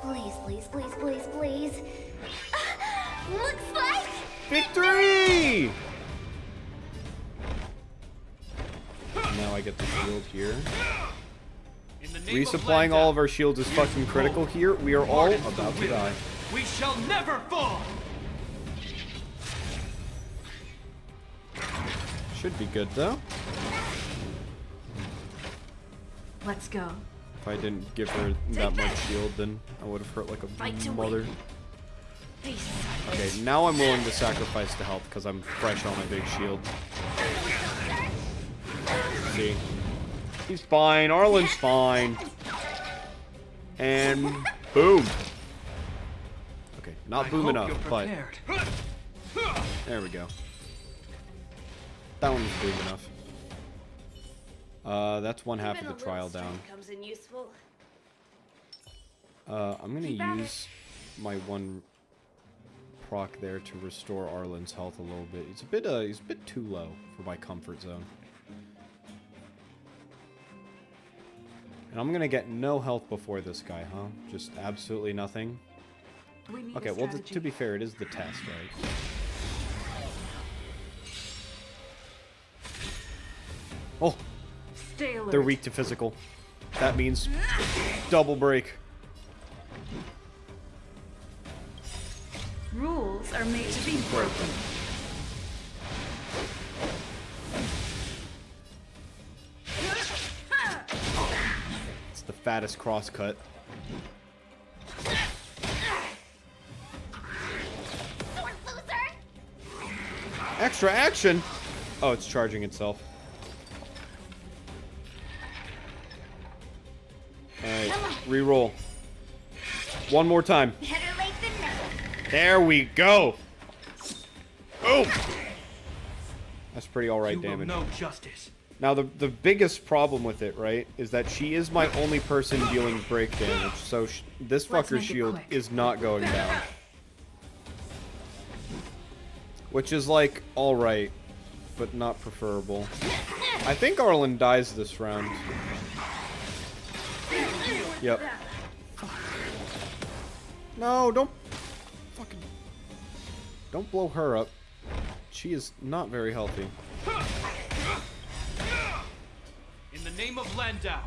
Please, please, please, please, please. Looks like Victory! Now I get the shield here. Resupplying all of our shields is fucking critical here. We are all about to die. We shall never fall. Should be good though. Let's go. If I didn't give her that much shield, then I would have hurt like a mother. Okay, now I'm willing to sacrifice the health because I'm fresh on a big shield. See? He's fine. Arlen's fine. And boom. Okay, not boom enough, but there we go. That one was boom enough. That's one half of the trial down. Comes in useful. I'm gonna use my one proc there to restore Arlen's health a little bit. He's a bit too low for my comfort zone. And I'm gonna get no health before this guy, huh? Just absolutely nothing. Okay, well, to be fair, it is the test, right? Oh! Stay alert. They're weak to physical. That means double break. Rules are made to be broken. It's the fattest crosscut. Extra action! Oh, it's charging itself. Reroll. One more time. Better late than never. There we go. Oh! That's pretty alright damage. No justice. Now, the biggest problem with it, right, is that she is my only person dealing break damage, so this fucker's shield is not going down. Which is, like, alright, but not preferable. I think Arlen dies this round. Yep. No, don't... Fucking... Don't blow her up. She is not very healthy. In the name of Landau.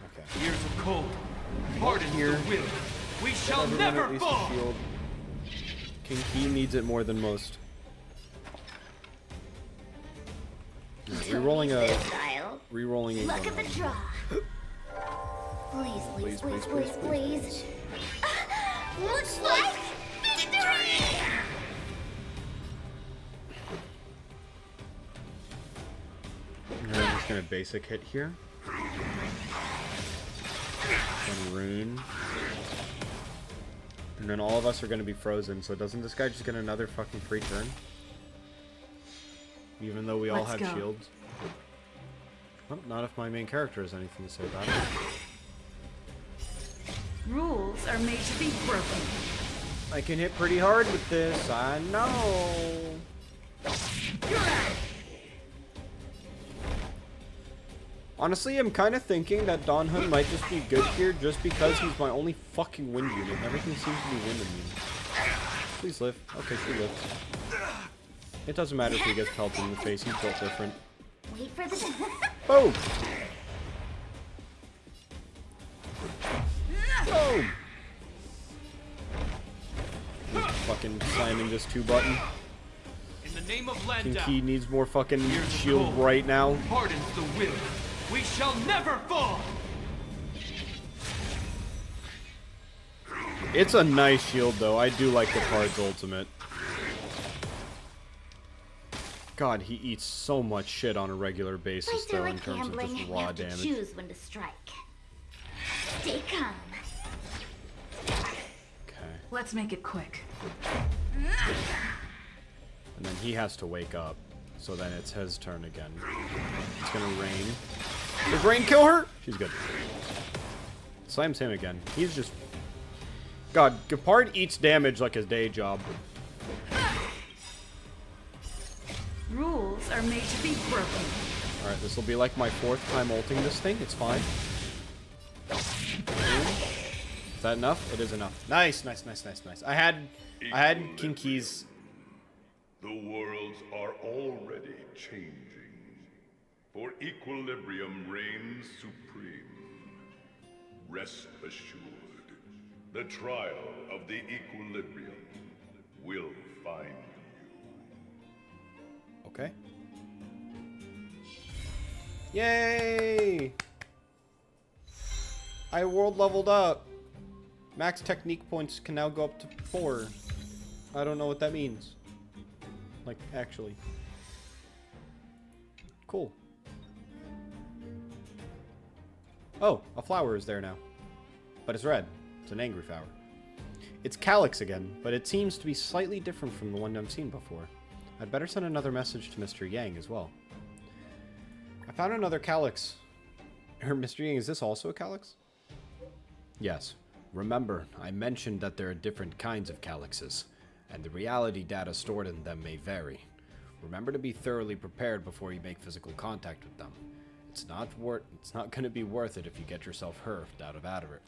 Okay. Years of cold. Hardens the will. We shall never fall. King Key needs it more than most. Rerolling a Luck of the draw. Please, please. Looks like victory! I'm just gonna basic hit here. One rune. And then all of us are gonna be frozen, so doesn't this guy just get another fucking free turn? Even though we all have shields. Well, not if my main character has anything to say about it. Rules are made to be broken. I can hit pretty hard with this, I know. Honestly, I'm kind of thinking that Don Hun might just be good here just because he's my only fucking wind unit. Everything seems to be wind immune. Please live. Okay, she lives. It doesn't matter if he gets pelted in the face, he's built different. Wait for the... Boom! Boom! He's fucking slamming this 2 button. In the name of King Landau. Key needs more fucking shield right now. Hardens the will. We shall never fall. It's a nice shield though. I do like the card's ultimate. God, he eats so much shit on a regular basis though in terms of just raw you have to damage. choose when to strike. Stay calm. Okay. Let's make it quick. And then he has to wake up. So then it's his turn again. It's gonna rain. Does rain kill her? She's good. Slams him again. He's just... God, Gepard eats damage like his day job. Rules are made to be broken. Alright, this will be like my 4th time ulting this thing. It's fine. Is that enough? It is enough. Nice, nice, nice, nice, nice. I had King Key's... The worlds are already changing, for equilibrium reigns supreme. Rest assured, the trial of the equilibrium will find you. Okay. Yay! I world leveled up. Max technique points can now go up to 4. I don't know what that means. Like, actually. Cool. Oh, a flower is there now. But it's red. It's an angry flower. It's Calyx again, but it seems to be slightly different from the one I've seen before. I'd better send another message to Mr. Yang as well. I found another Calyx. Mr. Yang, is this also a Calyx? Yes. Remember, I mentioned that there are different kinds of Calyxes, and the reality data stored in them may vary. Remember to be thoroughly prepared before you make physical contact with them. It's not going to be worth it if you get yourself hurt out of avarice.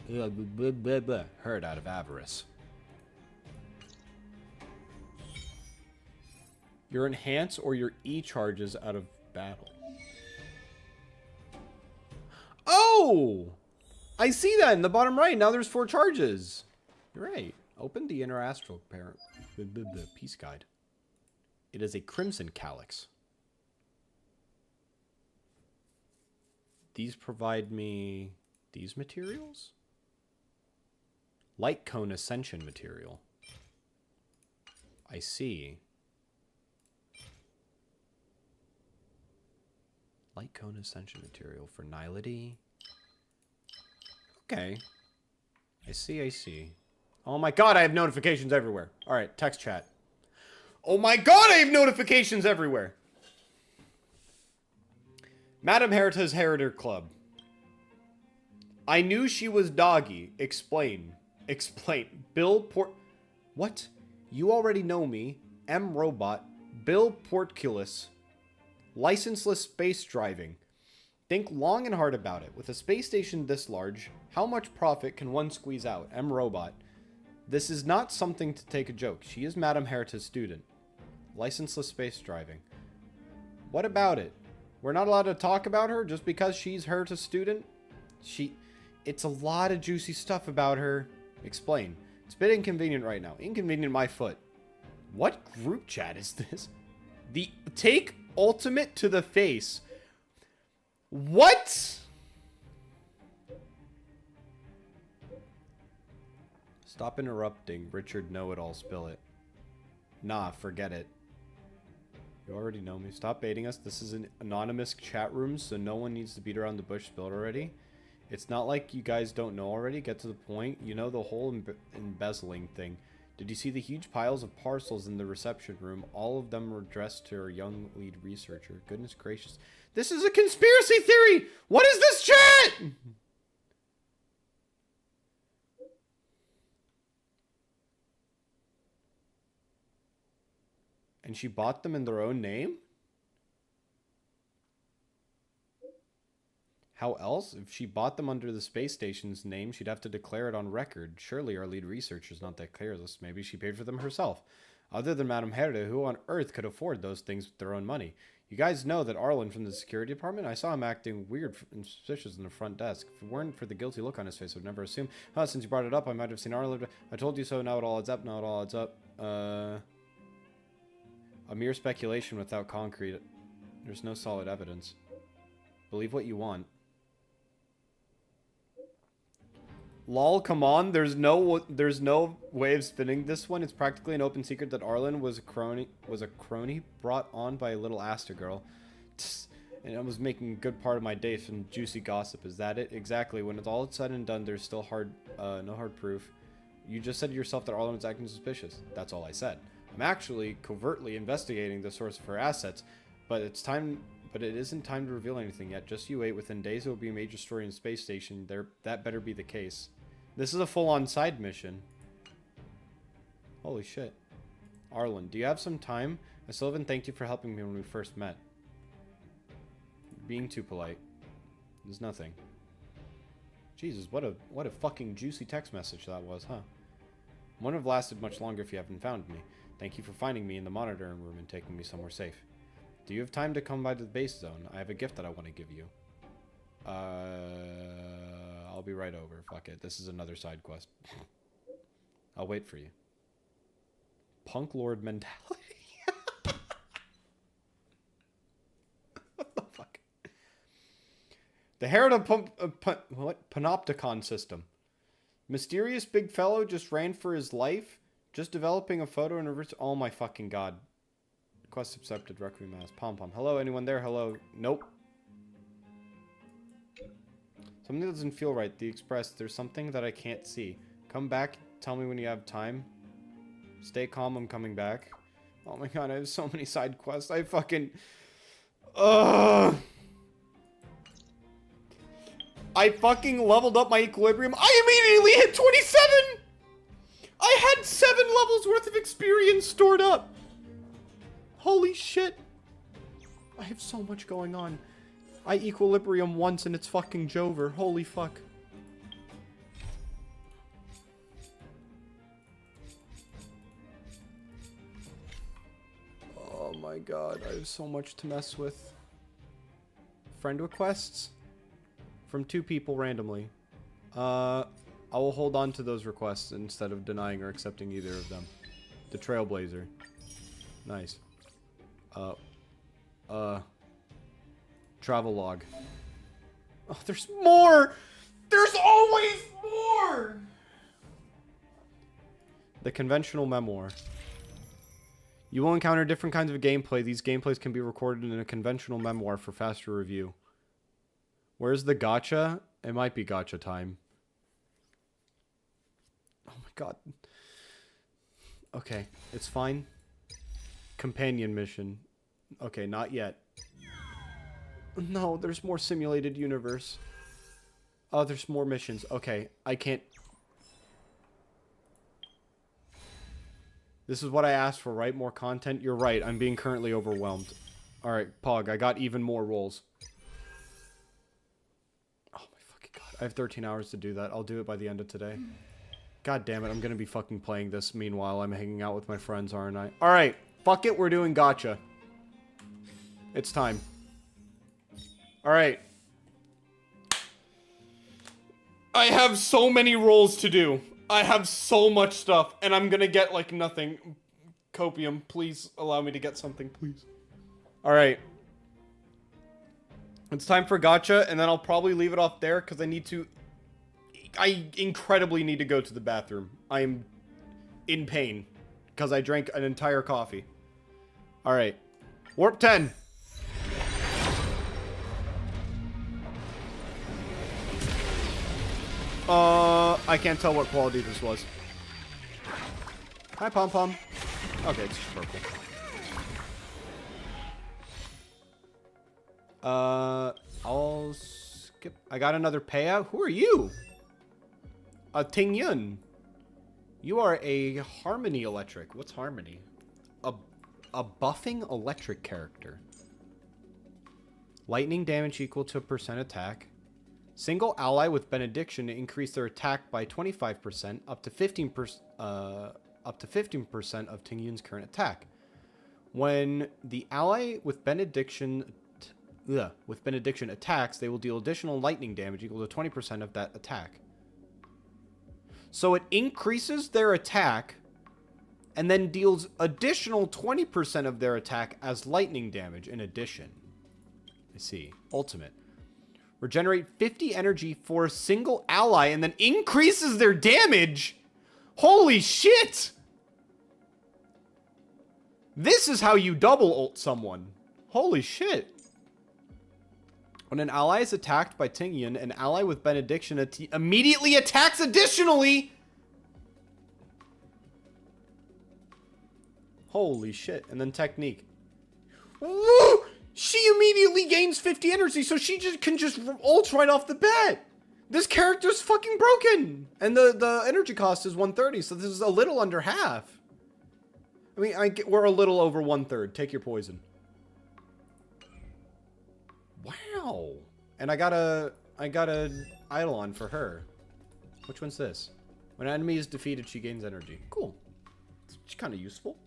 Your enhance or your E charges out of battle. Oh! I see that in the bottom right. Now there's 4 charges. You're right. Open the inner astral parent. Peace guide. It is a crimson calyx. These provide me these materials? Light cone ascension material. I see. Light cone ascension material for Nihility. Okay. I see. Oh my god, I have notifications everywhere. Alright, text chat. Oh my god, I have notifications everywhere! Madame Herita's Heritor Club. I knew she was doggy. Explain. Bill What? You already know me. M. Robot. Bill Portcullis. Licenseless space driving. Think long and hard about it. With a space station this large, how much profit can one squeeze out? M. Robot. This is not something to take a joke. She is Madame Herita's student. Licenseless space driving. What about it? We're not allowed to talk about her just because she's Herita's student? It's a lot of juicy stuff about her. Explain. It's a bit inconvenient right now. Inconvenient my foot. What group chat is this? The take ultimate to the face. What? Stop interrupting. Richard Know-It-All, spill it. Nah, forget it. You already know me. Stop baiting us. This is an anonymous chat room, so no one needs to beat around the bush. Spill it already. It's not like you guys don't know already. Get to the point. You know the whole embezzling thing. Did you see the huge piles of parcels in the reception room? All of them were addressed to our young lead researcher. Goodness gracious. This is a conspiracy theory! What is this chat? And she bought them in their own name? How else? If she bought them under the space station's name, she'd have to declare it on record. Surely our lead researcher's not that careless. Maybe she paid for them herself. Other than Madame Herita, who on earth could afford those things with their own money? You guys know that Arlen from the security department? I saw him acting weird and suspicious in the front desk. If it weren't for the guilty look on his face, I would never assume. Since you brought it up, I might have seen Arlen. I told you so, now it all adds up, A mere speculation without concrete. There's no solid evidence. Believe what you want. Lol, come on. There's no way of spinning this one. It's practically an open secret that Arlen was a crony brought on by a little Asta girl. And I was making a good part of my day from juicy gossip. Is that it? Exactly. When it's all said and done, there's still no hard proof. You just said yourself that Arlen was acting suspicious. That's all I said. I'm actually covertly investigating the source of her assets, but it isn't time to reveal anything yet. Just you wait. Within days, it will be a major story in the space station. That better be the case. This is a full-on side mission. Holy shit. Arlen, do you have some time? I still haven't thanked you for helping me when we first met. Being too polite. There's nothing. Jesus, what a fucking juicy text message that was, huh? Wouldn't have lasted much longer if you haven't found me. Thank you for finding me in the monitoring room and taking me somewhere safe. Do you have time to come by to the base zone? I have a gift that I want to give you. I'll be right over. Fuck it. This is another side quest. I'll wait for you. Punk Lord mentality. What the fuck? The Herita Panopticon system. Mysterious big fellow just ran for his life. Just developing a photo and a... Oh my fucking god. Quest accepted. Requiem Mass. Pom-pom. Hello, anyone there? Hello. Nope. Something doesn't feel right. The Express. There's something that I can't see. Come back. Tell me when you have time. Stay calm. I'm coming back. Oh my god. I have so many side quests. I fucking... I fucking leveled up my equilibrium. I immediately hit 27! I had 7 levels worth of experience stored up. Holy shit. I have so much going on. I equilibrium once and it's fucking Jover. Holy fuck. Oh my god, I have so much to mess with. Friend requests? From 2 people randomly. I will hold on to those requests instead of denying or accepting either of them. The Trailblazer. Nice. Travelogue. Oh, there's more! There's always more! The Conventional Memoir. You will encounter different kinds of gameplay. These gameplays can be recorded in a conventional memoir for faster review. Where's the gacha? It might be gacha time. God. Okay, it's fine. Companion mission. Okay, not yet. No, there's more simulated universe. Oh, there's more missions. Okay, I can't... This is what I asked for, right? More content? You're right, I'm being currently overwhelmed. Alright, Pog, I got even more roles. Oh my fucking god. I have 13 hours to do that. I'll do it by the end of today. God damn it, I'm gonna be fucking playing this meanwhile I'm hanging out with my friends, aren't I? Alright, fuck it, we're doing gacha. It's time. Alright. I have so many roles to do. I have so much stuff, and I'm gonna get, like, nothing. Copium, please allow me to get something, please. Alright. It's time for gacha, and then I'll probably leave it off there, because I incredibly need to go to the bathroom. I am in pain, because I drank an entire coffee. Alright. Warp 10. I can't tell what quality this was. Hi, Pom Pom. Okay, it's just purple. I'll skip. I got another payout. Who are you? Ting Yun. You are a Harmony Electric. What's Harmony? A buffing electric character. Lightning damage equal to % attack. Single ally with Benediction to increase their attack by 25%, up to 15% of Ting Yun's current attack. When the ally with Benediction attacks, they will deal additional lightning damage equal to 20% of that attack. So it increases their attack and then deals additional 20% of their attack as lightning damage in addition. I see. Ultimate. Regenerate 50 energy for a single ally and then increases their damage? Holy shit! This is how you double ult someone. Holy shit. When an ally is attacked by Ting Yun, an ally with Benediction immediately attacks additionally! Holy shit. And then technique. Woo! She immediately gains 50 energy, so she can just ult right off the bat. This character's fucking broken. And the energy cost is 130, so this is a little under half. I mean, we're a little over 1/3. Take your poison. Wow. And I got a Eidolon for her. Which one's this? When an enemy is defeated, she gains energy. Cool. It's kind of useful.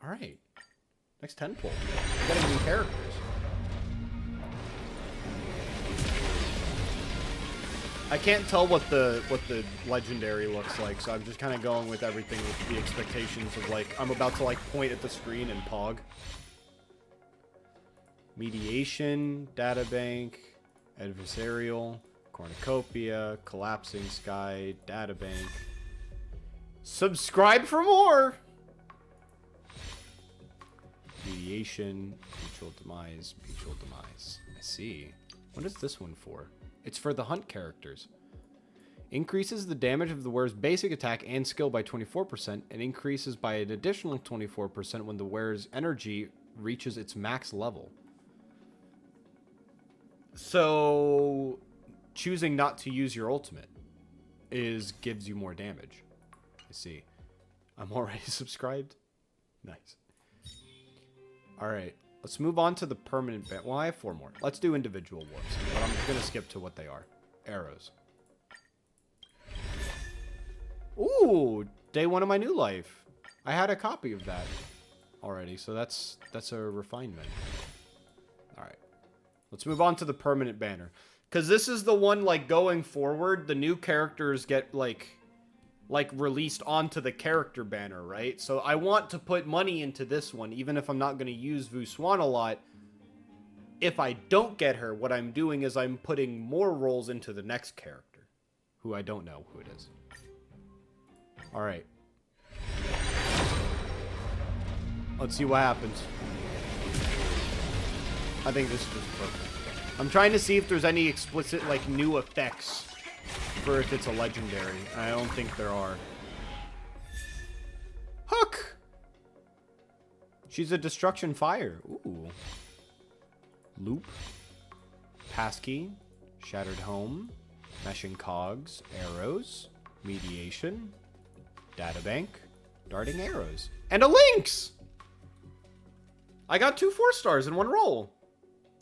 Alright. Next 10 pull. We're getting new characters. I can't tell what the legendary looks like, so I'm just kind of going with everything with the expectations of, like, I'm about to, like, point at the screen and pog. Mediation, databank, adversarial, cornucopia, collapsing sky, databank. Subscribe for more! Mediation, mutual demise, mutual demise. I see. What is this one for? It's for the hunt characters. Increases the damage of the wearer's basic attack and skill by 24%, and increases by an additional 24% when the wearer's energy reaches its max level. So, choosing not to use your ultimate gives you more damage. I see. I'm already subscribed. Nice. Alright, let's move on to the permanent ban. Well, I have 4 more. Let's do individual warps, but I'm going to skip to what they are. Arrows. Ooh, day 1 of my new life. I had a copy of that already, so that's a refinement. Alright, let's move on to the permanent banner. Because this is the one, like, going forward, the new characters get, like released onto the character banner, right? So I want to put money into this one, even if I'm not going to use Vu Swan a lot. If I don't get her, what I'm doing is I'm putting more rolls into the next character, who I don't know who it is. Alright. Let's see what happens. I think this is just perfect. I'm trying to see if there's any explicit, like, new effects for if it's a legendary. I don't think there are. Hook! She's a destruction fire. Ooh. Loop. Passkey. Shattered home. Meshing cogs. Arrows. Mediation. Databank. Darting arrows. And a lynx! I got 2 4-stars in one roll.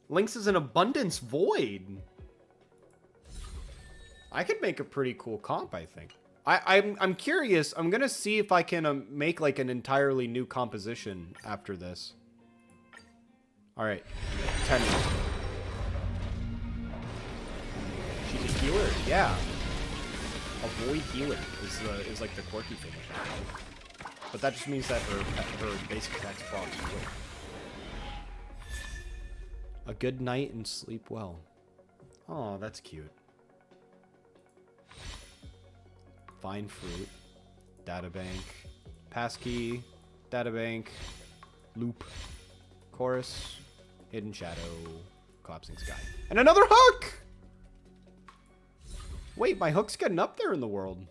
Lynx is an abundance void. I could make a pretty cool comp, I think. I'm curious. I'm gonna see if I can make like an entirely new composition after this. All right, 10. She's a healer, yeah. A void healer is like the quirky thing. But that just means that her basic attack's procs void. A good night and sleep well. Oh, that's cute. Find fruit. Databank. Passkey. Databank. Loop. Chorus. Hidden shadow. Collapsing sky. And another hook! Wait, my hook's getting up there in the world.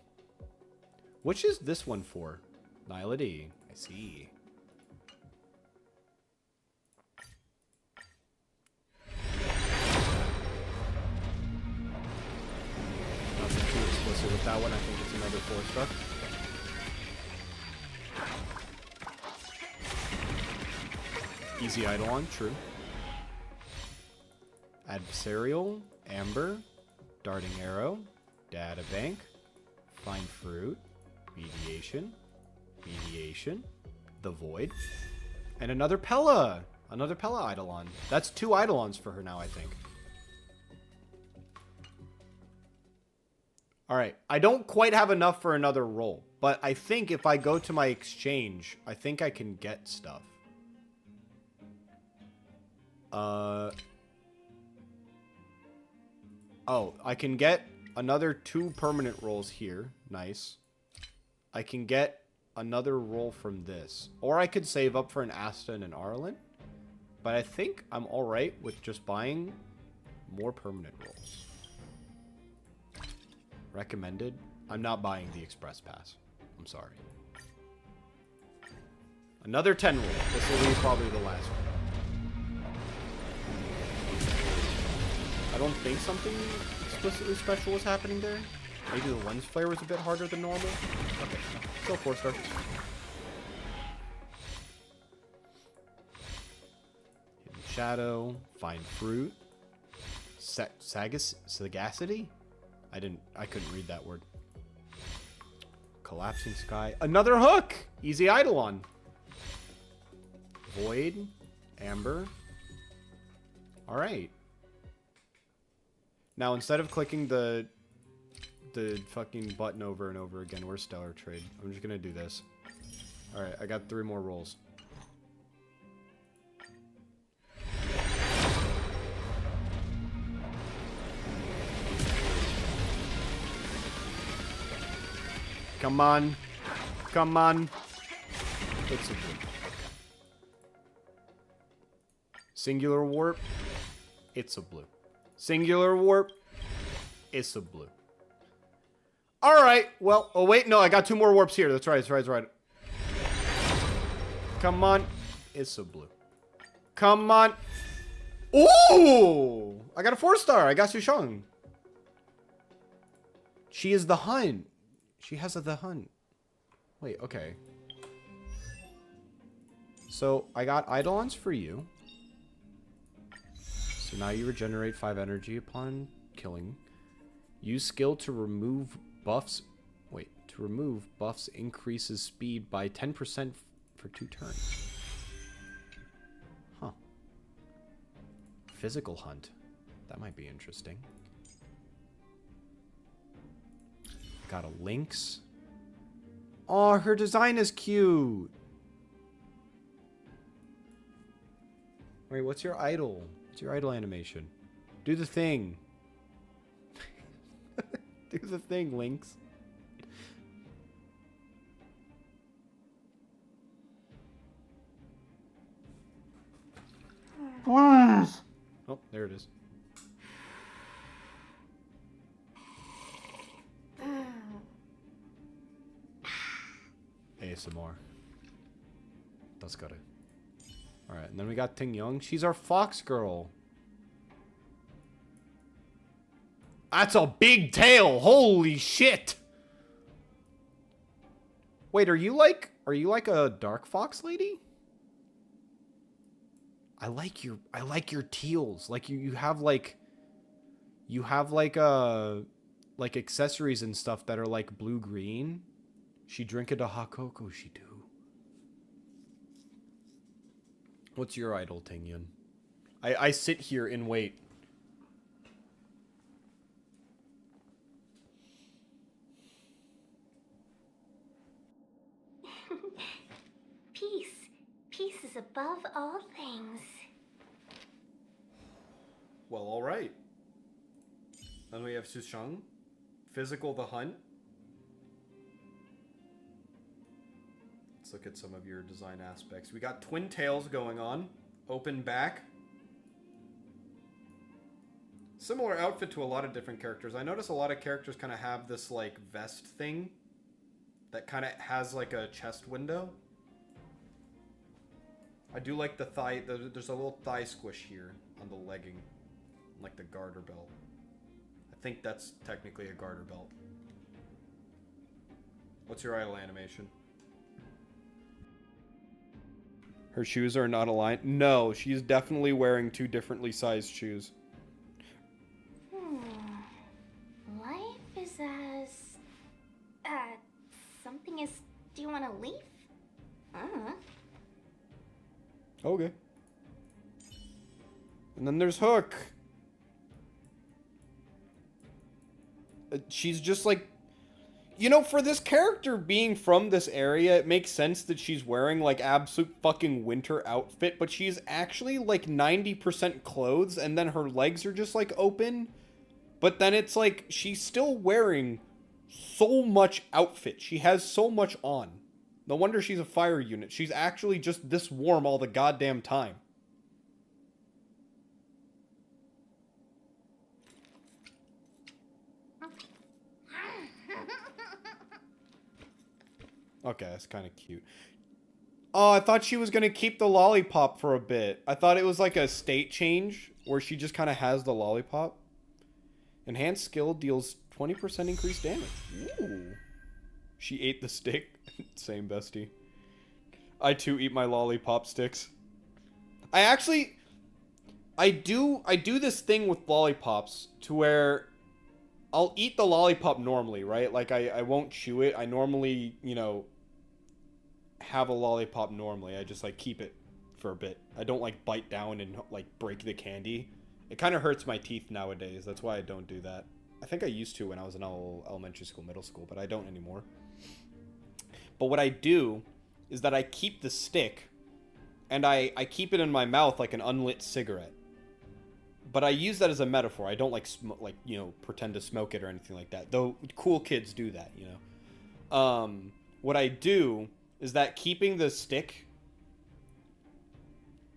Which is this one for? Nihility. I see. Nothing too explicit with that one. I think it's another 4-star. Easy Eidolon, true. Adversarial, Amber, Darting Arrow, Databank, Find Fruit, Mediation, Mediation, The Void, and another Pella! Another Pella Eidolon. That's 2 Eidolons for her now, I think. Alright, I don't quite have enough for another roll, but I think if I go to my exchange, I think I can get stuff. Oh, I can get another 2 permanent rolls here. Nice. I can get another roll from this. Or I could save up for an Asta and an Arlen. But I think I'm alright with just buying more permanent rolls. Recommended. I'm not buying the Express Pass. I'm sorry. Another 10 roll. This will be probably the last one. I don't think something explicitly special was happening there. Maybe the lens flare was a bit harder than normal. Okay, still 4-star. Hidden shadow, find fruit, sagacity. I couldn't read that word. Collapsing sky, another hook. Easy Eidolon. Void, Amber. All right. Now, instead of clicking the fucking button over and over again, where's Stellar Trade? I'm just gonna do this. Alright, I got 3 more rolls. Come on. Come on. It's a blue. Singular warp. It's a blue. Singular warp. It's a blue. Alright, well, oh wait, no, I got 2 more warps here. That's right, that's right, that's right. Come on. It's a blue. Come on. Ooh! I got a 4-star. I got Sushang. She is the hunt. She has the hunt. Wait, okay. So, I got Eidolons for you. So now you regenerate 5 energy upon killing. Use skill to remove buffs. Wait, to remove buffs increases speed by 10% for 2 turns. Huh. Physical hunt. That might be interesting. Got a lynx. Oh, her design is cute. Wait, what's your idol? What's your idol animation? Do the thing. Do the thing, Lynx. Oh, there it is. ASMR. That's gotta. Alright, and then we got Ting Young. She's our fox girl. That's a big tail! Holy shit! Wait, are you like a dark fox lady? I like your teals. Like you have like accessories and stuff that are like blue green. She drink it a hot cocoa, she do. What's your idol, Tingyun? I sit here and wait. Peace. Peace is above all things. Well, alright. Then we have Susheng. Physical the Hunt. Let's look at some of your design aspects. We got twin tails going on. Open back. Similar outfit to a lot of different characters. I notice a lot of characters kind of have this, like, vest thing that kind of has, like, a chest window. I do like the thigh. There's a little thigh squish here on the legging. Like the garter belt. I think that's technically a garter belt. What's your idol animation? Her shoes are not aligned. No, she's definitely wearing two differently sized shoes. Life is as... something is... Do you want to leave? Okay. And then there's Hook. She's just like... You know, for this character being from this area, it makes sense that she's wearing, like, absolute fucking winter outfit, but she's actually, like, 90% clothes, and then her legs are just, like, open. But then it's like, she's still wearing so much outfit. She has so much on. No wonder she's a fire unit. She's actually just this warm all the goddamn time. Okay, that's kind of cute. Oh, I thought she was going to keep the lollipop for a bit. I thought it was like a state change where she just kind of has the lollipop. Enhanced skill deals 20% increased damage. Ooh. She ate the stick. Same, bestie. I too eat my lollipop sticks. I do this thing with lollipops to where I'll eat the lollipop normally, right? Like, I won't chew it. I normally, you know, have a lollipop normally. I just, like, keep it for a bit. I don't, like, bite down and, like, break the candy. It kind of hurts my teeth nowadays. That's why I don't do that. I think I used to when I was in elementary school, middle school, but I don't anymore. But what I do is that I keep the stick, and I keep it in my mouth like an unlit cigarette. But I use that as a metaphor. I don't like you know, pretend to smoke it or anything like that. Though cool kids do that, you know. What I do is that keeping the stick,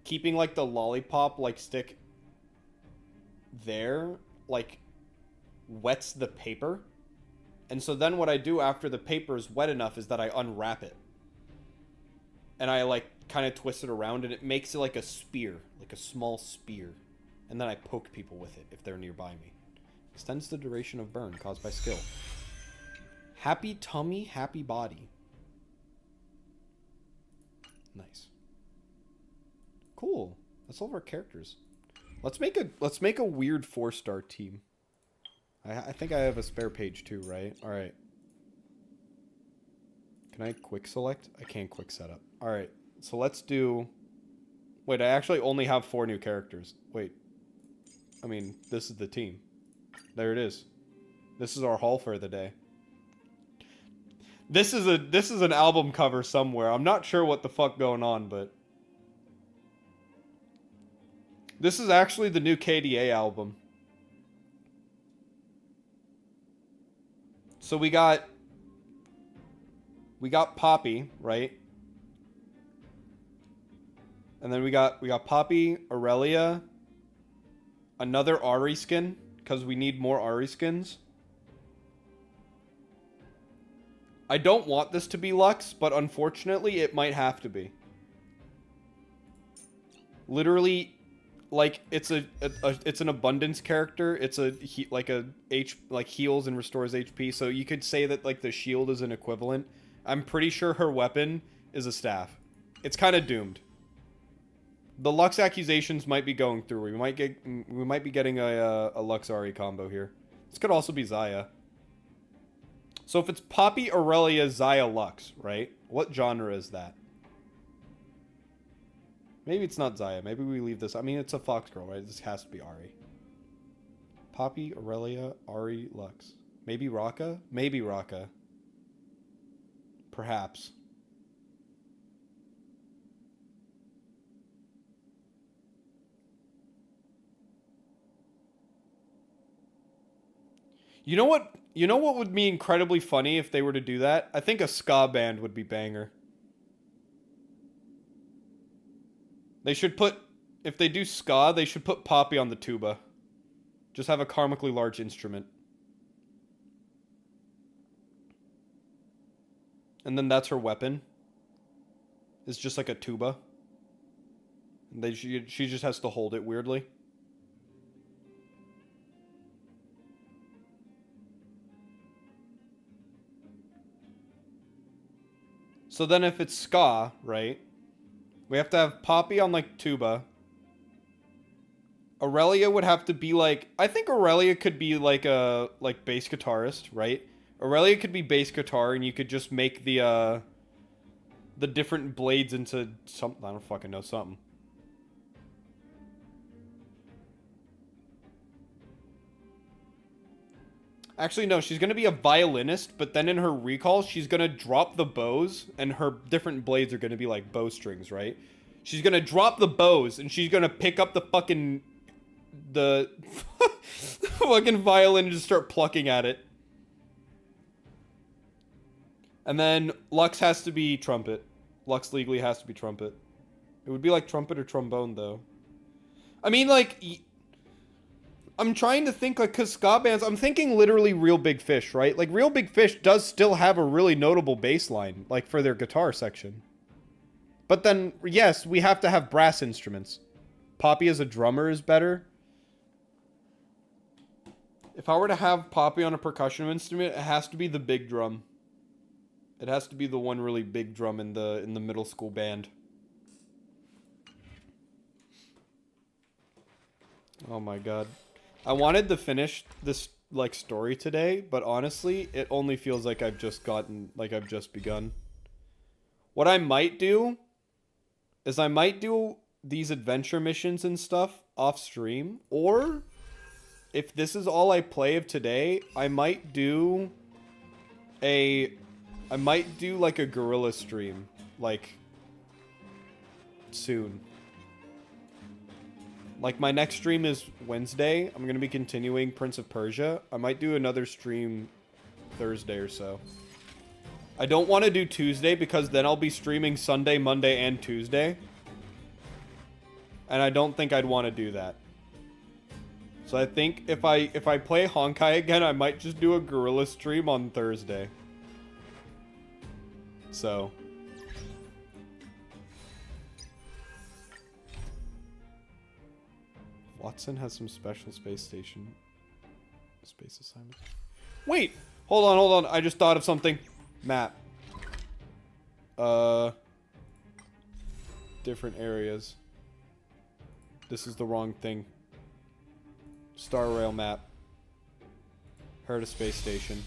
keeping like the lollipop like stick there, like wets the paper. And so then what I do after the paper is wet enough is that I unwrap it. And I like kind of twist it around and it makes it like a spear, like a small spear. And then I poke people with it if they're nearby me. Extends the duration of burn caused by skill. Happy tummy, happy body. Nice. Cool. That's all of our characters. Let's make a weird 4-star team. I think I have a spare page too, right? All right. Can I quick select? I can't quick setup. All right. So let's do... Wait, I actually only have 4 new characters. Wait. I mean, this is the team. There it is. This is our haul for the day. This is an album cover somewhere. I'm not sure what the fuck going on, but this is actually the new KDA album. So we got Poppy, right? And then we got Poppy, Aurelia, another Ari skin, because we need more Ari skins. I don't want this to be Lux, but unfortunately, it might have to be. Literally, like it's it's an abundance character. It's like heals and restores HP. So you could say that like the shield is an equivalent. I'm pretty sure her weapon is a staff. It's kind of doomed. The Lux accusations might be going through. We might be getting a Lux Ari combo here. This could also be Zaya. So if it's Poppy, Aurelia, Zaya, Lux, right? What genre is that? Maybe it's not Zaya. Maybe we leave this. I mean, it's a Fox girl, right? This has to be Ari. Poppy, Aurelia, Ari, Lux. Maybe Raka? Maybe Raka. Perhaps. You know what? You know what would be incredibly funny if they were to do that? I think a ska band would be banger. They should put, if they do ska, they should put Poppy on the tuba. Just have a karmically large instrument. And then that's her weapon. It's just like a tuba. And she just has to hold it weirdly. So then if it's ska, right? We have to have Poppy on like tuba. Aurelia would have to be like, I think Aurelia could be like a bass guitarist, right? Aurelia could be bass guitar and you could just make the different blades into something, I don't fucking know, something. Actually, no, she's going to be a violinist, but then in her recall, she's going to drop the bows, and her different blades are going to be like bowstrings, right? She's going to drop the bows, and she's going to pick up the fucking fucking violin and just start plucking at it. And then Lux has to be trumpet. Lux legally has to be trumpet. It would be like trumpet or trombone, though. I mean, like... I'm trying to think, like, because ska bands, I'm thinking literally Real Big Fish, right? Like, Real Big Fish does still have a really notable bass line, like, for their guitar section. But then, yes, we have to have brass instruments. Poppy as a drummer is better. If I were to have Poppy on a percussion instrument, it has to be the big drum. It has to be the one really big drum in the middle school band. Oh my god. I wanted to finish this, like, story today, but honestly, it only feels like I've just begun. What I might do is I might do these adventure missions and stuff off stream, or if this is all I play of today, I might do like a gorilla stream, like, soon. Like, my next stream is Wednesday. I'm going to be continuing Prince of Persia. I might do another stream Thursday or so. I don't want to do Tuesday because then I'll be streaming Sunday, Monday, and Tuesday. And I don't think I'd want to do that. So I think if I play Honkai again, I might just do a gorilla stream on Thursday. So... Watson has some special space station space assignments. Wait! Hold on. I just thought of something. Map. Different areas. This is the wrong thing. Star Rail map. Heard a space station.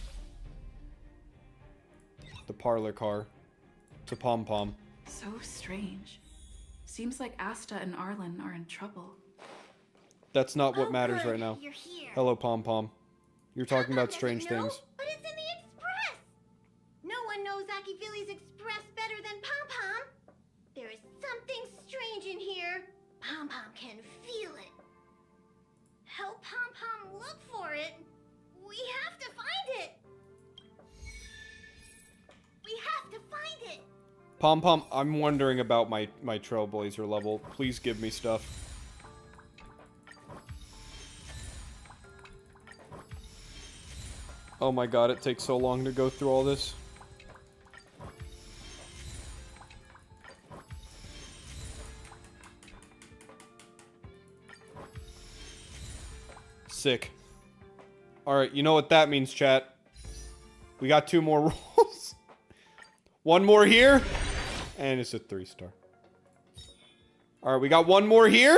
The parlor car. To Pom Pom. So strange. Seems like Asta and Arlen are in trouble. That's not what matters right now. You're here. Hello, Pom Pom. You're talking about strange things. But it's in the Express! No one knows Akiphili's Express better than Pom Pom. There is something strange in here. Pom Pom can feel it. Help Pom Pom look for it. We have to find it. We have to find it. Pom Pom, I'm wondering about my Trailblazer level. Please give me stuff. Oh my god, it takes so long to go through all this. Sick. Alright, you know what that means, chat. We got 2 more rolls. 1 more here. And it's a 3-star. Alright, we got 1 more here.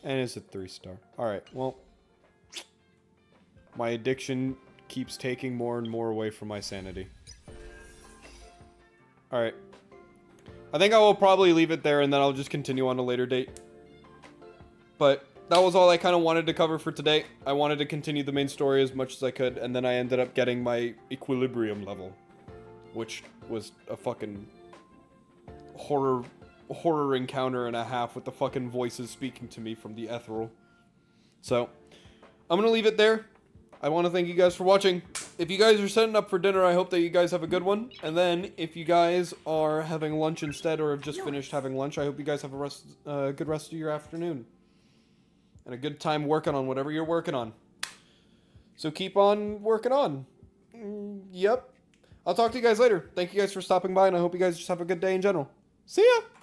And it's a 3-star. Alright, well. My addiction keeps taking more and more away from my sanity. Alright. I think I will probably leave it there and then I'll just continue on a later date. But that was all I kind of wanted to cover for today. I wanted to continue the main story as much as I could, and then I ended up getting my equilibrium level. Which was a fucking horror encounter and a half with the fucking voices speaking to me from the ethereal. So, I'm gonna leave it there. I want to thank you guys for watching. If you guys are setting up for dinner, I hope that you guys have a good one. And then, if you guys are having lunch instead or have just finished having lunch, I hope you guys have a good rest of your afternoon. And a good time working on whatever you're working on. So keep on working on. Yep. I'll talk to you guys later. Thank you guys for stopping by, and I hope you guys just have a good day in general. See ya!